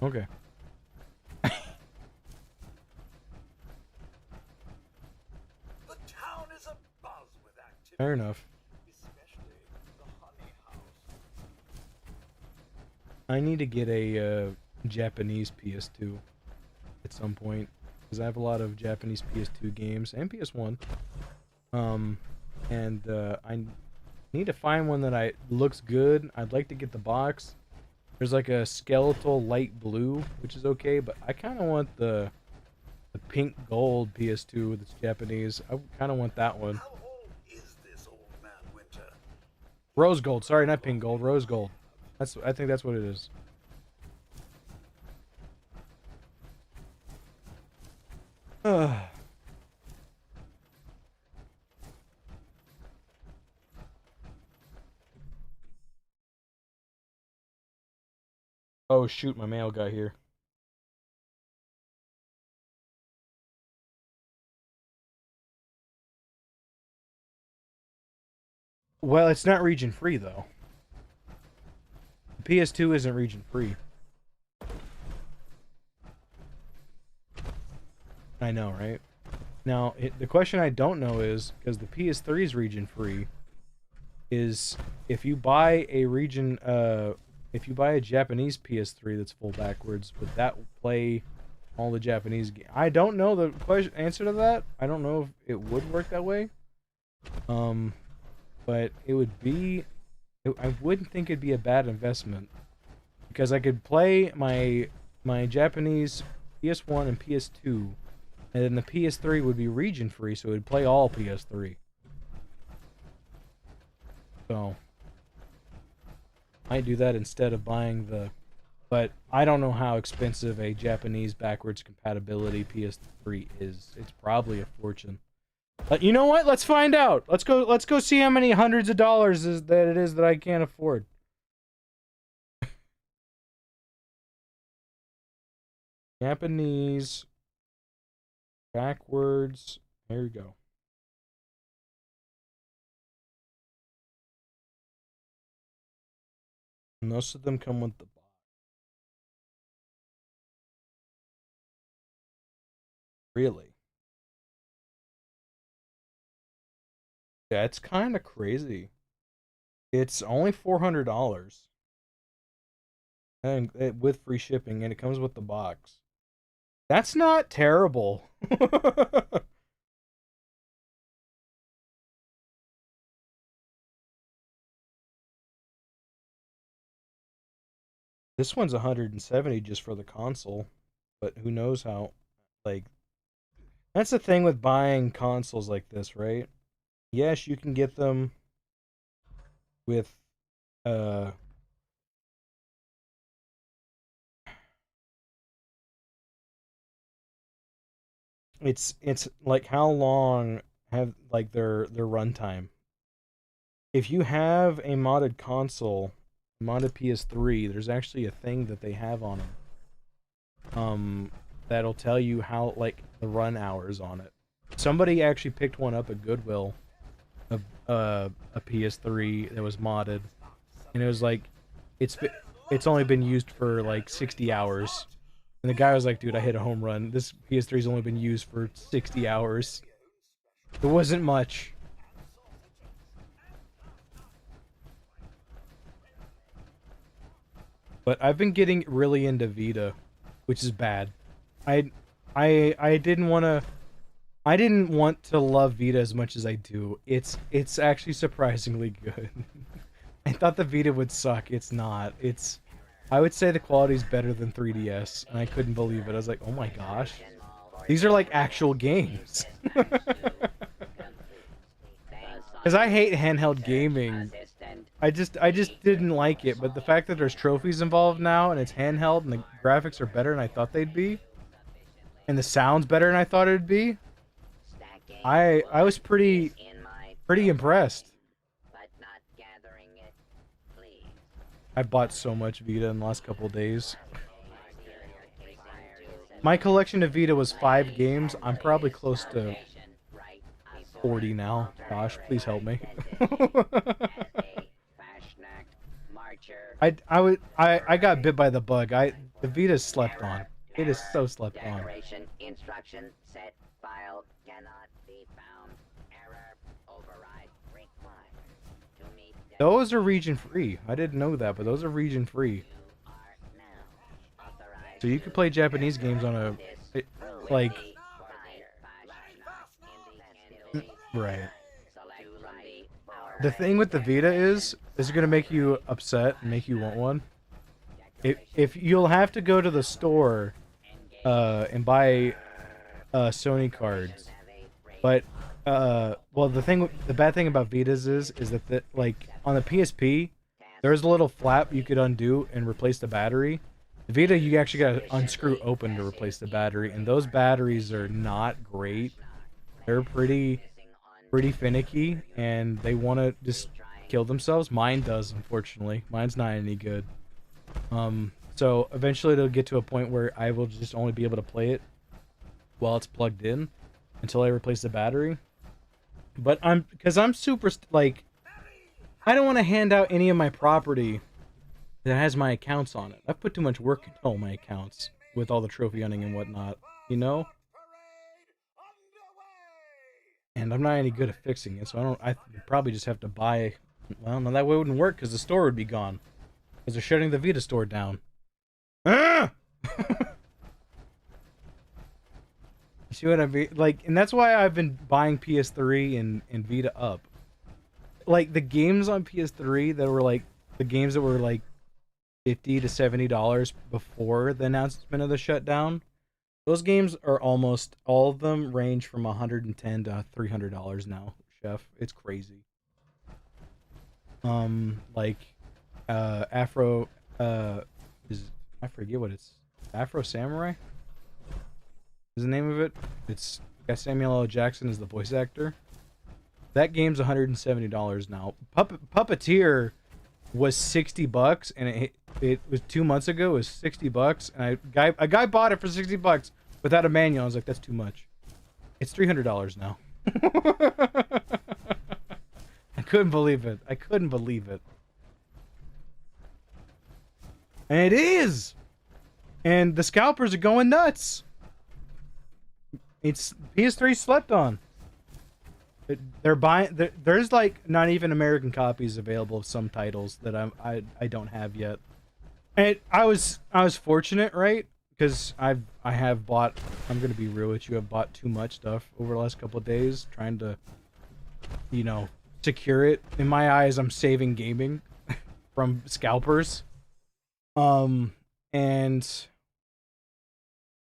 Okay. The town is abuzz with activity. Fair enough. Especially the honey house. I need to get a Japanese PS2 at some point, because I have a lot of Japanese PS2 games and PS1. I need to find one that looks good. I'd like to get the box. There's like a skeletal light blue, which is okay, but I kind of want the pink gold PS2 that's Japanese. I kind of want that one. How old is this old man Winter? Rose gold. Sorry, not pink gold. Rose gold. I think that's what it is. Oh shoot, my mail got here. Well, it's not region free though. The PS2 isn't region free. I know, right? Now, the question I don't know is, because the PS3 is region free, is if you buy a Japanese PS3 that's full backwards, would that play all the Japanese games? I don't know the answer to that. I don't know if it would work that way. But it would be. I wouldn't think it'd be a bad investment, because I could play my Japanese PS1 and PS2. And then the PS3 would be region free, so it would play all PS3. So might do that instead of buying the. But I don't know how expensive a Japanese backwards compatibility PS3 is. It's probably a fortune. But you know what? Let's find out. Let's go see how many hundreds of dollars it is that I can't afford. Japanese backwards. There you go. Most of them come with the box. Really? Yeah, it's kind of crazy. It's only $400. And with free shipping, and it comes with the box. That's not terrible. This one's 170 just for the console, but who knows how, like, that's the thing with buying consoles like this, right? Yes, you can get them with, it's like how long have, like, their runtime. If you have a modded console, modded PS3, there's actually a thing that they have on them. That'll tell you how, like, the run hours on it. Somebody actually picked one up at Goodwill, a PS3 that was modded, and it was like, it's only been used for like 60 hours. And the guy was like, dude, I hit a home run. This PS3's only been used for 60 hours. It wasn't much. But I've been getting really into Vita, which is bad. I didn't want to love Vita as much as I do. It's actually surprisingly good. I thought the Vita would suck. It's not. I would say the quality's better than 3DS, and I couldn't believe it. I was like, oh my gosh. These are like actual games. Because I hate handheld gaming. I just didn't like it, but the fact that there's trophies involved now, and it's handheld, and the graphics are better than I thought they'd be, and the sound's better than I thought it'd be, I was pretty impressed. I bought so much Vita in the last couple of days. My collection of Vita was 5 games. I'm probably close to 40 now. Gosh, please help me. I got bit by the bug. The Vita's slept on. It is so slept on. Instruction set file cannot be found. Error override required. To meet Those are region free. I didn't know that, but those are region free. So you could play Japanese games on a, like, right. The thing with the Vita is it gonna make you upset and make you want one. If you'll have to go to the store, and buy, Sony cards, but well, the bad thing about Vitas is that like on the PSP, there's a little flap you could undo and replace the battery. The Vita, you actually gotta unscrew open to replace the battery, and those batteries are not great. They're pretty finicky, and they want to just kill themselves. Mine does, unfortunately. Mine's not any good. So eventually it'll get to a point where I will just only be able to play it while it's plugged in until I replace the battery. But because I'm super, like, I don't want to hand out any of my property that has my accounts on it. I've put too much work into all my accounts with all the trophy hunting and whatnot, you know? And I'm not any good at fixing it, so I probably just have to buy. Well, no, that way it wouldn't work because the store would be gone. Because they're shutting the Vita store down. Ah! See what I mean? Like, and that's why I've been buying PS3 and Vita up. Like, the games on PS3 that were like, the games that were like $50 to $70 before the announcement of the shutdown, those games are almost, all of them range from $110 to $300 now, Chef. It's crazy. like Afro is I forget what it's Afro Samurai is the name of it. It's got Samuel L. Jackson as the voice actor. That game's $170 now. Puppeteer was $60, and it was 2 months ago. It was $60, and a guy bought it for $60 without a manual. I was like, that's too much. It's $300 now. I couldn't believe it. I couldn't believe it. And it is. And the scalpers are going nuts. It's PS3 slept on. They're buying. There's like not even American copies available of some titles that I don't have yet. And I was fortunate, right? Because I have bought. I'm gonna be real with you. I've bought too much stuff over the last couple of days, trying to, you know, secure it. In my eyes, I'm saving gaming from scalpers. And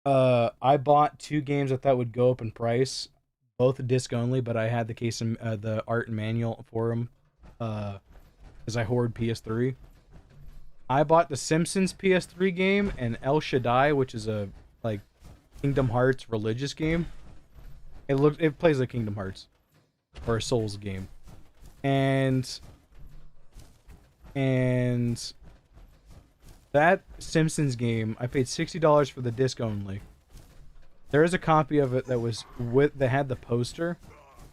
I bought 2 games I thought would go up in price. Both disc only, but I had the case in the art and manual for them, because I hoard PS3. I bought the Simpsons PS3 game and El Shaddai, which is a like Kingdom Hearts religious game. It plays like Kingdom Hearts or a Souls game, and that Simpsons game I paid $60 for the disc only. There is a copy of it that had the poster.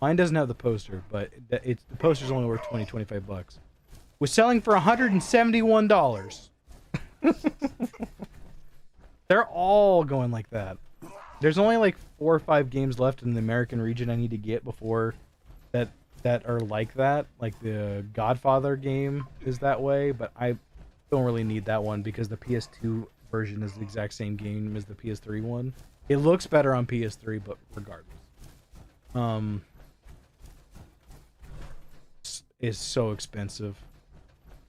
Mine doesn't have the poster, but the poster's only worth $20-25. Was selling for $171. They're all going like that. There's only like 4 or 5 games left in the American region I need to get before that are like that. Like the Godfather game is that way, but I don't really need that one because the PS2 version is the exact same game as the PS3 one. It looks better on PS3, but regardless. It's so expensive.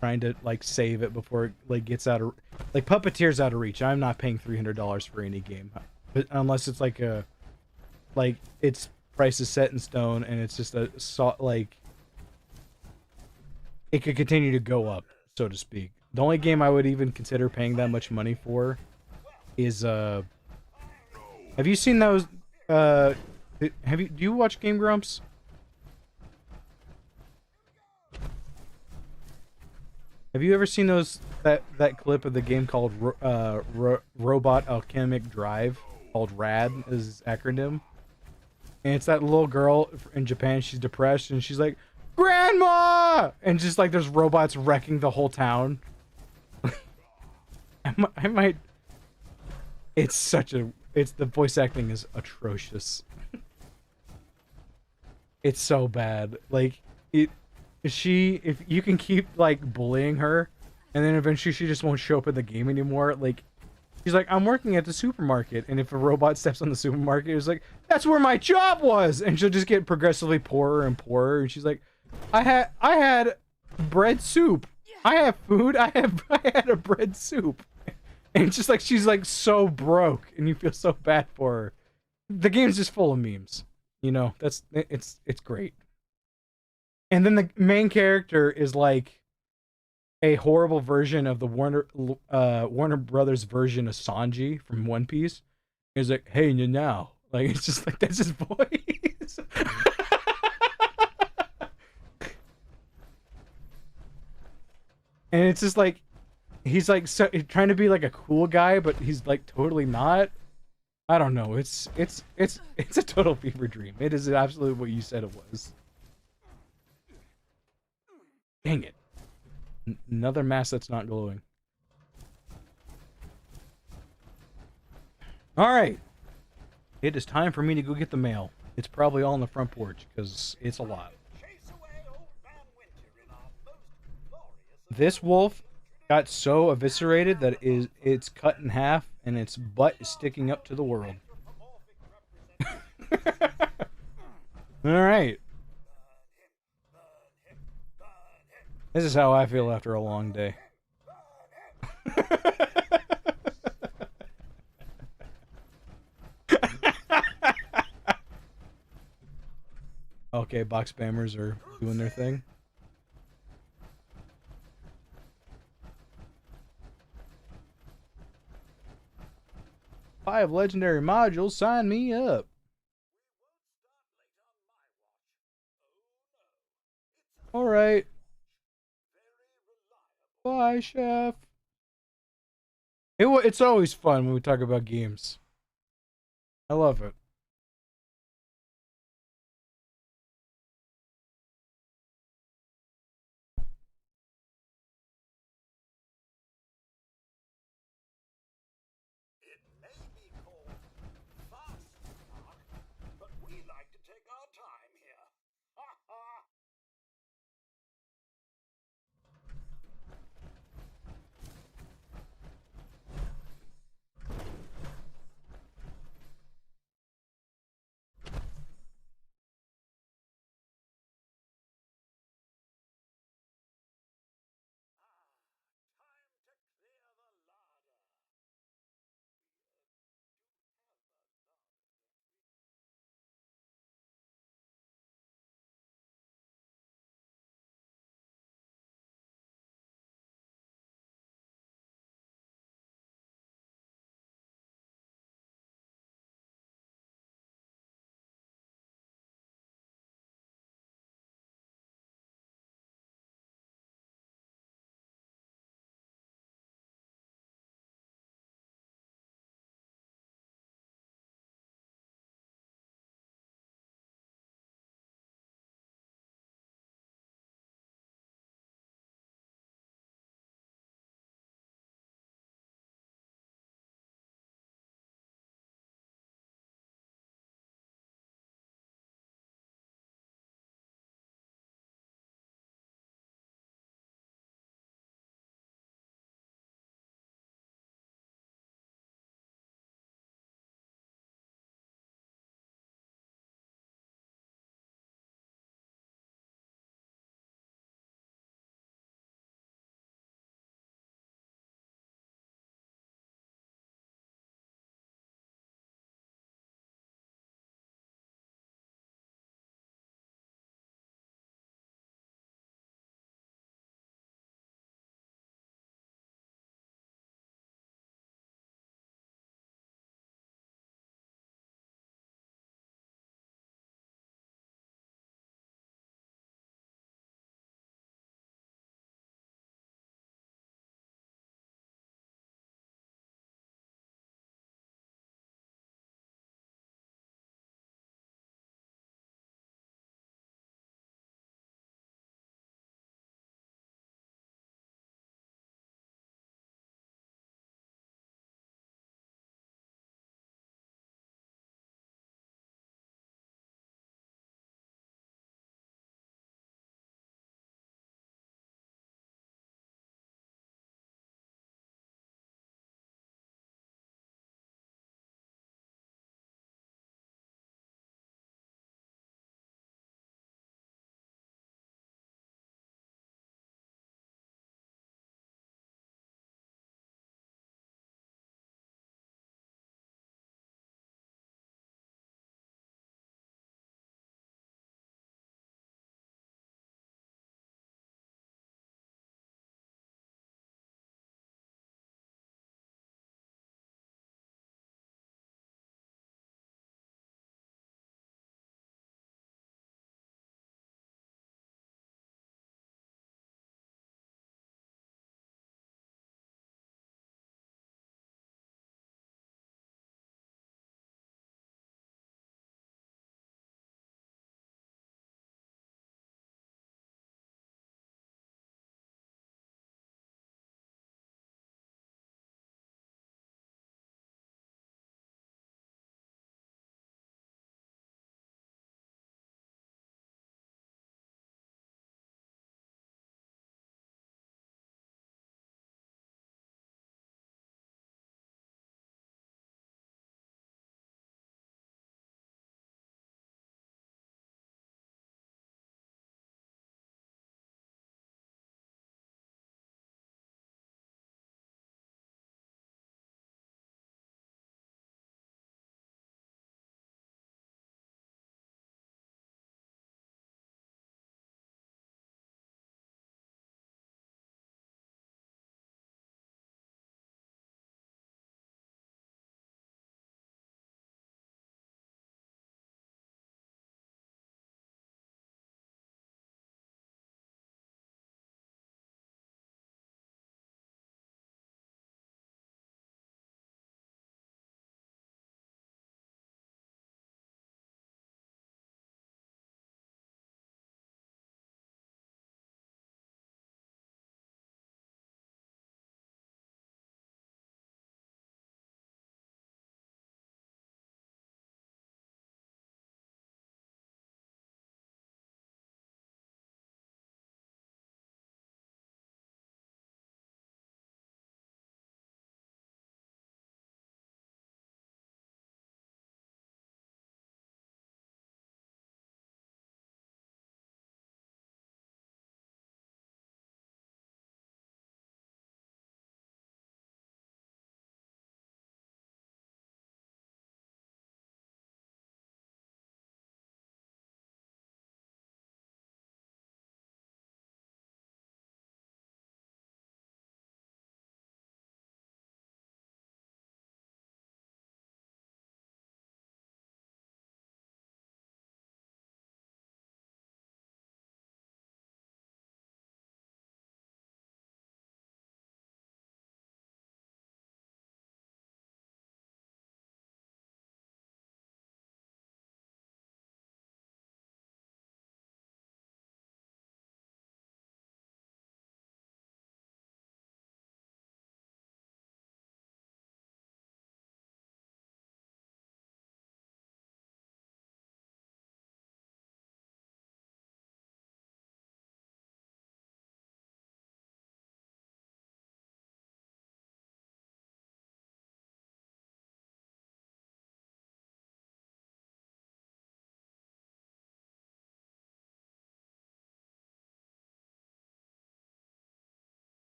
Trying to like save it before it like gets out of like Puppeteer's out of reach. I'm not paying $300 for any game, but unless it's like its price is set in stone and it's just like it could continue to go up, so to speak. The only game I would even consider paying that much money for is have you seen those do you watch Game Grumps? Have you ever seen that clip of the game called Robot Alchemic Drive, called RAD is its acronym? And it's that little girl in Japan, she's depressed and she's like, "Grandma!" And just like there's robots wrecking the whole town. I might the voice acting is atrocious. It's so bad. Like if you can keep like bullying her and then eventually she just won't show up in the game anymore. Like she's like, "I'm working at the supermarket," and if a robot steps on the supermarket, it's like, "That's where my job was," and she'll just get progressively poorer and poorer. And she's like, I had bread soup. I have food. I had a bread soup." And it's just like she's like so broke, and you feel so bad for her. The game's just full of memes. You know, it's great. And then the main character is like a horrible version of the Warner Brothers version of Sanji from One Piece. He's like, "Hey, now," like it's just like that's his voice. And it's just like he's like trying to be like a cool guy, but he's like totally not. I don't know. It's a total fever dream. It is absolutely what you said it was. Dang it. Another mask that's not glowing. Alright. It is time for me to go get the mail. It's probably all on the front porch, because it's a lot. This wolf got so eviscerated that it's cut in half, and its butt is sticking up to the world. Alright. This is how I feel after a long day. Okay, box spammers are doing their thing. 5 legendary modules. Sign me up. Alright. Bye, chef. It's always fun when we talk about games. I love it.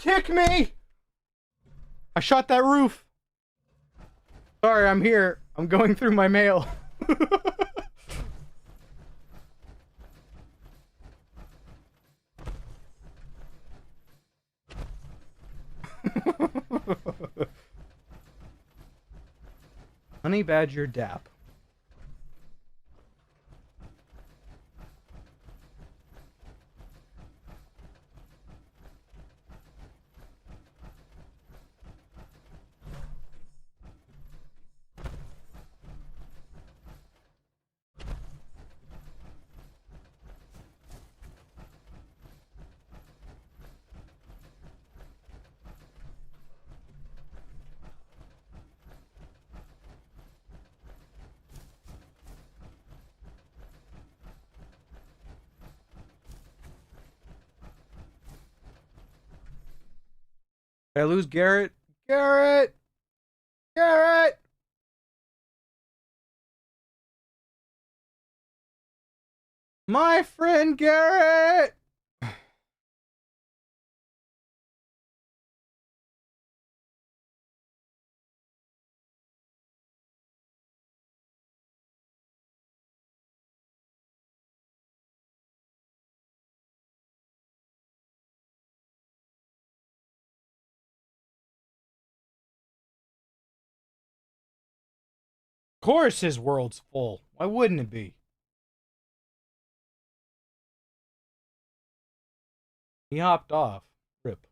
kick me! I shot that roof. Sorry, I'm here. I'm going through my mail. Honey Badger Dap. Did I lose Garrett? Garrett! Garrett! My friend Garrett! Of course his world's full. Why wouldn't it be? He hopped off. Rip.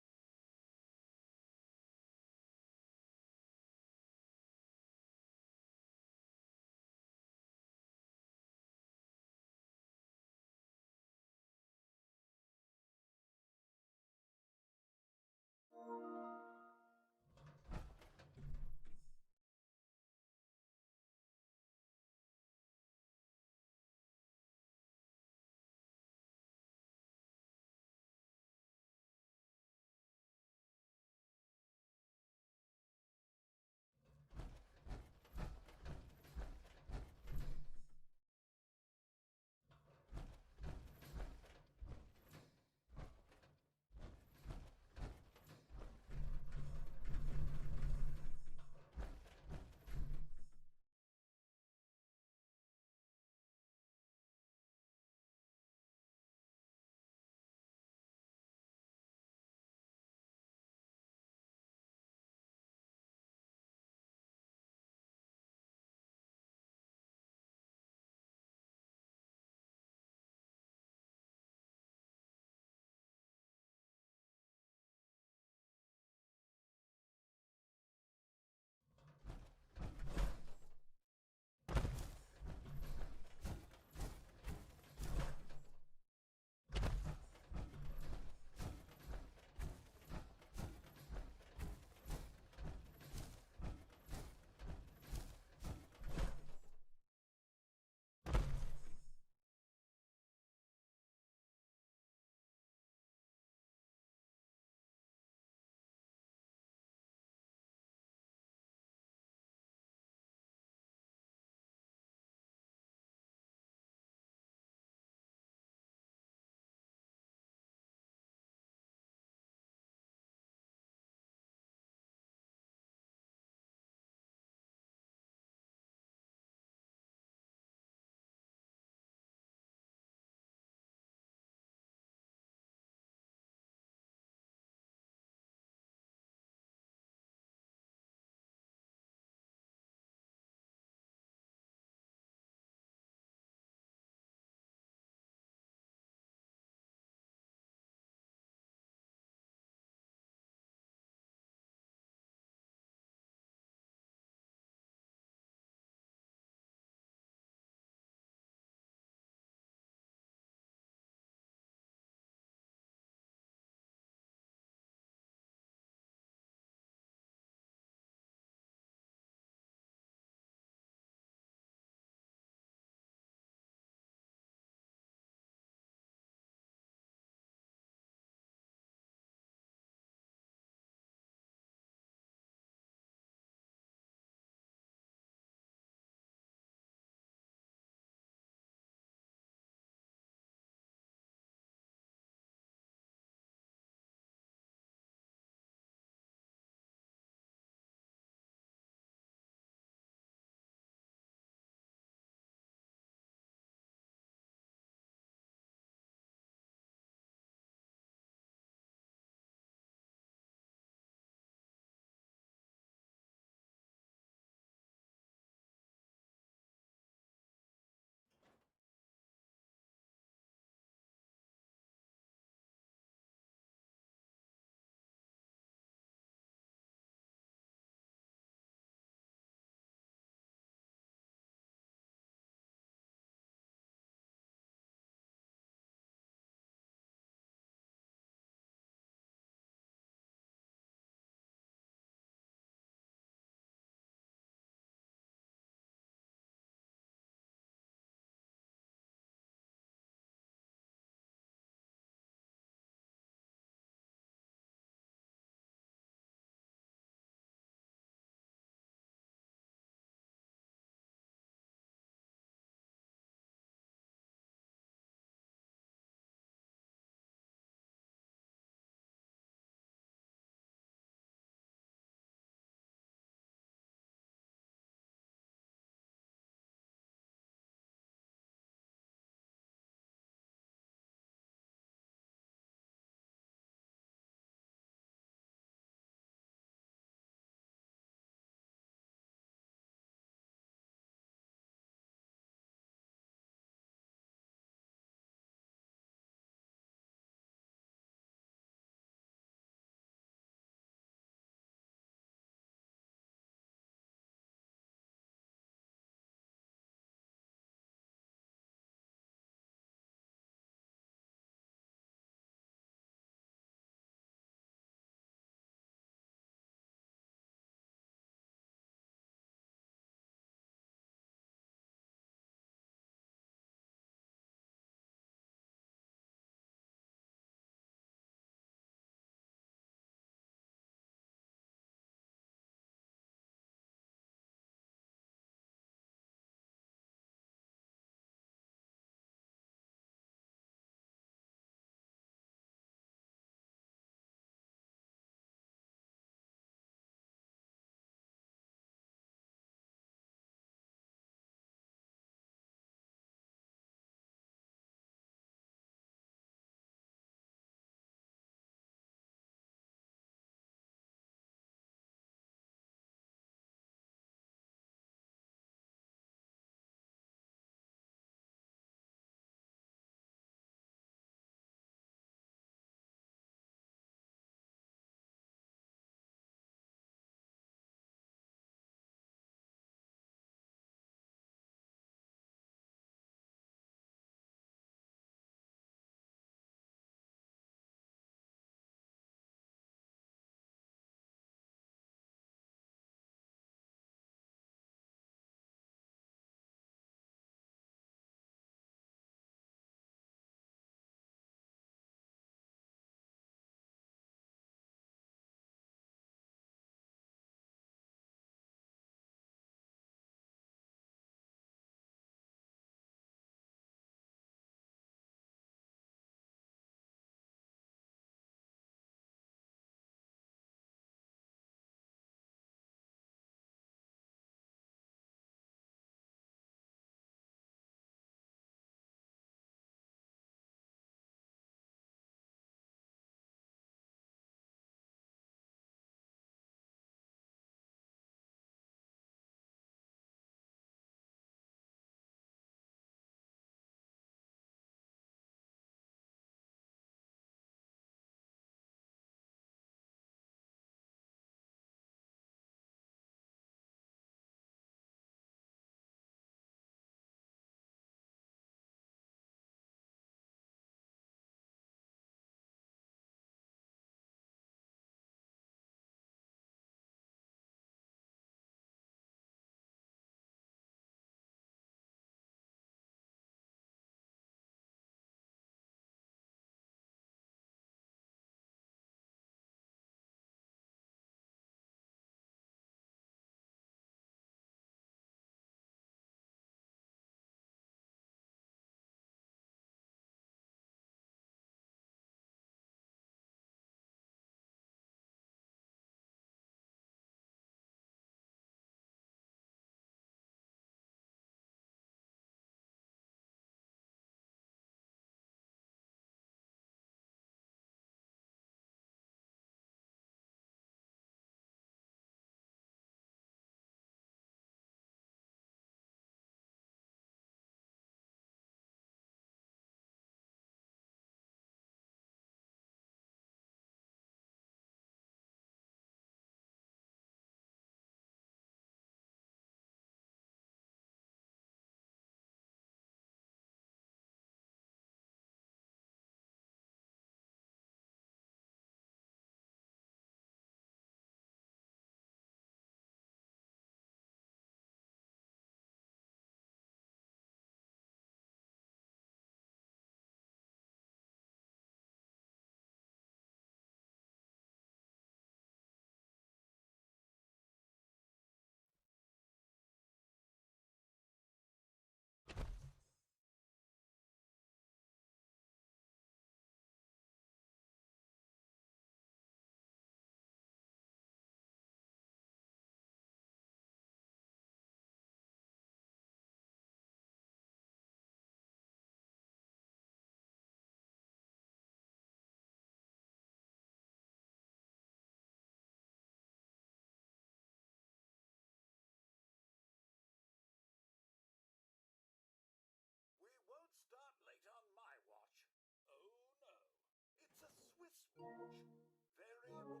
Very reliable.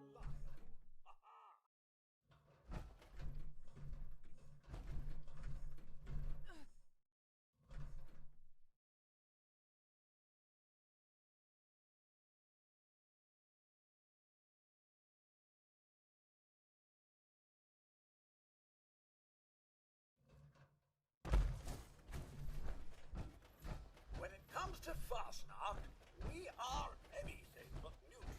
Ha-ha! When it comes to Fastnacht, we are anything but neutral.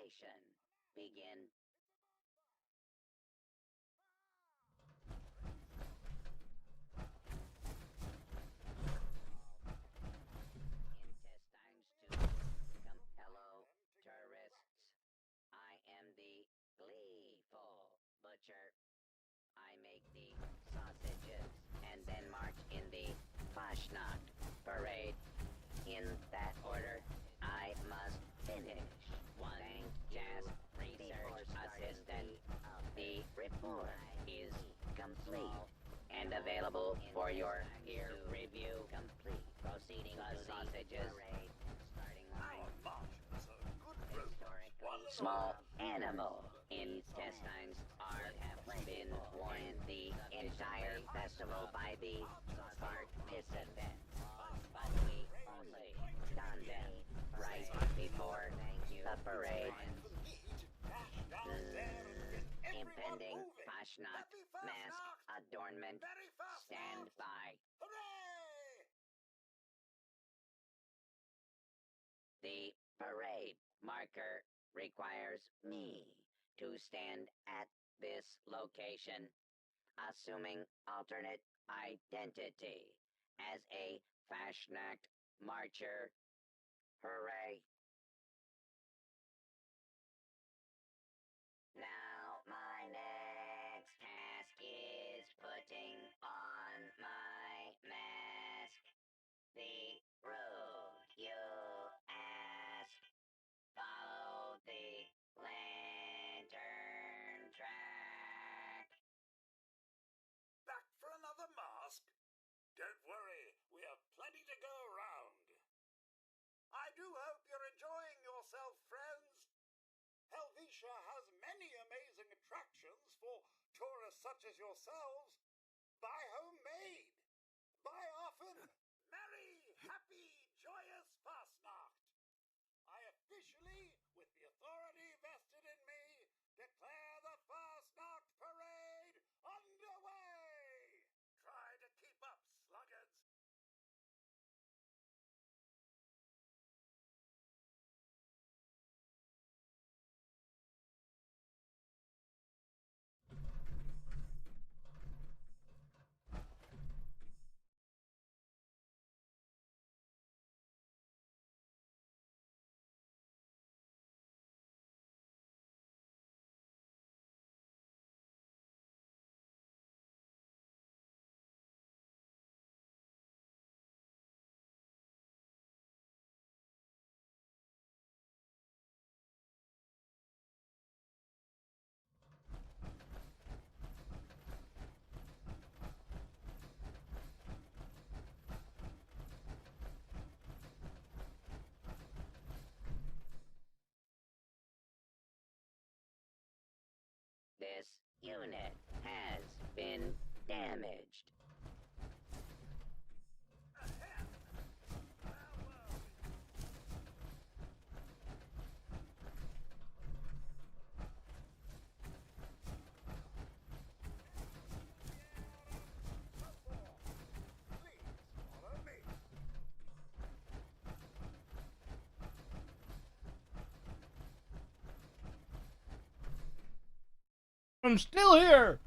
Operation begin. Intestines to come. Hello, tourists. I am the gleeful butcher. I make the sausages and then march in the Fastnacht parade. In that order, I must finish. One jazz research assistant. The report is complete and available for your peer review. Complete. Proceeding the sausages. Starting line. Small animal intestines are been worn the entire festival by the participants, but we only done them right before the parade. Impending Fastnacht mask adornment. Stand by. The parade marker requires me to stand at this location, assuming alternate identity as a Fastnacht marcher. Hooray! Now my next task is putting on my mask. The road you ask. Follow the lantern track. Back for another mask? Don't worry, we have plenty to go around. I do hope you're enjoying yourself, friends. Helvetia has many amazing attractions for tourists such as yourselves. Buy homemade. Buy often. Merry, happy, joyous Fastnacht. I officially, with the authority vested in me, declare the Fastnacht parade underway. Try to keep up, sluggards. This unit has been damaged. I'm still here!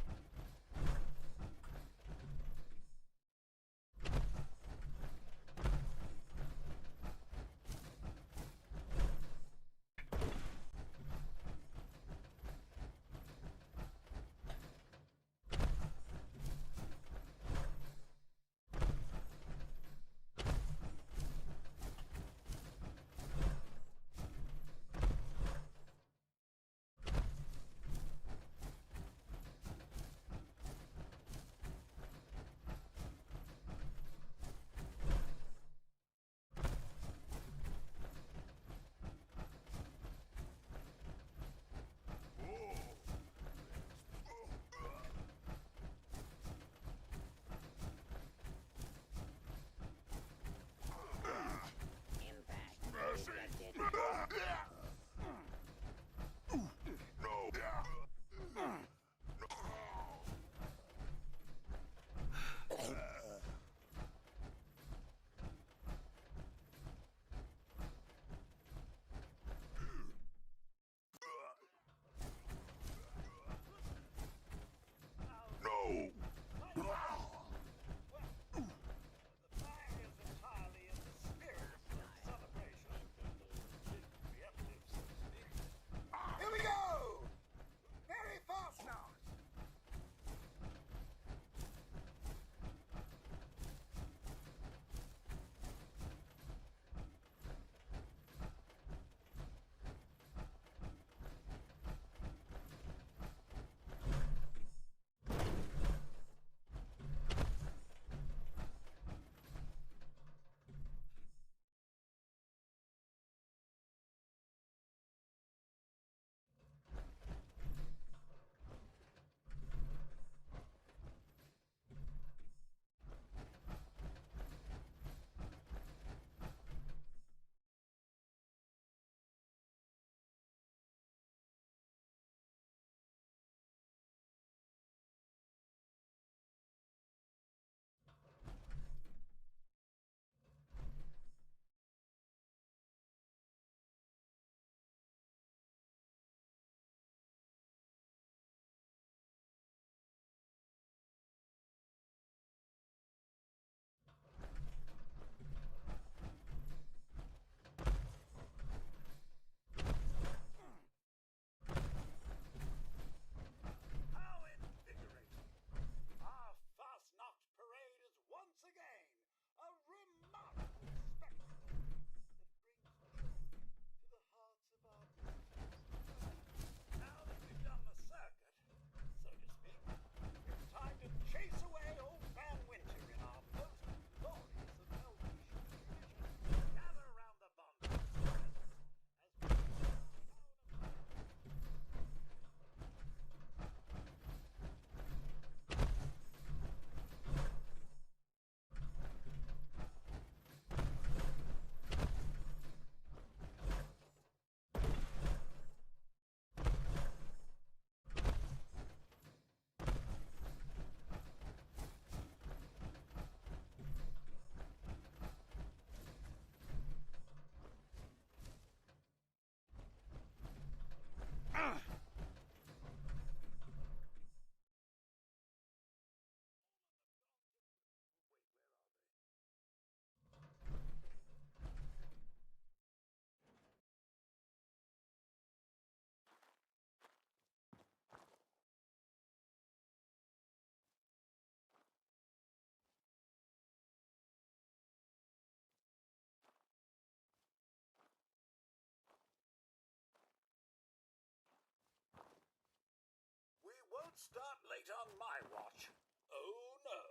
start late on my watch. Oh no,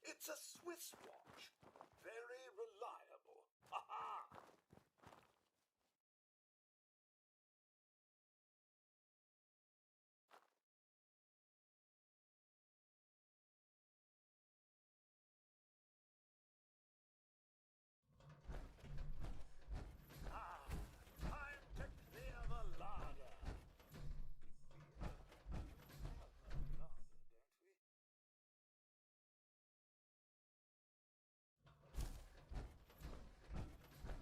it's a Swiss watch. Very reliable. Ha ha! Ah, time to clear the larder. Don't we?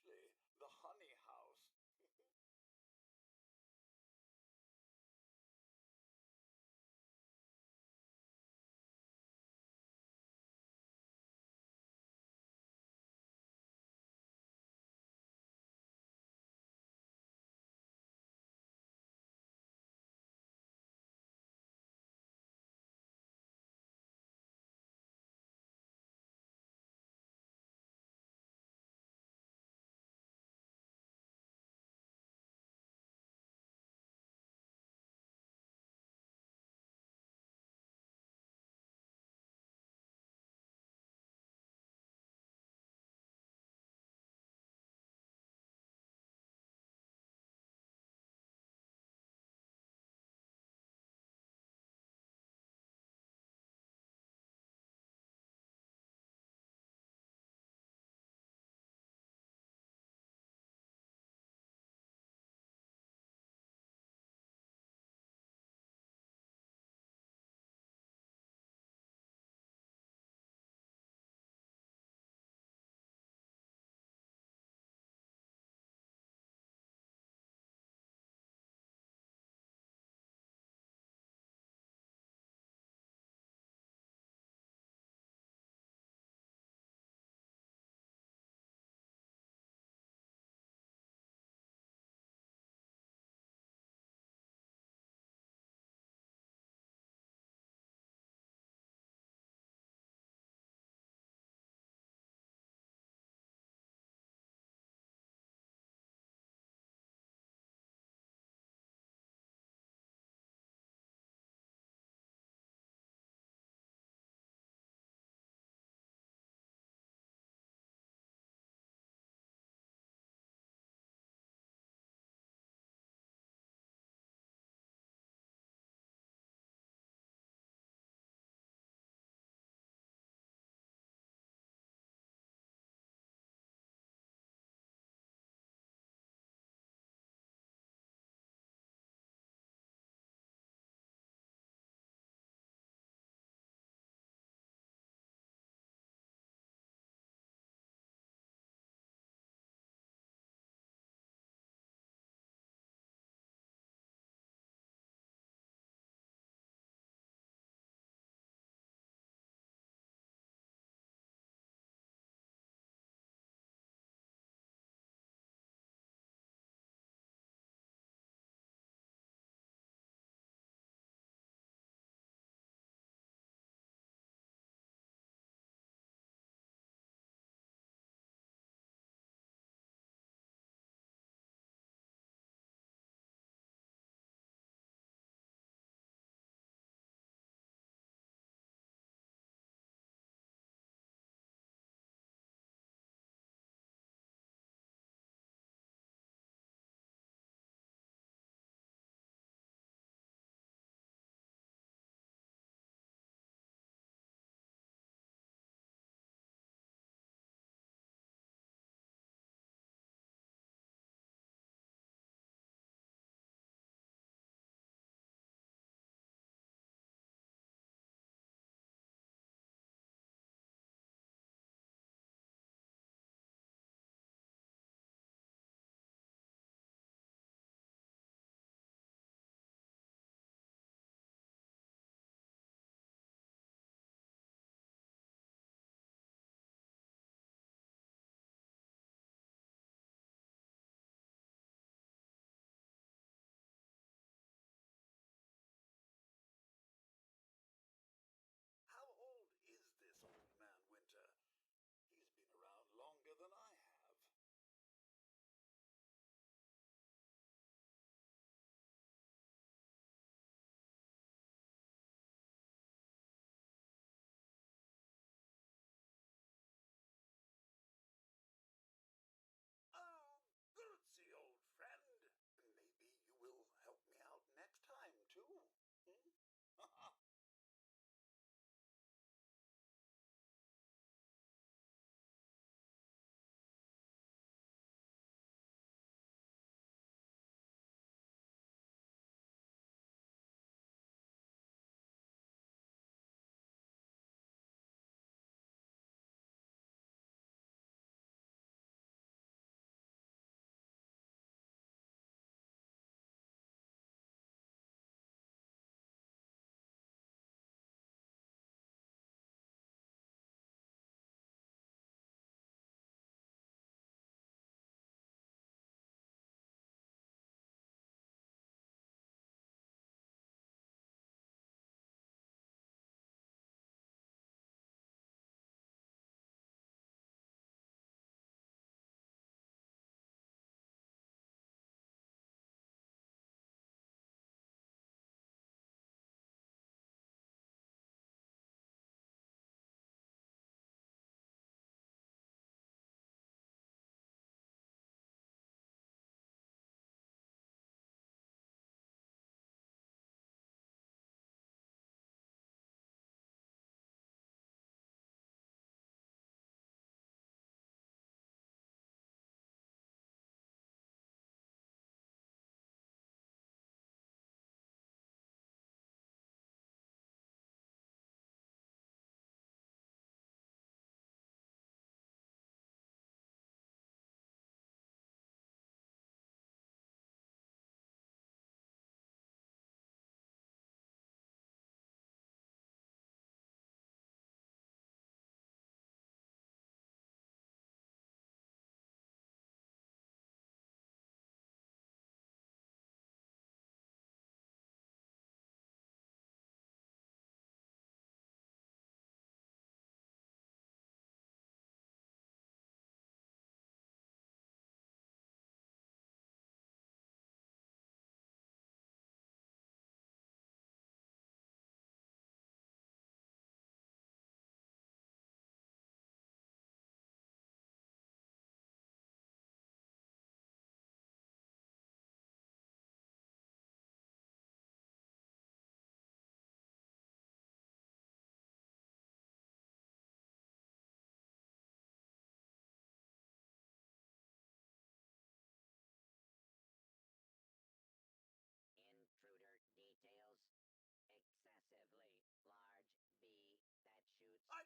especially the honey house.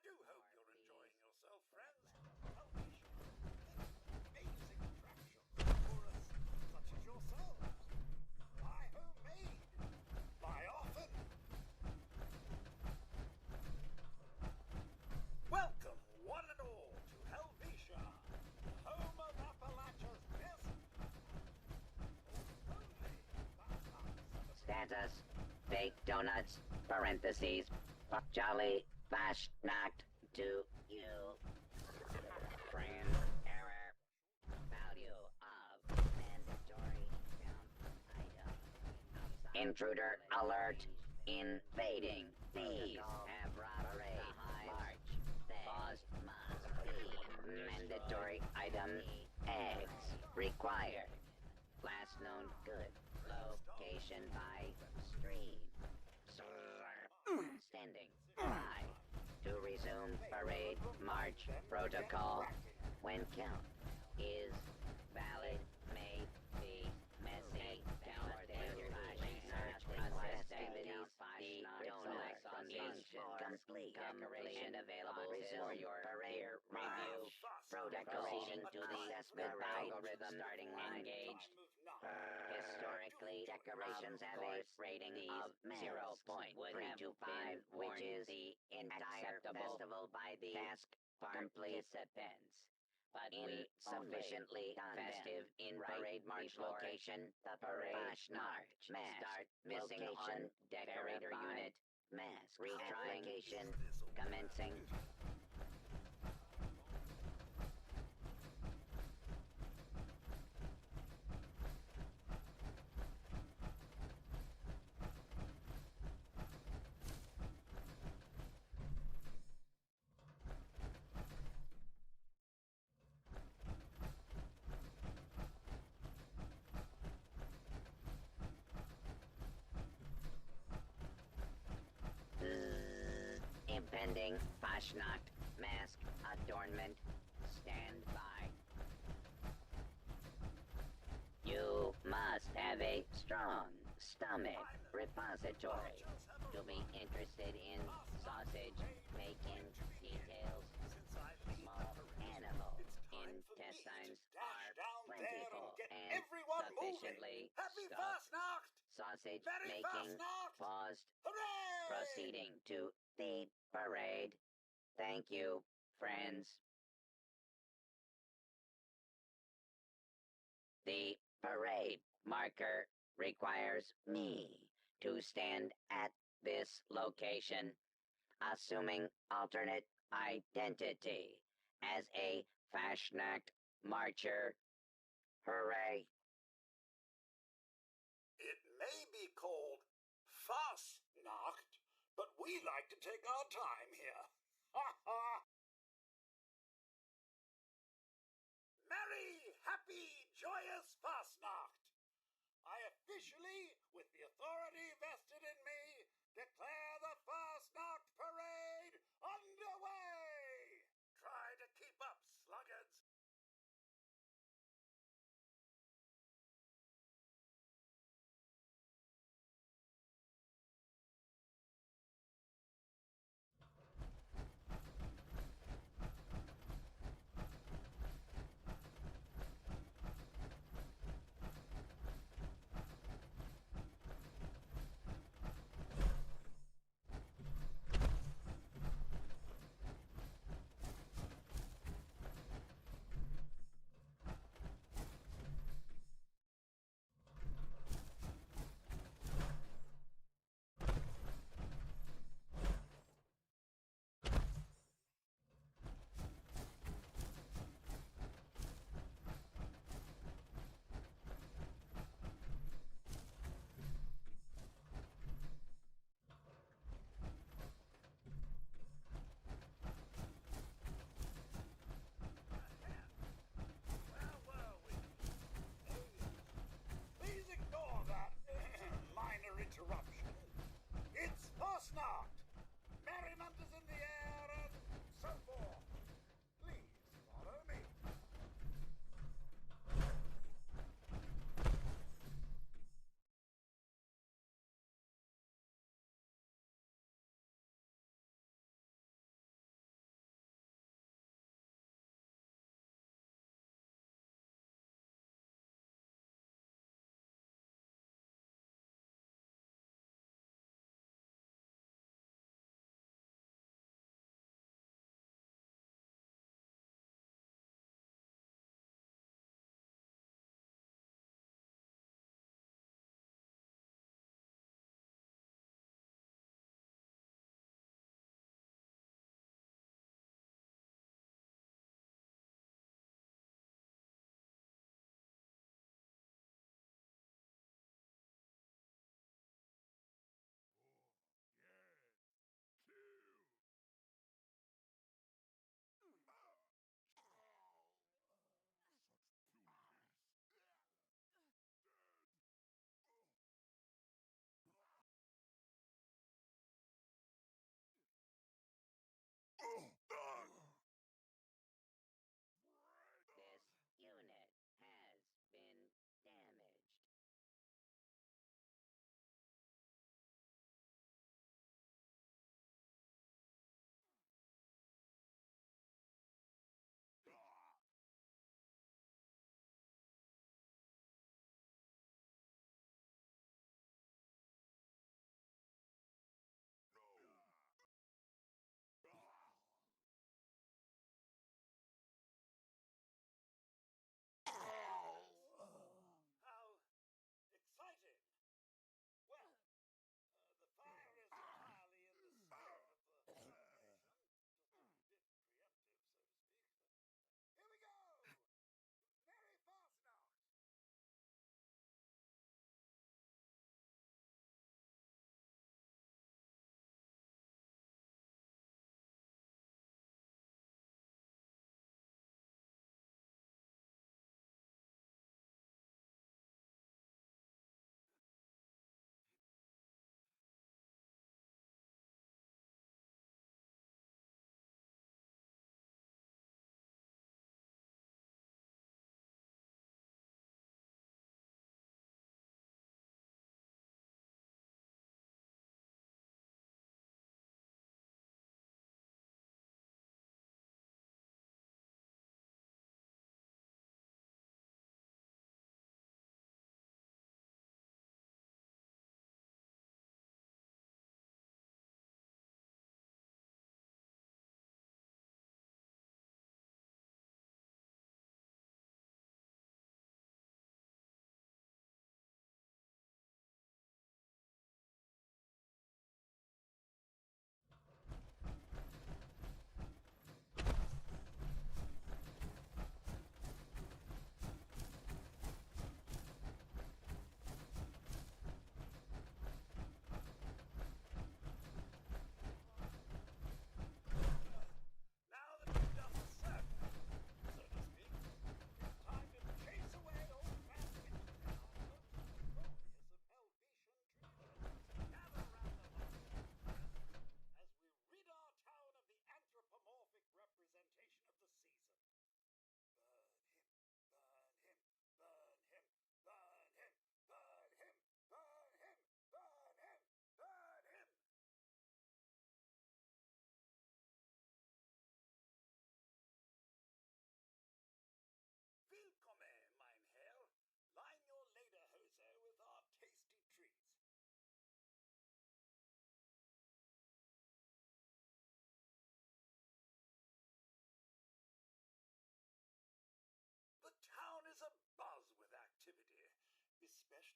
do hope you're enjoying yourself, friends. Helvetia, amazing attractions for tourists such as yourselves. Buy homemade. Buy often. Welcome, one and all, to Helvetia, the home of Appalachia's best. Status, fake donuts, parentheses, jolly, Fashnacht to you. Friend, error, value of mandatory item. Intruder alert, invading. Thieves have robbery. March, pause must be. Mandatory item, eggs, required. Last known good. Location by stream. Standing by. To resume parade march protocol when count is valid may be messy. Activities the donut function complete. Decoration available for your career review. Proceeding to the assessment algorithm starting line engaged. Historically, decorations have a rating of 0.325, which is the entire festival by the task participants. But insufficiently festive in parade march location, the parade march start missing on decorator unit mask application commencing. Impending Fashnacht mask adornment. Stand by. You must have a strong stomach repository to be interested in sausage making details. Small animal intestines are plentiful and sufficiently stuffed. Sausage making paused. Proceeding to the parade. Thank you, friends. The parade marker requires me to stand at this location, assuming alternate identity as a Fashnacht marcher. Hooray! It may be called Fastnacht, but we like to take our time here. Ha ha! Merry, happy, joyous Fastnacht! I officially, with the authority vested in me, declare the Fastnacht parade underway! Try to keep up, sluggards!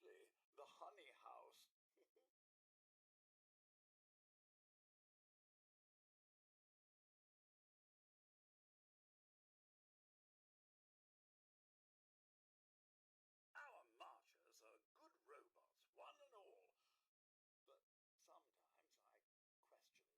Actually, the honey house. Our marchers are good robots, one and all. But sometimes I question their programming.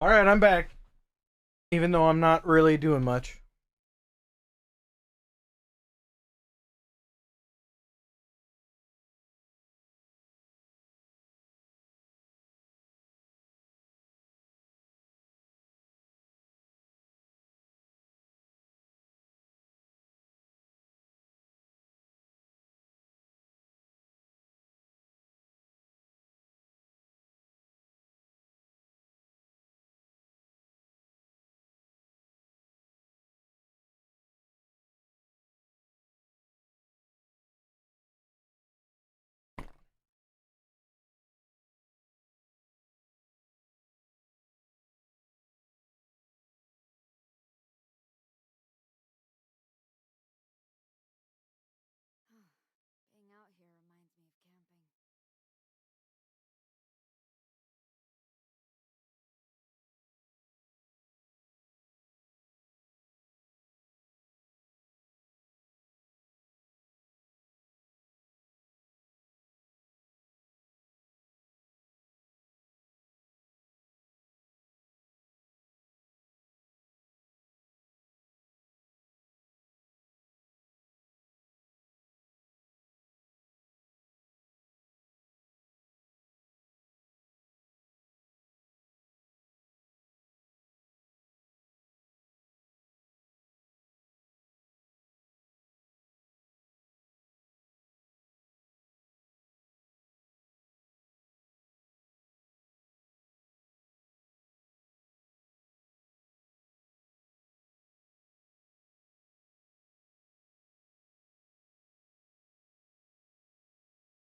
Alright, I'm back. Even though I'm not really doing much. Being out here reminds me of camping.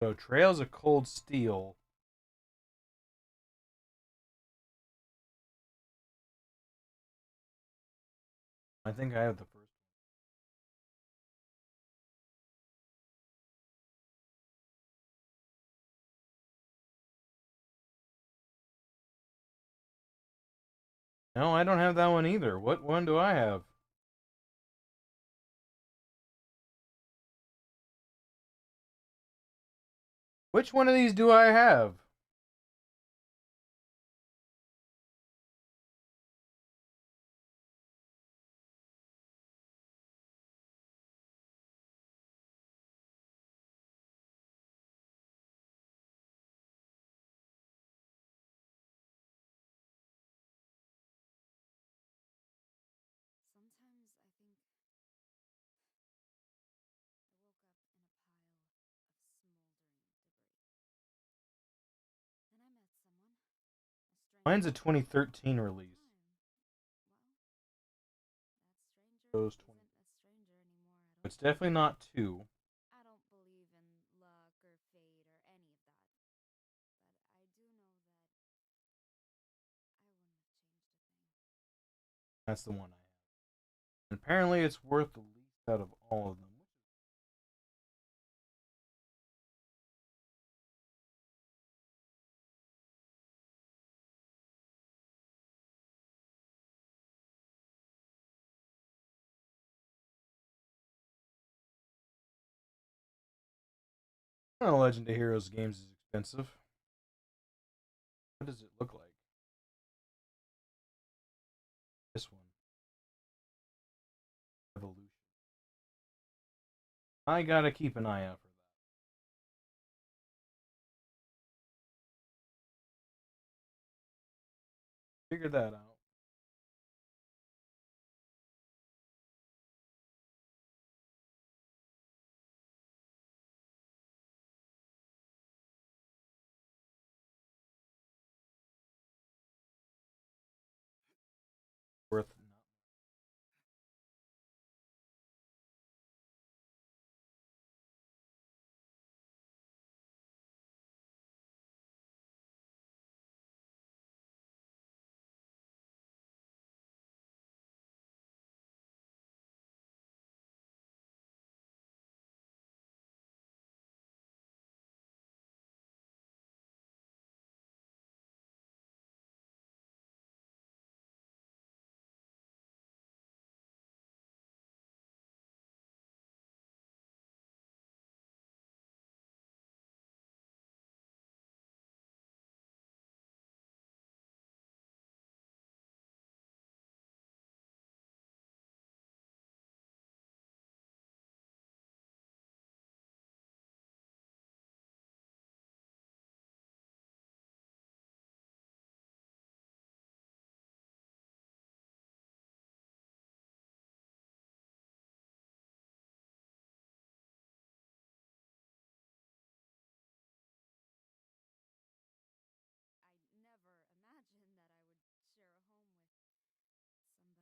So, Trails of Cold Steel. I think I have the first one. No, I don't have that one either. What one do I have? Which one of these do I have? Sometimes I think I woke up in a pile of smoldering debris. Then I met someone, a stranger. Mine's a 2013 release. Well, that stranger Those 20. isn't a stranger anymore. It's definitely not 2. I don't believe in luck or fate or any of that. But I do know that I wouldn't have changed a thing. That's the one I have. And apparently it's worth the least out of all of them. Legend of Heroes games is expensive. What does it look like? This one. Evolution. I gotta keep an eye out for that. Figure that out. Worth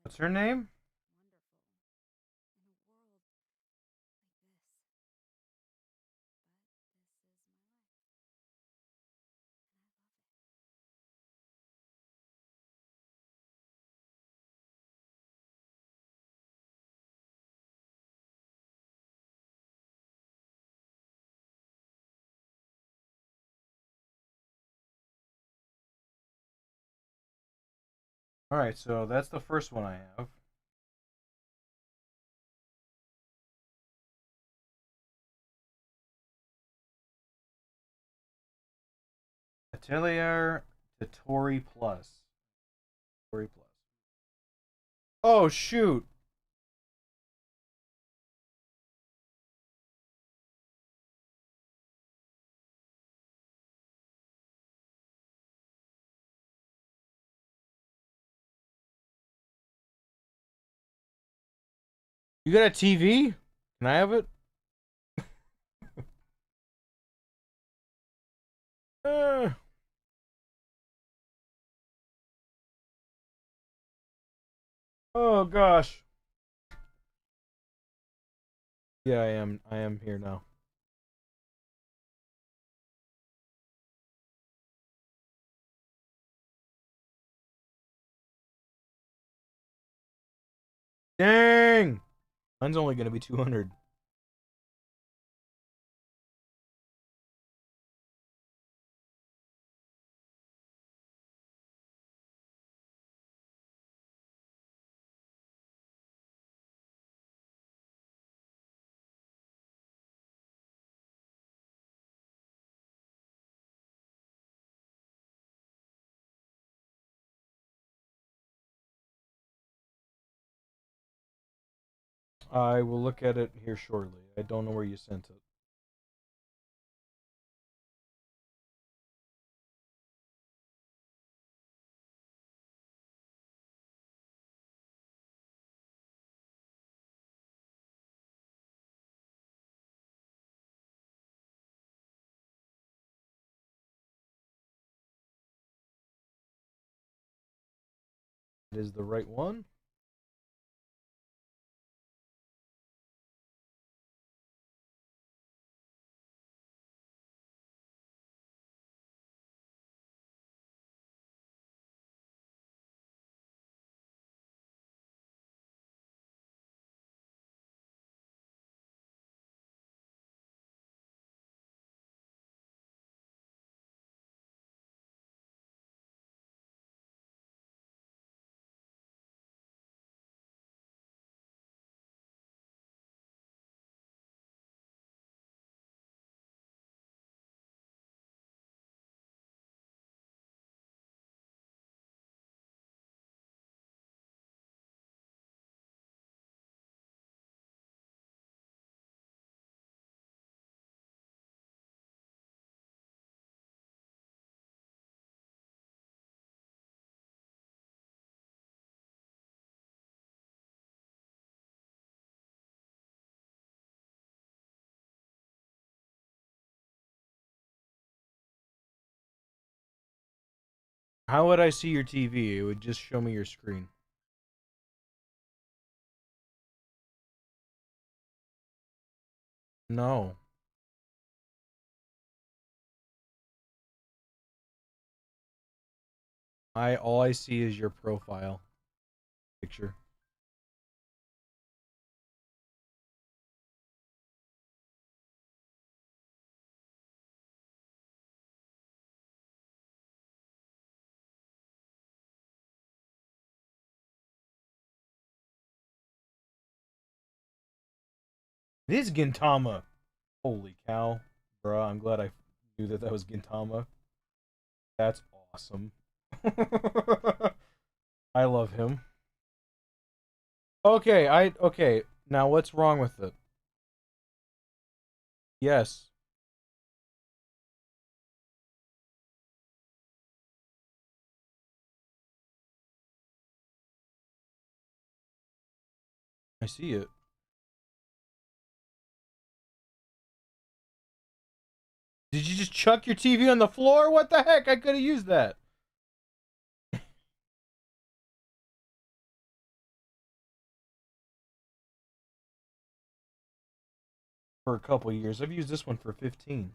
What's her name? Alright, so that's the first one I have. Atelier Totori Plus. Totori Plus. Oh, shoot! You got a TV? Can I have it? uh. Oh gosh. Yeah, I am. I am here now. Dang! Mine's only gonna be 200. I will look at it here shortly. I don't know where you sent it. It is the right one. How would I see your TV? It would just show me your screen. No. All I see is your profile picture. It is Gintama. Holy cow, bruh. I'm glad I knew that that was Gintama. That's awesome. I love him. Okay. Now what's wrong with it? Yes. I see it. Did you just chuck your TV on the floor? What the heck? I could have used that. for a couple years. I've used this one for 15.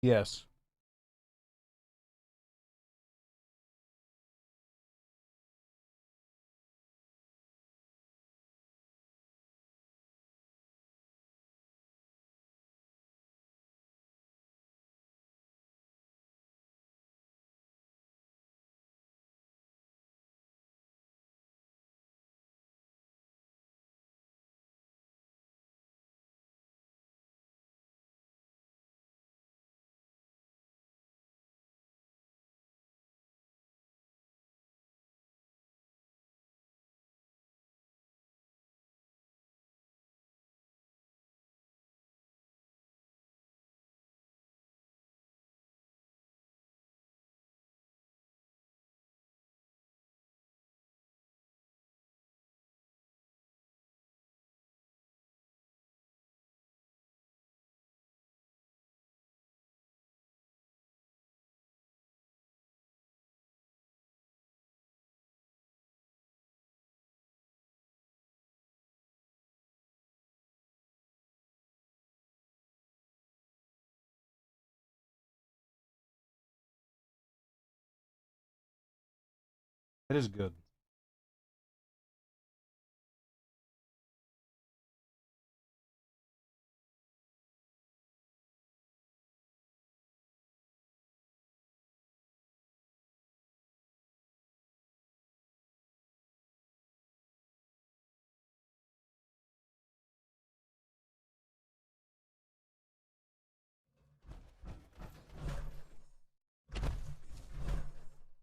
Yes. It is good.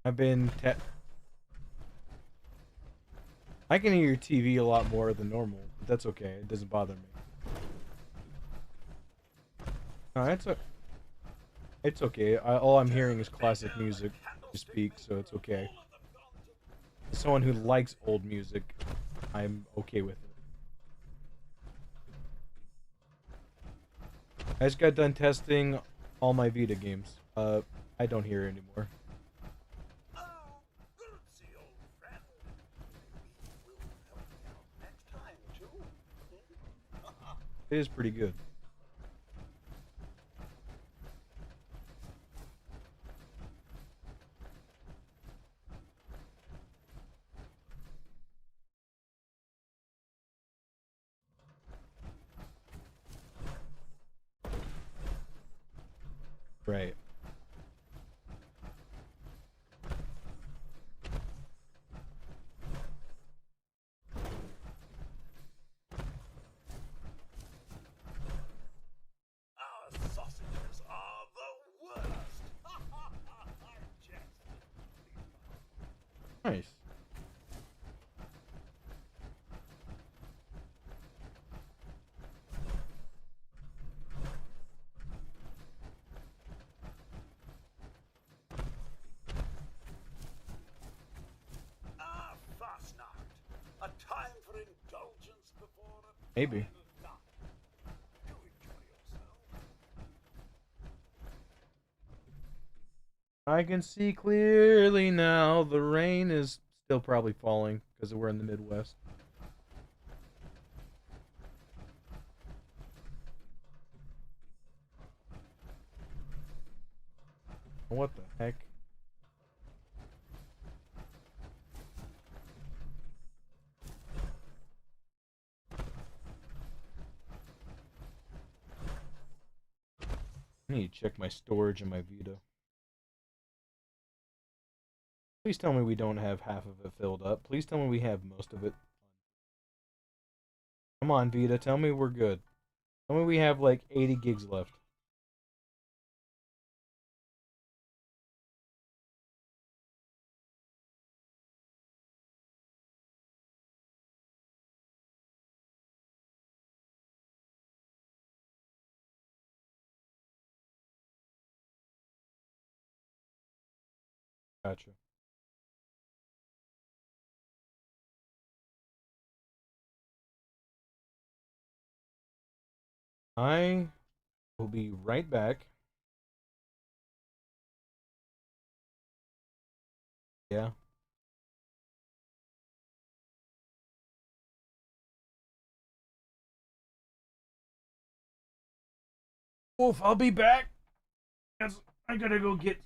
I've been I can hear your TV a lot more than normal, but that's okay. It doesn't bother me. No, it's okay. All I'm hearing is classic music to speak, so it's okay. As someone who likes old music, I'm okay with it. I just got done testing all my Vita games. I don't hear it anymore. It is pretty good. Right. Our sausages are the worst. Nice. Fastnacht. A time for indulgence before a Maybe. I can see clearly now. The rain is still probably falling because we're in the Midwest. What the heck? I need to check my storage in my Vita. Please tell me we don't have half of it filled up. Please tell me we have most of it. Come on, Vita. Tell me we're good. Tell me we have like 80 gigs left. Gotcha. I will be right back. Yeah. Wolf, I'll be back. I gotta go get.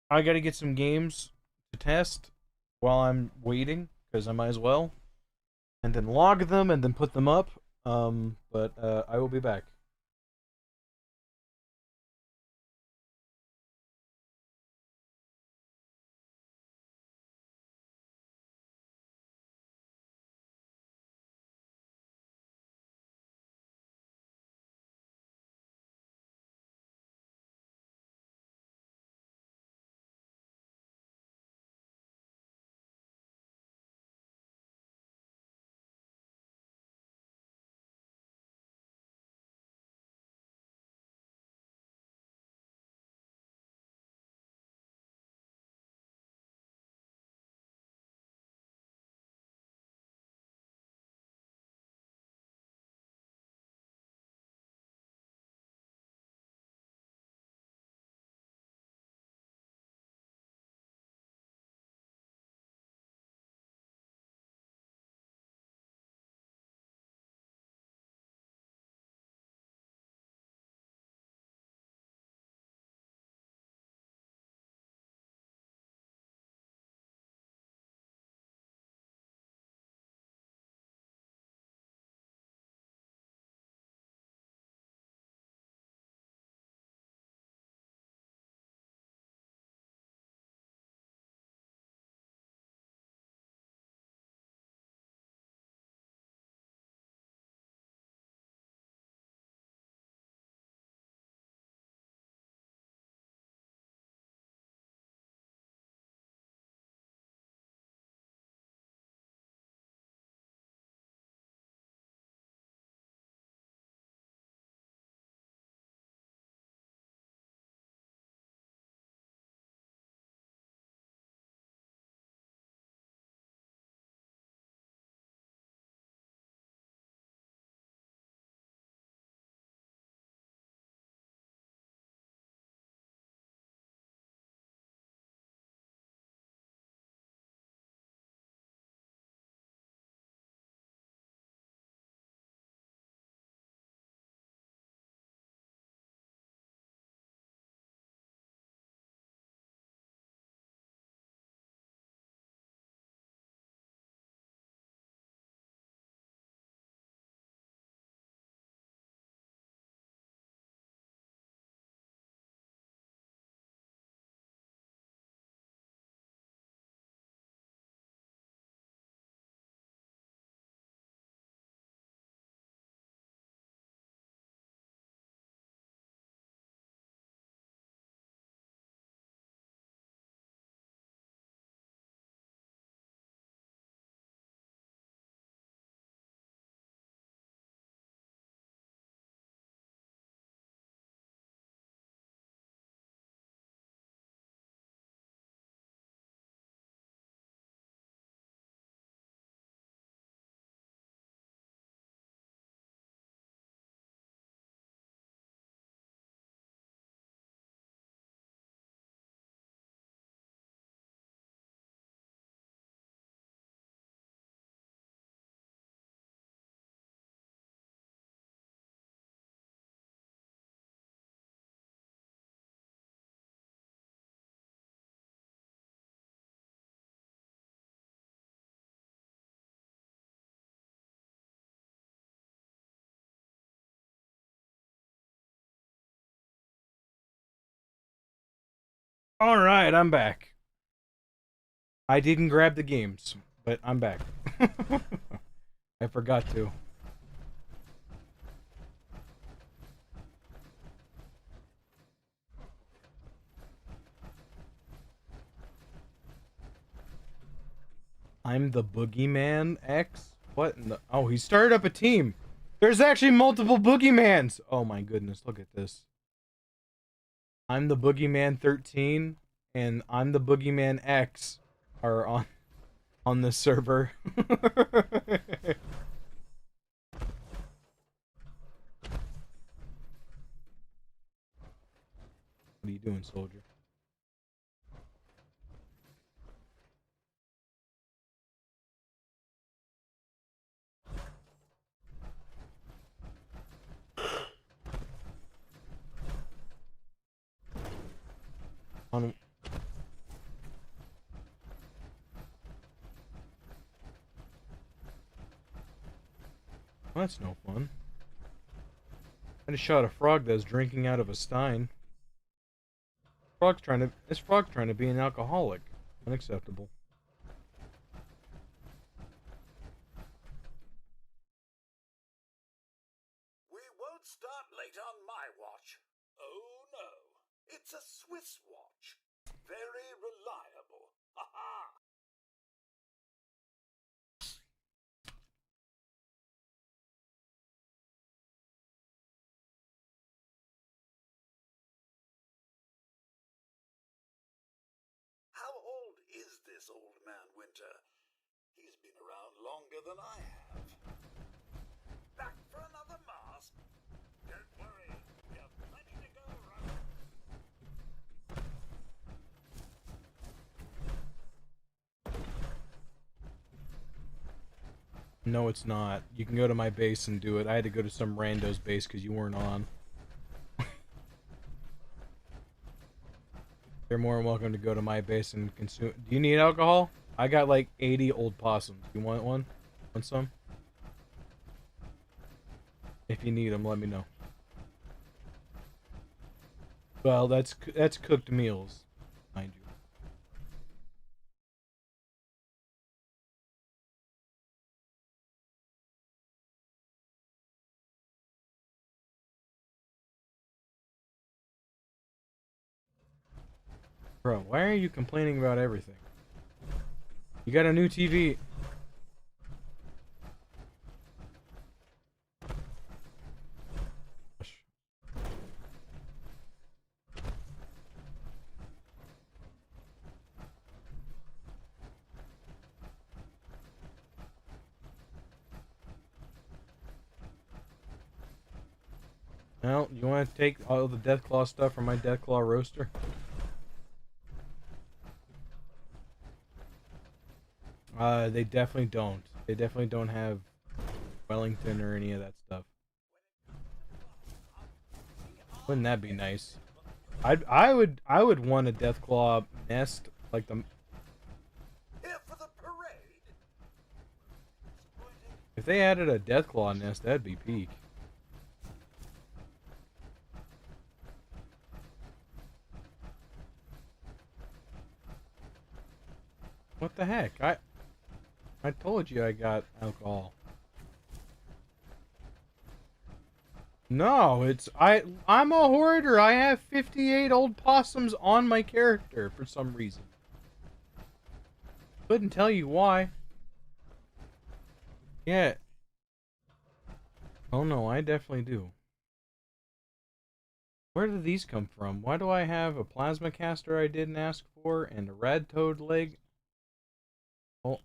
I gotta get some games to test while I'm waiting, because I might as well. And then log them and then put them up. But I will be back. All right, I'm back. I didn't grab the games, but I'm back. I forgot to. I'm the Boogeyman X? What in the... Oh, he started up a team. There's actually multiple Boogeymans. Oh my goodness, look at this. I'm the Boogeyman 13 and I'm the Boogeyman X are on the server. soldier. On. Well, that's no fun. I just shot a frog that was drinking out of a stein. This frog's trying to be an alcoholic. Unacceptable. We won't start late on my watch. Oh no, it's a Swiss watch. Very reliable. Ha ha! How old is this old man Winter? He's been around longer than I have. Back for another mask? Don't worry, we have plenty to go around. No, it's not. You can go to my base and do it. I had to go to some rando's base because you weren't on. You're more than welcome to go to my base and consume. Do you need alcohol? I got like 80 old possums. You want one? Want some? If you need them, let me know. Well, that's cooked meals, mind you. Bro, why are you complaining about everything? You got a new TV. Well, you want to take all the Deathclaw stuff from my Deathclaw roaster? They definitely don't. They definitely don't have Wellington or any of that stuff. Wouldn't that be nice? I would want a Deathclaw nest like the. Here for the parade. If they added a Deathclaw nest, that'd be peak. What the heck? I told you I got alcohol. No, I'm a hoarder. I have 58 old possums on my character for some reason. Couldn't tell you why. Yeah. Oh no, I definitely do. Where did these come from? Why do I have a plasma caster I didn't ask for and a rad toad leg? Oh.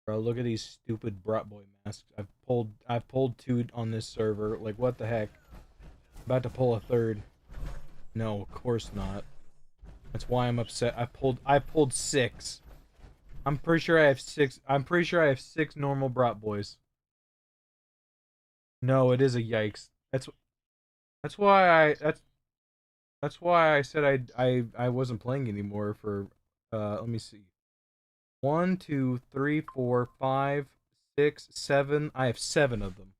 Bro, look at these stupid Brat Boy masks. I've pulled 2 on this server. Like, what the heck? About to pull a 3rd. No, of course not. That's why I'm upset. I pulled 6. I'm pretty sure I have 6. I'm pretty sure I have 6 normal Brat Boys. No, it is a yikes. That's why I said I wasn't playing anymore for let me see. 1, 2, 3, 4, 5, 6, 7. I have 7 of them.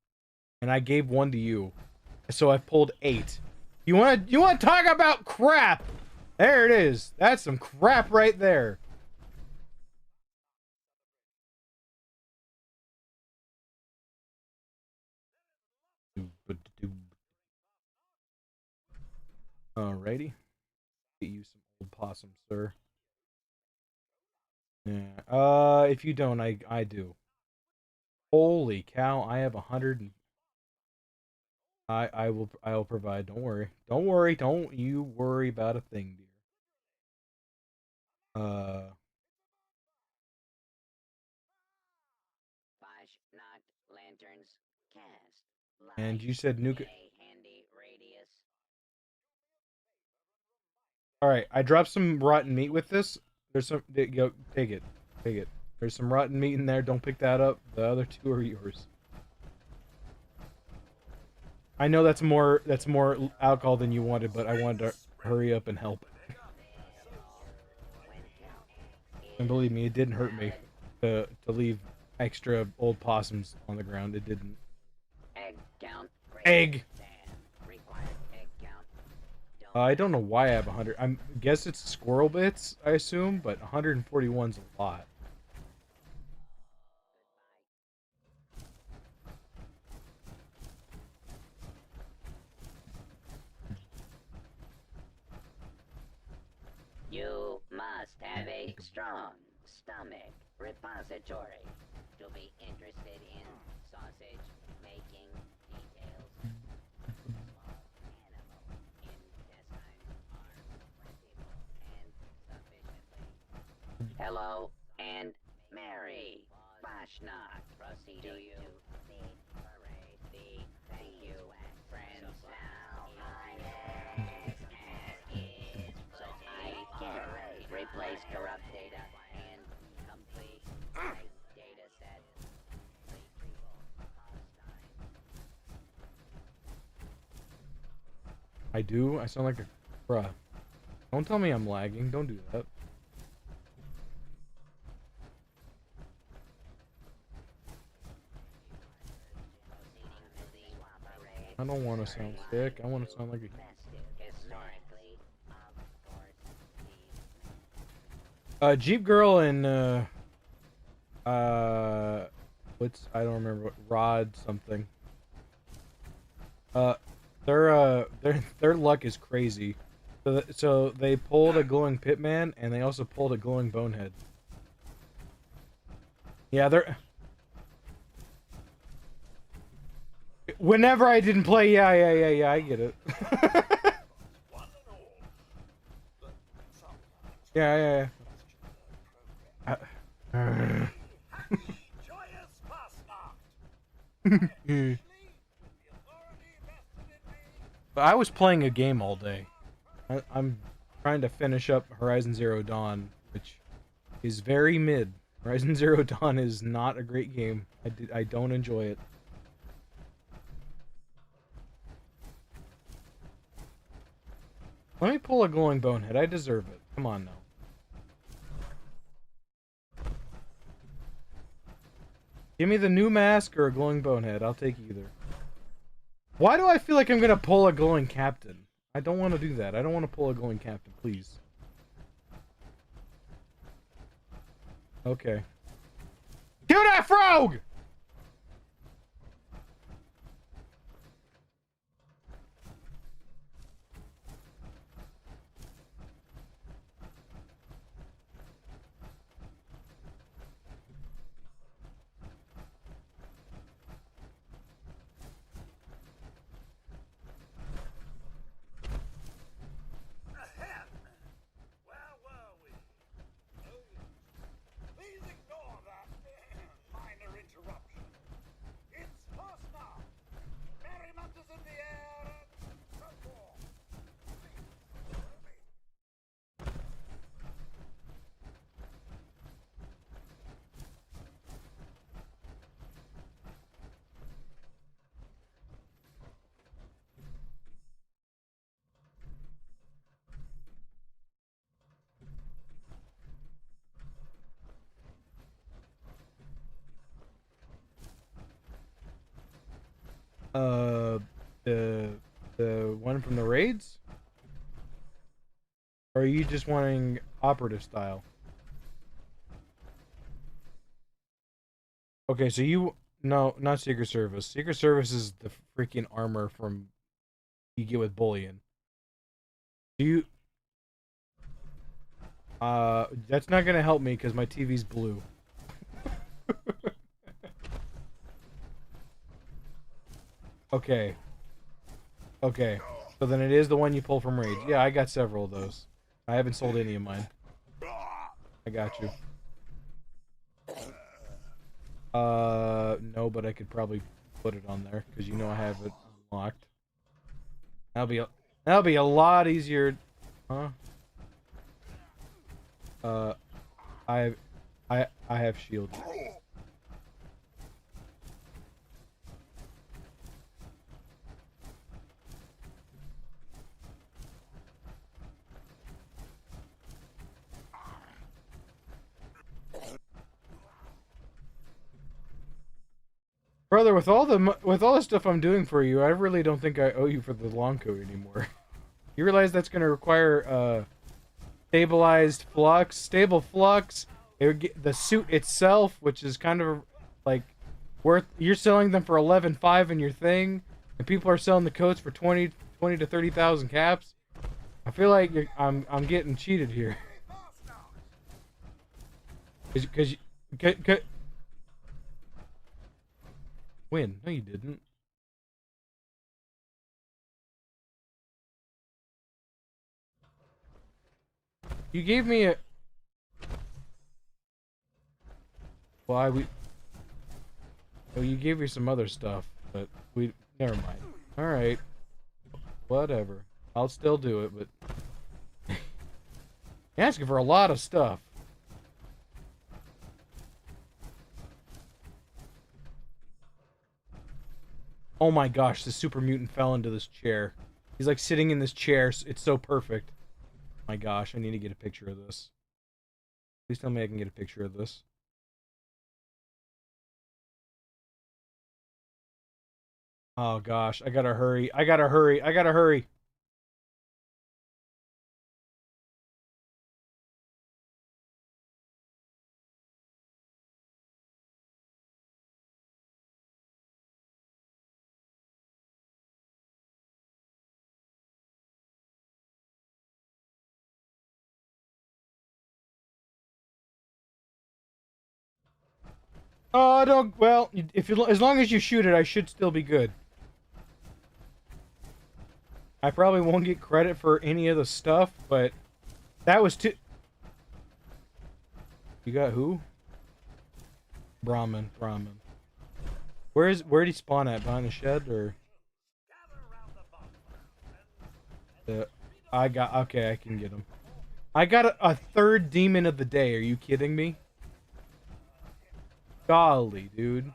And I gave 1 to you. So I've pulled 8. You wanna talk about crap? There it is. That's some crap right there. Alrighty. Get you some old possum, sir. Yeah. If you don't, I do. Holy cow! I have 100. I will provide. Don't worry. Don't worry. Don't you worry about a thing, dear. Flash, not lanterns, cast. And you said nuke. All right, I dropped some rotten meat with this. There's some. Go take it. Take it. There's some rotten meat in there. Don't pick that up. The other two are yours. I know that's more alcohol than you wanted, but I wanted to hurry up and help. And believe me, it didn't hurt me to leave extra old possums on the ground. It didn't. Egg. I don't know why I have 100. I guess it's squirrel bits, I assume, but 141's a lot. You must have a strong stomach repository to be interested in sausage making details. Small animal intestines are plentiful and sufficiently. Hello and Mary Fashnacht. Proceed to you. The parade. The thank you, friends. Now replace corrupt data and complete data set. I do? I sound like a... Bruh. Don't tell me I'm lagging. Don't do that. I don't want to sound sick. I want to sound like a... Jeep Girl and, what's... I don't remember what... Rod something. Their luck is crazy. So they pulled a glowing pitman, and they also pulled a glowing bonehead. Yeah, they're... Whenever I didn't play, yeah, I get it. Yeah. But I was playing a game all day. I'm trying to finish up Horizon Zero Dawn, which is very mid. Horizon Zero Dawn is not a great game. I don't enjoy it. Let me pull a glowing bonehead. I deserve it. Come on now. Give me the new mask or a glowing bonehead. I'll take either. Why do I feel like I'm gonna pull a glowing captain? I don't want to do that. I don't want to pull a glowing captain, please. Okay. Kill that frog! Please ignore that minor interruption. It's Fastnacht. Merriment is in the air and so forth. Please, follow me. The one from the raids? Or are you just wanting operative style? Okay, so you... No, not Secret Service. Secret Service is the freaking armor from... you get with bullion. Do you... that's not gonna help me because my TV's blue. Okay. Okay. So then it is the one you pull from raids. Yeah, I got several of those. I haven't sold any of mine. I got you. No, but I could probably put it on there because you know I have it unlocked. That'll be a lot easier. Huh? I have shield. Brother, with all the stuff I'm doing for you, I really don't think I owe you for the long coat anymore. You realize that's going to require stabilized flux, stable flux. It would get the suit itself, which is kind of like worth. You're selling them for 11.5 in your thing, and people are selling the coats for 20 to 30,000 caps. I feel like I'm getting cheated here. Because when? No, you didn't. You gave me a. Why we? Oh, you gave me some other stuff, but we never mind. All right, whatever. I'll still do it, but you're asking for a lot of stuff. Oh my gosh, the super mutant fell into this chair. He's like sitting in this chair. It's so perfect. My gosh, I need to get a picture of this. Please tell me I can get a picture of this. Oh gosh, I gotta hurry. I gotta hurry. I gotta hurry. Oh, don't. Well, if you, as long as you shoot it, I should still be good. I probably won't get credit for any of the stuff, but that was too. You got who? Brahmin. Where'd he spawn at? Behind the shed or? I got. Okay, I can get him. I got a third demon of the day. Are you kidding me? Golly, dude.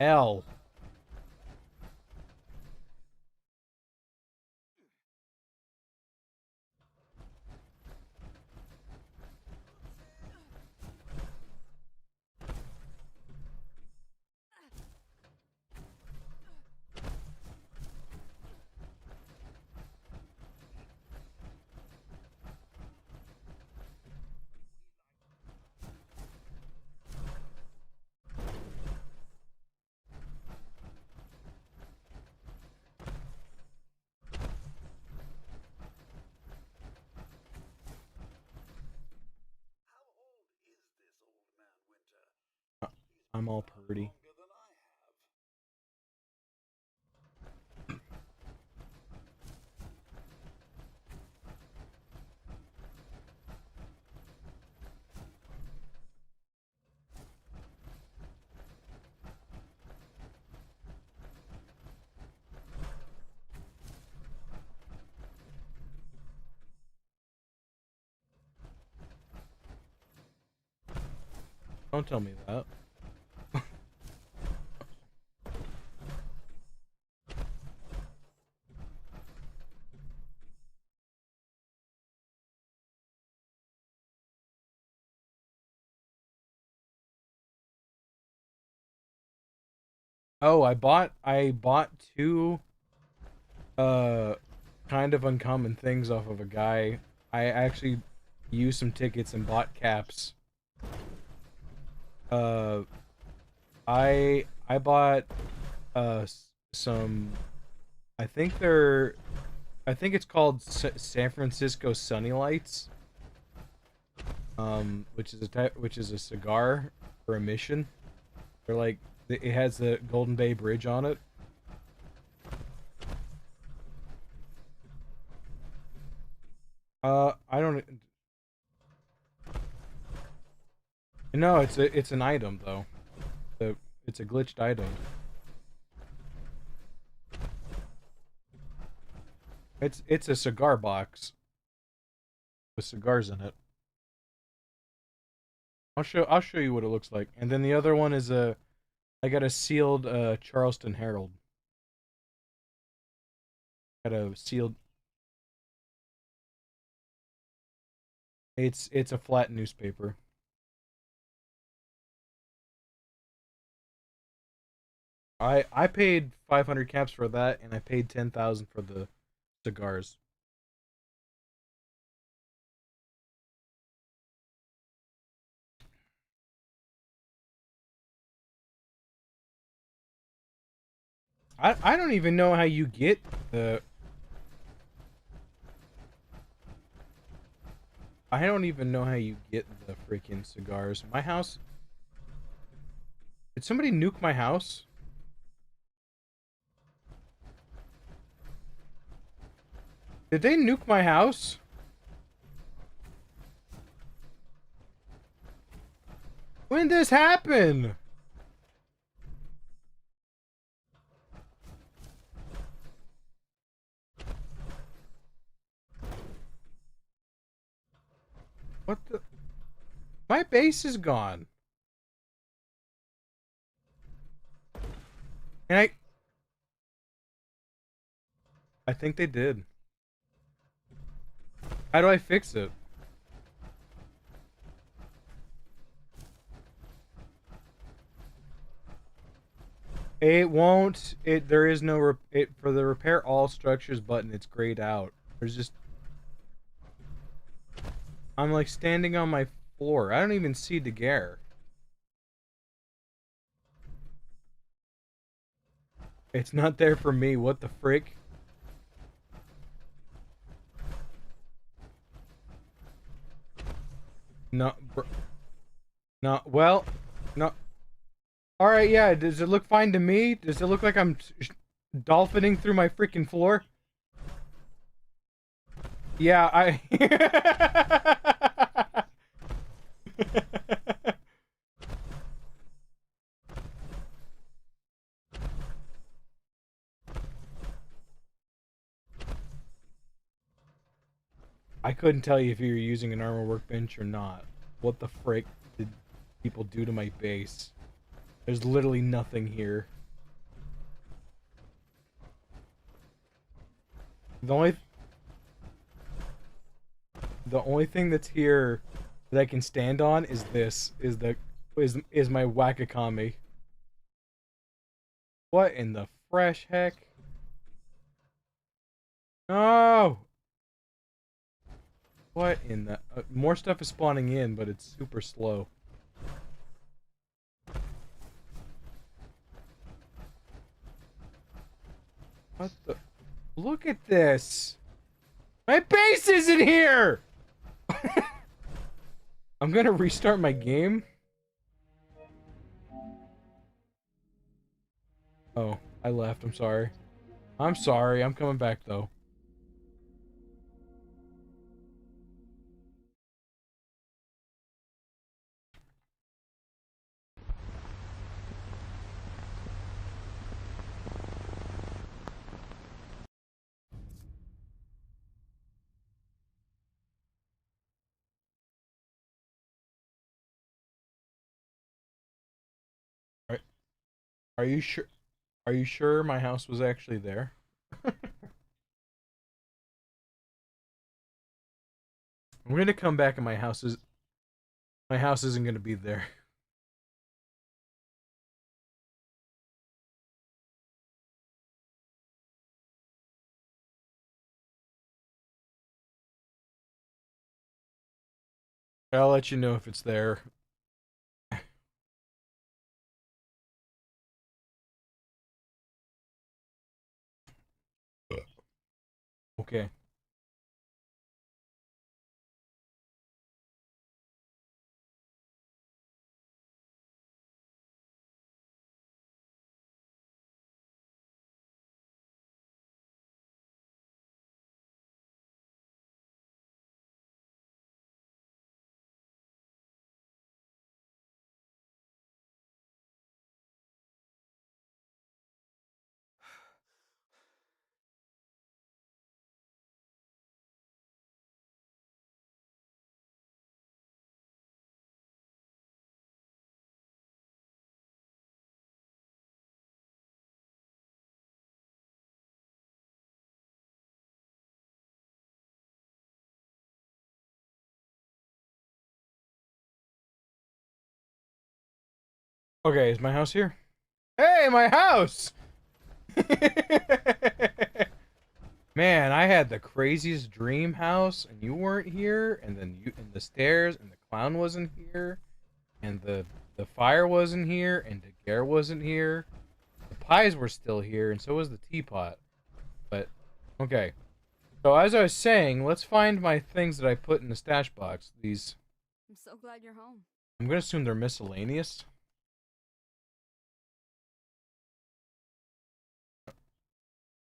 Hell. I'm all purdy. Don't tell me that. Oh, I bought two kind of uncommon things off of a guy. I actually used some tickets and bought caps. I bought some, I think it's called San Francisco Sunny Lights, which is a cigar for a mission. They're like, it has the Golden Bay Bridge on it. I don't. No, it's an item though. It's a glitched item. It's a cigar box with cigars in it. I'll show you what it looks like. And then the other one is I got a sealed Charleston Herald. Got a sealed. It's a flat newspaper. I paid 500 caps for that, and I paid 10,000 for the cigars. I don't even know how you get the. I don't even know how you get the freaking cigars. My house. Did somebody nuke my house? Did they nuke my house? When did this happen? What the? My base is gone. And I think they did. How do I fix it? It won't. There is no for the repair all structures button. It's grayed out. There's just. I'm like standing on my floor. I don't even see Daguerre. It's not there for me. What the frick? No, no. Well, no. All right, yeah. Does it look fine to me? Does it look like I'm dolphining through my freaking floor? Yeah, I couldn't tell you if you were using an armor workbench or not. What the frick did people do to my base? There's literally nothing here. The only thing that's here that I can stand on is this. Is my Wakakami. What in the fresh heck? No! What in the... more stuff is spawning in, but it's super slow. What the... Look at this! My base isn't here! I'm gonna restart my game. Oh, I left. I'm sorry. I'm sorry. I'm coming back, though. Are, are you sure? Are you sure my house was actually there? I'm gonna come back and my house isn't gonna be there. I'll let you know if it's there. Okay. Okay, is my house here? Hey, my house! Man, I had the craziest dream house, and you weren't here, and then you and the stairs, and the clown wasn't here, and the fire wasn't here, and the Gare wasn't here. The pies were still here, and so was the teapot. But okay. So as I was saying, let's find my things that I put in the stash box. These. I'm so glad you're home. I'm gonna assume they're miscellaneous.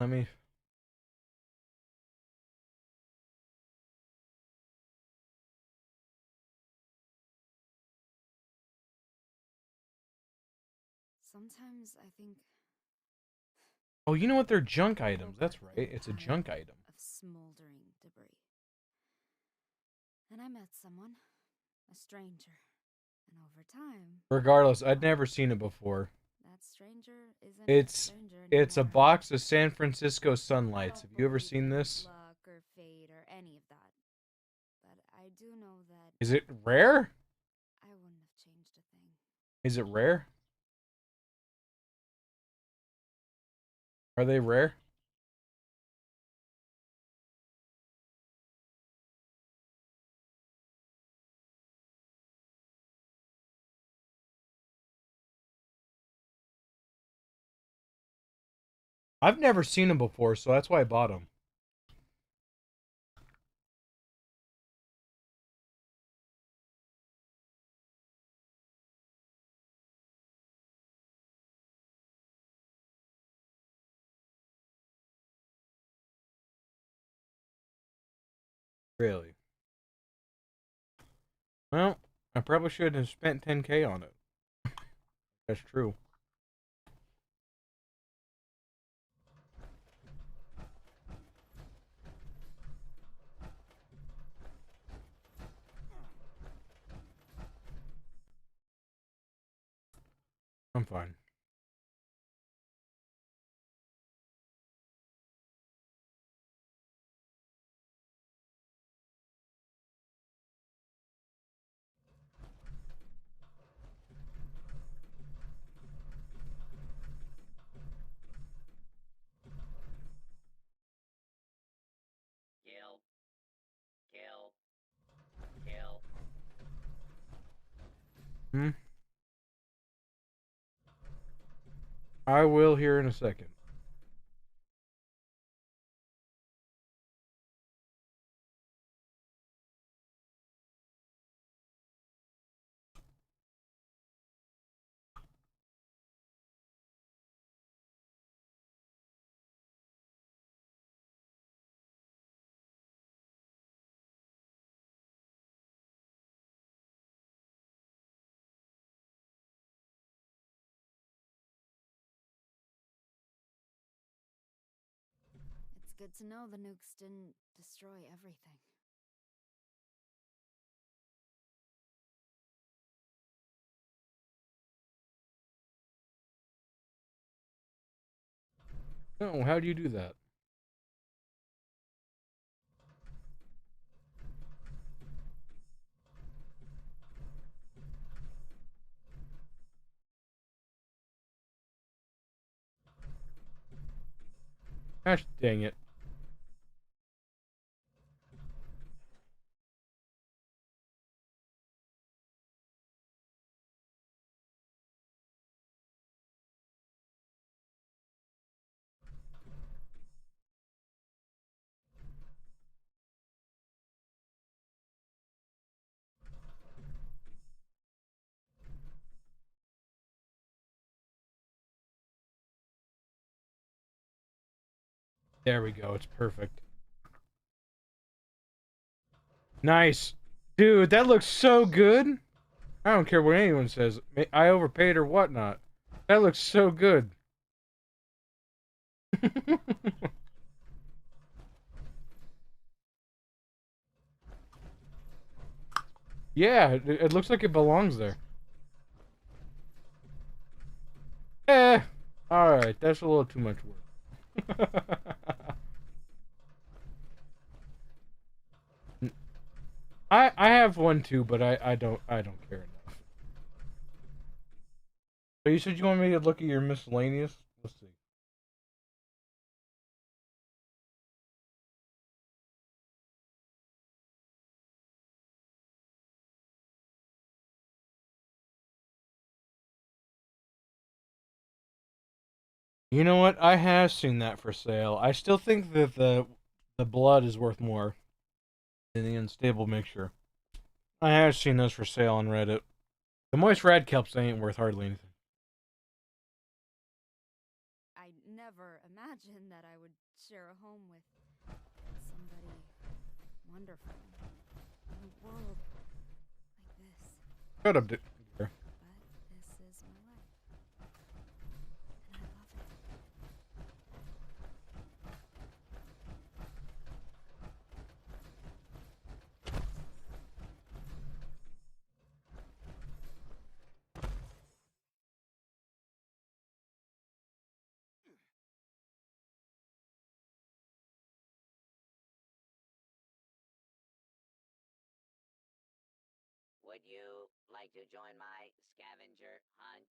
Let me. Sometimes I think Oh, you know what? They're junk items. That's right. It's a junk item. of smoldering debris. And I met someone, a stranger, and over time, Regardless, I'd never seen it before. that stranger isn't a stranger anymore. It's a box of San Francisco Sunlights. Have you ever seen this? Luck or fate or any of that. But I do know that Is it rare? I wouldn't have changed a thing. Is it rare? Are they rare? I've never seen them before, so that's why I bought them. Really? Well, I probably should have spent 10K on it. That's true. I'm fine. Kill. Kill. Kill. Hmm? I will here in a second. It's good to know the nukes didn't destroy everything. Oh, how do you do that? Gosh dang it. There we go. It's perfect. Nice. Dude, that looks so good. I don't care what anyone says. I overpaid or whatnot. That looks so good. Yeah, it looks like it belongs there. Alright, that's a little too much work. I have one too, but I don't care enough. So you said you want me to look at your miscellaneous? Let's see. You know what? I have seen that for sale. I still think that the blood is worth more than the unstable mixture. I have seen those for sale on Reddit. The moist red kelps ain't worth hardly anything. I never imagined that I would share a home with somebody wonderful in a world like this. Shut up, dear. But this is my life. And I love it. Would you like to join my scavenger hunt?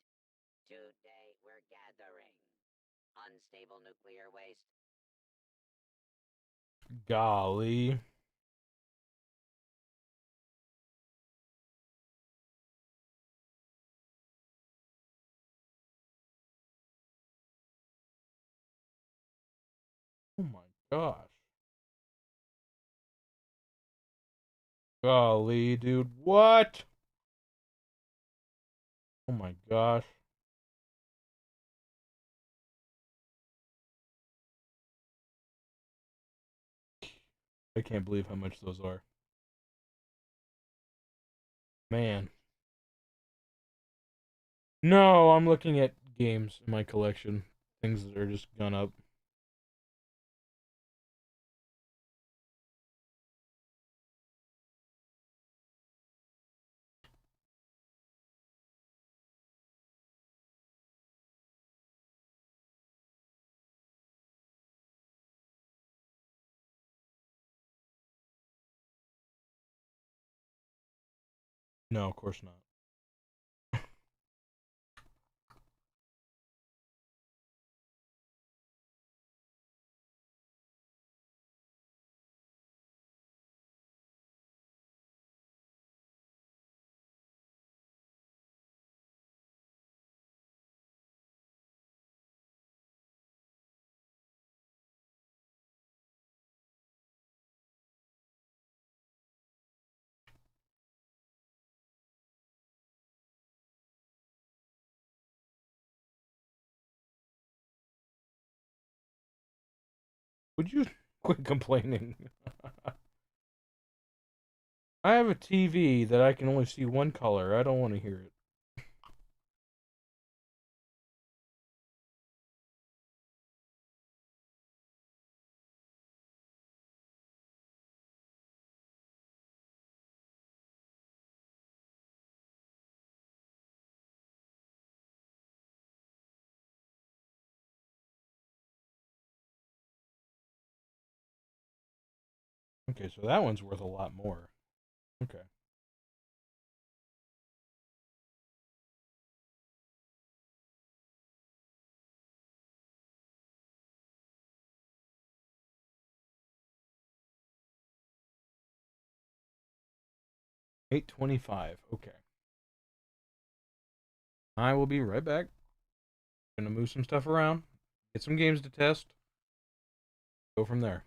Today we're gathering unstable nuclear waste. Golly. Oh my gosh. Golly, dude. What? Oh my gosh. I can't believe how much those are. Man. No, I'm looking at games in my collection. Things that are just gone up. No, of course not. Would you quit complaining? I have a TV that I can only see one color. I don't want to hear it. Okay, so that one's worth a lot more. Okay. $8.25. Okay. I will be right back. Gonna move some stuff around, get some games to test, go from there.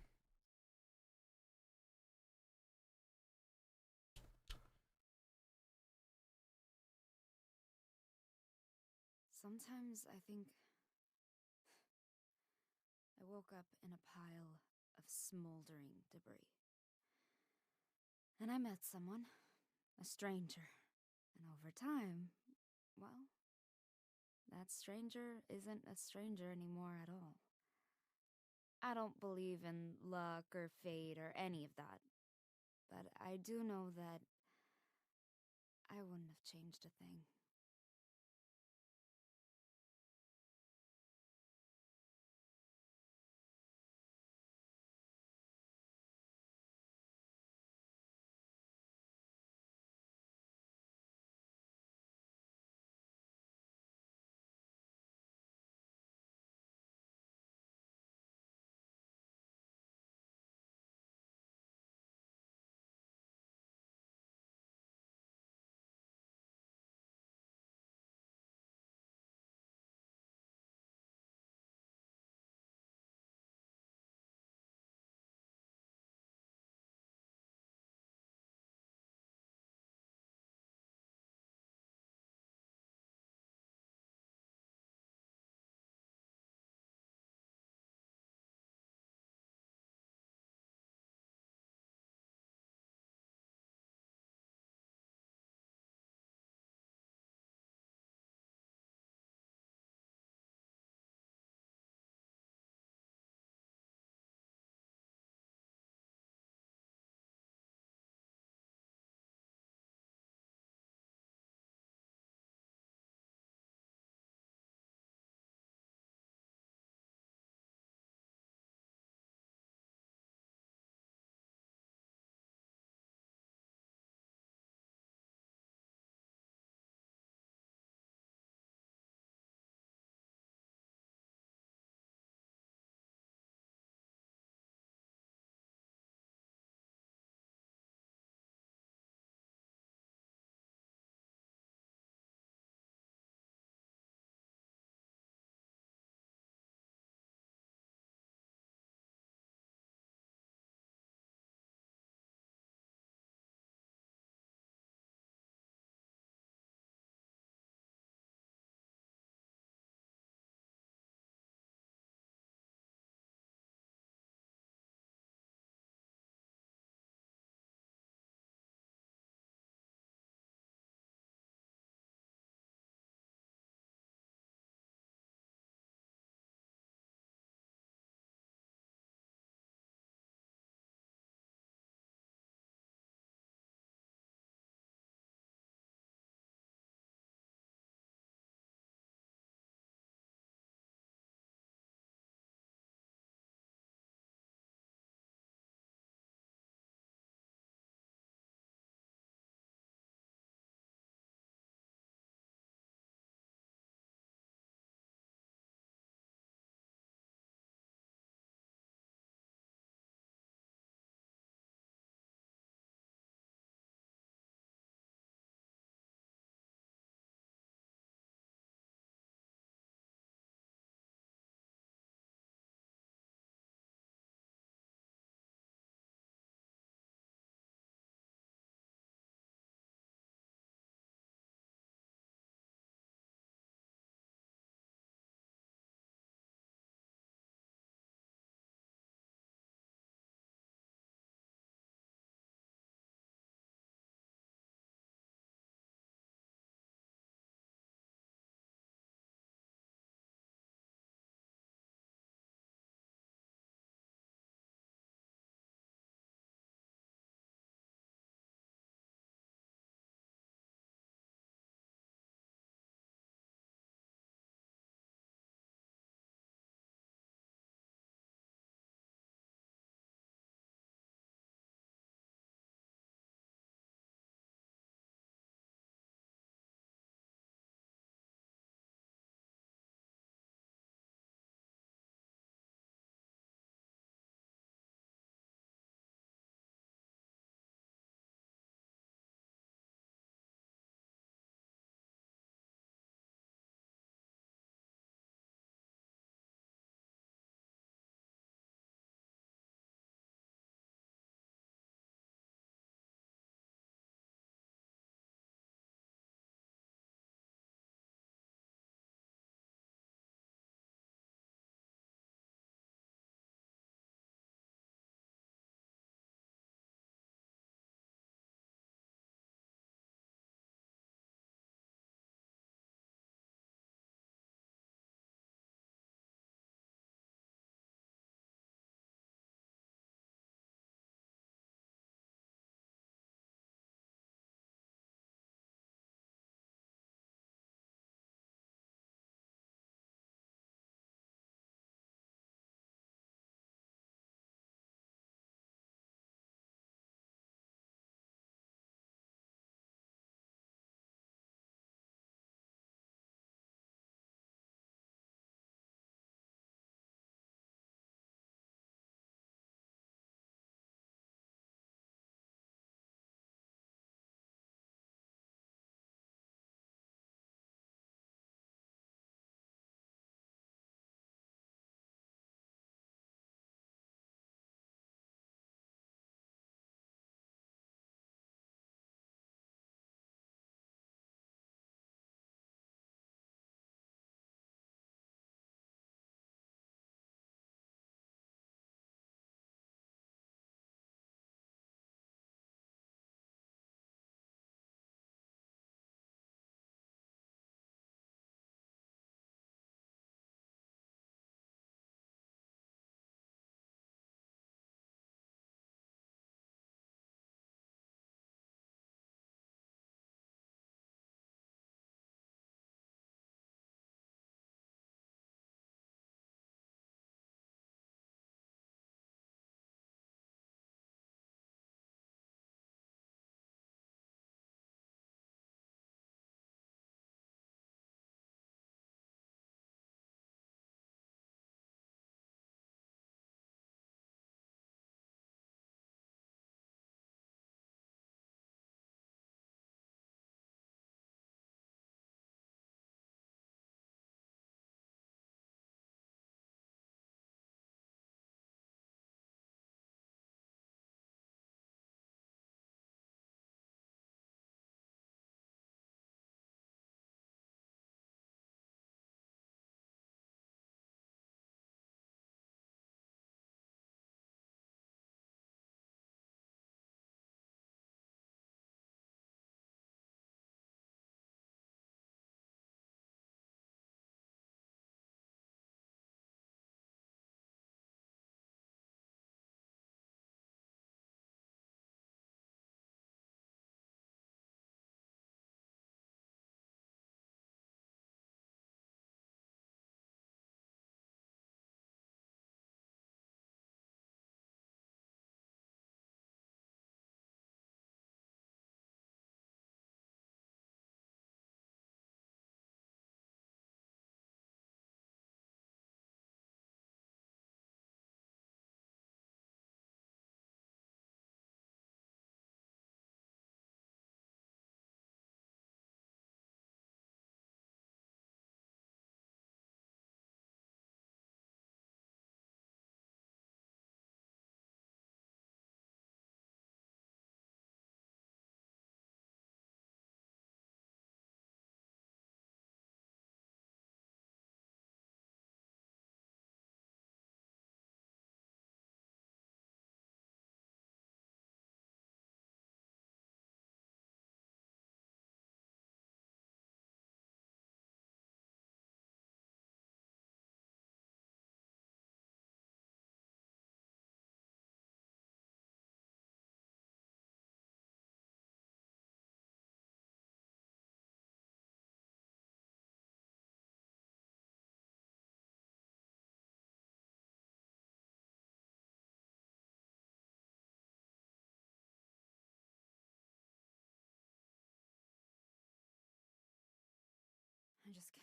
Sometimes I think I woke up in a pile of smoldering debris. And I met someone, a stranger. And over time, well, that stranger isn't a stranger anymore at all. I don't believe in luck or fate or any of that. But I do know that I wouldn't have changed a thing.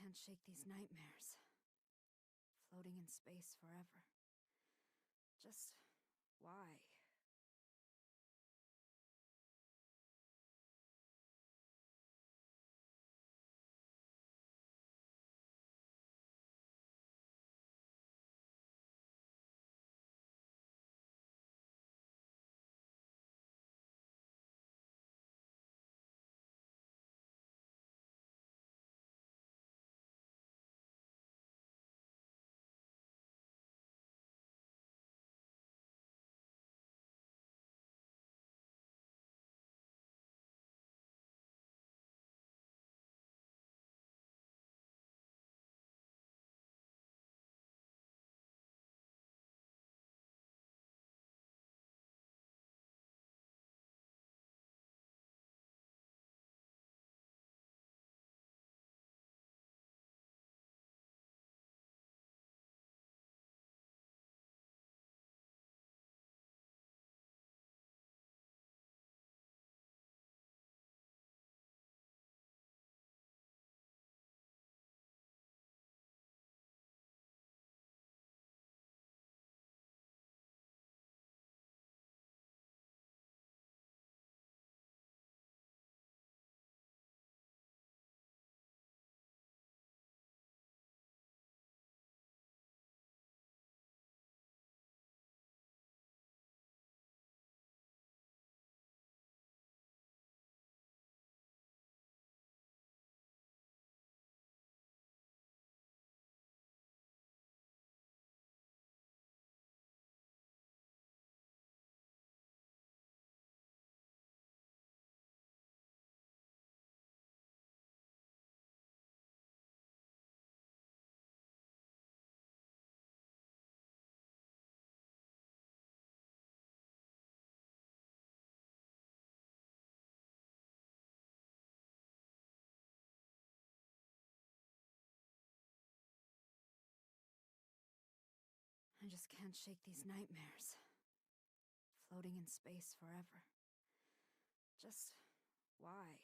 can't shake these nightmares. Floating in space forever. Just why? I just can't shake these nightmares. Floating in space forever. Just why?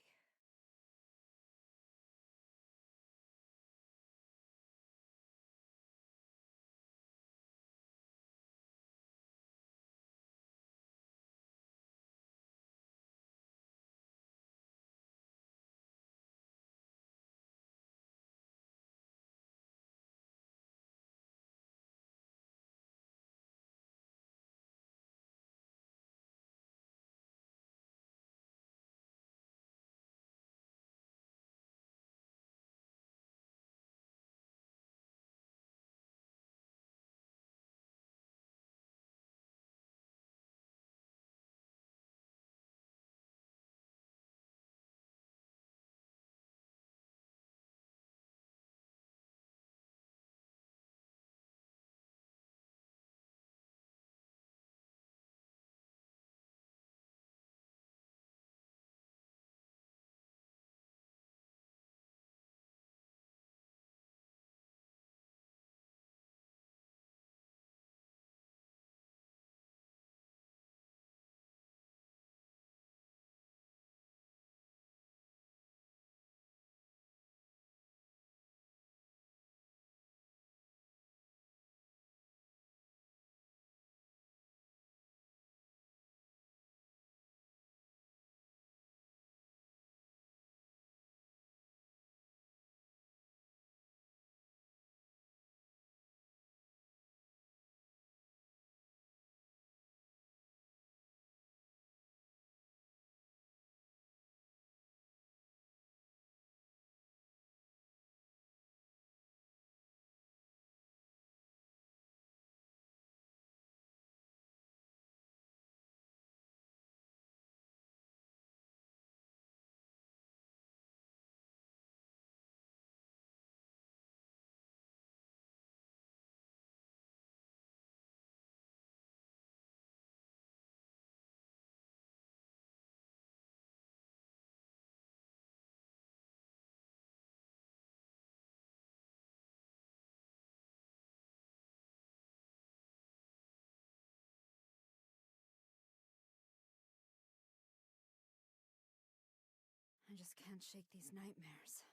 I just can't shake these nightmares.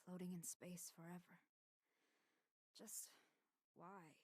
floating in space forever. Just why?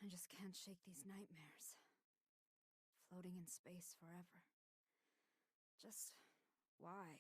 I just can't shake these nightmares. Floating in space forever. Just why?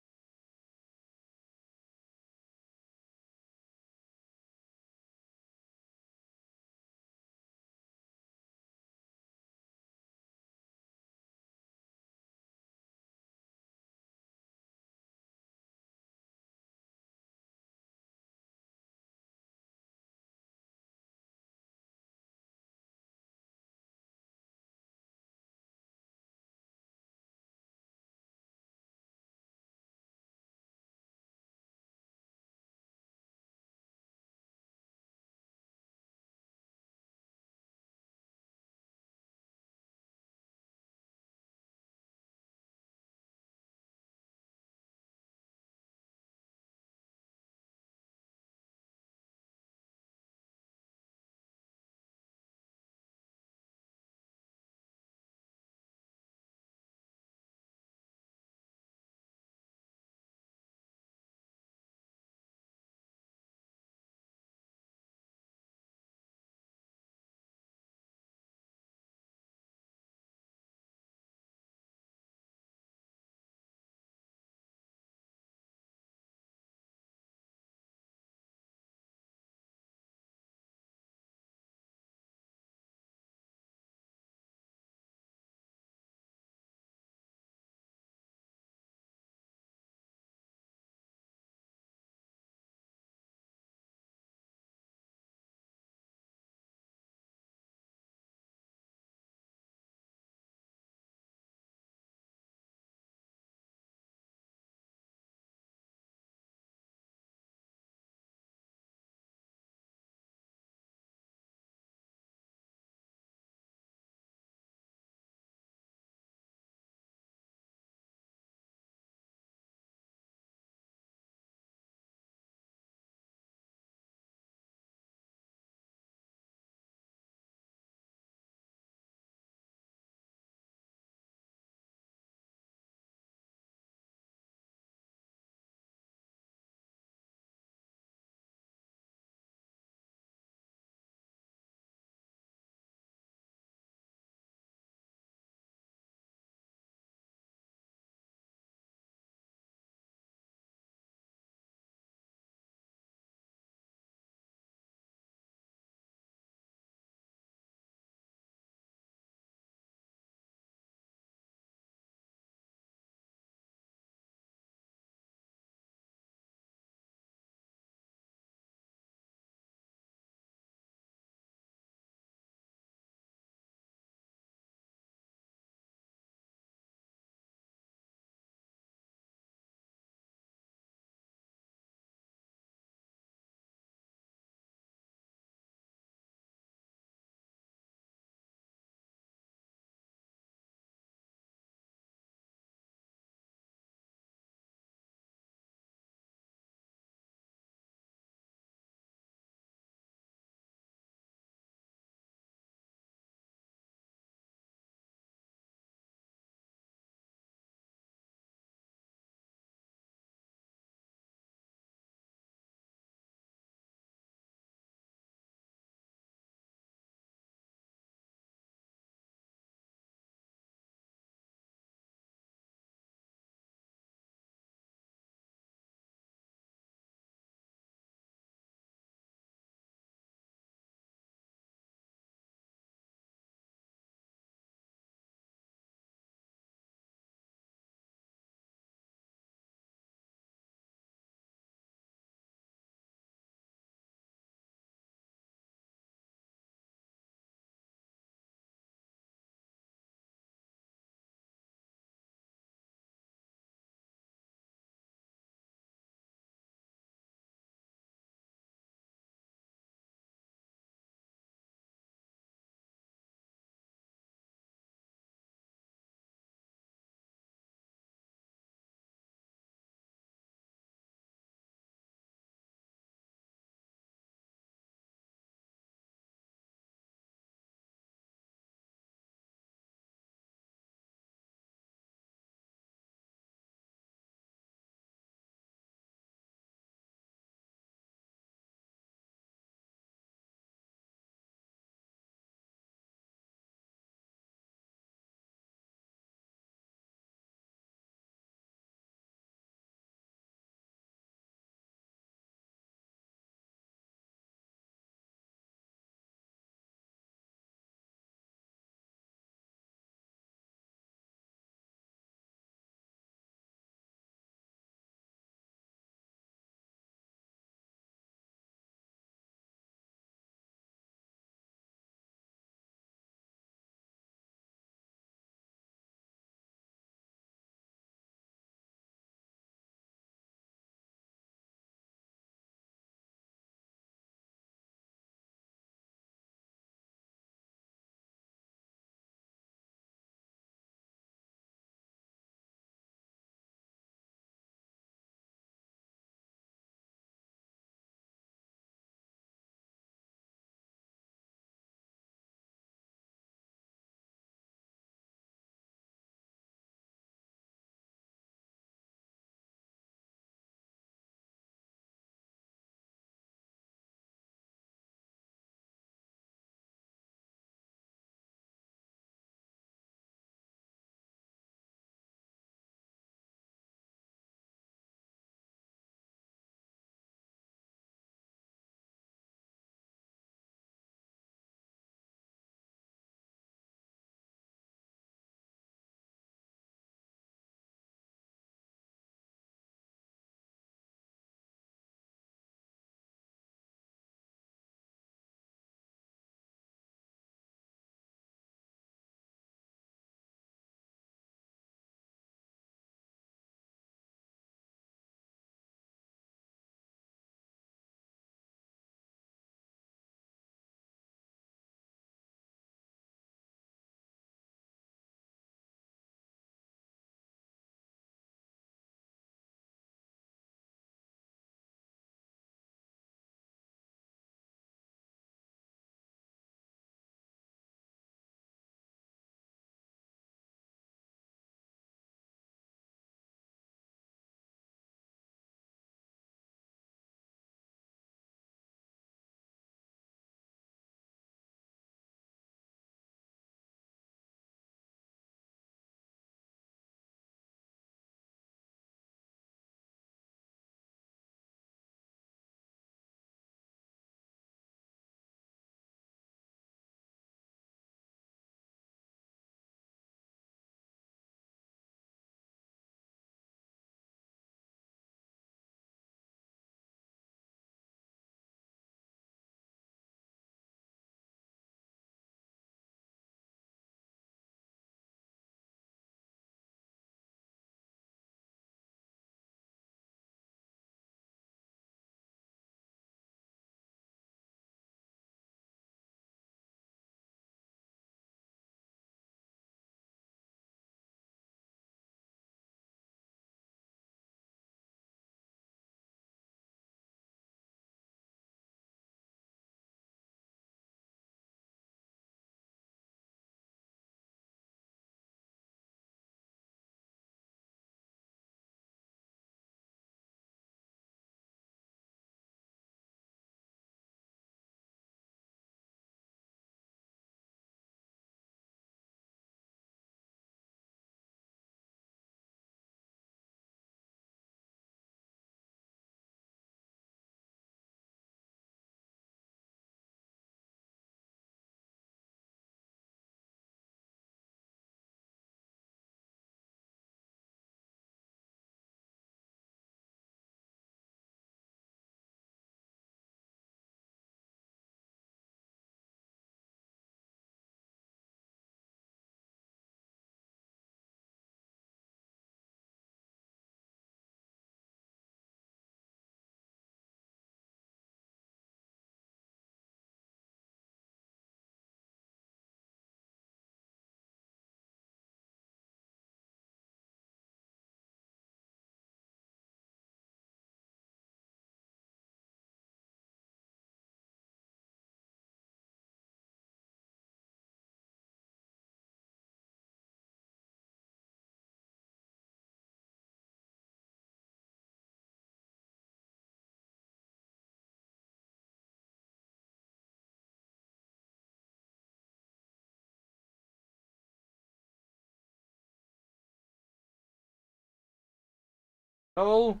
Oh,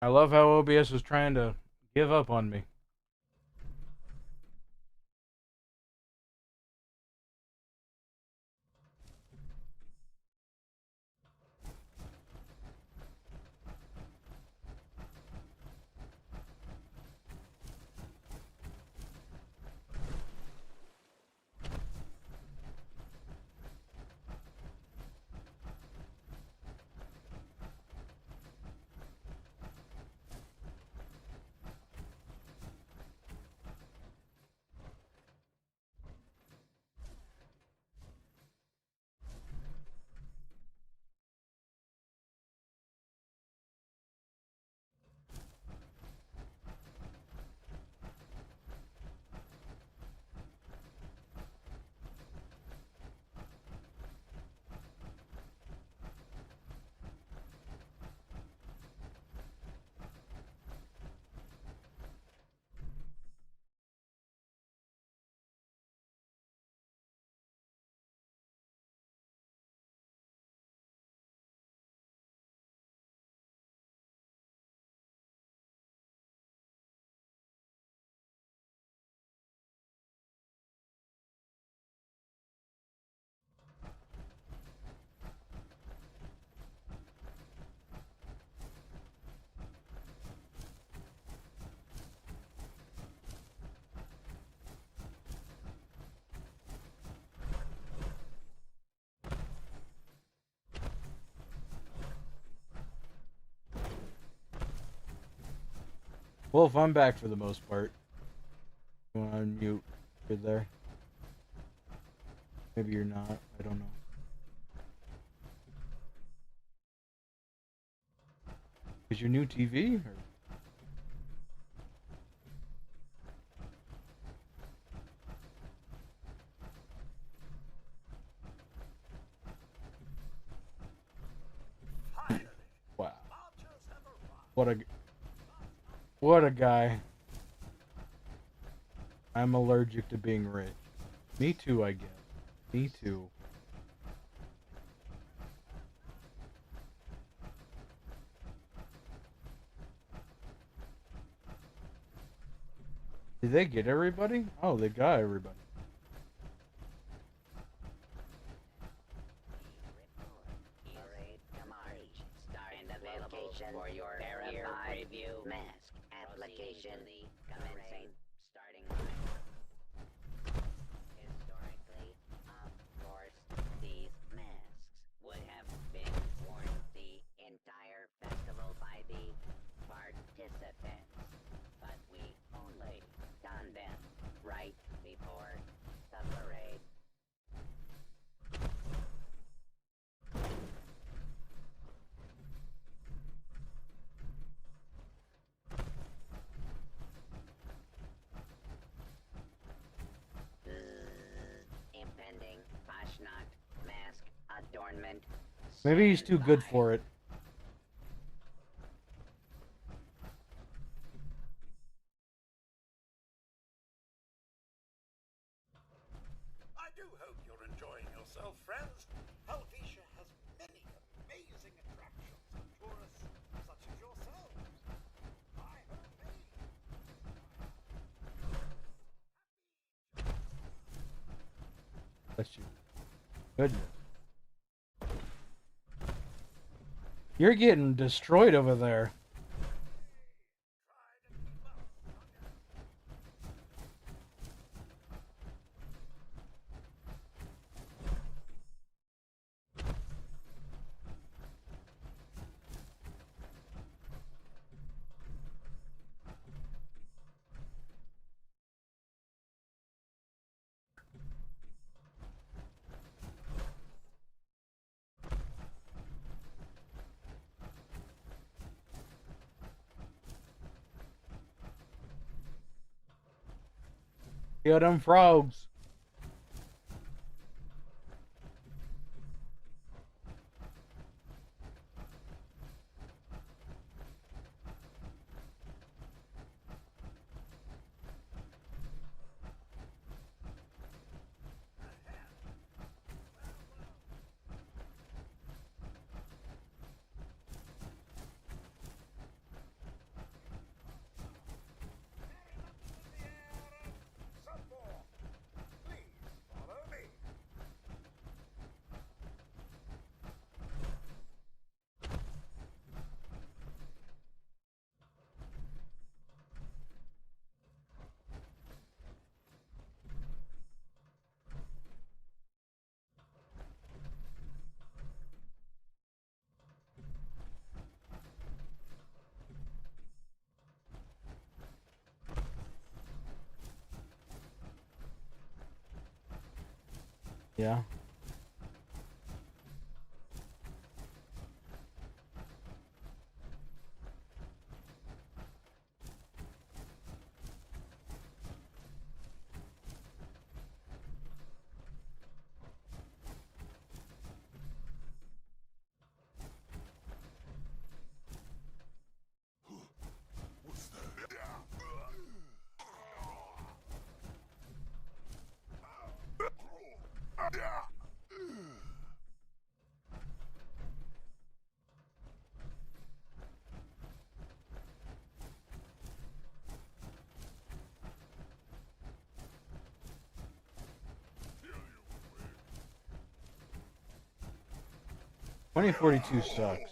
I love how OBS was trying to give up on me. Wolf, I'm back for the most part. You want to unmute? You're there. Maybe you're not. I don't know. Is your new TV? Or... Wow. What a guy. I'm allergic to being rich. Me too, I guess. Me too. Did they get everybody? Oh, they got everybody. For your verified view mask application commencing starting line. Historically, of course, these masks would have been worn the entire festival by the participants, but we only donned them right before the parade. Impending BRATSNACHT mask adornment. Maybe he's too good for it. I do hope you're enjoying yourself, friends. Helvetia has many amazing attractions for tourists such as yourselves. I hope Bless you. Goodness. You're getting destroyed over there. Kill them frogs. Yeah. $20.42 sucks.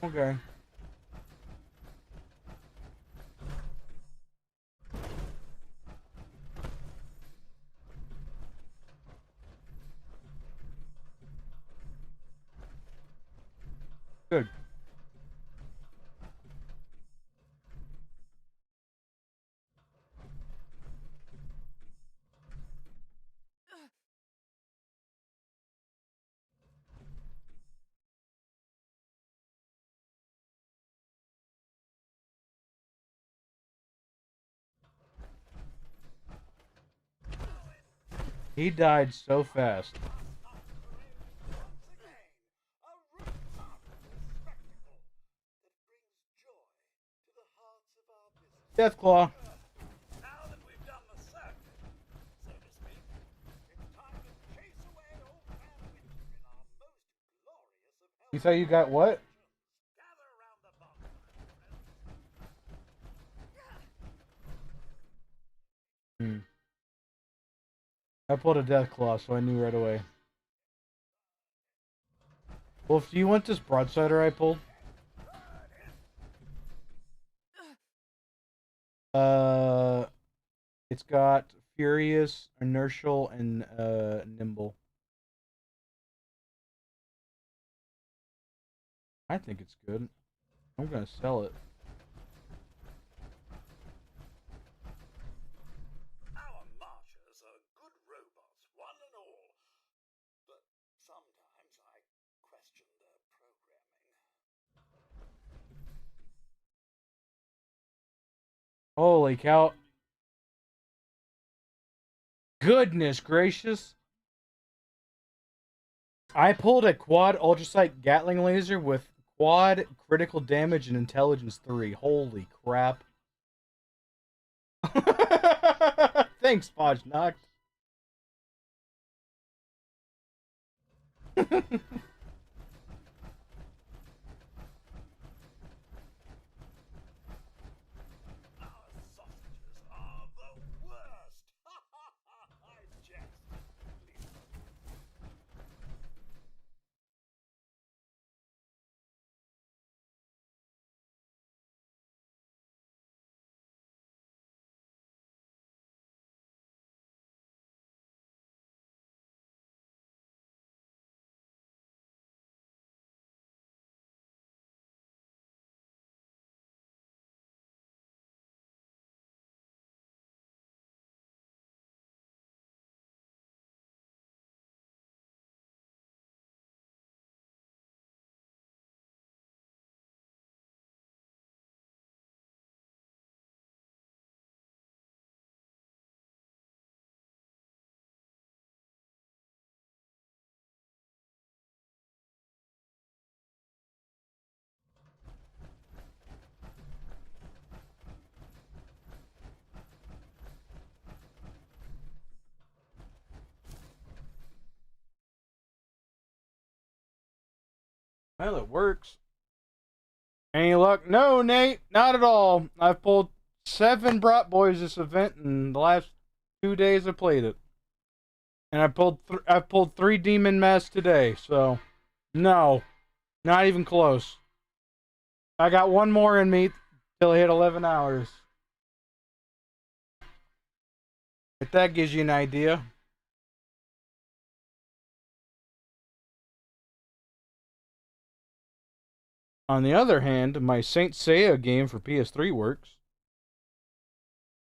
Okay. Good. He died so fast. Deathclaw. Now that we've done the circuit, so to speak, it's time to chase away old man Winter in our most glorious of You thought you got what? gather around the bonfire, friends. I pulled a Deathclaw, so I knew right away. Wolf, do you want this broadsider I pulled? It's got Furious, Inertial, and Nimble. I think it's good. I'm gonna sell it. Our marchers are good robots, one and all. But sometimes I question their programming. Holy cow. Goodness gracious. I pulled a quad ultrasight Gatling laser with quad critical damage and intelligence 3. Holy crap. Thanks, BRATSNACHT. Well, it works. Any luck? No, Nate, not at all. I've pulled 7 Brat Boys this event in the last 2 days I played it. And I've pulled 3 Demon Masks today, so no. Not even close. I got 1 more in me till I hit 11 hours. If that gives you an idea. On the other hand, my Saint Seiya game for PS3 works.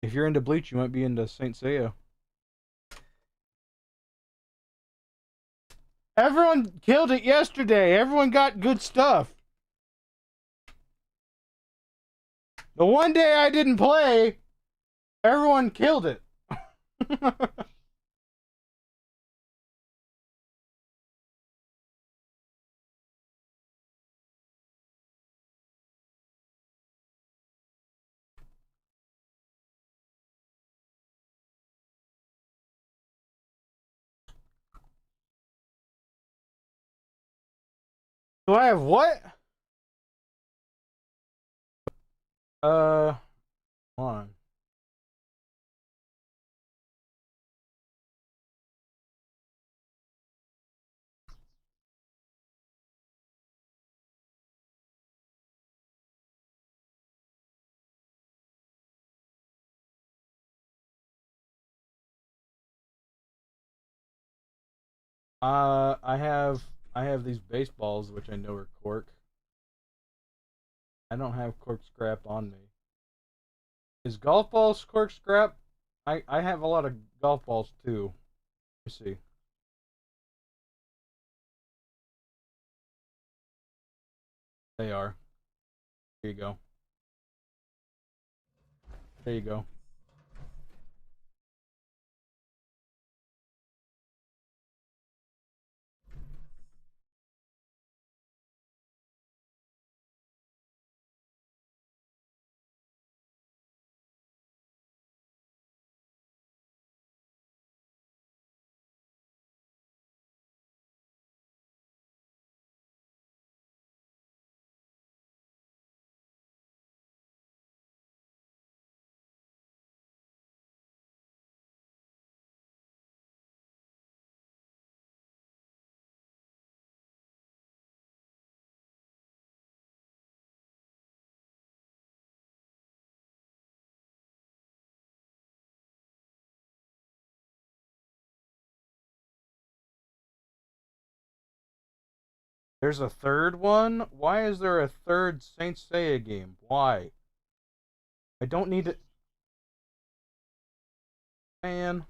If you're into Bleach, you might be into Saint Seiya. Everyone killed it yesterday. Everyone got good stuff. The one day I didn't play, everyone killed it. Do I have what? Hold on. I have these baseballs which I know are cork. I don't have cork scrap on me. Is golf balls cork scrap? I have a lot of golf balls too. Let me see. They are. There you go. There you go. There's a third one? Why is there a third Saint Seiya game? Why? I don't need it. Man.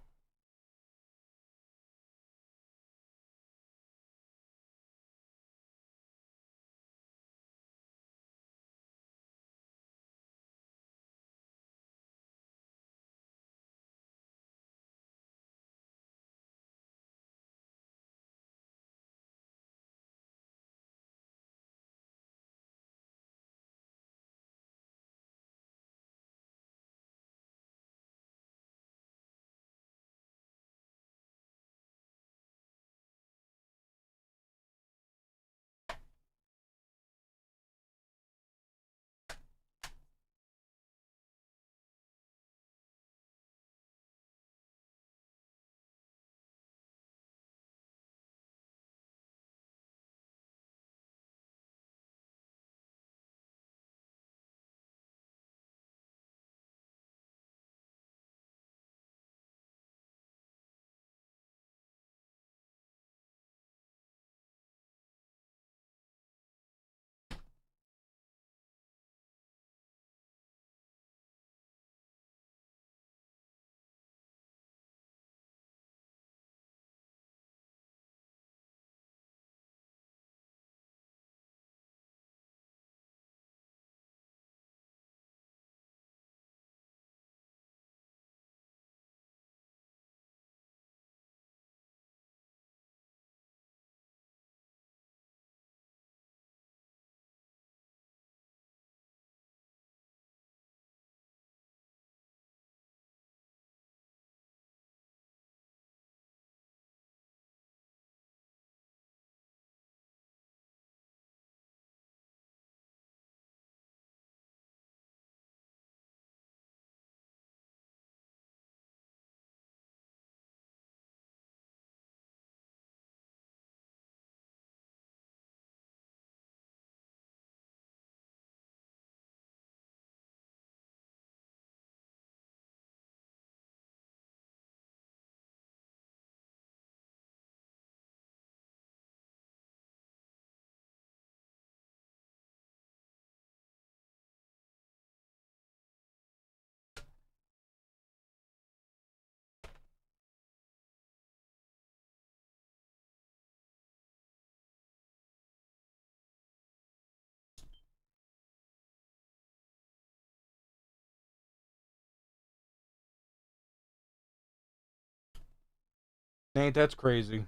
Ain't that's crazy.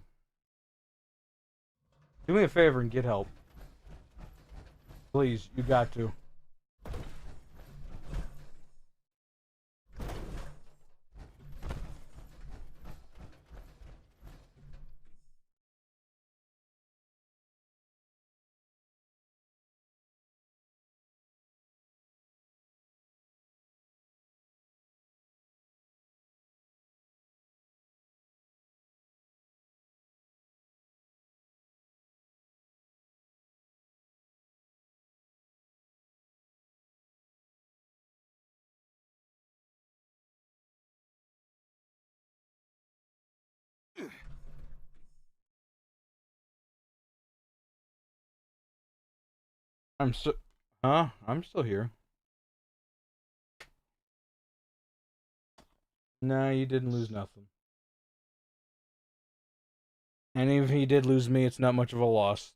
Do me a favor and get help. Please, you got to. I'm still here. Nah, you didn't lose nothing. And even if he did lose me, it's not much of a loss.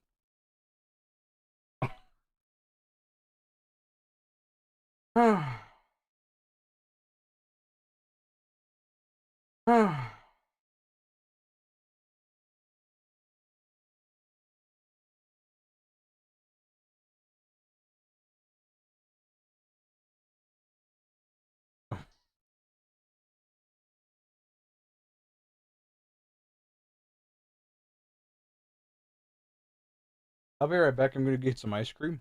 I'll be right back. I'm gonna get some ice cream.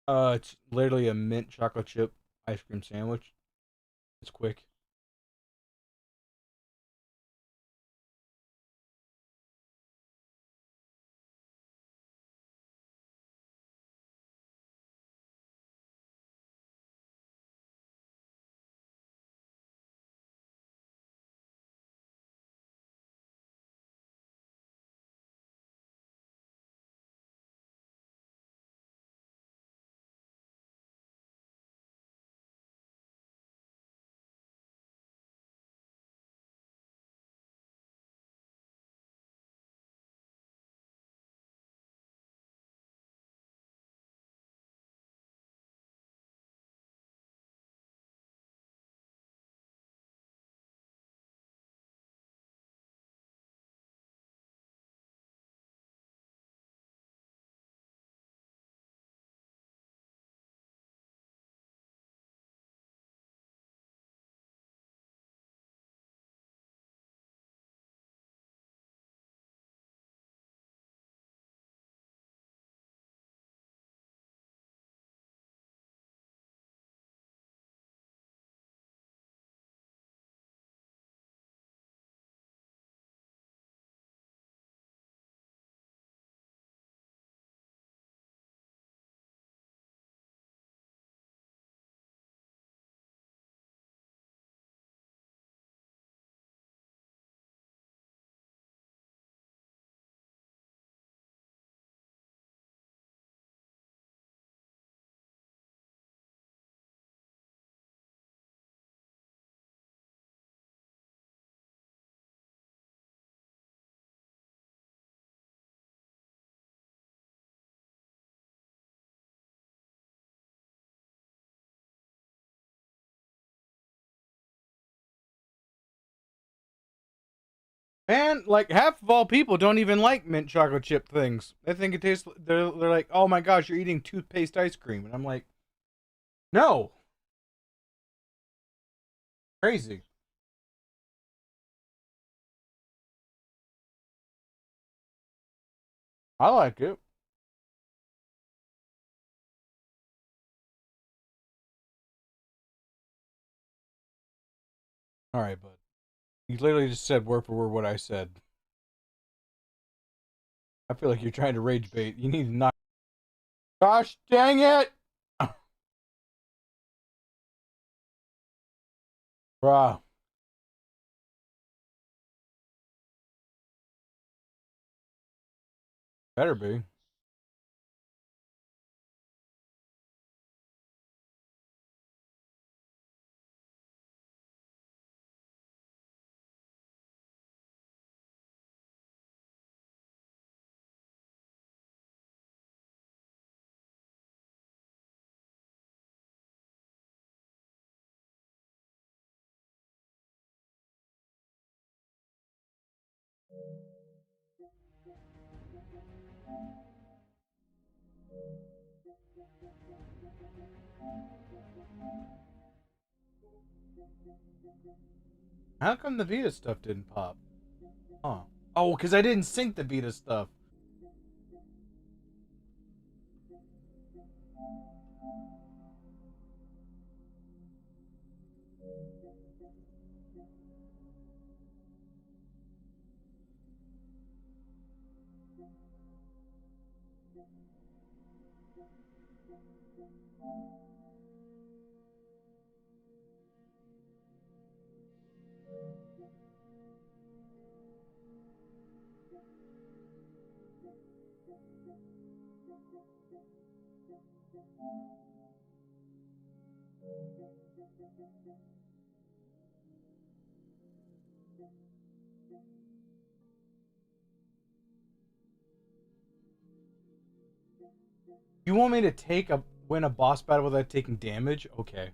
It's literally a mint chocolate chip ice cream sandwich. It's quick. Man, like half of all people don't even like mint chocolate chip things. They think it tastes. They're like, oh my gosh, you're eating toothpaste ice cream, and I'm like, no, crazy. I like it. All right, bud. You literally just said word for word what I said. I feel like you're trying to rage bait. You need to not. Gosh dang it! Bruh. Better be. How come the Vita stuff didn't pop? Huh. Oh, because I didn't sync the Vita stuff. You want me to win a boss battle without taking damage? Okay.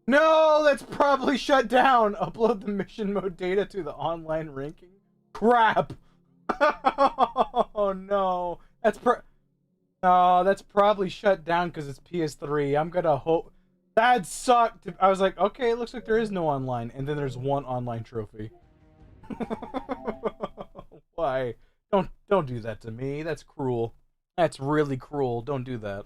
No, that's probably shut down. Upload the mission mode data to the online ranking. Crap. Oh no. No, that's probably shut down because it's PS3. I'm gonna hope that sucked. I was like, okay, it looks like there is no online, and then there's one online trophy. Why? Don't do that to me. That's cruel. That's really cruel. Don't do that.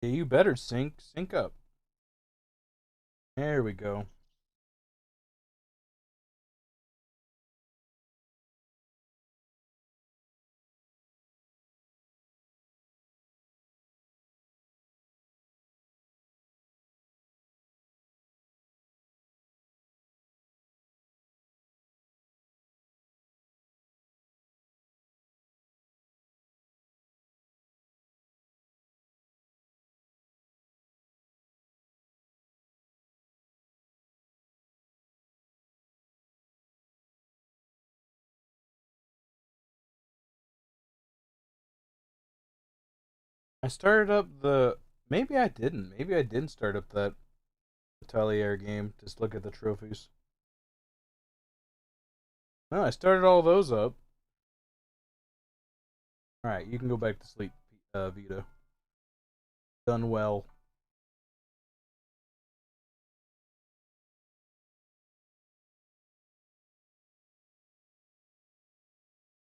Yeah, you better sync up. There we go. I started up the. Maybe I didn't. Maybe I didn't start up that Atelier game. Just look at the trophies. No, I started all those up. Alright, you can go back to sleep, Vita. Done well.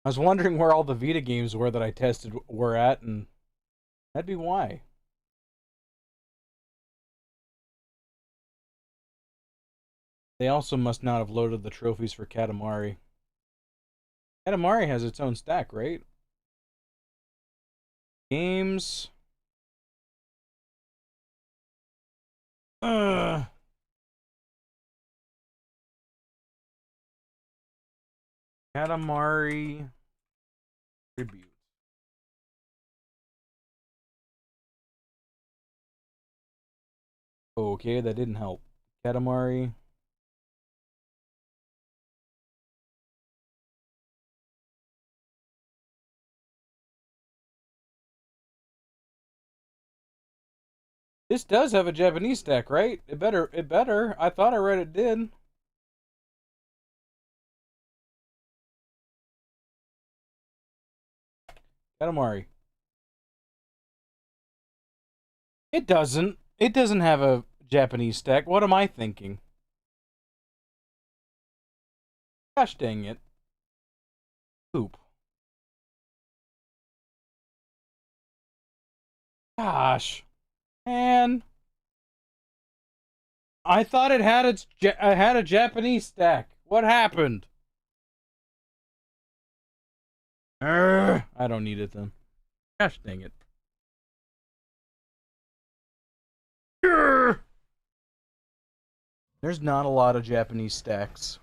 I was wondering where all the Vita games were that I tested were at, and that'd be why. They also must not have loaded the trophies for Katamari. Katamari has its own stack, right? Games. Katamari Tribute. Okay, that didn't help. Katamari. This does have a Japanese stack, right? It better. I thought I read it did. Katamari. It doesn't. It doesn't have a Japanese stack. What am I thinking? Gosh dang it. Poop. Gosh. Man. I thought it had a Japanese stack. What happened? I don't need it then. Gosh dang it. There's not a lot of Japanese stacks.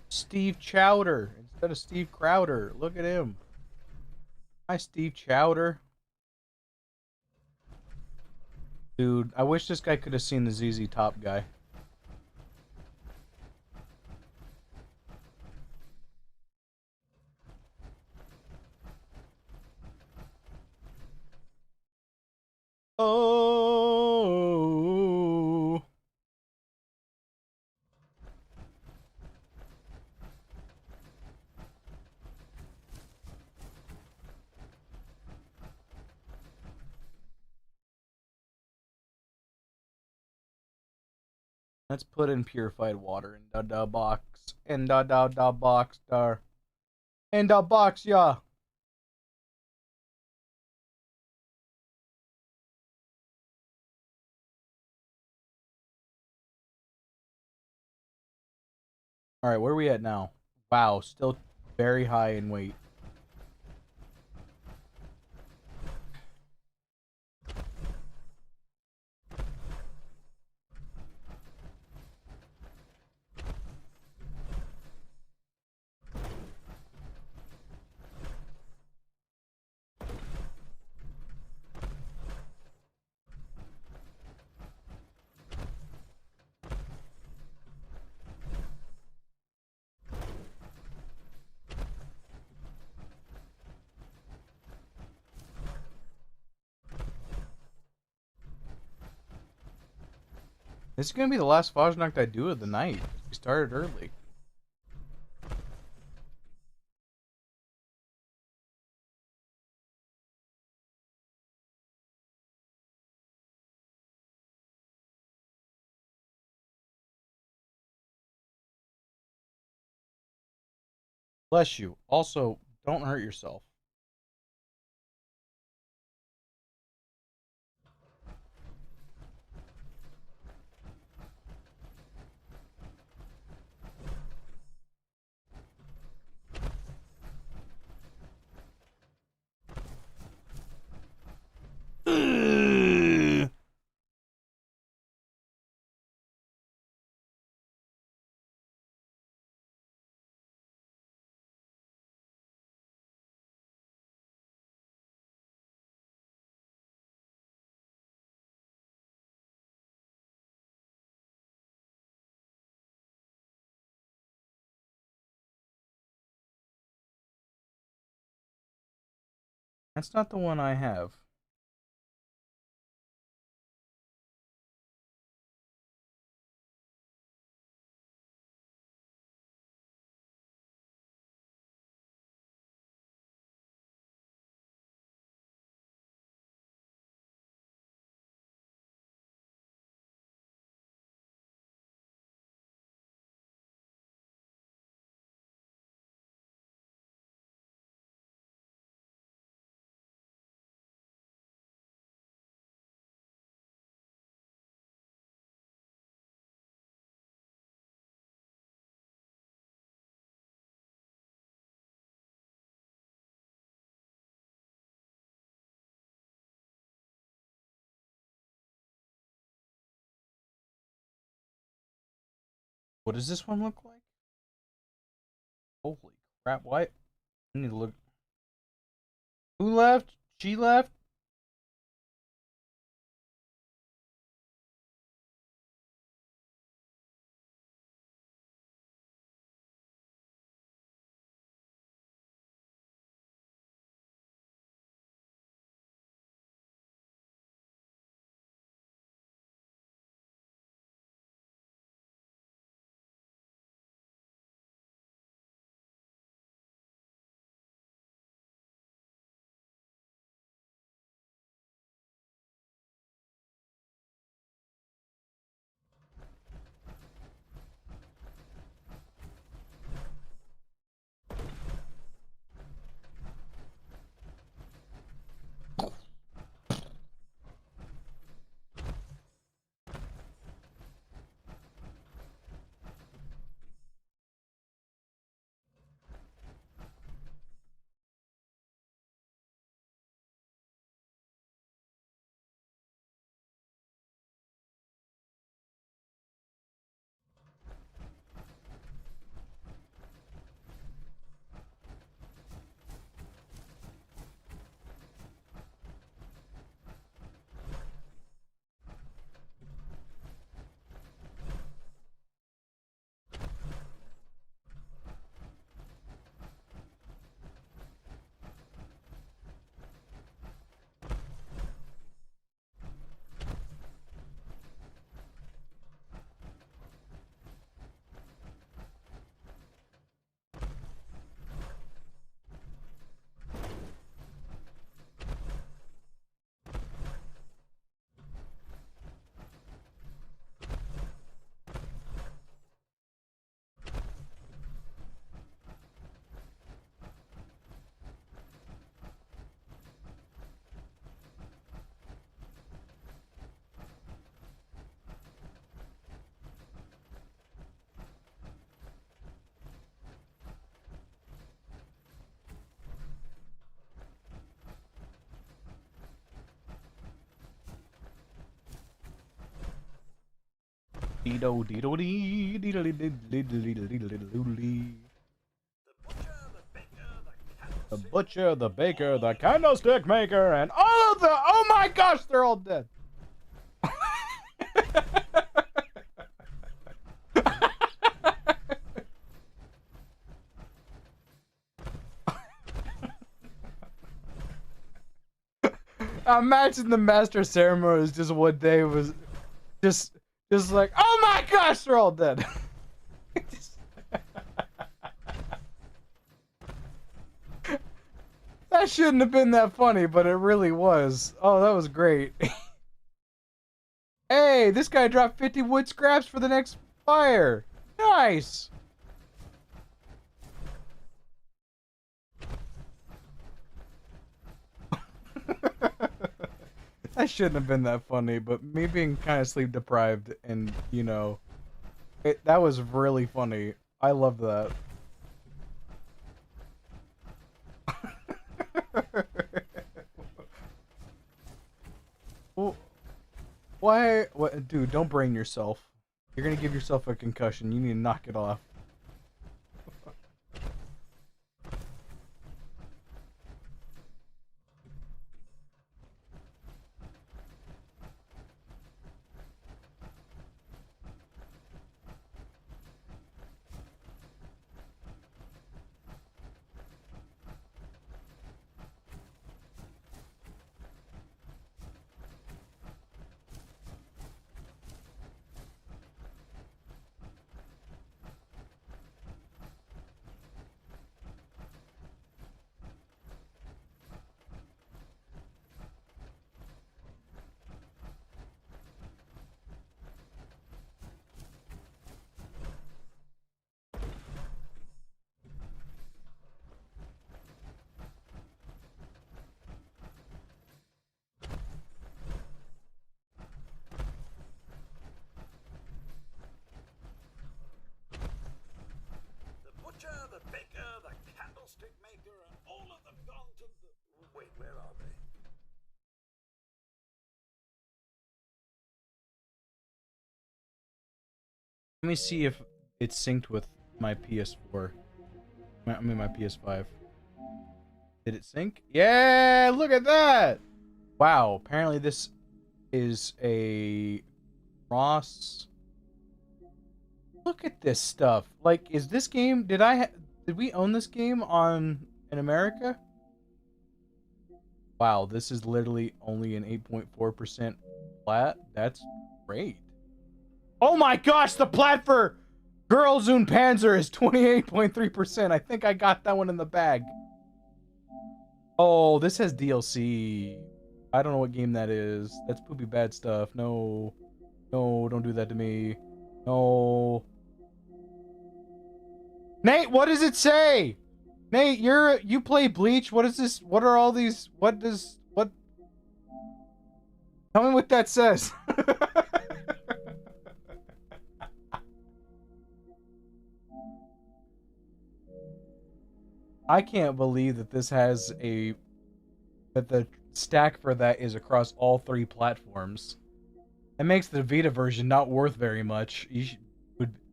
Steve Chowder instead of Steve Crowder. Look at him. Hi, Steve Chowder. Dude, I wish this guy could have seen the ZZ Top guy. Oh. Let's put in purified water in the box. In the box there. In the box, yeah. Alright, where are we at now? Wow, still very high in weight. This is gonna be the last Fajnacht I do of the night. We started early. Bless you. Also, don't hurt yourself. That's not the one I have. What does this one look like? Holy crap, what? I need to look. Who left? She left? Dido dido dee dido dee dido dee dido dido dee. The butcher, the baker, the candlestick maker, and all of the— oh my gosh, they're all dead. Imagine the master ceremonies just one day was just like, oh my gosh, they're all dead. That shouldn't have been that funny, but it really was. Oh, that was great. Hey, this guy dropped 50 wood scraps for the next fire. Nice. That shouldn't have been that funny, but me being kind of sleep deprived and, you know, that was really funny. I love that. Why? What, dude, don't brain yourself. You're gonna give yourself a concussion. You need to knock it off. The butcher, the baker, the candlestick maker, and all of them gone to the... Wait, where are they? Let me see if it's synced with my PS4. I mean my PS5. Did it sync? Yeah, look at that! Wow, apparently this is a cross. Look at this stuff. Like, is this game, did we own this game in America? Wow, this is literally only an 8.4% plat. That's great. Oh my gosh, the plat for Girls und Panzer is 28.3%. I think I got that one in the bag. Oh, this has DLC. I don't know what game that is. That's poopy bad stuff. No. No, don't do that to me. No. Nate, what does it say? Nate, you play Bleach? What is this? What are all these? What? Tell me what that says. I can't believe that this has that the stack for that is across all 3 platforms. That makes the Vita version not worth very much.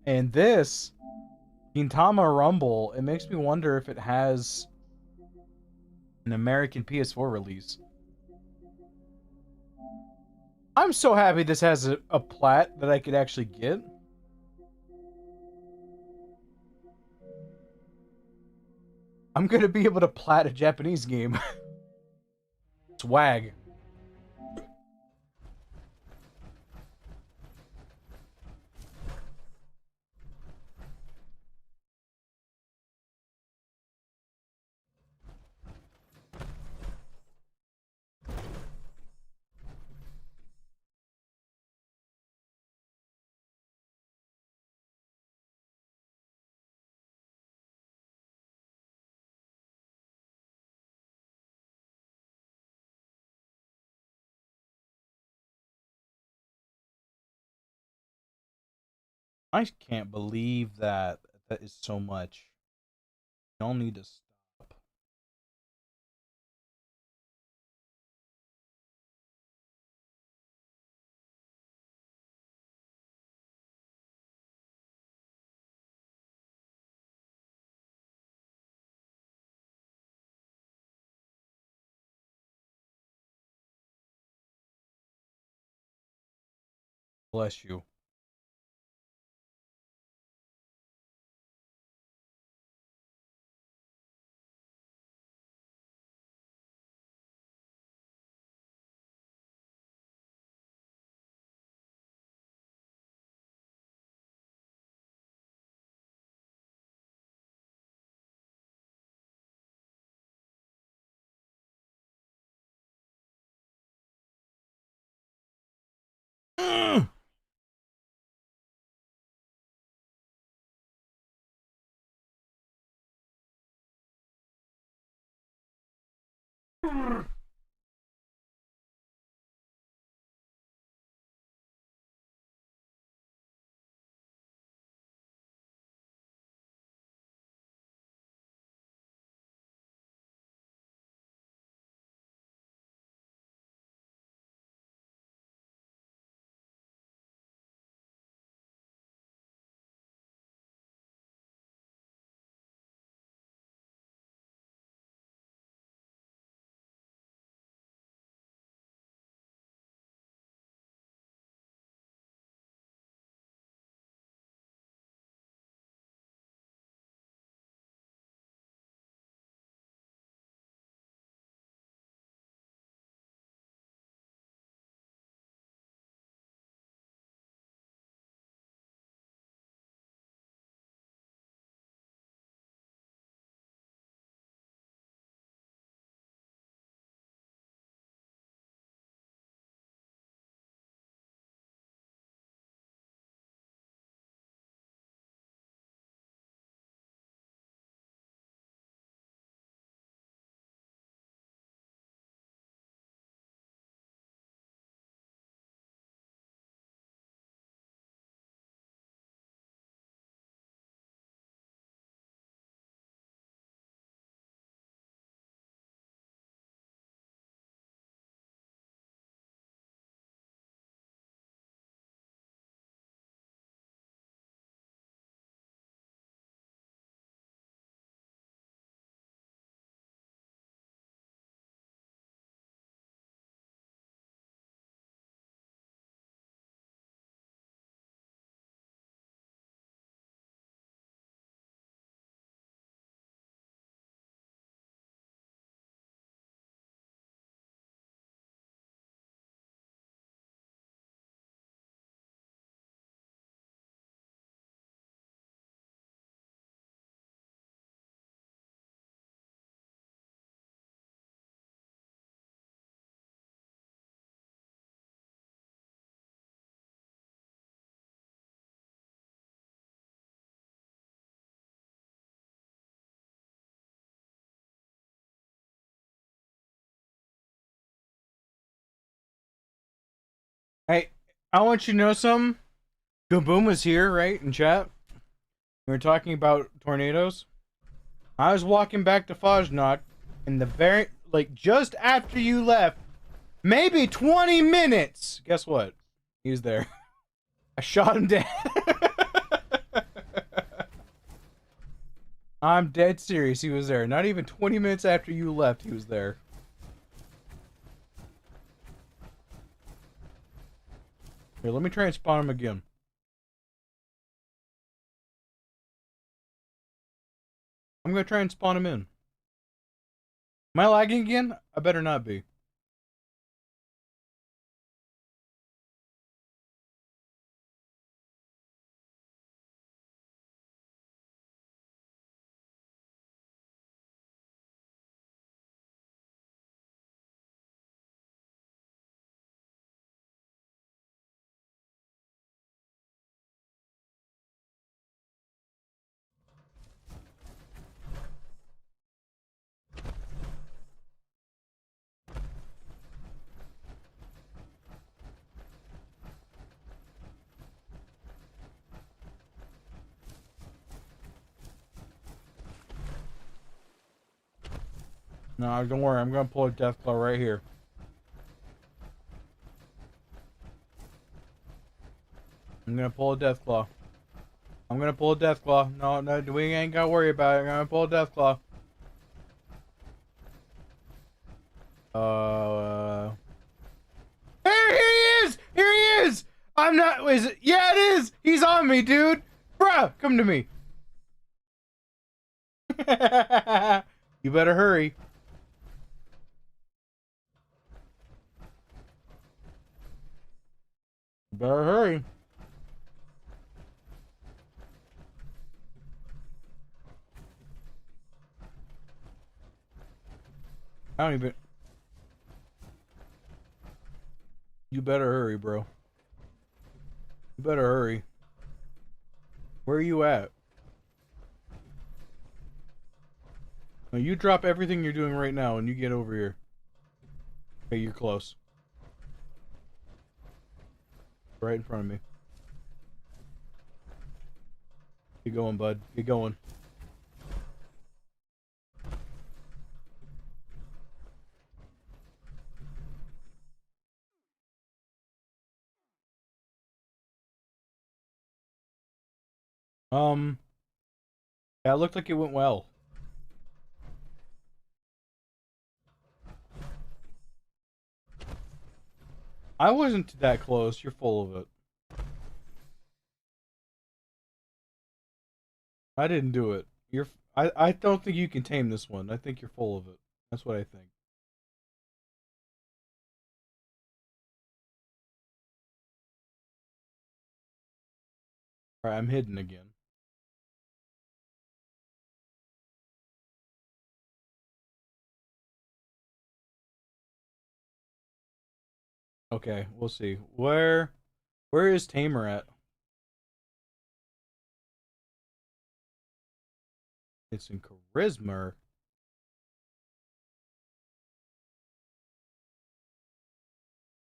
And this Gintama Rumble, it makes me wonder if it has an American PS4 release. I'm so happy this has a plat that I could actually get. I'm gonna be able to plat a Japanese game. Swag. I can't believe that is so much. Y'all need to stop. Bless you. Hey, I want you to know something. Gaboom was here, right, in chat. We were talking about tornadoes. I was walking back to Fajnok, and the very, like, just after you left, maybe 20 minutes. Guess what? He was there. I shot him dead. I'm dead serious. He was there. Not even 20 minutes after you left, he was there. Here, let me try and spawn him again. I'm gonna try and spawn him in. Am I lagging again? I better not be. No, don't worry. I'm gonna pull a Deathclaw right here. I'm gonna pull a Deathclaw. I'm gonna pull a Deathclaw. No, no, we ain't gotta worry about it. I'm gonna pull a Deathclaw. Here he is! Here he is! I'm not. is it? Yeah, it is! He's on me, dude! Bruh, come to me. You better hurry. You better hurry. I don't even... You better hurry, bro. You better hurry. Where are you at? No, you drop everything you're doing right now and you get over here. Okay, you're close. Right in front of me. Keep going, bud. Keep going. Yeah, it looked like it went well. I wasn't that close. You're full of it. I didn't do it. I don't think you can tame this one. I think you're full of it. That's what I think. Alright, I'm hidden again. Okay, we'll see. Where is Tamer at? It's in Charisma.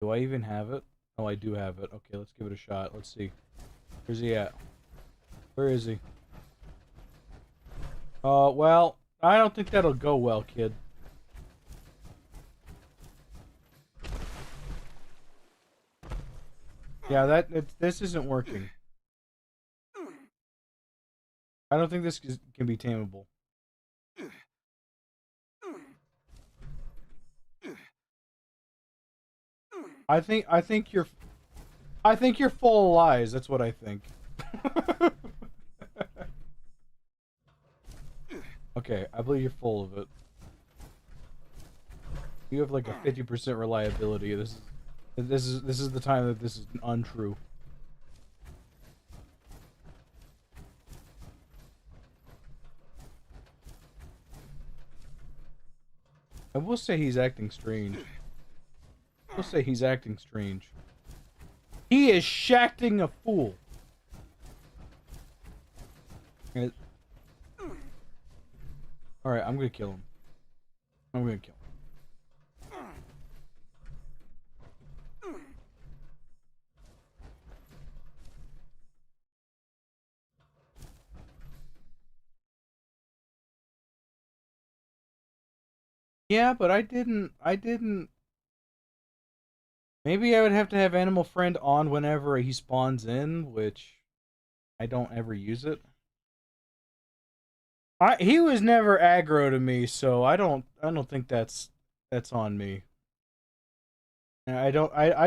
Do I even have it? Oh, I do have it. Okay, let's give it a shot. Let's see. Where's he at? Where is he? Well, I don't think that'll go well, kid. Yeah, this isn't working. I don't think this can be tameable. I think you're full of lies. That's what I think. Okay, I believe you're full of it. You have like a 50% reliability. This is the time that this is untrue. I will say he's acting strange. I will say he's acting strange. He is shacking a fool. Alright, I'm gonna kill him. I'm gonna kill him. Yeah, but I didn't... Maybe I would have to have Animal Friend on whenever he spawns in, which I don't ever use it. He was never aggro to me, so I don't think that's on me. I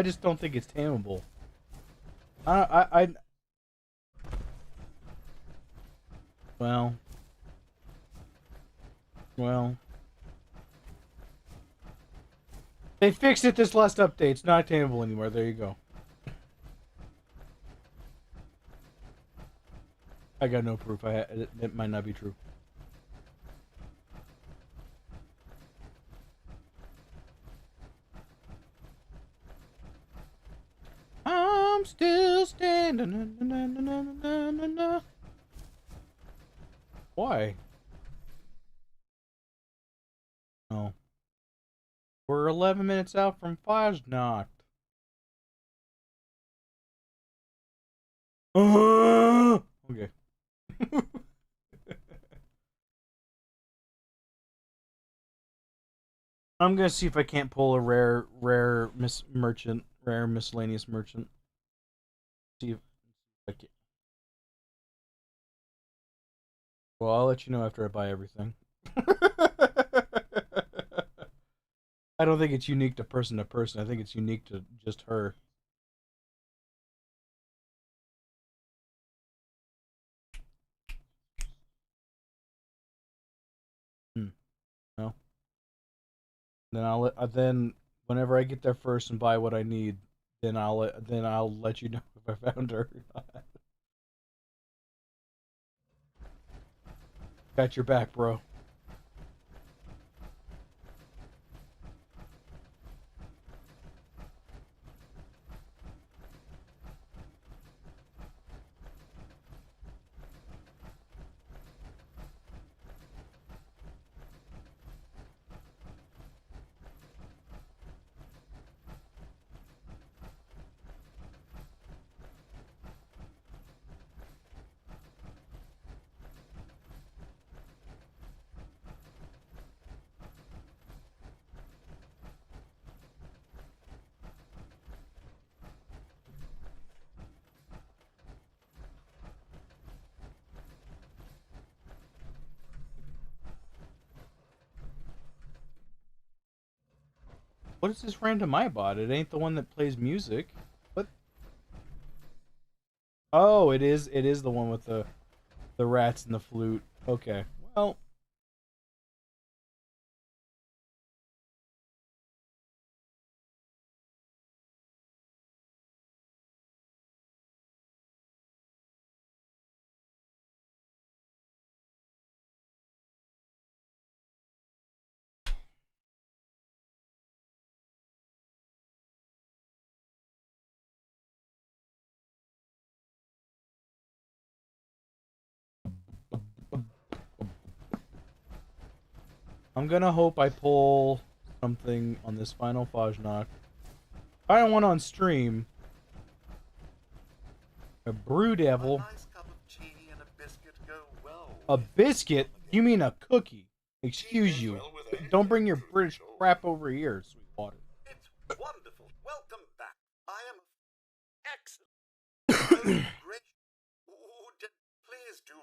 just don't think it's tameable. Well. They fixed it this last update. It's not tameable anymore. There you go. I got no proof. It might not be true. I'm still standing. Why? Oh. We're 11 minutes out from BRATSNACHT. Okay. I'm gonna see if I can't pull a rare miscellaneous merchant. See if I can. Well, I'll let you know after I buy everything. I don't think it's unique to person. I think it's unique to just her. Then whenever I get there first and buy what I need, then I'll let you know if I found her. Got your back, bro. What is this random iBot? It ain't the one that plays music. What? Oh, it is. It is the one with the rats and the flute. Okay. Well. I'm gonna hope I pull something on this final Fajnacht. I don't want on stream. A brew devil. A nice cup of tea and a biscuit go well. A biscuit? You mean a cookie? Excuse you. Don't bring your British crap over here, Sweetwater. It's wonderful. Welcome back. I am excellent. Great. Please do.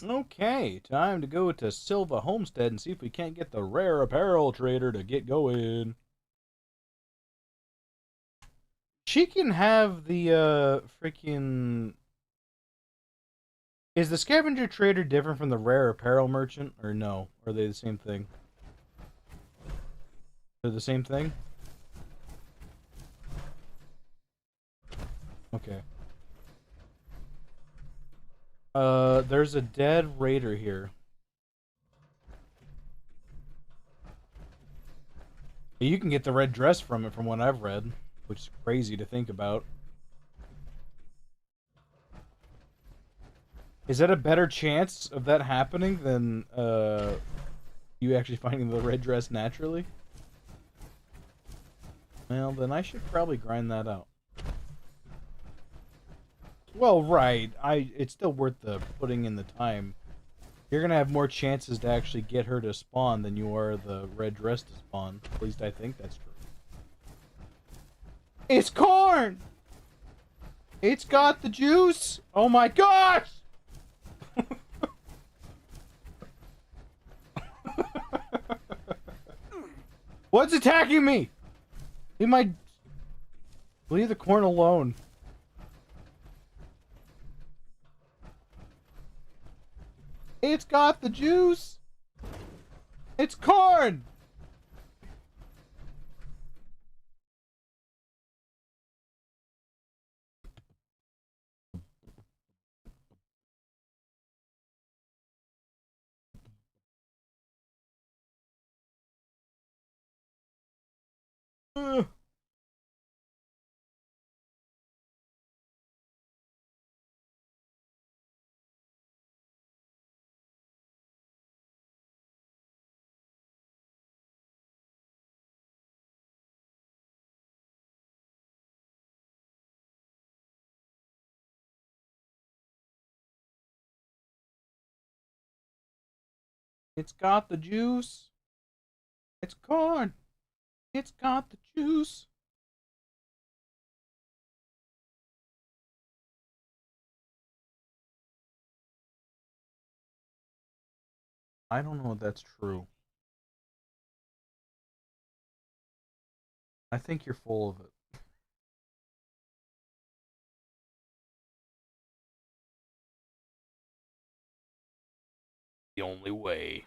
Okay, time to go to Silva Homestead and see if we can't get the rare apparel trader to get going. She can have the freaking... Is the scavenger trader different from the rare apparel merchant, or no? Are they the same thing? They're the same thing? Okay. There's a dead raider here. You can get the red dress from it from what I've read, which is crazy to think about. Is that a better chance of that happening than you actually finding the red dress naturally? Well, then I should probably grind that out. Well, right. It's still worth the putting in the time. You're gonna have more chances to actually get her to spawn than you are the red dress to spawn. At least I think that's true. It's corn! It's got the juice! Oh my gosh! What's attacking me? Leave the corn alone. It's got the juice. It's corn. It's got the juice. It's corn. It's got the juice. I don't know if that's true. I think you're full of it. The only way.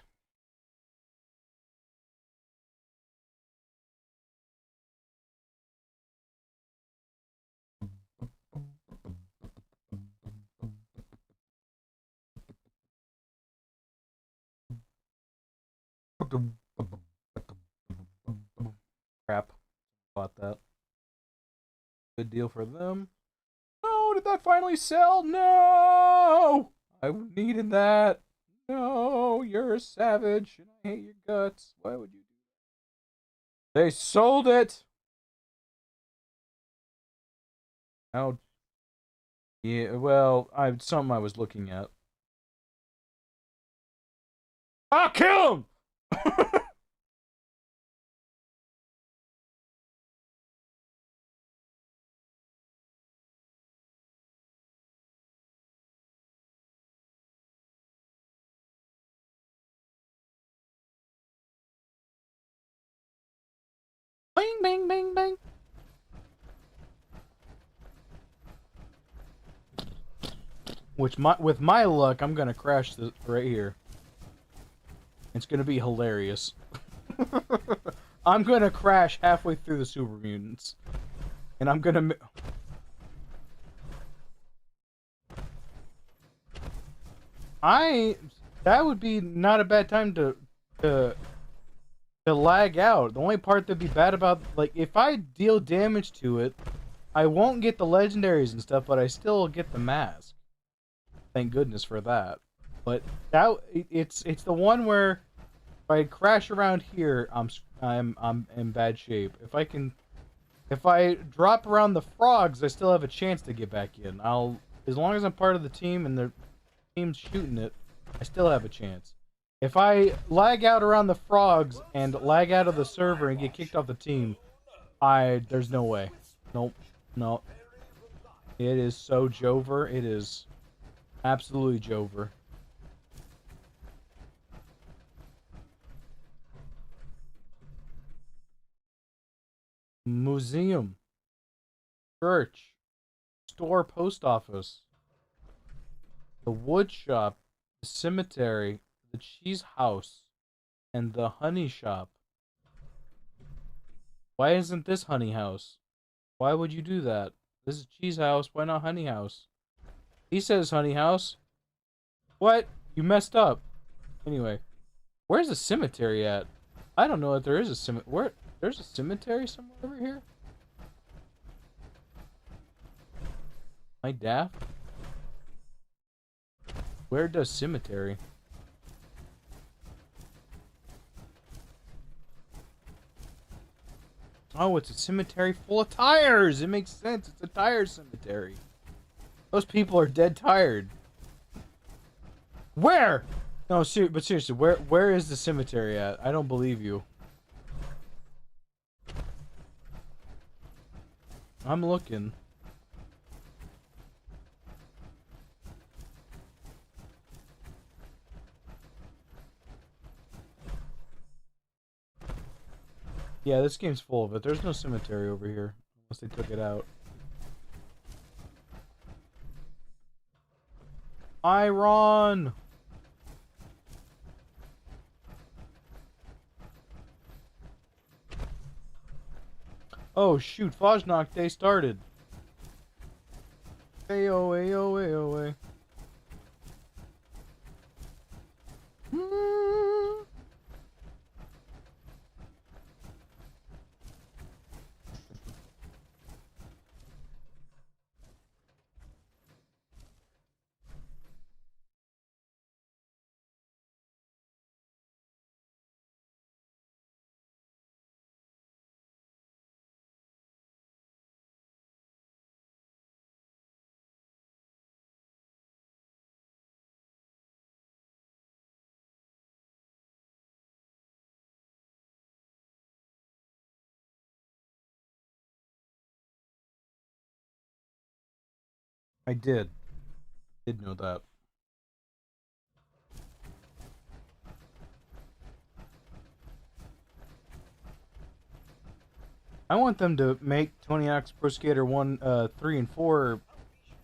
Crap. Bought that. Good deal for them. No, did that finally sell? No! I needed that. No, you're a savage and I hate your guts. Why would you do that? They sold it! How? Yeah, well, something I was looking at. I'll kill him! Bing, bing, bing, bing. With my luck, I'm gonna crash this right here. It's gonna be hilarious. I'm gonna crash halfway through the super mutants, and I'm gonna. That would be not a bad time to lag out. The only part that'd be bad about, like, if I deal damage to it, I won't get the legendaries and stuff, but I still get the mask. Thank goodness for that. But it's the one where if I crash around here, I'm in bad shape. If I drop around the frogs, I still have a chance to get back in. As long as I'm part of the team and the team's shooting it, I still have a chance. If I lag out around the frogs and lag out of the server and get kicked off the team, there's no way. Nope. No. It is so Jover. It is absolutely Jover. Museum. Church. Store, post office. The wood shop. The cemetery. The cheese house. And the honey shop. Why isn't this honey house? Why would you do that? This is cheese house. Why not honey house? He says honey house. What? You messed up. Anyway, where's the cemetery at? I don't know if there is a cemetery. There's a cemetery somewhere over here? Am I daft? Where does cemetery? Oh, it's a cemetery full of tires! It makes sense. It's a tire cemetery. Those people are dead tired. Where? No, but seriously, where is the cemetery at? I don't believe you. I'm looking. Yeah, this game's full of it. There's no cemetery over here. Unless they took it out. Iron! Oh shoot, BRATSNACHT Day started. Ayo, ayo, ayo, ayo. I did know that. I want them to make Tony Hawk's Pro Skater 1, 3, and 4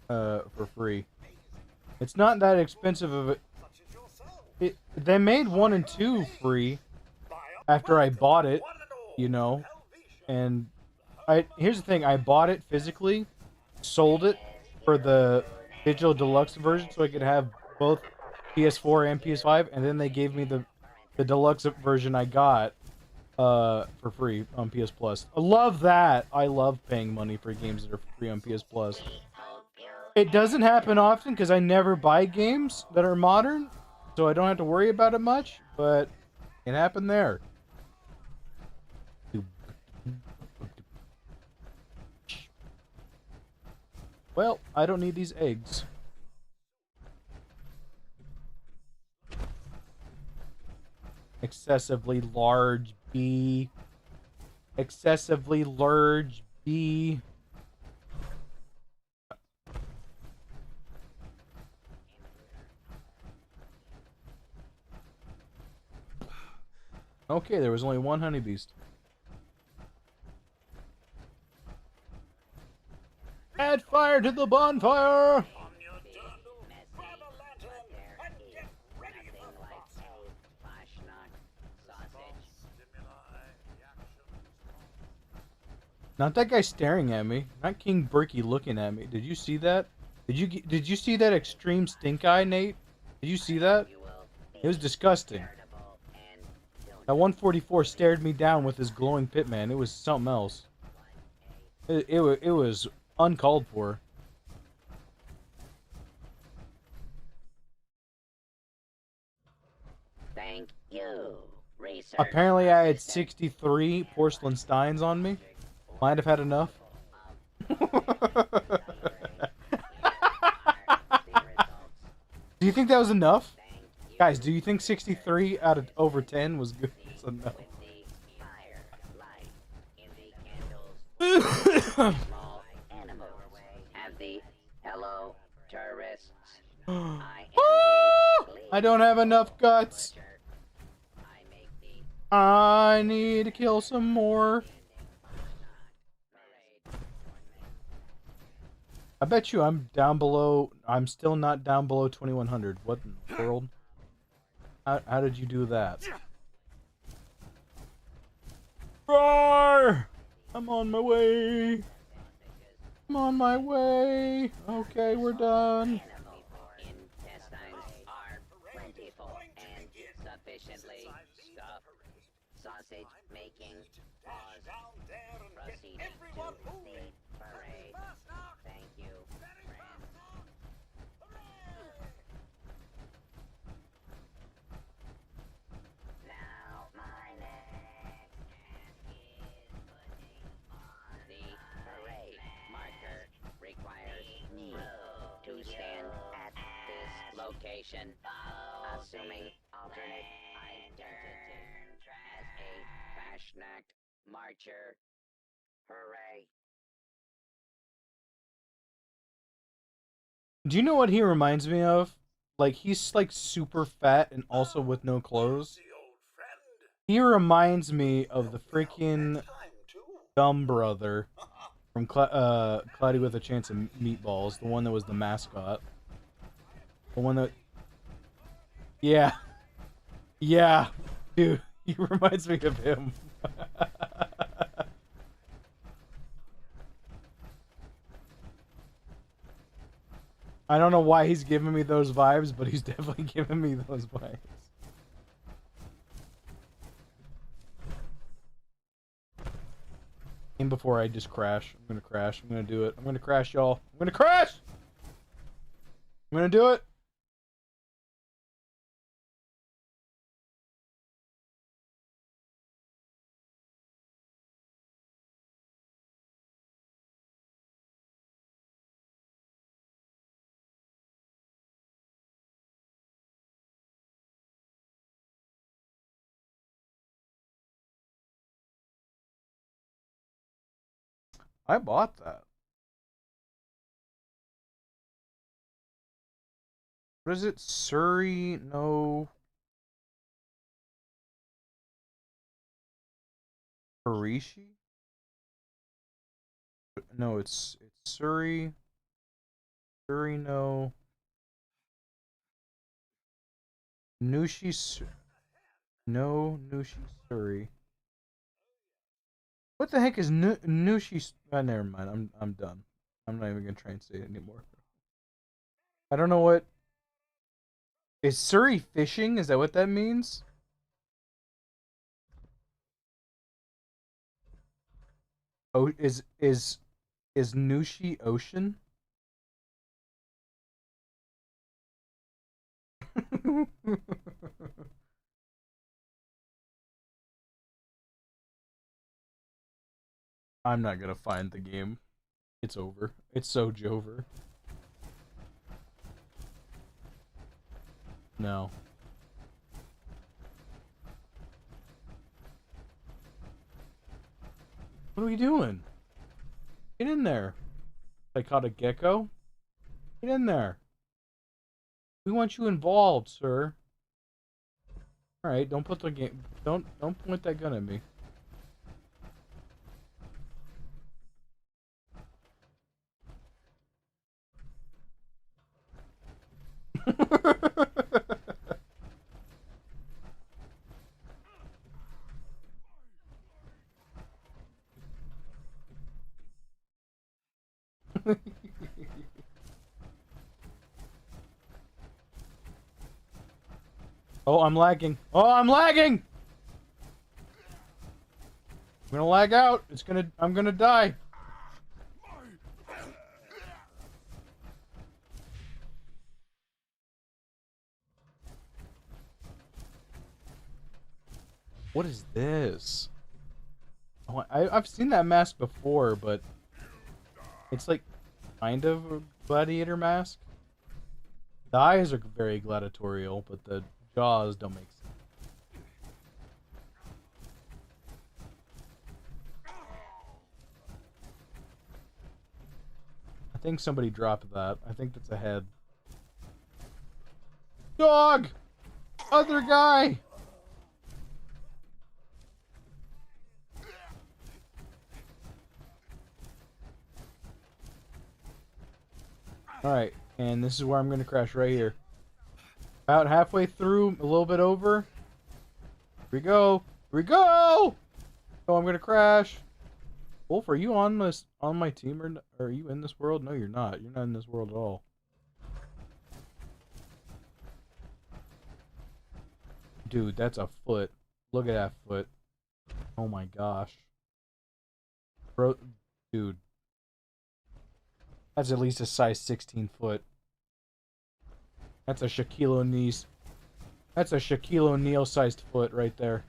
for free. It's not that expensive of it. They made 1 and 2 free after I bought it, you know. And here's the thing, I bought it physically, sold it for the digital deluxe version so I could have both PS4 and PS5, and then they gave me the deluxe version I got for free on PS Plus. I love that. I love paying money for games that are free on PS Plus. It doesn't happen often because I never buy games that are modern, so I don't have to worry about it much, but it happened there. Well, I don't need these eggs. Excessively large bee. Excessively large bee. Okay, there was only one honeybeast. Add fire to the bonfire! Not that guy staring at me. Not King Berkey looking at me. Did you see that? Did you see that extreme stink eye, Nate? Did you see that? It was disgusting. That 144 stared me down with his glowing pitman. It was something else. It was uncalled for. Thank you, research. Apparently I had 63 porcelain steins on me. Might have had enough. Do you think that was enough? Guys, do you think 63 out of over 10 was good? Was enough? Hello, tourists. I don't have enough guts. I need to kill some more. I bet you I'm down below. I'm still not down below 2100. What in the world? How did you do that? Roar! I'm on my way. I'm on my way. Okay, we're done. Sufficiently stuffed. Sausage making. Proceeding to the parade. Thank you, friend. Now my next task is putting on the parade marker. Requires me to stand at this location. Assuming alternate identity as a BRATSNACHT marcher. Hooray. Do you know what he reminds me of? Like, he's like super fat and also with no clothes. He reminds me of the freaking dumb brother from Cloudy with a Chance of Meatballs, the one that was the mascot. The one that... Yeah. Yeah. Dude, he reminds me of him. I don't know why he's giving me those vibes, but he's definitely giving me those vibes. And before I just crash. I'm gonna crash. I'm gonna do it. I'm gonna crash, y'all. I'm gonna crash! I'm gonna do it! I bought that. What is it? Surrey? No. Harishi? No, it's Surrey. Surrey, no. Nooshi, no, Nooshi, Surrey. What the heck is Nooshi? Never mind. I'm done. I'm not even gonna try and say it anymore. I don't know what. Is Surrey fishing? Is that what that means? Oh, is Nooshi ocean? I'm not gonna find the game. It's over. It's so over. No. What are we doing? Get in there. I caught a gecko. Get in there. We want you involved, sir. All right, don't put the game. Don't point that gun at me. Oh, I'm lagging. Oh, I'm lagging. I'm gonna lag out. I'm gonna die. What is this? Oh, I've seen that mask before, but it's like kind of a gladiator mask. The eyes are very gladiatorial, but the jaws don't make sense. I think somebody dropped that. I think that's a head. Dog! Other guy! Alright, and this is where I'm going to crash right here. About halfway through, a little bit over. Here we go. Here we go! Oh, I'm going to crash. Wolf, are you on my team or are you in this world? No, you're not. You're not in this world at all. Dude, that's a foot. Look at that foot. Oh my gosh. Bro, dude. That's at least a size 16 foot. That's a Shaquille O'Neal. That's a Shaquille O'Neal sized foot right there.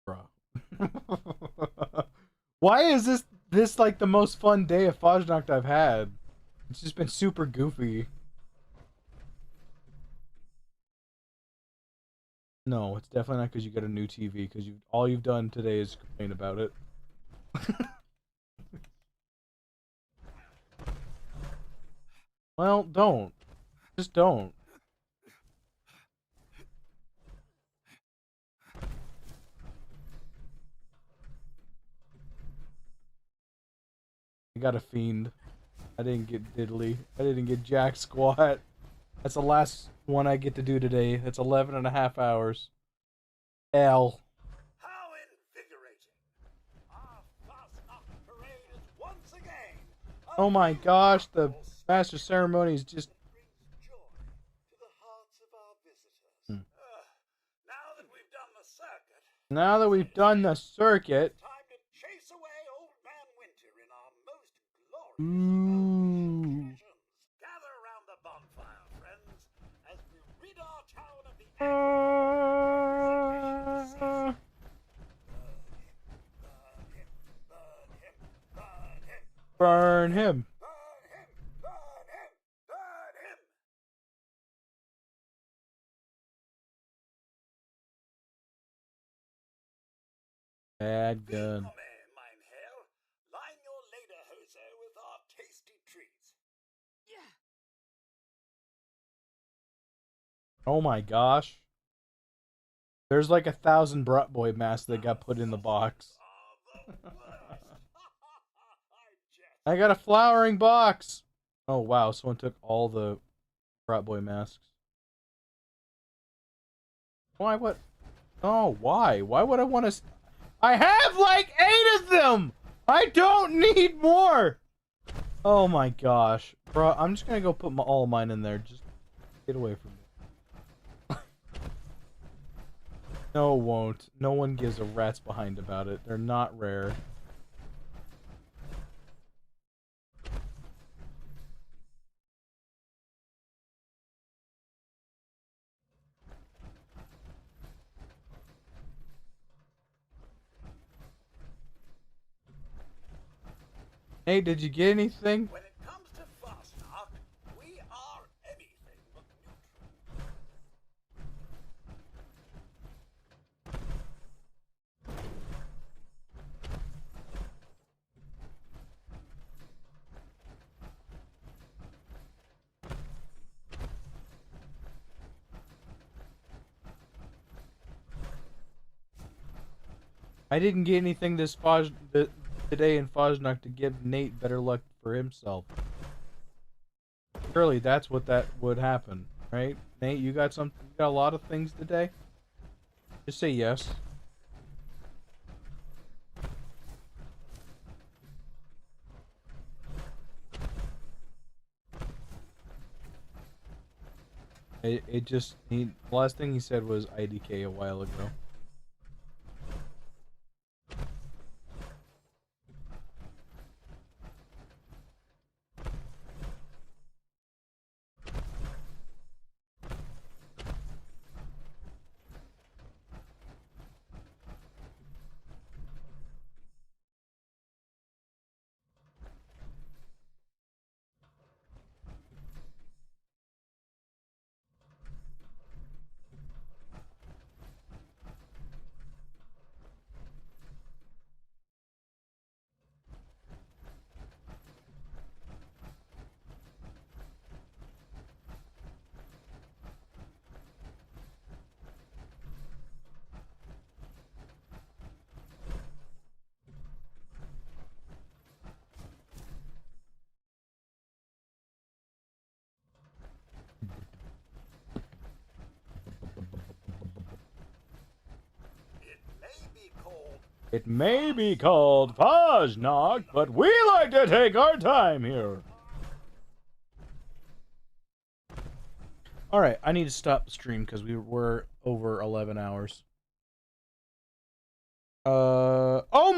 Bro. Why is this like the most fun day of Fajnacht I've had? It's just been super goofy. No, it's definitely not because you got a new TV. Because all you've done today is complain about it. Well, don't. Just don't. I got a fiend. I didn't get diddly. I didn't get jack squat. That's the last one I get to do today. That's 11.5 hours. L. How invigorating! Our Fastnacht parade is once again Oh my gosh, the master ceremony is just... to the hearts of our visitors. Now that we've done the circuit, Now that we've done the circuit... time to chase away Old Man Winter in our most glorious Ooh. Gather around the bonfire, friends, as we rid our town of the Burn him. Bad gun. Mein Herr, line your Oh my gosh. There's like 1,000 Brat Boy masks that got put in the box. I got a flowering box! Oh wow, someone took all the Brat Boy masks. Why would... Oh, why? Why would I want to... I have like 8 of them! I don't need more! Oh my gosh. Bro, I'm just gonna go put all mine in there. Just get away from me. No, won't. No one gives a rat's behind about it. They're not rare. Hey, did you get anything? When it comes to Fastnacht, we are anything but neutral. I didn't get anything today in Fastnacht to give Nate better luck for himself. Surely that's what that would happen, right? Nate, you got something? You got a lot of things today? Just say yes. The last thing he said was IDK a while ago. It may be called Fastnacht, but we like to take our time here. Alright, I need to stop the stream because we're over 11 hours. Oh